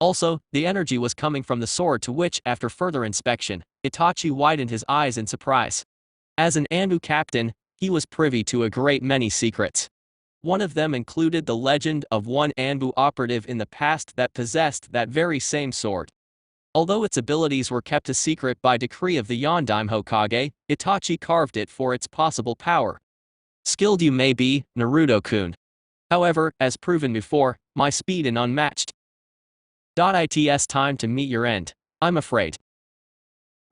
Also, the energy was coming from the sword, to which, after further inspection, Itachi widened his eyes in surprise. As an Anbu captain, he was privy to a great many secrets. One of them included the legend of one Anbu operative in the past that possessed that very same sword. Although its abilities were kept a secret by decree of the Yondaime Hokage, Itachi carved it for its possible power. Skilled you may be, Naruto-kun. However, as proven before, my speed is unmatched. It's time to meet your end, I'm afraid.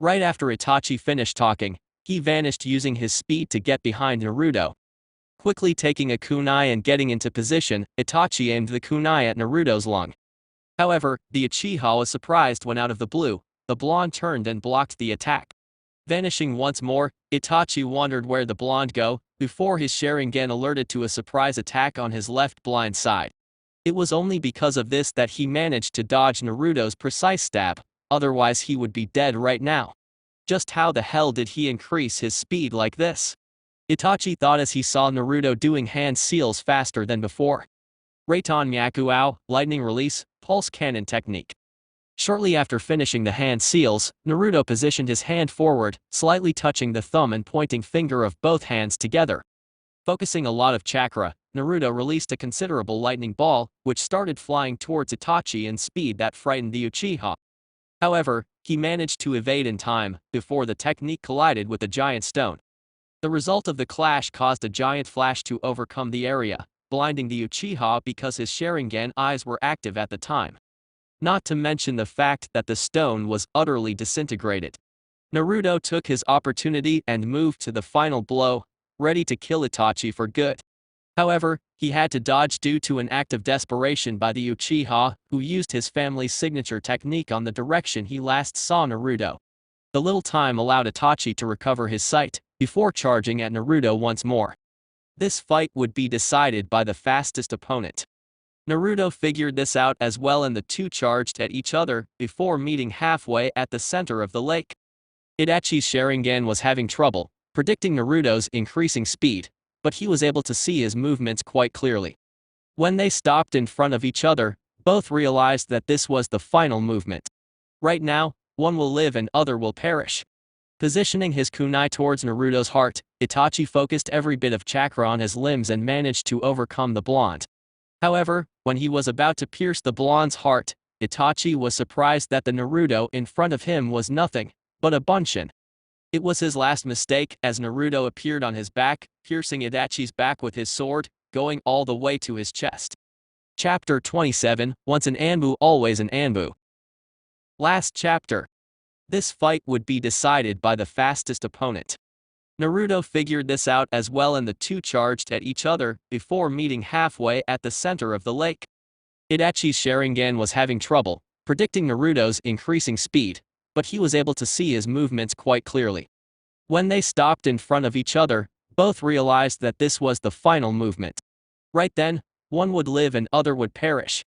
Right after Itachi finished talking, he vanished using his speed to get behind Naruto. Quickly taking a kunai and getting into position, Itachi aimed the kunai at Naruto's lung. However, the Uchiha was surprised when out of the blue, the blonde turned and blocked the attack. Vanishing once more, Itachi wondered where the blonde go, before his Sharingan alerted to a surprise attack on his left blind side. It was only because of this that he managed to dodge Naruto's precise stab, otherwise he would be dead right now. Just how the hell did he increase his speed like this? Itachi thought as he saw Naruto doing hand seals faster than before. Reiton Myakuo, lightning release, pulse cannon technique. Shortly after finishing the hand seals, Naruto positioned his hand forward, slightly touching the thumb and pointing finger of both hands together. Focusing a lot of chakra, Naruto released a considerable lightning ball, which started flying towards Itachi in speed that frightened the Uchiha. However, he managed to evade in time, before the technique collided with a giant stone. The result of the clash caused a giant flash to overcome the area, blinding the Uchiha because his Sharingan eyes were active at the time. Not to mention the fact that the stone was utterly disintegrated. Naruto took his opportunity and moved to the final blow, ready to kill Itachi for good. However, he had to dodge due to an act of desperation by the Uchiha, who used his family's signature technique on the direction he last saw Naruto. The little time allowed Itachi to recover his sight, before charging at Naruto once more. This fight would be decided by the fastest opponent. Naruto figured this out as well, and the two charged at each other before meeting halfway at the center of the lake. Itachi's Sharingan was having trouble predicting Naruto's increasing speed, but he was able to see his movements quite clearly. When they stopped in front of each other, Both realized that this was the final movement. Right now, one will live and other will perish. Positioning his kunai towards Naruto's heart, Itachi focused every bit of chakra on his limbs and managed to overcome the blonde. However, when he was about to pierce the blonde's heart, Itachi was surprised that the Naruto in front of him was nothing but a bunshin. It was his last mistake as Naruto appeared on his back, piercing Itachi's back with his sword, going all the way to his chest. Chapter 27, Once an Anbu always an Anbu. Last chapter. This fight would be decided by the fastest opponent. Naruto figured this out as well, and the two charged at each other before meeting halfway at the center of the lake. Itachi's Sharingan was having trouble predicting Naruto's increasing speed, but he was able to see his movements quite clearly. When they stopped in front of each other, both realized that this was the final movement. Right then, one would live and other would perish.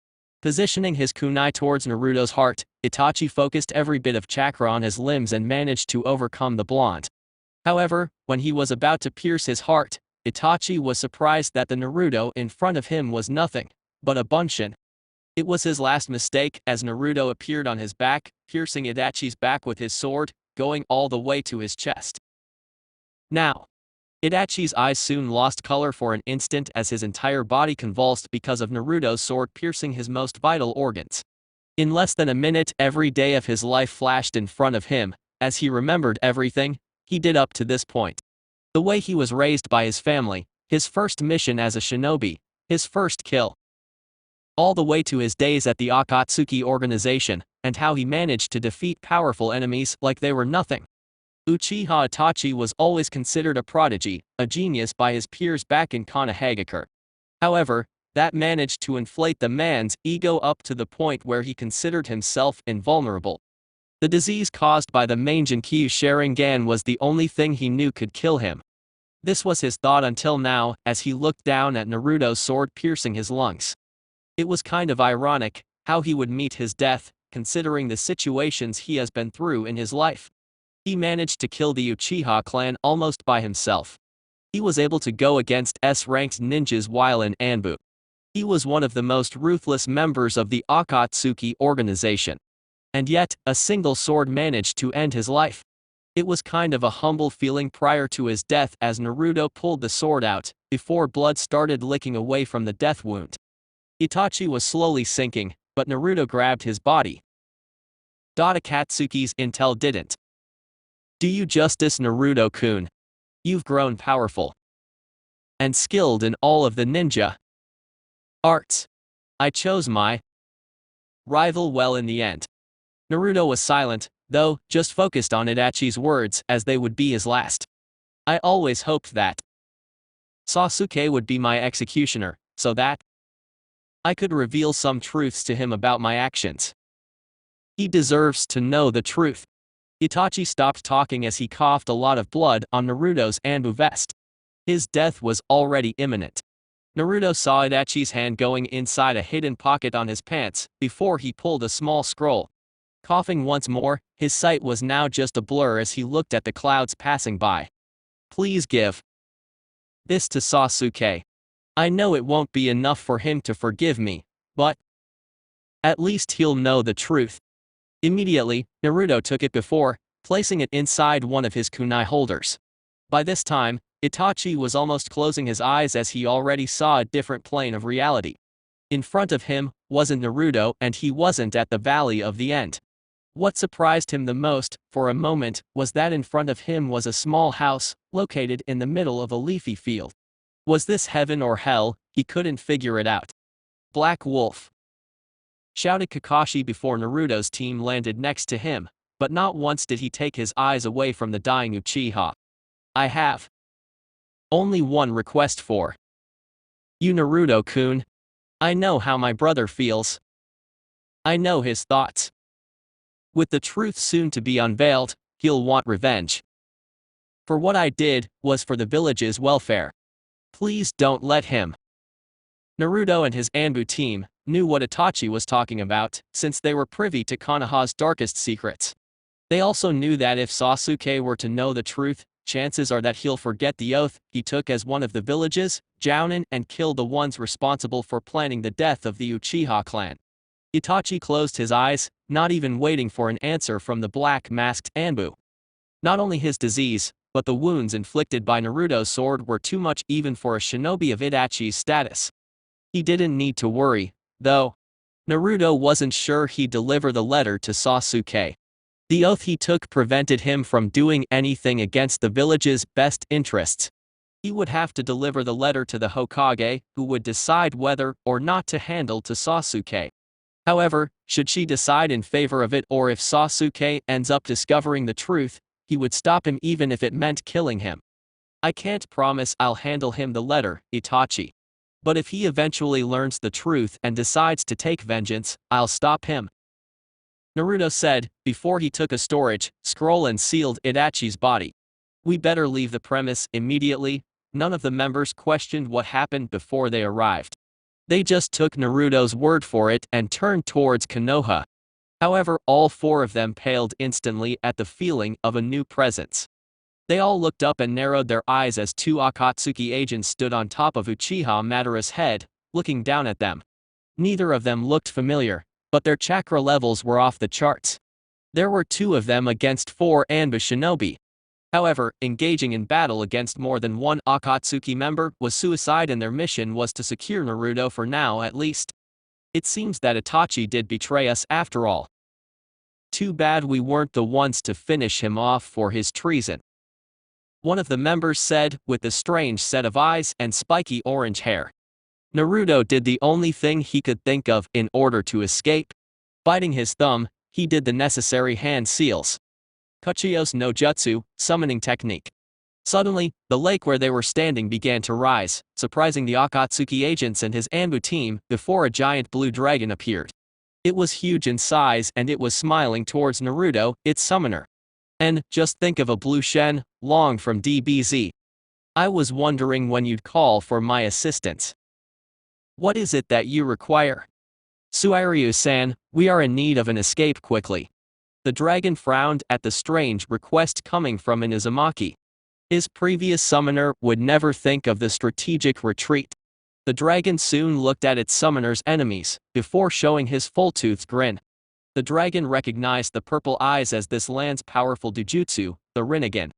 Positioning his kunai towards Naruto's heart, Itachi focused every bit of chakra on his limbs and managed to overcome the blonde. However, when he was about to pierce his heart, Itachi was surprised that the Naruto in front of him was nothing but a bunshin. It was his last mistake as Naruto appeared on his back, piercing Itachi's back with his sword, going all the way to his chest. Now, Itachi's eyes soon lost color for an instant as his entire body convulsed because of Naruto's sword piercing his most vital organs. In less than a minute, every day of his life flashed in front of him, as he remembered everything he did up to this point. The way he was raised by his family, his first mission as a shinobi, his first kill. All the way to his days at the Akatsuki organization, and how he managed to defeat powerful enemies like they were nothing. Uchiha Itachi was always considered a prodigy, a genius by his peers back in Konoha. However, that managed to inflate the man's ego up to the point where he considered himself invulnerable. The disease caused by the Mangenkyu Sharingan was the only thing he knew could kill him. This was his thought until now, as he looked down at Naruto's sword piercing his lungs. It was kind of ironic how he would meet his death, considering the situations he has been through in his life. He managed to kill the Uchiha clan almost by himself. He was able to go against S-ranked ninjas while in Anbu. He was one of the most ruthless members of the Akatsuki organization. And yet, a single sword managed to end his life. It was kind of a humble feeling prior to his death as Naruto pulled the sword out, before blood started licking away from the death wound. Itachi was slowly sinking, but Naruto grabbed his body. Akatsuki's intel didn't do you justice, Naruto-kun. You've grown powerful and skilled in all of the ninja arts. I chose my rival well in the end. Naruto was silent, though, just focused on Itachi's words as they would be his last. I always hoped that Sasuke would be my executioner, so that I could reveal some truths to him about my actions. He deserves to know the truth. Itachi stopped talking as he coughed a lot of blood on Naruto's Anbu vest. His death was already imminent. Naruto saw Itachi's hand going inside a hidden pocket on his pants before he pulled a small scroll. Coughing once more, his sight was now just a blur as he looked at the clouds passing by. Please give this to Sasuke. I know it won't be enough for him to forgive me, but at least he'll know the truth. Immediately, Naruto took it before placing it inside one of his kunai holders. By this time, Itachi was almost closing his eyes as he already saw a different plane of reality. In front of him wasn't Naruto, and he wasn't at the Valley of the End. What surprised him the most, for a moment, was that in front of him was a small house, located in the middle of a leafy field. Was this heaven or hell? He couldn't figure it out. Black Wolf! Shouted Kakashi before Naruto's team landed next to him, but not once did he take his eyes away from the dying Uchiha. I have only one request for you, Naruto-kun. I know how my brother feels. I know his thoughts. With the truth soon to be unveiled, he'll want revenge. For what I did was for the village's welfare. Please don't let him. Naruto and his Anbu team knew what Itachi was talking about, since they were privy to Konoha's darkest secrets. They also knew that if Sasuke were to know the truth, chances are that he'll forget the oath he took as one of the villages, Jounin, and kill the ones responsible for planning the death of the Uchiha clan. Itachi closed his eyes, not even waiting for an answer from the black-masked Anbu. Not only his disease, but the wounds inflicted by Naruto's sword were too much even for a shinobi of Itachi's status. He didn't need to worry, though. Naruto wasn't sure he'd deliver the letter to Sasuke. The oath he took prevented him from doing anything against the village's best interests. He would have to deliver the letter to the Hokage, who would decide whether or not to handle to Sasuke. However, should she decide in favor of it, or if Sasuke ends up discovering the truth, he would stop him even if it meant killing him. I can't promise I'll handle him the letter, Itachi. But if he eventually learns the truth and decides to take vengeance, I'll stop him. Naruto said, before he took a storage scroll and sealed Itachi's body. We better leave the premise immediately. None of the members questioned what happened before they arrived. They just took Naruto's word for it and turned towards Konoha. However, all four of them paled instantly at the feeling of a new presence. They all looked up and narrowed their eyes as two Akatsuki agents stood on top of Uchiha Madara's head, looking down at them. Neither of them looked familiar, but their chakra levels were off the charts. There were two of them against four Anbu shinobi. However, engaging in battle against more than one Akatsuki member was suicide, and their mission was to secure Naruto for now at least. It seems that Itachi did betray us after all. Too bad we weren't the ones to finish him off for his treason. One of the members said, with a strange set of eyes and spiky orange hair. Naruto did the only thing he could think of in order to escape. Biting his thumb, he did the necessary hand seals. Kuchiyos no Jutsu, summoning technique. Suddenly, the lake where they were standing began to rise, surprising the Akatsuki agents and his Anbu team before a giant blue dragon appeared. It was huge in size and it was smiling towards Naruto, its summoner. And, just think of a blue Shen, long from DBZ. I was wondering when you'd call for my assistance. What is it that you require? Suiryu-san, we are in need of an escape quickly. The dragon frowned at the strange request coming from an Uzumaki. His previous summoner would never think of the strategic retreat. The dragon soon looked at its summoner's enemies, before showing his full-toothed grin. The dragon recognized the purple eyes as this land's powerful Dujutsu, the Rinnegan.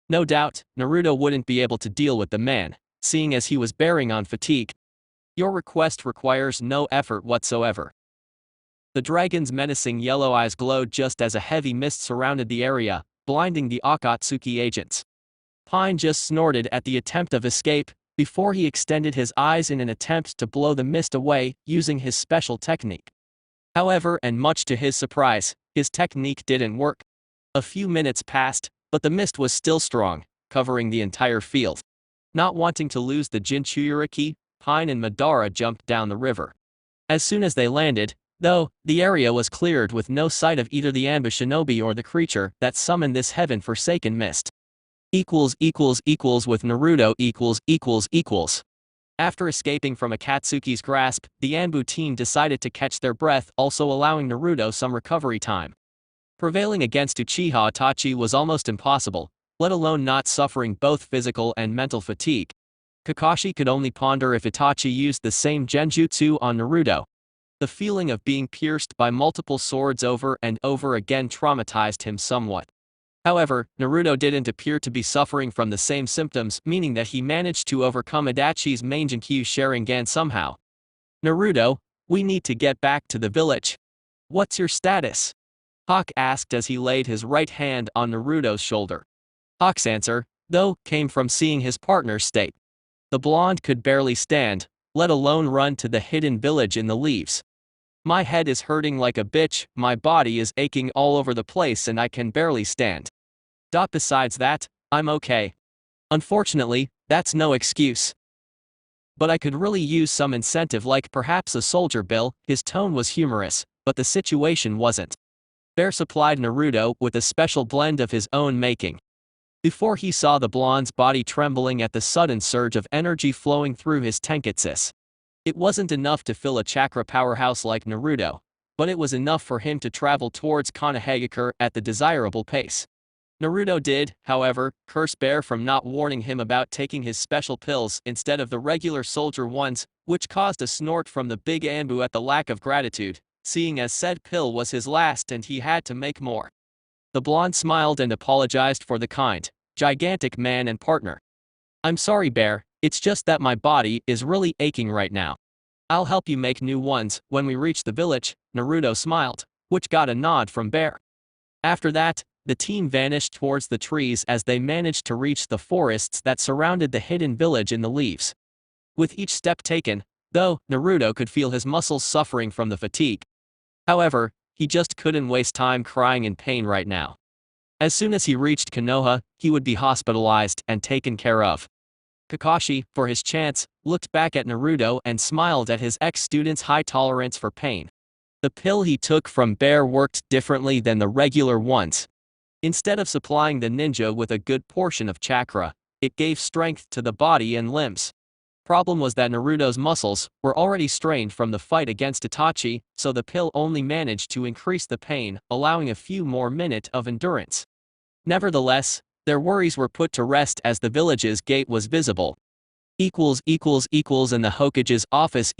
No doubt, Naruto wouldn't be able to deal with the man, seeing as he was bearing on fatigue. Your request requires no effort whatsoever. The dragon's menacing yellow eyes glowed just as a heavy mist surrounded the area, blinding the Akatsuki agents. Pine just snorted at the attempt of escape, before he extended his eyes in an attempt to blow the mist away using his special technique. However, and much to his surprise, his technique didn't work. A few minutes passed, but the mist was still strong, covering the entire field. Not wanting to lose the Jinchuriki, Pine and Madara jumped down the river. As soon as they landed, though, the area was cleared with no sight of either the Anbu shinobi or the creature that summoned this heaven-forsaken mist. With Naruto . After escaping from Akatsuki's grasp, the Anbu team decided to catch their breath, also allowing Naruto some recovery time. Prevailing against Uchiha Itachi was almost impossible, let alone not suffering both physical and mental fatigue. Kakashi could only ponder if Itachi used the same genjutsu on Naruto. The feeling of being pierced by multiple swords over and over again traumatized him somewhat. However, Naruto didn't appear to be suffering from the same symptoms, meaning that he managed to overcome Itachi's Mangenkyu Sharingan somehow. Naruto, we need to get back to the village. What's your status? Hawk asked as he laid his right hand on Naruto's shoulder. Hawk's answer, though, came from seeing his partner's state. The blonde could barely stand, let alone run to the hidden village in the leaves. My head is hurting like a bitch, my body is aching all over the place and I can barely stand. Besides that, I'm okay. Unfortunately, that's no excuse. But I could really use some incentive, like perhaps a soldier bill. His tone was humorous, but the situation wasn't. Bear supplied Naruto with a special blend of his own making. Before he saw the blonde's body trembling at the sudden surge of energy flowing through his tenketsu. It wasn't enough to fill a chakra powerhouse like Naruto, but it was enough for him to travel towards Konoha at the desirable pace. Naruto did, however, curse Bear from not warning him about taking his special pills instead of the regular soldier ones, which caused a snort from the big Anbu at the lack of gratitude, seeing as said pill was his last and he had to make more. The blonde smiled and apologized for the kind, gigantic man and partner. I'm sorry, Bear, it's just that my body is really aching right now. I'll help you make new ones. When we reach the village, Naruto smiled, which got a nod from Bear. After that, the team vanished towards the trees as they managed to reach the forests that surrounded the hidden village in the leaves. With each step taken, though, Naruto could feel his muscles suffering from the fatigue. However, he just couldn't waste time crying in pain right now. As soon as he reached Konoha, he would be hospitalized and taken care of. Kakashi, for his chance, looked back at Naruto and smiled at his ex-student's high tolerance for pain. The pill he took from Bear worked differently than the regular ones. Instead of supplying the ninja with a good portion of chakra, it gave strength to the body and limbs. Problem was that Naruto's muscles were already strained from the fight against Itachi, so the pill only managed to increase the pain, allowing a few more minutes of endurance. Nevertheless, their worries were put to rest as the village's gate was visible. And the Hokage's office .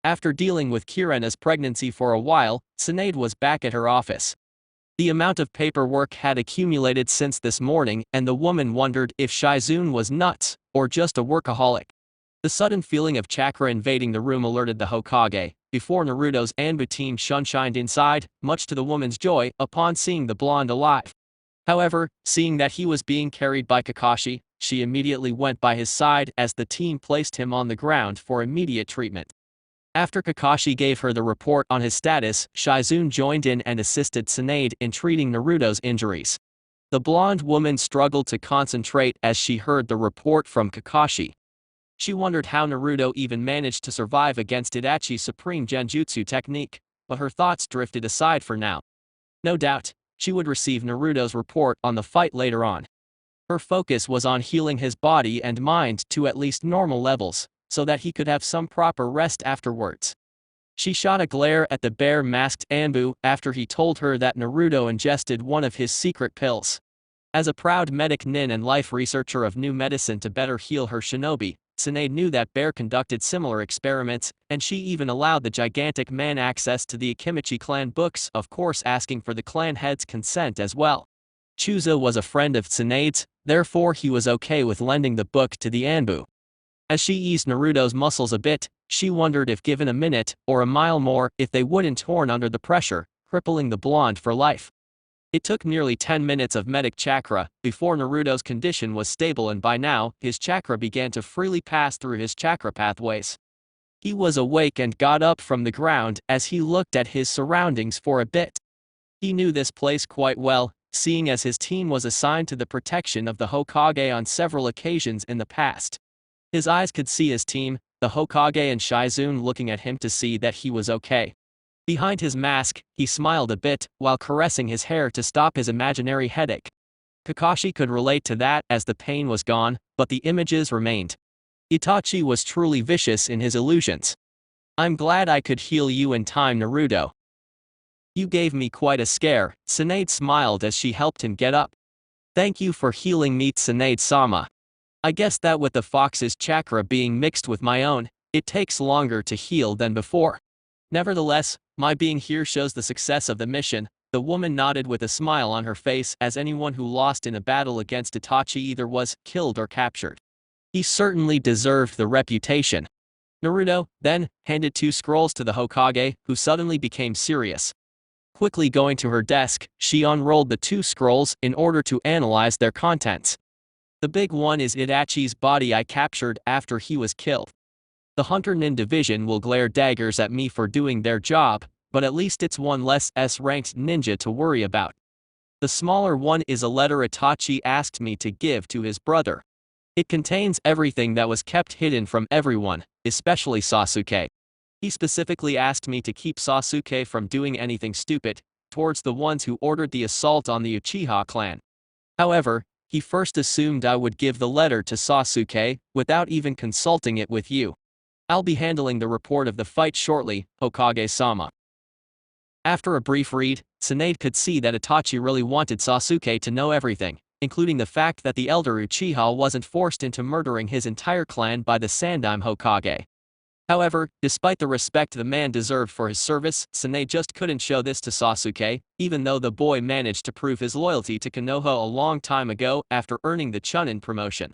After dealing with Kurena's pregnancy for a while, Tsunade was back at her office. The amount of paperwork had accumulated since this morning, and the woman wondered if Shizune was nuts, or just a workaholic. The sudden feeling of chakra invading the room alerted the Hokage, before Naruto's Anbu team shunshined inside, much to the woman's joy, upon seeing the blonde alive. However, seeing that he was being carried by Kakashi, she immediately went by his side as the team placed him on the ground for immediate treatment. After Kakashi gave her the report on his status, Shizune joined in and assisted Tsunade in treating Naruto's injuries. The blonde woman struggled to concentrate as she heard the report from Kakashi. She wondered how Naruto even managed to survive against Itachi's supreme genjutsu technique, but her thoughts drifted aside for now. No doubt, she would receive Naruto's report on the fight later on. Her focus was on healing his body and mind to at least normal levels, so that he could have some proper rest afterwards. She shot a glare at the bear-masked Anbu after he told her that Naruto ingested one of his secret pills. As a proud medic nin and life researcher of new medicine to better heal her shinobi, Tsunade knew that Bear conducted similar experiments, and she even allowed the gigantic man access to the Akimichi clan books, of course asking for the clan head's consent as well. Chuzo was a friend of Tsunade's, therefore he was okay with lending the book to the Anbu. As she eased Naruto's muscles a bit, she wondered if given a minute, or a mile more, if they wouldn't torn under the pressure, crippling the blonde for life. It took nearly 10 minutes of medic chakra before Naruto's condition was stable, and by now, his chakra began to freely pass through his chakra pathways. He was awake and got up from the ground as he looked at his surroundings for a bit. He knew this place quite well, seeing as his team was assigned to the protection of the Hokage on several occasions in the past. His eyes could see his team, the Hokage and Shizune, looking at him to see that he was okay. Behind his mask, he smiled a bit, while caressing his hair to stop his imaginary headache. Kakashi could relate to that as the pain was gone, but the images remained. Itachi was truly vicious in his illusions. I'm glad I could heal you in time, Naruto. You gave me quite a scare, Tsunade smiled as she helped him get up. Thank you for healing me, Tsunade-sama. I guess that with the fox's chakra being mixed with my own, it takes longer to heal than before. Nevertheless, my being here shows the success of the mission. The woman nodded with a smile on her face, as anyone who lost in a battle against Itachi either was killed or captured. He certainly deserved the reputation. Naruto, then, handed 2 scrolls to the Hokage, who suddenly became serious. Quickly going to her desk, she unrolled the 2 scrolls in order to analyze their contents. The big one is Itachi's body I captured after he was killed. The Hunter Nin division will glare daggers at me for doing their job, but at least it's one less S-ranked ninja to worry about. The smaller one is a letter Itachi asked me to give to his brother. It contains everything that was kept hidden from everyone, especially Sasuke. He specifically asked me to keep Sasuke from doing anything stupid towards the ones who ordered the assault on the Uchiha clan. However, he first assumed I would give the letter to Sasuke, without even consulting it with you. I'll be handling the report of the fight shortly, Hokage-sama. After a brief read, Tsunade could see that Itachi really wanted Sasuke to know everything, including the fact that the elder Uchiha wasn't forced into murdering his entire clan by the Sandaime Hokage. However, despite the respect the man deserved for his service, Tsunade just couldn't show this to Sasuke, even though the boy managed to prove his loyalty to Konoha a long time ago after earning the Chunin promotion.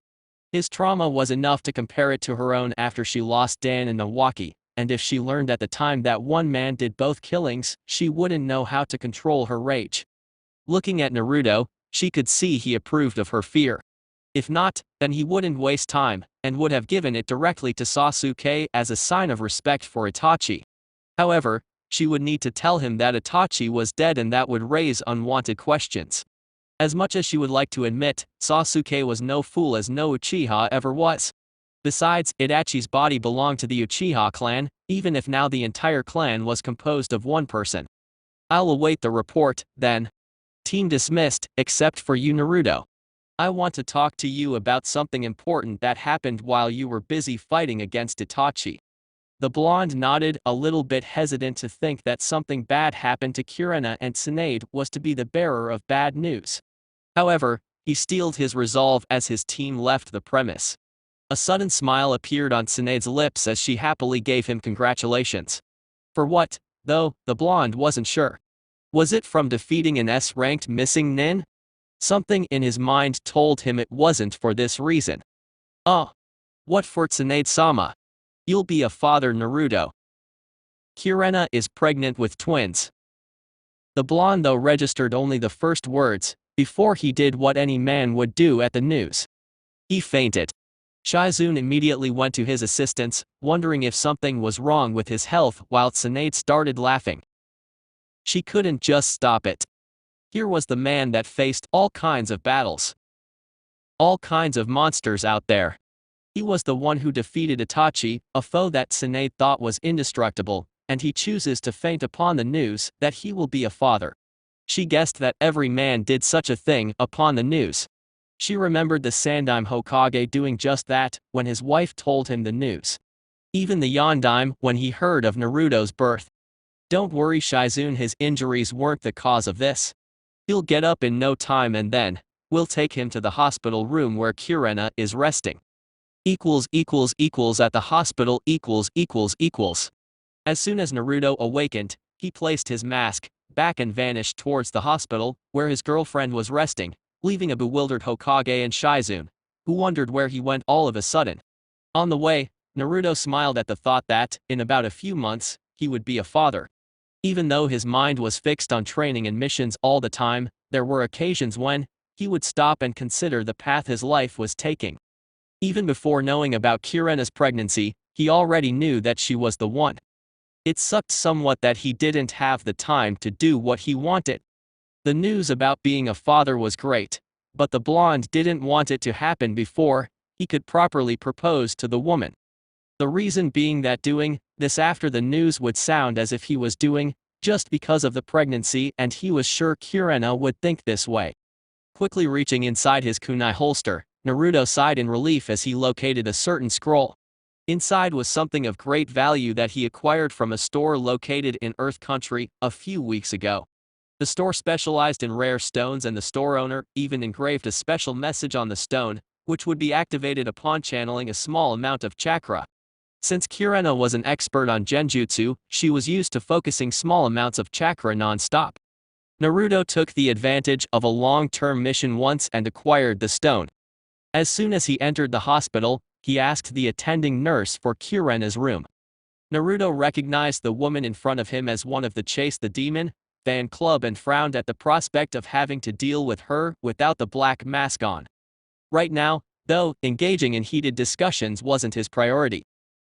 His trauma was enough to compare it to her own after she lost Dan and Milwaukee, and if she learned at the time that one man did both killings, she wouldn't know how to control her rage. Looking at Naruto, she could see he approved of her fear. If not, then he wouldn't waste time, and would have given it directly to Sasuke as a sign of respect for Itachi. However, she would need to tell him that Itachi was dead, and that would raise unwanted questions. As much as she would like to admit, Sasuke was no fool, as no Uchiha ever was. Besides, Itachi's body belonged to the Uchiha clan, even if now the entire clan was composed of one person. I'll await the report, then. Team dismissed, except for you, Naruto. I want to talk to you about something important that happened while you were busy fighting against Itachi. The blonde nodded, a little bit hesitant to think that something bad happened to Kurenai, and Tsunade was to be the bearer of bad news. However, he steeled his resolve as his team left the premise. A sudden smile appeared on Tsunade's lips as she happily gave him congratulations. For what, though, the blonde wasn't sure. Was it from defeating an S-ranked missing nin? Something in his mind told him it wasn't for this reason. Oh. What for, Tsunade-sama? You'll be a father, Naruto. Kurenai is pregnant with twins. The blonde though registered only the first words, before he did what any man would do at the news. He fainted. Shizune immediately went to his assistance, wondering if something was wrong with his health, while Tsunade started laughing. She couldn't just stop it. Here was the man that faced all kinds of battles. All kinds of monsters out there. He was the one who defeated Itachi, a foe that Tsunade thought was indestructible, and he chooses to faint upon the news that he will be a father. She guessed that every man did such a thing upon the news. She remembered the Sandaime Hokage doing just that when his wife told him the news. Even the Yondaime when he heard of Naruto's birth. Don't worry, Shizune, his injuries weren't the cause of this. He'll get up in no time, and then we'll take him to the hospital room where Kurenai is resting. At the hospital . As soon as Naruto awakened, he placed his mask back and vanished towards the hospital, where his girlfriend was resting, leaving a bewildered Hokage and Shizune, who wondered where he went all of a sudden. On the way, Naruto smiled at the thought that, in about a few months, he would be a father. Even though his mind was fixed on training and missions all the time, there were occasions when he would stop and consider the path his life was taking. Even before knowing about Kurenai's pregnancy, he already knew that she was the one. It sucked somewhat that he didn't have the time to do what he wanted. The news about being a father was great, but the blonde didn't want it to happen before he could properly propose to the woman. The reason being that doing this after the news would sound as if he was doing just because of the pregnancy, and he was sure Kurenai would think this way. Quickly reaching inside his kunai holster, Naruto sighed in relief as he located a certain scroll. Inside was something of great value that he acquired from a store located in Earth Country a few weeks ago. The store specialized in rare stones, and the store owner even engraved a special message on the stone, which would be activated upon channeling a small amount of chakra. Since Kurenai was an expert on genjutsu, she was used to focusing small amounts of chakra non-stop. Naruto took the advantage of a long-term mission once and acquired the stone. As soon as he entered the hospital, he asked the attending nurse for Kurenai's room. Naruto recognized the woman in front of him as one of the Chase the Demon fan club and frowned at the prospect of having to deal with her without the black mask on. Right now, though, engaging in heated discussions wasn't his priority.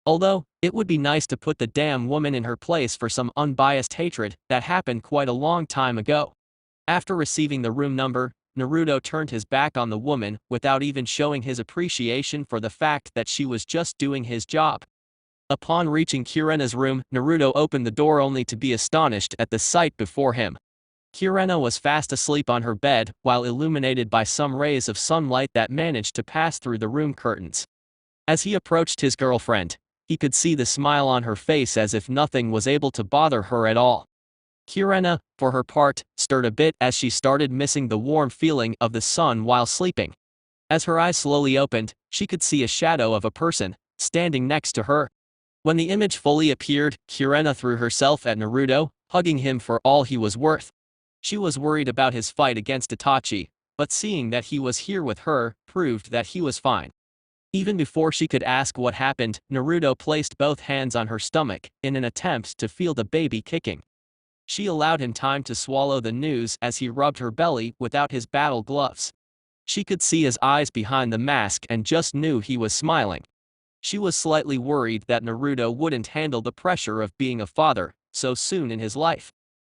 Although, it would be nice to put the damn woman in her place for some unbiased hatred that happened quite a long time ago. After receiving the room number, Naruto turned his back on the woman without even showing his appreciation for the fact that she was just doing his job. Upon reaching Kurenai's room, Naruto opened the door only to be astonished at the sight before him. Kurenai was fast asleep on her bed, while illuminated by some rays of sunlight that managed to pass through the room curtains. As he approached his girlfriend, he could see the smile on her face as if nothing was able to bother her at all. Kurenai, for her part, stirred a bit as she started missing the warm feeling of the sun while sleeping. As her eyes slowly opened, she could see a shadow of a person standing next to her. When the image fully appeared, Kurenai threw herself at Naruto, hugging him for all he was worth. She was worried about his fight against Itachi, but seeing that he was here with her, proved that he was fine. Even before she could ask what happened, Naruto placed both hands on her stomach, in an attempt to feel the baby kicking. She allowed him time to swallow the news as he rubbed her belly without his battle gloves. She could see his eyes behind the mask and just knew he was smiling. She was slightly worried that Naruto wouldn't handle the pressure of being a father so soon in his life.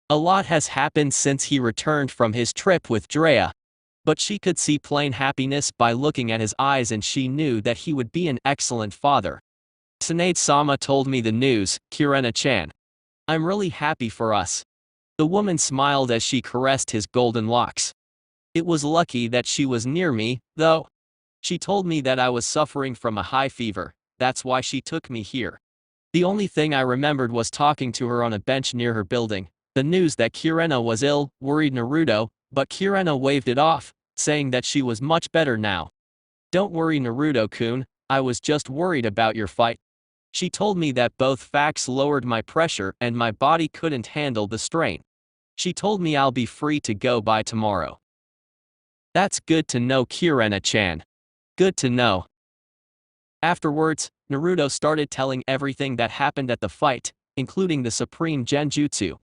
A lot has happened since he returned from his trip with Drea. But she could see plain happiness by looking at his eyes, and she knew that he would be an excellent father. Tsunade-sama told me the news, Kurenai-chan. I'm really happy for us. The woman smiled as she caressed his golden locks. It was lucky that she was near me, though. She told me that I was suffering from a high fever, that's why she took me here. The only thing I remembered was talking to her on a bench near her building. The news that Kurenai was ill worried Naruto, but Kurenai waved it off, saying that she was much better now. Don't worry Naruto-kun, I was just worried about your fight. She told me that both facts lowered my pressure and my body couldn't handle the strain. She told me I'll be free to go by tomorrow. That's good to know, Kurenai-chan. Good to know. Afterwards, Naruto started telling everything that happened at the fight, including the supreme genjutsu.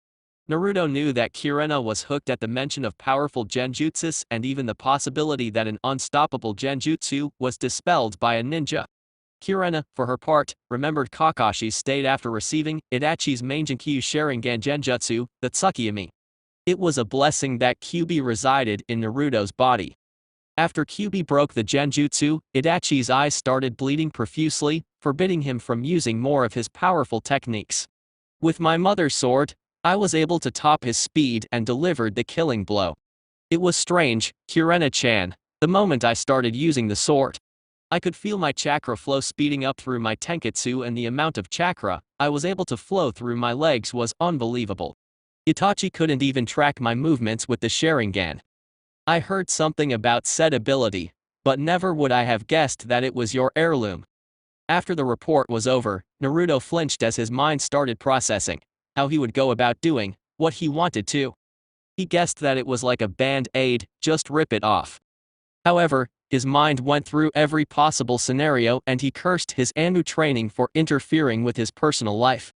Naruto knew that Kurenai was hooked at the mention of powerful genjutsus and even the possibility that an unstoppable genjutsu was dispelled by a ninja. Kurenai, for her part, remembered Kakashi's state after receiving Itachi's Mangekyou Sharingan genjutsu, the Tsukiyomi. It was a blessing that Kyuubi resided in Naruto's body. After Kyuubi broke the genjutsu, Itachi's eyes started bleeding profusely, forbidding him from using more of his powerful techniques. With my mother's sword, I was able to top his speed and delivered the killing blow. It was strange, Kurenai-chan, the moment I started using the sword. I could feel my chakra flow speeding up through my tenketsu, and the amount of chakra I was able to flow through my legs was unbelievable. Itachi couldn't even track my movements with the Sharingan. I heard something about said ability, but never would I have guessed that it was your heirloom. After the report was over, Naruto flinched as his mind started processing how he would go about doing what he wanted to. He guessed that it was like a band-aid, just rip it off. However, his mind went through every possible scenario and he cursed his Anbu training for interfering with his personal life.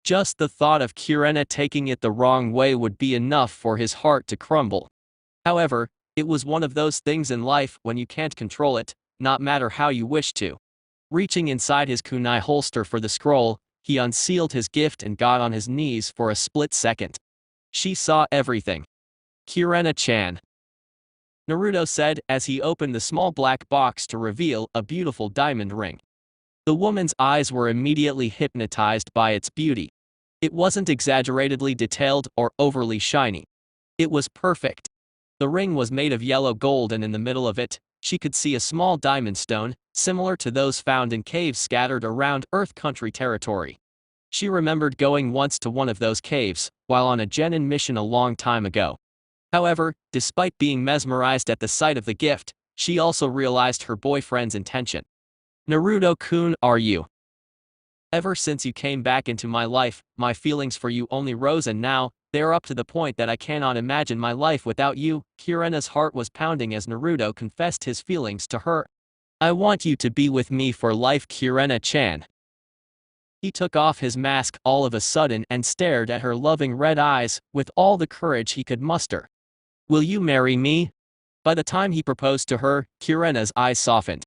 Just the thought of Kurenai taking it the wrong way would be enough for his heart to crumble. However, it was one of those things in life when you can't control it, not matter how you wish to. Reaching inside his kunai holster for the scroll, he unsealed his gift and got on his knees for a split second. She saw everything. Kurenai-chan, Naruto said as he opened the small black box to reveal a beautiful diamond ring. The woman's eyes were immediately hypnotized by its beauty. It wasn't exaggeratedly detailed or overly shiny. It was perfect. The ring was made of yellow gold, and in the middle of it, she could see a small diamond stone, similar to those found in caves scattered around Earth Country territory. She remembered going once to one of those caves, while on a genin mission a long time ago. However, despite being mesmerized at the sight of the gift, she also realized her boyfriend's intention. Naruto-kun, are you? Ever since you came back into my life, my feelings for you only rose, and now, they are up to the point that I cannot imagine my life without you. Kurenai's heart was pounding as Naruto confessed his feelings to her. I want you to be with me for life, Kurenai-chan. He took off his mask all of a sudden and stared at her loving red eyes with all the courage he could muster. Will you marry me? By the time he proposed to her, Kurenai's eyes softened.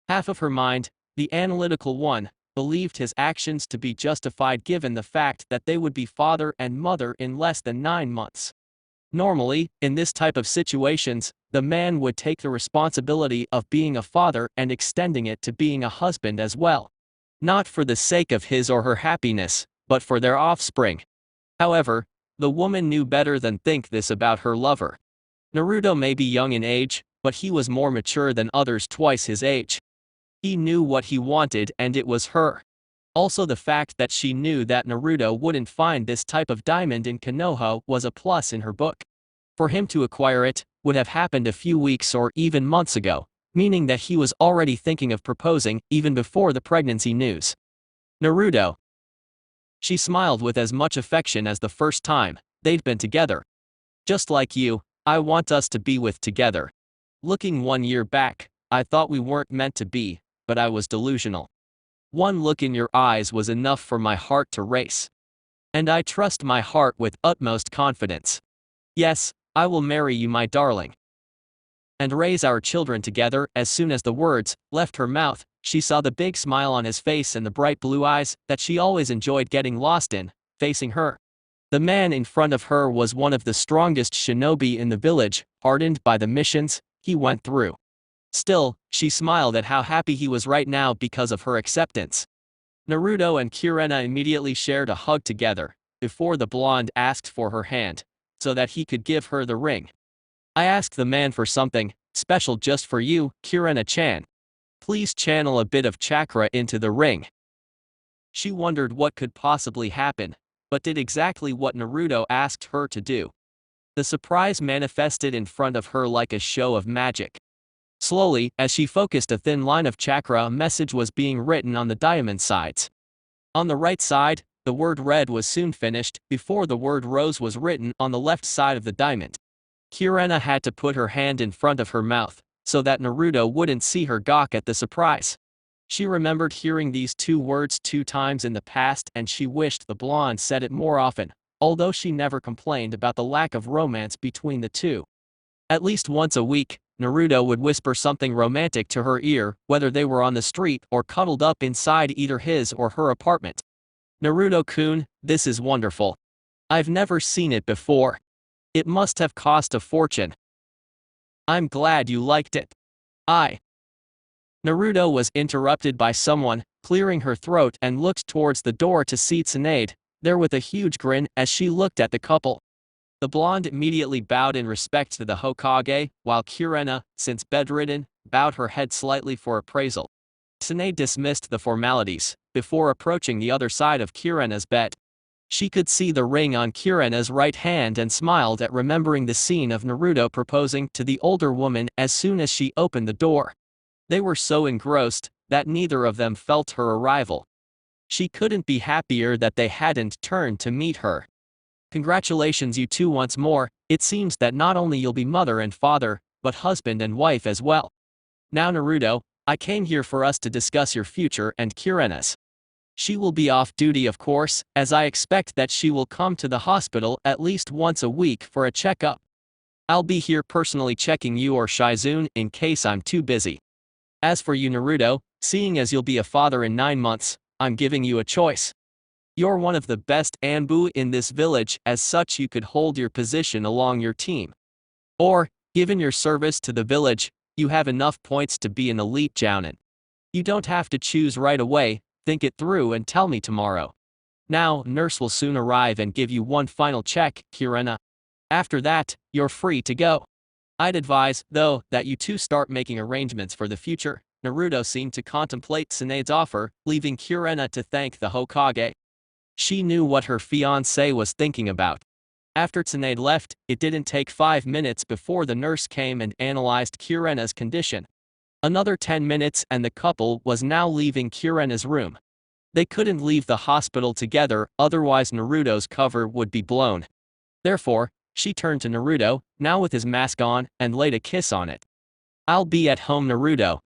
Half of her mind, the analytical one, believed his actions to be justified given the fact that they would be father and mother in less than 9 months. Normally, in this type of situations, the man would take the responsibility of being a father and extending it to being a husband as well. Not for the sake of his or her happiness, but for their offspring. However, the woman knew better than think this about her lover. Naruto may be young in age, but he was more mature than others twice his age. He knew what he wanted, and it was her. Also, the fact that she knew that Naruto wouldn't find this type of diamond in Konoha was a plus in her book. For him to acquire it would have happened a few weeks or even months ago, meaning that he was already thinking of proposing even before the pregnancy news. Naruto. She smiled with as much affection as the first time they'd been together. Just like you, I want us to be with together. Looking 1 year back, I thought we weren't meant to be, but I was delusional. One look in your eyes was enough for my heart to race. And I trust my heart with utmost confidence. Yes, I will marry you, my darling, and raise our children together. As soon as the words left her mouth, she saw the big smile on his face and the bright blue eyes that she always enjoyed getting lost in, facing her. The man in front of her was one of the strongest shinobi in the village, hardened by the missions he went through. Still, she smiled at how happy he was right now because of her acceptance. Naruto and Kurenai immediately shared a hug together, before the blonde asked for her hand, so that he could give her the ring. I asked the man for something special just for you, Kurenai-chan. Please channel a bit of chakra into the ring. She wondered what could possibly happen, but did exactly what Naruto asked her to do. The surprise manifested in front of her like a show of magic. Slowly, as she focused a thin line of chakra, a message was being written on the diamond sides. On the right side, the word red was soon finished, before the word rose was written on the left side of the diamond. Kurenai had to put her hand in front of her mouth, so that Naruto wouldn't see her gawk at the surprise. She remembered hearing these two words 2 times in the past, and she wished the blonde said it more often, although she never complained about the lack of romance between the two. At least once a week, Naruto would whisper something romantic to her ear, whether they were on the street or cuddled up inside either his or her apartment. Naruto-kun, this is wonderful. I've never seen it before. It must have cost a fortune. I'm glad you liked it. Naruto was interrupted by someone, clearing her throat, and looked towards the door to see Tsunade, there with a huge grin as she looked at the couple. The blonde immediately bowed in respect to the Hokage, while Kurenai, since bedridden, bowed her head slightly for appraisal. Tsunade dismissed the formalities, before approaching the other side of Kurenai's bed. She could see the ring on Kurenai's right hand and smiled at remembering the scene of Naruto proposing to the older woman as soon as she opened the door. They were so engrossed that neither of them felt her arrival. She couldn't be happier that they hadn't turned to meet her. Congratulations, you two, once more. It seems that not only you'll be mother and father, but husband and wife as well. Now Naruto, I came here for us to discuss your future and Kurenai's. She will be off duty, of course, as I expect that she will come to the hospital at least once a week for a checkup. I'll be here personally checking you or Shizune in case I'm too busy. As for you, Naruto, seeing as you'll be a father in 9 months, I'm giving you a choice. You're one of the best Anbu in this village, as such you could hold your position along your team. Or, given your service to the village, you have enough points to be an elite jounin. You don't have to choose right away, think it through and tell me tomorrow. Now, nurse will soon arrive and give you one final check, Kurenai. After that, you're free to go. I'd advise, though, that you two start making arrangements for the future. Naruto seemed to contemplate Tsunade's offer, leaving Kurenai to thank the Hokage. She knew what her fiancé was thinking about. After Tsunade left, it didn't take 5 minutes before the nurse came and analyzed Kurenai's condition. Another 10 minutes and the couple was now leaving Kurenai's room. They couldn't leave the hospital together, otherwise Naruto's cover would be blown. Therefore, she turned to Naruto, now with his mask on, and laid a kiss on it. I'll be at home, Naruto.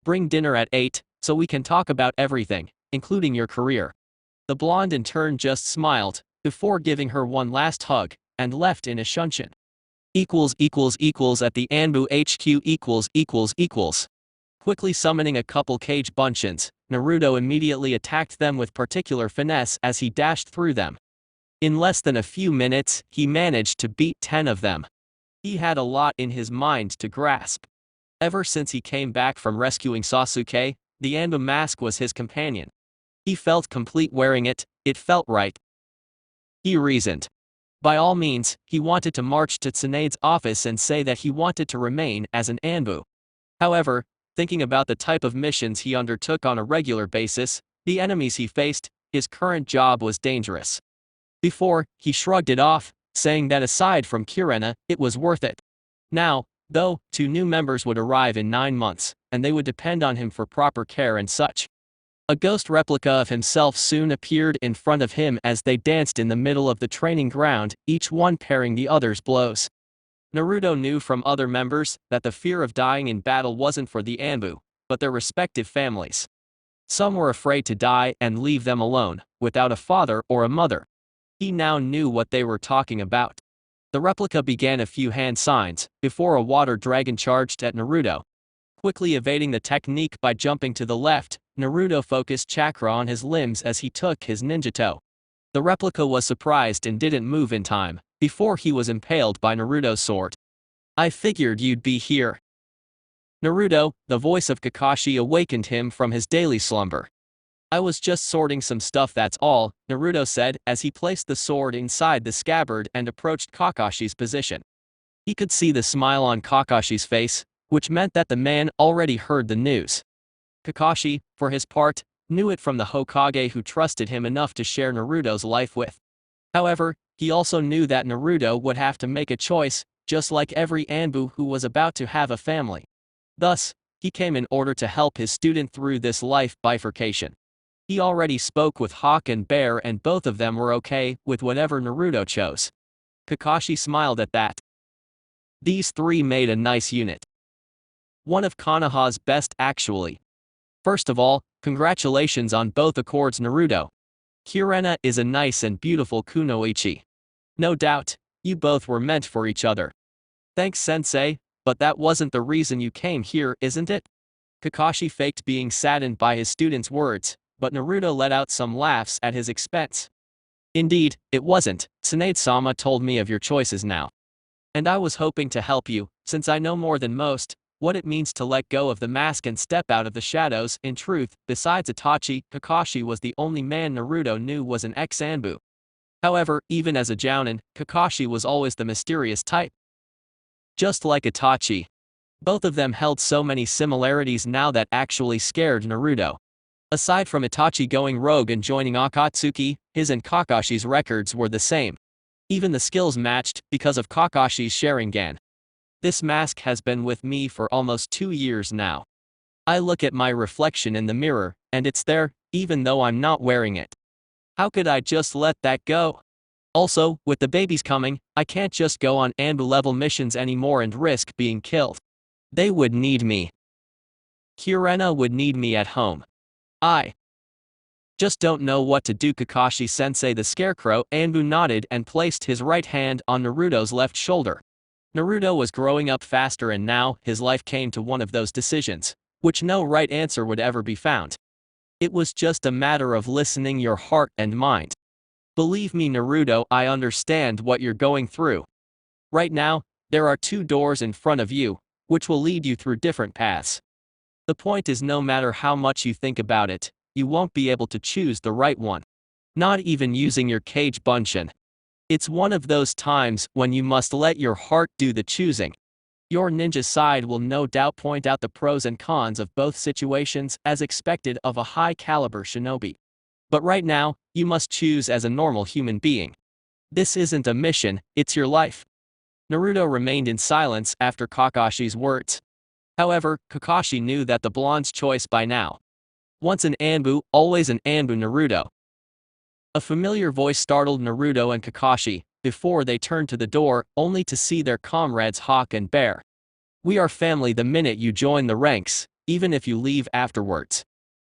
Bring dinner at 8, so we can talk about everything, including your career. The blonde in turn just smiled, before giving her one last hug, and left in a shunshin. At the Anbu HQ .. Quickly summoning a couple cage bunchins, Naruto immediately attacked them with particular finesse as he dashed through them. In less than a few minutes, he managed to beat 10 of them. He had a lot in his mind to grasp. Ever since he came back from rescuing Sasuke, the Anbu mask was his companion. He felt complete wearing it, it felt right. He reasoned. By all means, he wanted to march to Tsunade's office and say that he wanted to remain as an Anbu. However, thinking about the type of missions he undertook on a regular basis, the enemies he faced, his current job was dangerous. Before, he shrugged it off, saying that aside from Kurenai, it was worth it. Now, though, 2 new members would arrive in 9 months, and they would depend on him for proper care and such. A ghost replica of himself soon appeared in front of him as they danced in the middle of the training ground, each one parrying the other's blows. Naruto knew from other members that the fear of dying in battle wasn't for the Anbu, but their respective families. Some were afraid to die and leave them alone, without a father or a mother. He now knew what they were talking about. The replica began a few hand signs, before a water dragon charged at Naruto. Quickly evading the technique by jumping to the left, Naruto focused chakra on his limbs as he took his ninjato. The replica was surprised and didn't move in time, before he was impaled by Naruto's sword. "I figured you'd be here." Naruto, the voice of Kakashi, awakened him from his daily slumber. "I was just sorting some stuff, that's all," Naruto said as he placed the sword inside the scabbard and approached Kakashi's position. He could see the smile on Kakashi's face, which meant that the man already heard the news. Kakashi, for his part, knew it from the Hokage who trusted him enough to share Naruto's life with. However, he also knew that Naruto would have to make a choice, just like every Anbu who was about to have a family. Thus, he came in order to help his student through this life bifurcation. He already spoke with Hawk and Bear and both of them were okay with whatever Naruto chose. Kakashi smiled at that. These three made a nice unit. One of Konoha's best actually. First of all, congratulations on both accords, Naruto. Kurenai is a nice and beautiful kunoichi. No doubt, you both were meant for each other. Thanks, sensei, but that wasn't the reason you came here, isn't it? Kakashi faked being saddened by his student's words, but Naruto let out some laughs at his expense. Indeed, it wasn't. Tsunade-sama told me of your choices now. And I was hoping to help you, since I know more than most what it means to let go of the mask and step out of the shadows. In truth, besides Itachi, Kakashi was the only man Naruto knew was an ex-Anbu. However, even as a jounin, Kakashi was always the mysterious type. Just like Itachi. Both of them held so many similarities now that actually scared Naruto. Aside from Itachi going rogue and joining Akatsuki, his and Kakashi's records were the same. Even the skills matched because of Kakashi's Sharingan. This mask has been with me for almost 2 years now. I look at my reflection in the mirror, and it's there, even though I'm not wearing it. How could I just let that go? Also, with the babies coming, I can't just go on Anbu-level missions anymore and risk being killed. They would need me. Kurenai would need me at home. I just don't know what to do. Kakashi-sensei the Scarecrow Anbu nodded and placed his right hand on Naruto's left shoulder. Naruto was growing up faster and now his life came to one of those decisions, which no right answer would ever be found. It was just a matter of listening your heart and mind. Believe me, Naruto, I understand what you're going through. Right now, there are 2 doors in front of you, which will lead you through different paths. The point is, no matter how much you think about it, you won't be able to choose the right one. Not even using your Kage Bunshin. It's one of those times when you must let your heart do the choosing. Your ninja side will no doubt point out the pros and cons of both situations as expected of a high-caliber shinobi. But right now, you must choose as a normal human being. This isn't a mission, it's your life. Naruto remained in silence after Kakashi's words. However, Kakashi knew that the blonde's choice by now. Once an Anbu, always an Anbu. Naruto. A familiar voice startled Naruto and Kakashi, before they turned to the door, only to see their comrades Hawk and Bear. We are family the minute you join the ranks, even if you leave afterwards.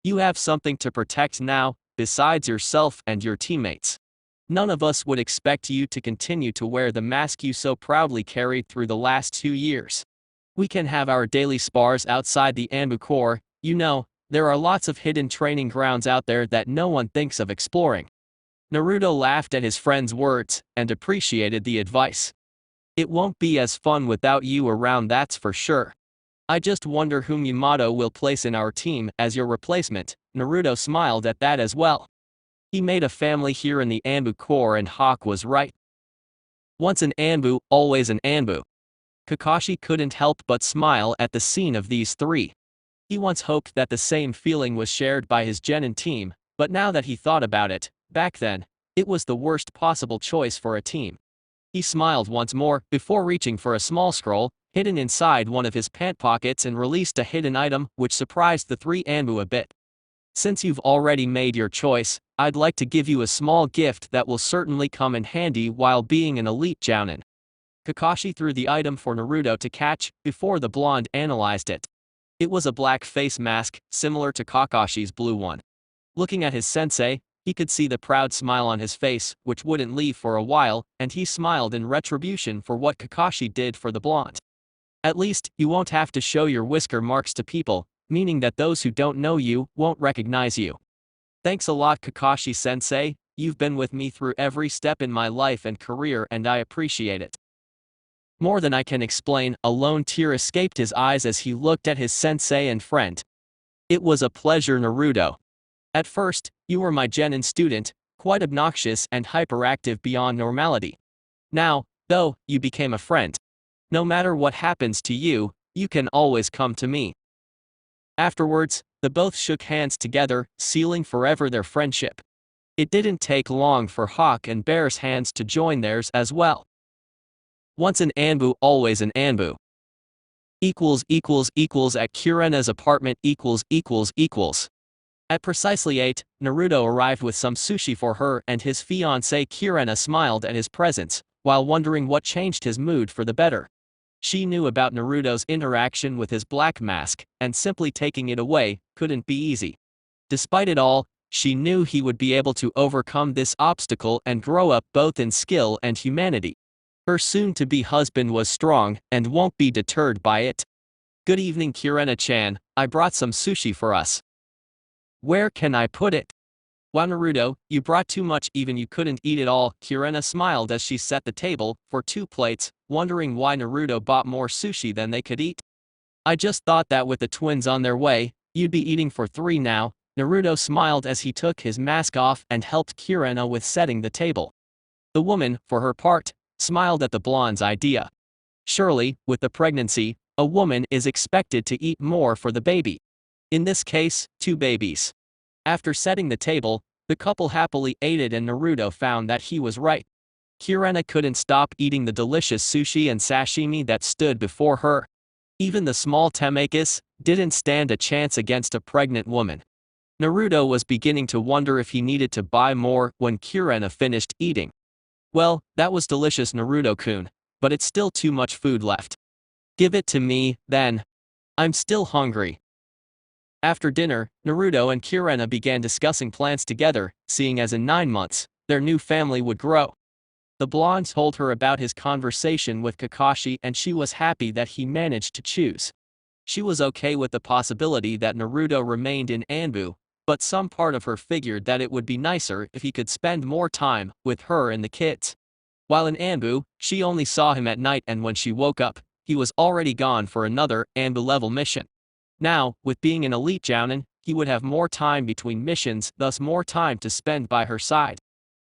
You have something to protect now, besides yourself and your teammates. None of us would expect you to continue to wear the mask you so proudly carried through the last 2 years. We can have our daily spars outside the Anbu Corps. You know, there are lots of hidden training grounds out there that no one thinks of exploring. Naruto laughed at his friend's words, and appreciated the advice. It won't be as fun without you around, that's for sure. I just wonder whom Yamato will place in our team as your replacement. Naruto smiled at that as well. He made a family here in the Anbu Corps and Hawk was right. Once an Anbu, always an Anbu. Kakashi couldn't help but smile at the scene of these three. He once hoped that the same feeling was shared by his genin team, but now that he thought about it, back then, it was the worst possible choice for a team. He smiled once more before reaching for a small scroll, hidden inside one of his pant pockets, and released a hidden item which surprised the 3 Anbu a bit. Since you've already made your choice, I'd like to give you a small gift that will certainly come in handy while being an elite jounin. Kakashi threw the item for Naruto to catch before the blonde analyzed it. It was a black face mask, similar to Kakashi's blue one. Looking at his sensei, he could see the proud smile on his face, which wouldn't leave for a while, and he smiled in retribution for what Kakashi did for the blonde. At least, you won't have to show your whisker marks to people, meaning that those who don't know you won't recognize you. Thanks a lot, Kakashi-sensei, you've been with me through every step in my life and career and I appreciate it. More than I can explain, a lone tear escaped his eyes as he looked at his sensei and friend. It was a pleasure, Naruto. At first, you were my genin student, quite obnoxious and hyperactive beyond normality. Now, though, you became a friend. No matter what happens to you, you can always come to me. Afterwards, the both shook hands together, sealing forever their friendship. It didn't take long for Hawk and Bear's hands to join theirs as well. Once an Anbu, always an Anbu. At Kurena's apartment At precisely 8, Naruto arrived with some sushi for her and his fiancée Kurena smiled at his presence, while wondering what changed his mood for the better. She knew about Naruto's interaction with his black mask, and simply taking it away couldn't be easy. Despite it all, she knew he would be able to overcome this obstacle and grow up both in skill and humanity. Her soon-to-be husband was strong and won't be deterred by it. Good evening, Kurena-chan, I brought some sushi for us. Where can I put it? Wow, Naruto, you brought too much, even you couldn't eat it all. Kurena smiled as she set the table for 2 plates, wondering why Naruto bought more sushi than they could eat. I just thought that with the twins on their way, you'd be eating for 3 now. Naruto smiled as he took his mask off and helped Kurena with setting the table. The woman, for her part, smiled at the blonde's idea. Surely, with the pregnancy, a woman is expected to eat more for the baby. In this case, 2 babies. After setting the table, the couple happily ate it and Naruto found that he was right. Kurena couldn't stop eating the delicious sushi and sashimi that stood before her. Even the small temakis didn't stand a chance against a pregnant woman. Naruto was beginning to wonder if he needed to buy more when Kurena finished eating. Well, that was delicious, Naruto-kun, but it's still too much food left. Give it to me, then. I'm still hungry. After dinner, Naruto and Kurena began discussing plans together, seeing as in 9 months, their new family would grow. The blonde told her about his conversation with Kakashi and she was happy that he managed to choose. She was okay with the possibility that Naruto remained in Anbu, but some part of her figured that it would be nicer if he could spend more time with her and the kids. While in Anbu, she only saw him at night and when she woke up, he was already gone for another Anbu-level mission. Now, with being an elite jounin, he would have more time between missions, thus more time to spend by her side.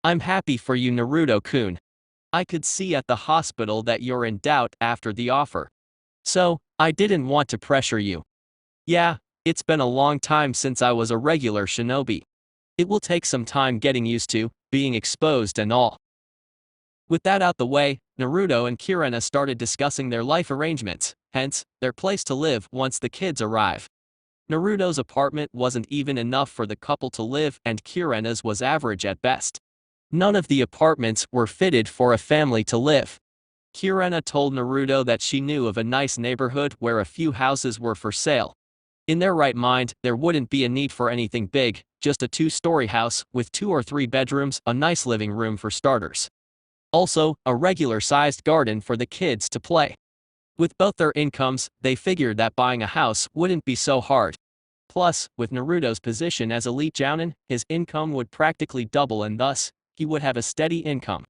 I'm happy for you, Naruto-kun. I could see at the hospital that you're in doubt after the offer. So, I didn't want to pressure you. Yeah, it's been a long time since I was a regular shinobi. It will take some time getting used to being exposed and all. With that out the way, Naruto and Kurena started discussing their life arrangements, hence, their place to live once the kids arrive. Naruto's apartment wasn't even enough for the couple to live and Kurena's was average at best. None of the apartments were fitted for a family to live. Kurena told Naruto that she knew of a nice neighborhood where a few houses were for sale. In their right mind, there wouldn't be a need for anything big, just a 2-story house with 2 or 3 bedrooms, a nice living room for starters. Also, a regular-sized garden for the kids to play. With both their incomes, they figured that buying a house wouldn't be so hard. Plus, with Naruto's position as elite jounin, his income would practically double and thus, he would have a steady income.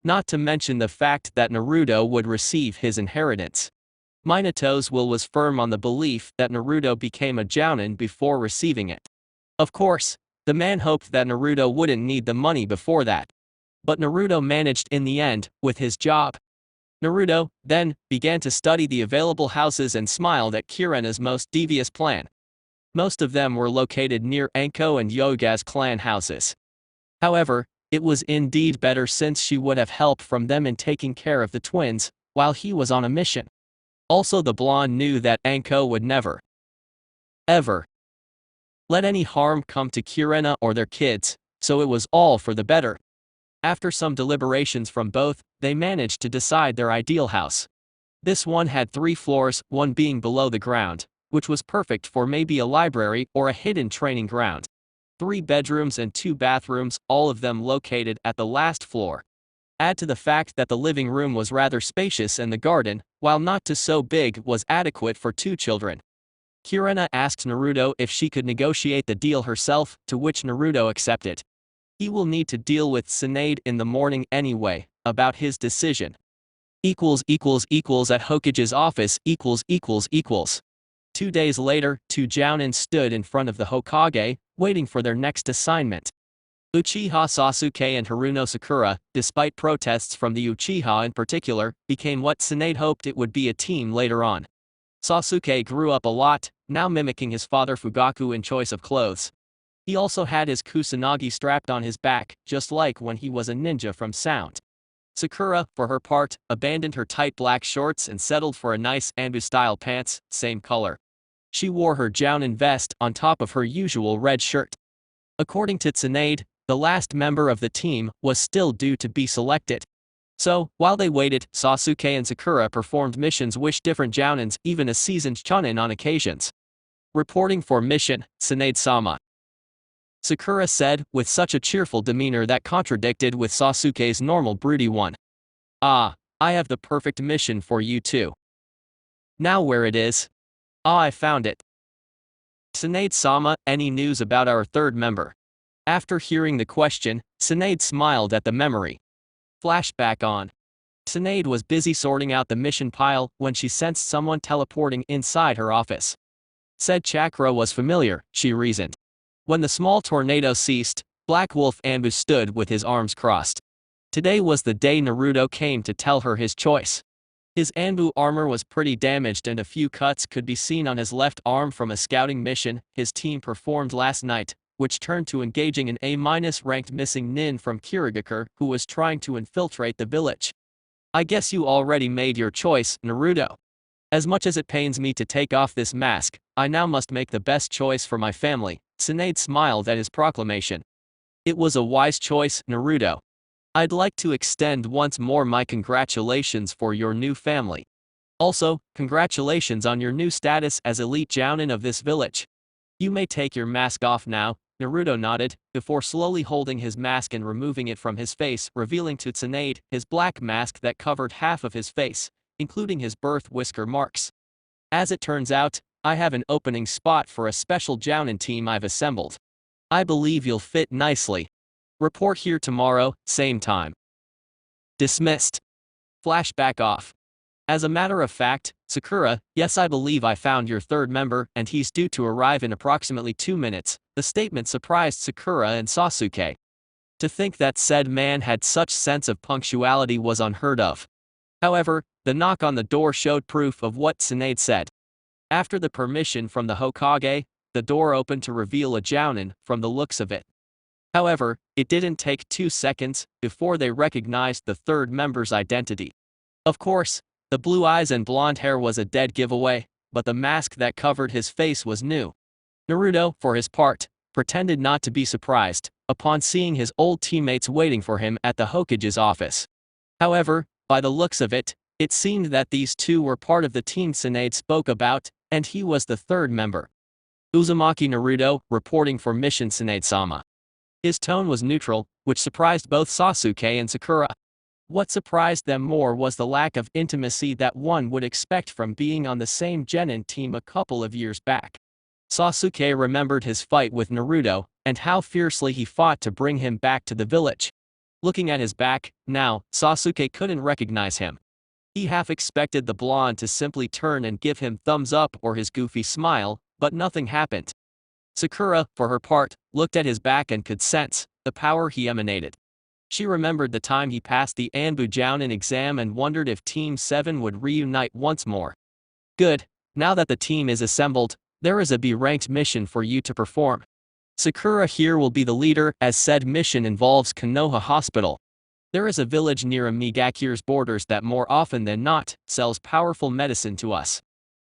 Not to mention the fact that Naruto would receive his inheritance. Minato's will was firm on the belief that Naruto became a jounin before receiving it. Of course, the man hoped that Naruto wouldn't need the money before that. But Naruto managed in the end, with his job. Naruto, then, began to study the available houses and smiled at Kurena's most devious plan. Most of them were located near Anko and Yoga's clan houses. However, it was indeed better since she would have help from them in taking care of the twins, while he was on a mission. Also the blonde knew that Anko would never, ever, let any harm come to Kurenai or their kids, so it was all for the better. After some deliberations from both, they managed to decide their ideal house. This one had 3 floors, one being below the ground, which was perfect for maybe a library or a hidden training ground. 3 bedrooms and 2 bathrooms, all of them located at the last floor. Add to the fact that the living room was rather spacious and the garden, while not too so big, was adequate for 2 children. Kurenai asked Naruto if she could negotiate the deal herself, to which Naruto accepted. He will need to deal with Tsunade in the morning anyway, about his decision. At Hokage's office. 2 days later, 2 Jounin stood in front of the Hokage, waiting for their next assignment. Uchiha Sasuke and Haruno Sakura, despite protests from the Uchiha in particular, became what Tsunade hoped it would be, a team later on. Sasuke grew up a lot, now mimicking his father Fugaku in choice of clothes. He also had his kusanagi strapped on his back, just like when he was a ninja from Sound. Sakura, for her part, abandoned her tight black shorts and settled for a nice Anbu-style pants, same color. She wore her Jounin vest on top of her usual red shirt. According to Tsunade, the last member of the team was still due to be selected. So, while they waited, Sasuke and Sakura performed missions with different Jounins, even a seasoned Chunin on occasions. Reporting for mission, Tsunade-sama. Sakura said, with such a cheerful demeanor that contradicted with Sasuke's normal broody one. Ah, I have the perfect mission for you too. Now where it is? Ah, I found it. Tsunade-sama, any news about our third member? After hearing the question, Tsunade smiled at the memory. Flashback on. Tsunade was busy sorting out the mission pile when she sensed someone teleporting inside her office. Said chakra was familiar, she reasoned. When the small tornado ceased, Black Wolf Anbu stood with his arms crossed. Today was the day Naruto came to tell her his choice. His Anbu armor was pretty damaged and a few cuts could be seen on his left arm from a scouting mission his team performed last night, which turned to engaging an A-ranked missing nin from Kirigakure who was trying to infiltrate the village. I guess you already made your choice, Naruto. As much as it pains me to take off this mask, I now must make the best choice for my family. Tsunade smiled at his proclamation. It was a wise choice, Naruto. I'd like to extend once more my congratulations for your new family. Also, congratulations on your new status as elite Jounin of this village. You may take your mask off now, Naruto nodded, before slowly holding his mask and removing it from his face, revealing to Tsunade his black mask that covered half of his face, including his birth whisker marks. As it turns out, I have an opening spot for a special Jounin team I've assembled. I believe you'll fit nicely. Report here tomorrow, same time. Dismissed. Flashback off. As a matter of fact, Sakura, yes, I believe I found your third member and he's due to arrive in approximately 2 minutes. The statement surprised Sakura and Sasuke. To think that said man had such sense of punctuality was unheard of. However, the knock on the door showed proof of what Tsunade said. After the permission from the Hokage, the door opened to reveal a Jounin, from the looks of it. However, it didn't take 2 seconds before they recognized the third member's identity. Of course, the blue eyes and blonde hair was a dead giveaway, but the mask that covered his face was new. Naruto, for his part, pretended not to be surprised upon seeing his old teammates waiting for him at the Hokage's office. However, by the looks of it, it seemed that these two were part of the team Tsunade spoke about, and he was the third member. Uzumaki Naruto, reporting for mission Tsunade-sama. His tone was neutral, which surprised both Sasuke and Sakura. What surprised them more was the lack of intimacy that one would expect from being on the same Genin team a couple of years back. Sasuke remembered his fight with Naruto, and how fiercely he fought to bring him back to the village. Looking at his back, now, Sasuke couldn't recognize him. He half expected the blonde to simply turn and give him thumbs up or his goofy smile, but nothing happened. Sakura, for her part, looked at his back and could sense the power he emanated. She remembered the time he passed the Anbu Jounin exam and wondered if Team 7 would reunite once more. Good, now that the team is assembled, there is a B-ranked mission for you to perform. Sakura here will be the leader, as said mission involves Konoha Hospital. There is a village near Migakure's borders that more often than not, sells powerful medicine to us.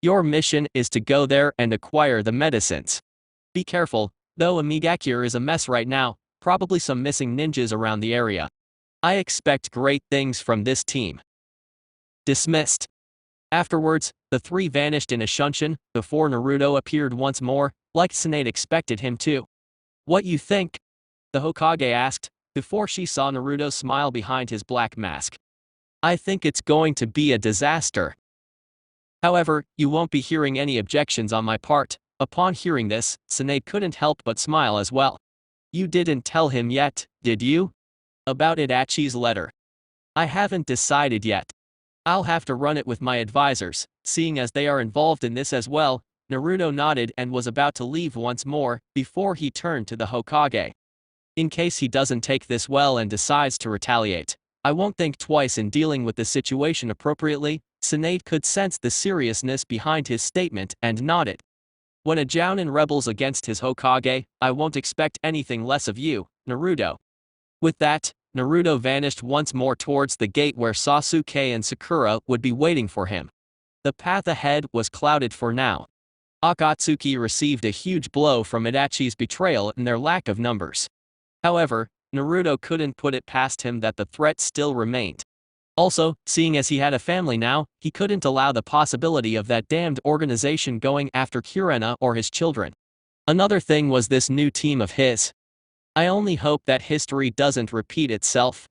Your mission is to go there and acquire the medicines. Be careful, though Amigakure is a mess right now, probably some missing ninjas around the area. I expect great things from this team. Dismissed. Afterwards, the three vanished in a shunshin, before Naruto appeared once more, like Tsunade expected him to. What you think? The Hokage asked, before she saw Naruto smile behind his black mask. I think it's going to be a disaster. However, you won't be hearing any objections on my part. Upon hearing this, Tsunade couldn't help but smile as well. You didn't tell him yet, did you? About Itachi's letter. I haven't decided yet. I'll have to run it with my advisors, seeing as they are involved in this as well. Naruto nodded and was about to leave once more, before he turned to the Hokage. In case he doesn't take this well and decides to retaliate, I won't think twice in dealing with the situation appropriately. Tsunade could sense the seriousness behind his statement and nodded. When a Jounin rebels against his Hokage, I won't expect anything less of you, Naruto. With that, Naruto vanished once more towards the gate where Sasuke and Sakura would be waiting for him. The path ahead was clouded for now. Akatsuki received a huge blow from Itachi's betrayal and their lack of numbers. However, Naruto couldn't put it past him that the threat still remained. Also, seeing as he had a family now, he couldn't allow the possibility of that damned organization going after Kurenai or his children. Another thing was this new team of his. I only hope that history doesn't repeat itself.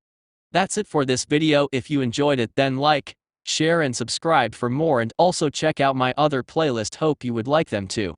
That's it for this video. If you enjoyed it, then like, share and subscribe for more, and also check out my other playlist. Hope you would like them too.